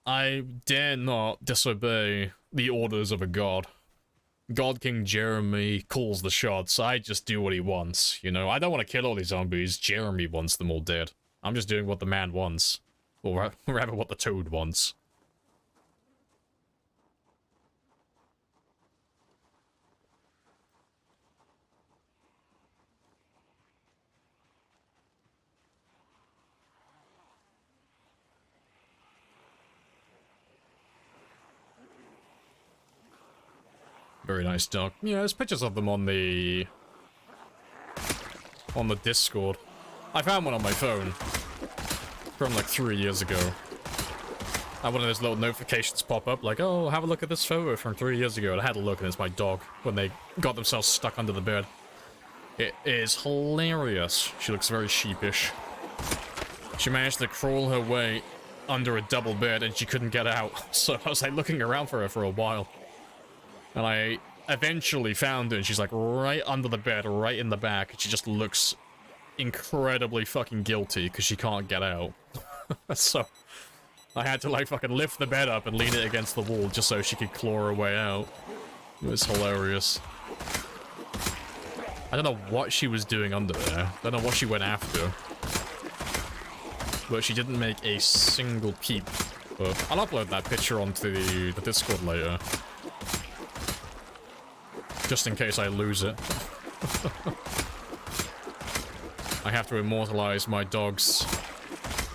I dare not disobey the orders of a god. God King Jeremy calls the shots. I just do what he wants, you know? I don't want to kill all these zombies. Jeremy wants them all dead. I'm just doing what the man wants. Or rather, what the toad wants. Very nice dog. Yeah, there's pictures of them on the Discord. I found one on my phone from like 3 years ago. And one of those little notifications pop up like, oh, have a look at this photo from 3 years ago. And I had a look and it's my dog when they got themselves stuck under the bed. It is hilarious. She looks very sheepish. She managed to crawl her way under a double bed and she couldn't get out. So I was like looking around for her for a while. And I eventually found her, and she's like right under the bed, right in the back, and she just looks incredibly fucking guilty because she can't get out. So, I had to like fucking lift the bed up and lean it against the wall just so she could claw her way out. It was hilarious. I don't know what she was doing under there. I don't know what she went after. But she didn't make a single peep. But I'll upload that picture onto the Discord later. Just in case I lose it. I have to immortalize my dog's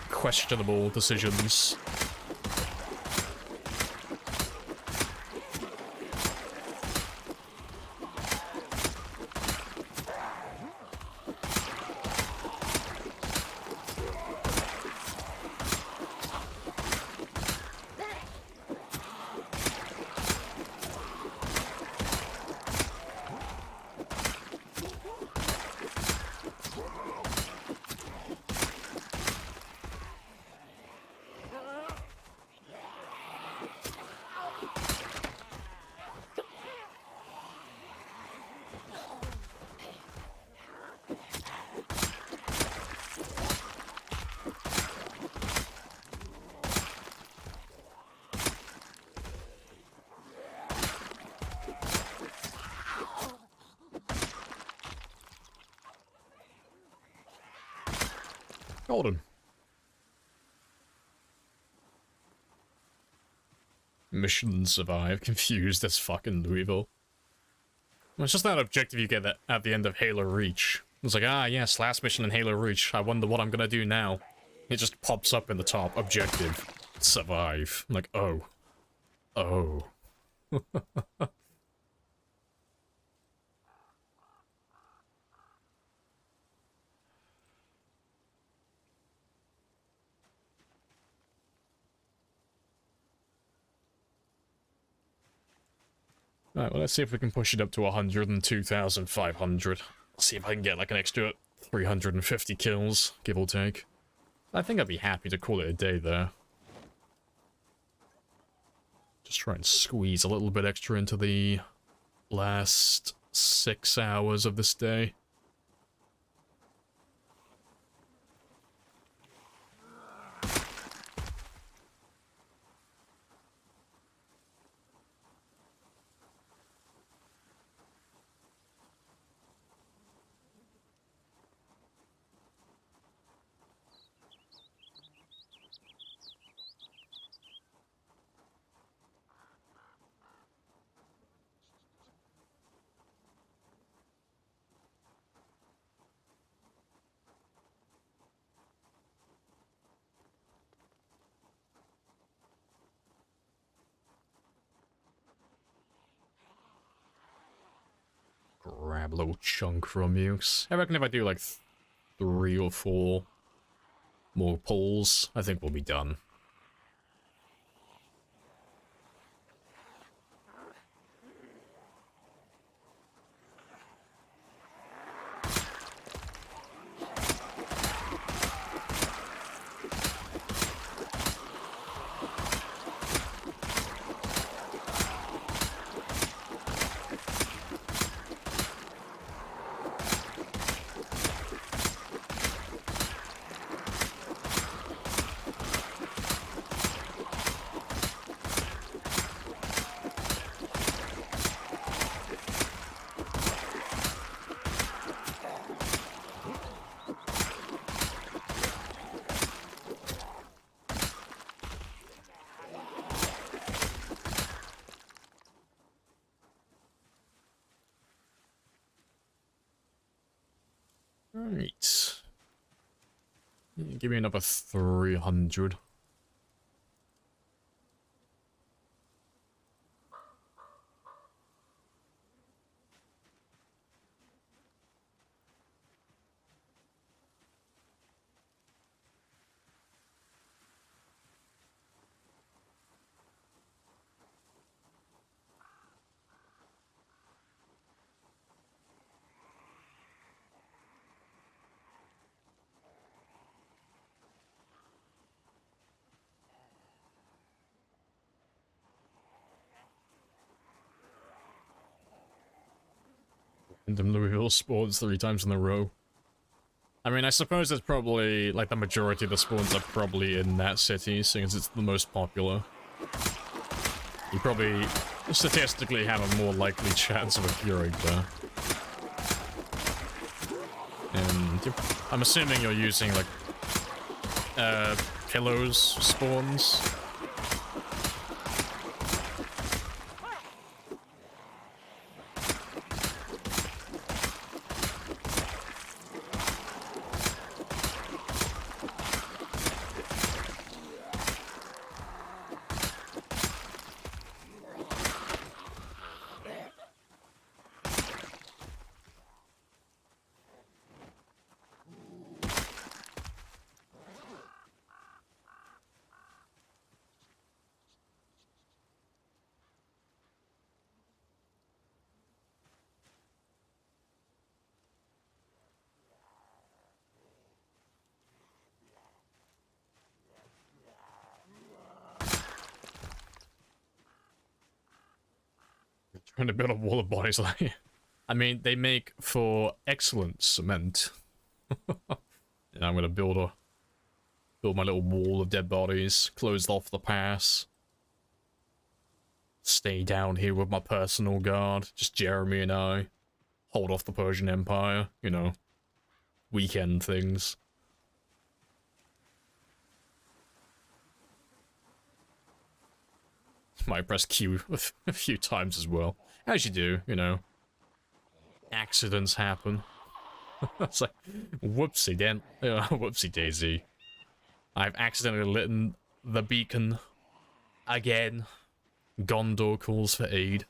questionable decisions. Golden. Mission survive. Confused as fucking Louisville. Well, it's just that objective you get at the end of Halo Reach. It's like, ah, yes, last mission in Halo Reach. I wonder what I'm gonna do now. It just pops up in the top. Objective. Survive. I'm like, oh. Oh. Alright, well, let's see if we can push it up to 102,500. See if I can get like an extra 350 kills, give or take. I think I'd be happy to call it a day there. Just try and squeeze a little bit extra into the last 6 hours of this day. Grab a little chunk from you. I reckon if I do like 3 or 4 more pulls, I think we'll be done. Right. Give me another 300. Random Louisville sports 3 times in a row. I mean, I suppose it's probably, like, the majority of the spawns are probably in that city, since it's the most popular. You probably statistically have a more likely chance of appearing there. And I'm assuming you're using, like, pillows spawns. Trying to build a wall of bodies, like, I mean, they make for excellent cement. And I'm gonna build my little wall of dead bodies, close off the pass. Stay down here with my personal guard, just Jeremy and I. Hold off the Persian Empire, you know, weekend things. Might press Q a few times as well. As you do, you know. Accidents happen. It's like, whoopsie then. Whoopsie daisy. I've accidentally lit the beacon again. Gondor calls for aid.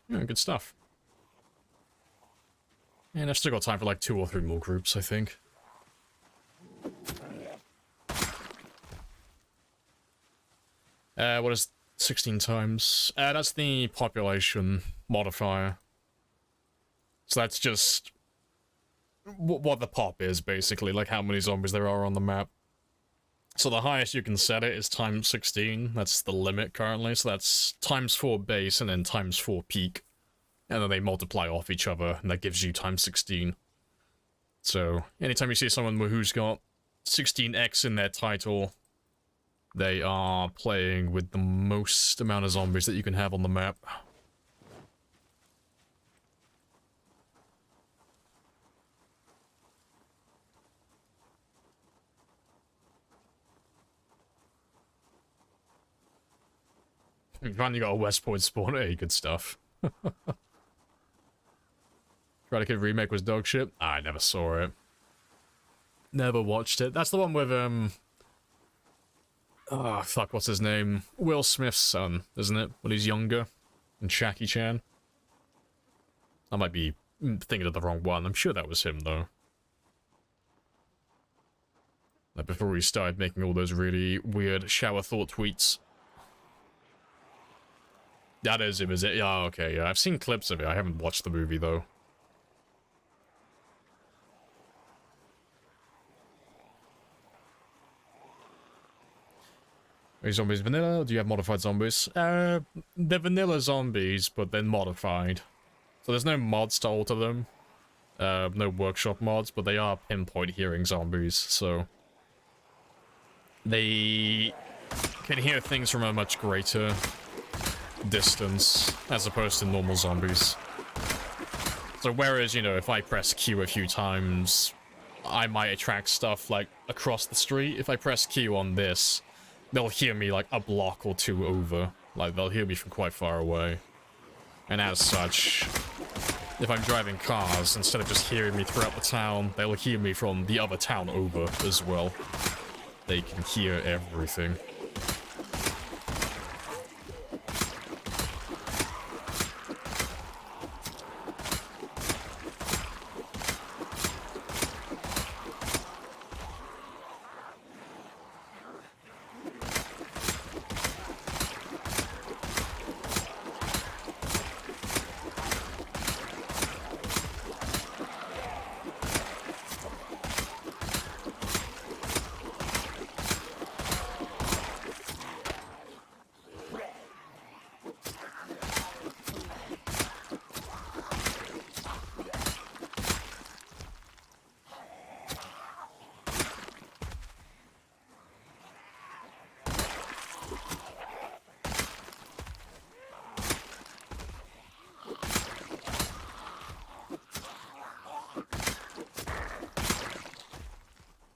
Yeah, good stuff. And I've still got time for like 2 or 3 more groups, I think. What is 16 times? That's the population modifier. So that's just what the pop is, basically, like how many zombies there are on the map. So the highest you can set it is times 16. That's the limit currently. So that's times 4 base and then times 4 peak. And then they multiply off each other, and that gives you times 16. So anytime you see someone who's got 16x in their title, they are playing with the most amount of zombies that you can have on the map. You finally got a West Point spawn. Hey, good stuff. Karate Kid remake was dog shit. I never saw it. Never watched it. That's the one with, oh, fuck, what's his name? Will Smith's son, isn't it? When he's younger. And Jackie Chan. I might be thinking of the wrong one. I'm sure that was him, though. Like, before he started making all those really weird shower thought tweets. That is him, is it? Yeah, okay, yeah. I've seen clips of it. I haven't watched the movie, though. Are zombies vanilla? Or do you have modified zombies? They're vanilla zombies, but then modified. So there's no mods to alter them. No workshop mods, but they are pinpoint hearing zombies, so... They can hear things from a much greater distance, as opposed to normal zombies. So whereas, you know, if I press Q a few times, I might attract stuff, like, across the street. If I press Q on this, they'll hear me, like, a block or two over. Like, they'll hear me from quite far away. And as such, if I'm driving cars, instead of just hearing me throughout the town, they'll hear me from the other town over as well. They can hear everything.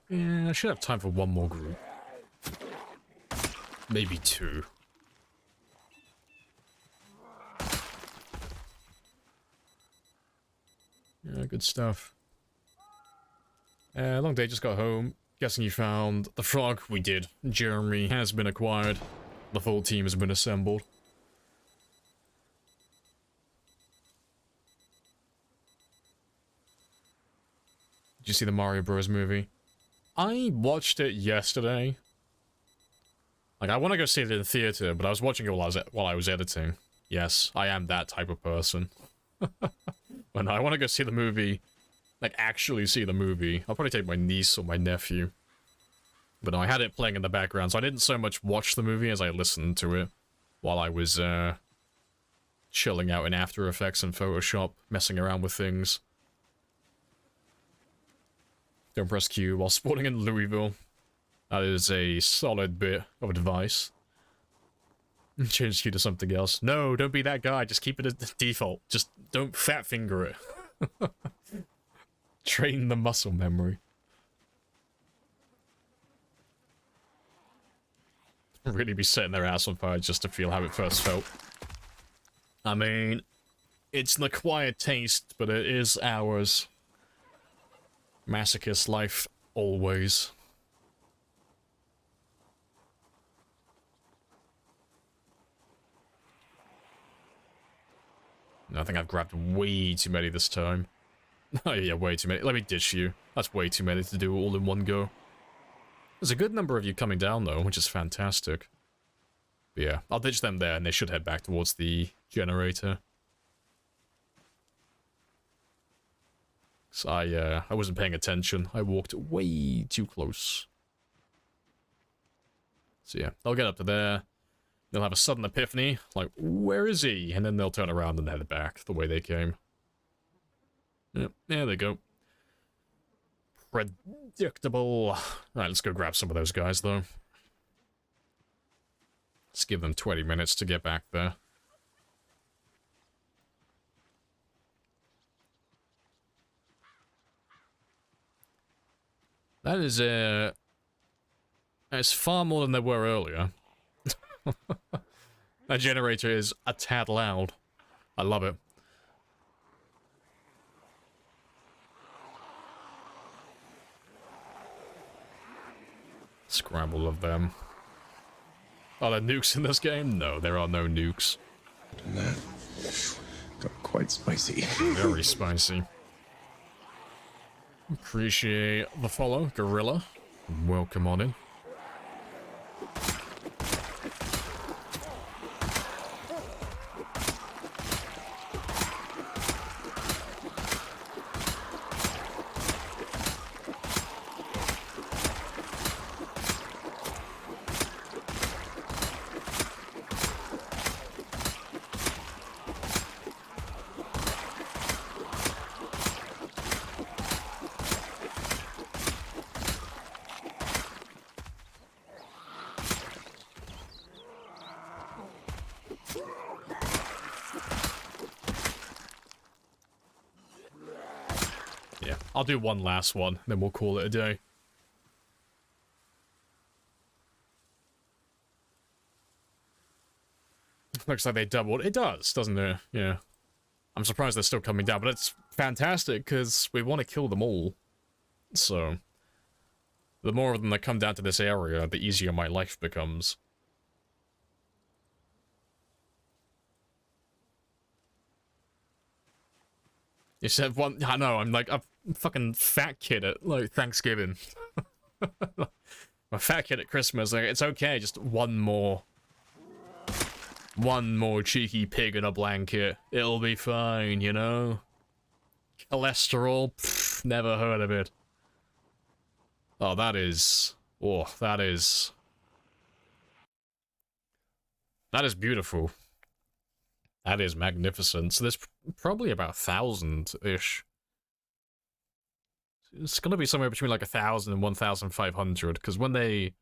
Yeah, I should have time for one more group. Maybe two. Yeah, good stuff. Long day, just got home. Guessing you found the frog? We did. Jeremy has been acquired. The full team has been assembled. Did you see the Mario Bros. Movie? I watched it yesterday. Like, I want to go see it in the theater, but I was watching it while I was editing. Yes, I am that type of person. When I want to go see the movie, like, actually see the movie, I'll probably take my niece or my nephew. But no, I had it playing in the background, so I didn't so much watch the movie as I listened to it while I was, chilling out in After Effects and Photoshop, messing around with things. Don't press Q while spawning in Louisville. That is a solid bit of advice. Change Q to something else. No, don't be that guy. Just keep it as default. Just don't fat finger it. Train the muscle memory. Really be setting their ass on fire just to feel how it first felt. I mean, it's an acquired taste, but it is ours. Masochist life, always. I think I've grabbed way too many this time. Oh yeah, way too many. Let me ditch you. That's way too many to do all in one go. There's a good number of you coming down though, which is fantastic. But yeah, I'll ditch them there and they should head back towards the generator. So I wasn't paying attention. I walked way too close. So yeah, they'll get up to there. They'll have a sudden epiphany, like, where is he? And then they'll turn around and head back the way they came. Yep, there they go. Predictable. Alright, let's go grab some of those guys, though. Let's give them 20 minutes to get back there. That is, it's far more than there were earlier. That generator is a tad loud. I love it. Scramble of them. Are there nukes in this game? No, there are no nukes. That got quite spicy. Very spicy. Appreciate the follow, Gorilla. Welcome on in. Yeah, I'll do one last one, then we'll call it a day. Looks like they doubled. It does, doesn't it? Yeah. I'm surprised they're still coming down, but it's fantastic, because we want to kill them all. So, the more of them that come down to this area, the easier my life becomes. You said one... I know, I'm like a fucking fat kid at, like, Thanksgiving. I'm a fat kid at Christmas. Like, it's okay, just one more cheeky pig in a blanket. It'll be fine, you know? Cholesterol? Pfft, never heard of it. Oh, that is... Oh, that is... That is beautiful. That is magnificent. So there's probably about 1,000-ish. It's gonna be somewhere between like 1,000 and 1,500, because when they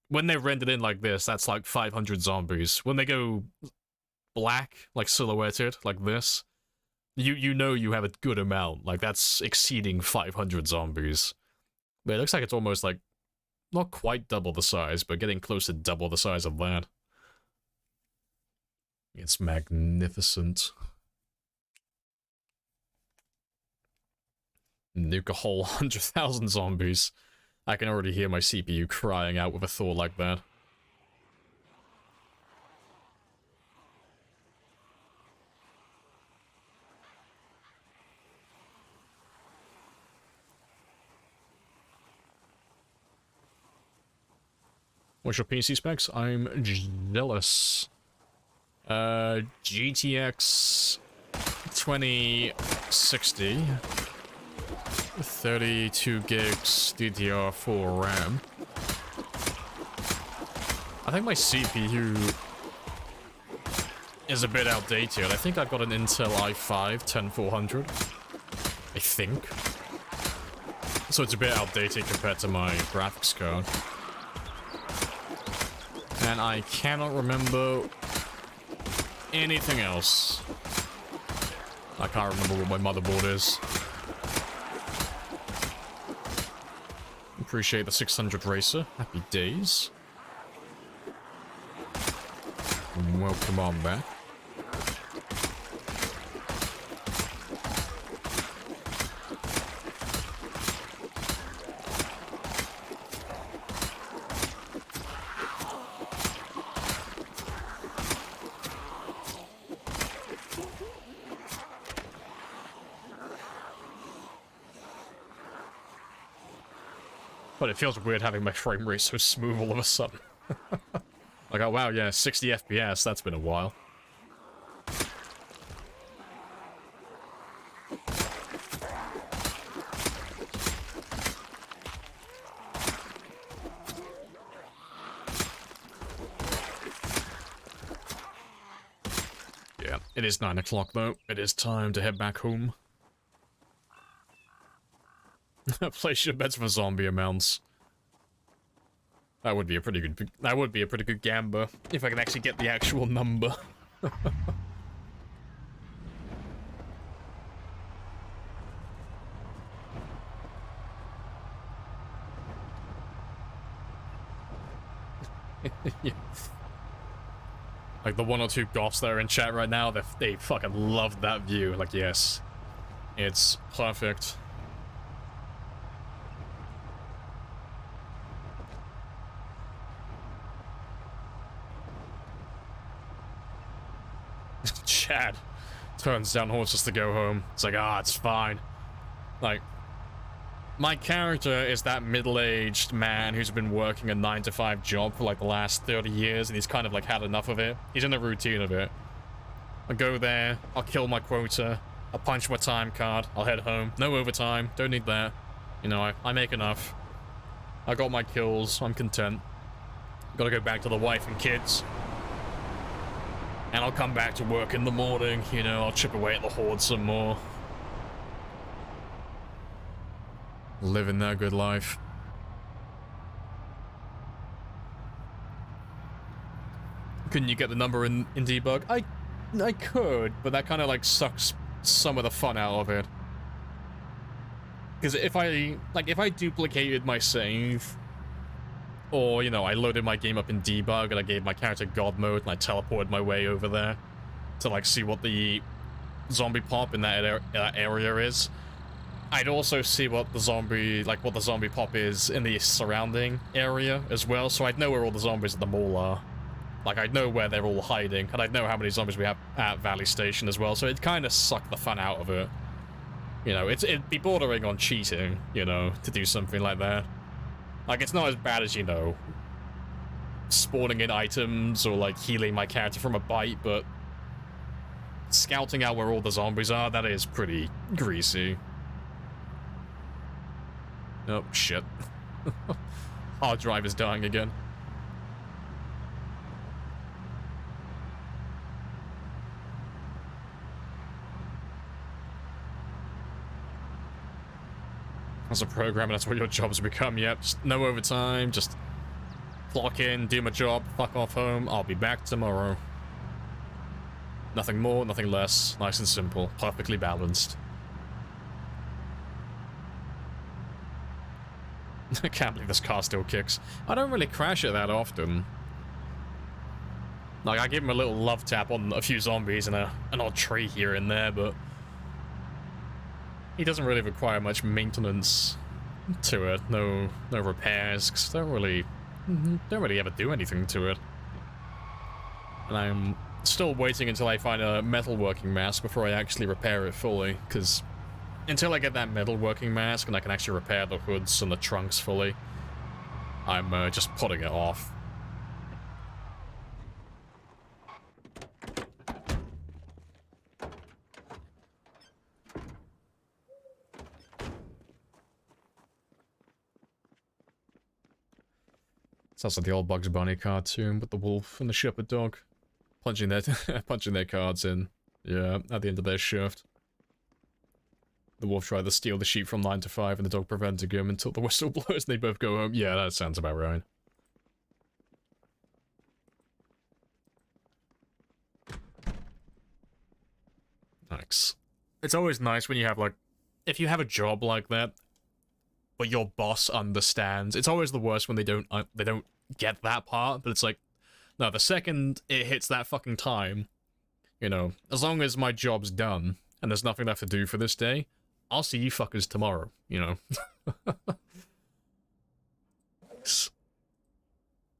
rendered in like this, that's like 500 zombies. When they go black, like silhouetted, like this, you know you have a good amount. Like, that's exceeding 500 zombies. But it looks like it's almost like, not quite double the size, but getting close to double the size of that. It's magnificent. Nuke a whole 100,000 zombies. I can already hear my CPU crying out with a thought like that. What's your PC specs? I'm jealous. GTX 2060, 32 gigs DDR4 RAM. I think my CPU is a bit outdated. I think I've got an Intel i5 10400. I think. So it's a bit outdated compared to my graphics card. And I cannot remember anything else. I can't remember what my motherboard is. Appreciate the 600 racer. Happy days. Welcome on back. But it feels weird having my frame rate so smooth all of a sudden. Like, oh wow, yeah, 60 FPS, that's been a while. Yeah, it is 9 o'clock though. It is time to head back home. Place your bets for zombie amounts. That would be a pretty good. That would be a pretty good gamble if I can actually get the actual number. Yeah. Like the 1 or 2 goths that are in chat right now, they fucking love that view. Like, yes, it's perfect. Chad turns down horses to go home. It's like, ah, it's fine. Like, my character is that middle-aged man who's been working a 9-to-5 job for like the last 30 years, and he's kind of like had enough of it. He's in the routine of it. I go there, I'll kill my quota, I'll punch my time card, I'll head home. No overtime, don't need that. You know, I make enough. I got my kills, I'm content. Gotta go back to the wife and kids. And I'll come back to work in the morning, you know, I'll chip away at the horde some more. Living that good life. Couldn't you get the number in debug? I could, but that kind of like sucks some of the fun out of it. Because if I duplicated my save, or, you know, I loaded my game up in debug and I gave my character God mode and I teleported my way over there to, like, see what the zombie pop in that area is, I'd also see what the zombie pop is in the surrounding area as well, so I'd know where all the zombies at the mall are. Like, I'd know where they're all hiding, and I'd know how many zombies we have at Valley Station as well, so it'd kind of suck the fun out of it. You know, it'd be bordering on cheating, you know, to do something like that. Like, it's not as bad as, you know, spawning in items or, like, healing my character from a bite, but scouting out where all the zombies are, that is pretty greasy. Oh, shit. Hard drive is dying again. As a programmer, that's what your jobs become. Yep, just no overtime, just clock in, do my job, fuck off home, I'll be back tomorrow. Nothing more, nothing less, nice and simple, perfectly balanced. I can't believe this car still kicks. I don't really crash it that often. Like, I give him a little love tap on a few zombies and an odd tree here and there, but he doesn't really require much maintenance to it. No repairs, 'cause don't really ever do anything to it. And I'm still waiting until I find a metalworking mask before I actually repair it fully, because until I get that metalworking mask and I can actually repair the hoods and the trunks fully, I'm just putting it off. Sounds like the old Bugs Bunny cartoon with the wolf and the shepherd dog punching their cards in. Yeah, at the end of their shift. The wolf tried to steal the sheep from 9 to 5 and the dog prevented him until the whistle blows and they both go home. Yeah, that sounds about right. Nice. It's always nice when you have, like, if you have a job like that, but your boss understands. It's always the worst when they don't get that part, but it's like, no, the second it hits that fucking time, you know, as long as my job's done and there's nothing left to do for this day, I'll see you fuckers tomorrow, you know.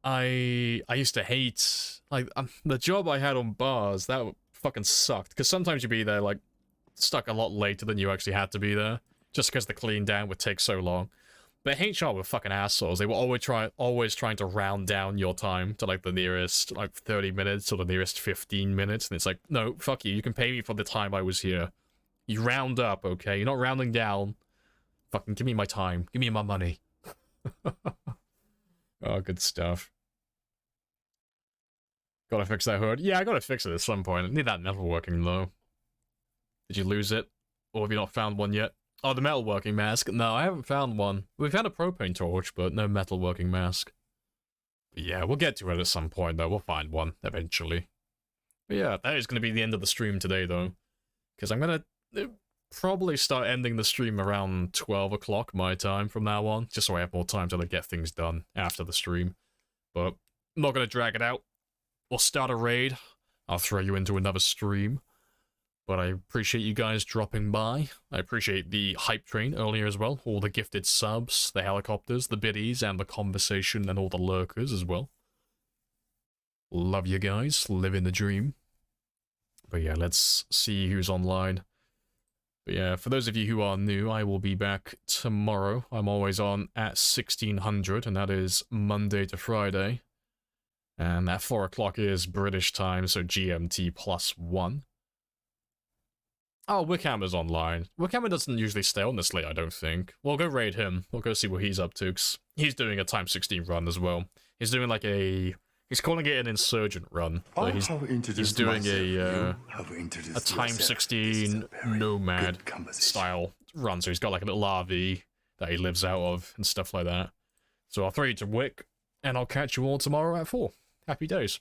I used to hate, like, the job I had on bars, that fucking sucked, because sometimes you'd be there, like, stuck a lot later than you actually had to be there, just because the clean down would take so long. But HR were fucking assholes. They were always trying to round down your time to, like, the nearest, like, 30 minutes or the nearest 15 minutes, and it's like, no, fuck you, you can pay me for the time I was here. You round up, okay? You're not rounding down. Fucking give me my time. Give me my money. Oh, good stuff. Gotta fix that hood. Yeah, I gotta fix it at some point. I need that metalworking, though. Did you lose it? Or have you not found one yet? Oh, the metalworking mask? No, I haven't found one. We've found a propane torch, but no metalworking mask. But yeah, we'll get to it at some point, though. We'll find one, eventually. But yeah, that is going to be the end of the stream today, though. Because I'm going to probably start ending the stream around 12 o'clock my time from now on, just so I have more time to, like, get things done after the stream. But I'm not going to drag it out. We'll start a raid. I'll throw you into another stream. But I appreciate you guys dropping by. I appreciate the hype train earlier as well. All the gifted subs, the helicopters, the biddies, and the conversation, and all the lurkers as well. Love you guys. Live in the dream. But yeah, let's see who's online. But yeah, for those of you who are new, I will be back tomorrow. I'm always on at 1600, and that is Monday to Friday. And at 4 o'clock is British time, so GMT +1. Oh, Wickhammer's online. Wickhammer doesn't usually stay on this late, I don't think. We'll go raid him. We'll go see what he's up to, 'cause he's doing a time 16 run as well. He's doing like a... He's calling it an insurgent run. So he's doing a time 16 nomad style run. So he's got like a little RV that he lives out of and stuff like that. So I'll throw you to Wick, and I'll catch you all tomorrow at 4. Happy days.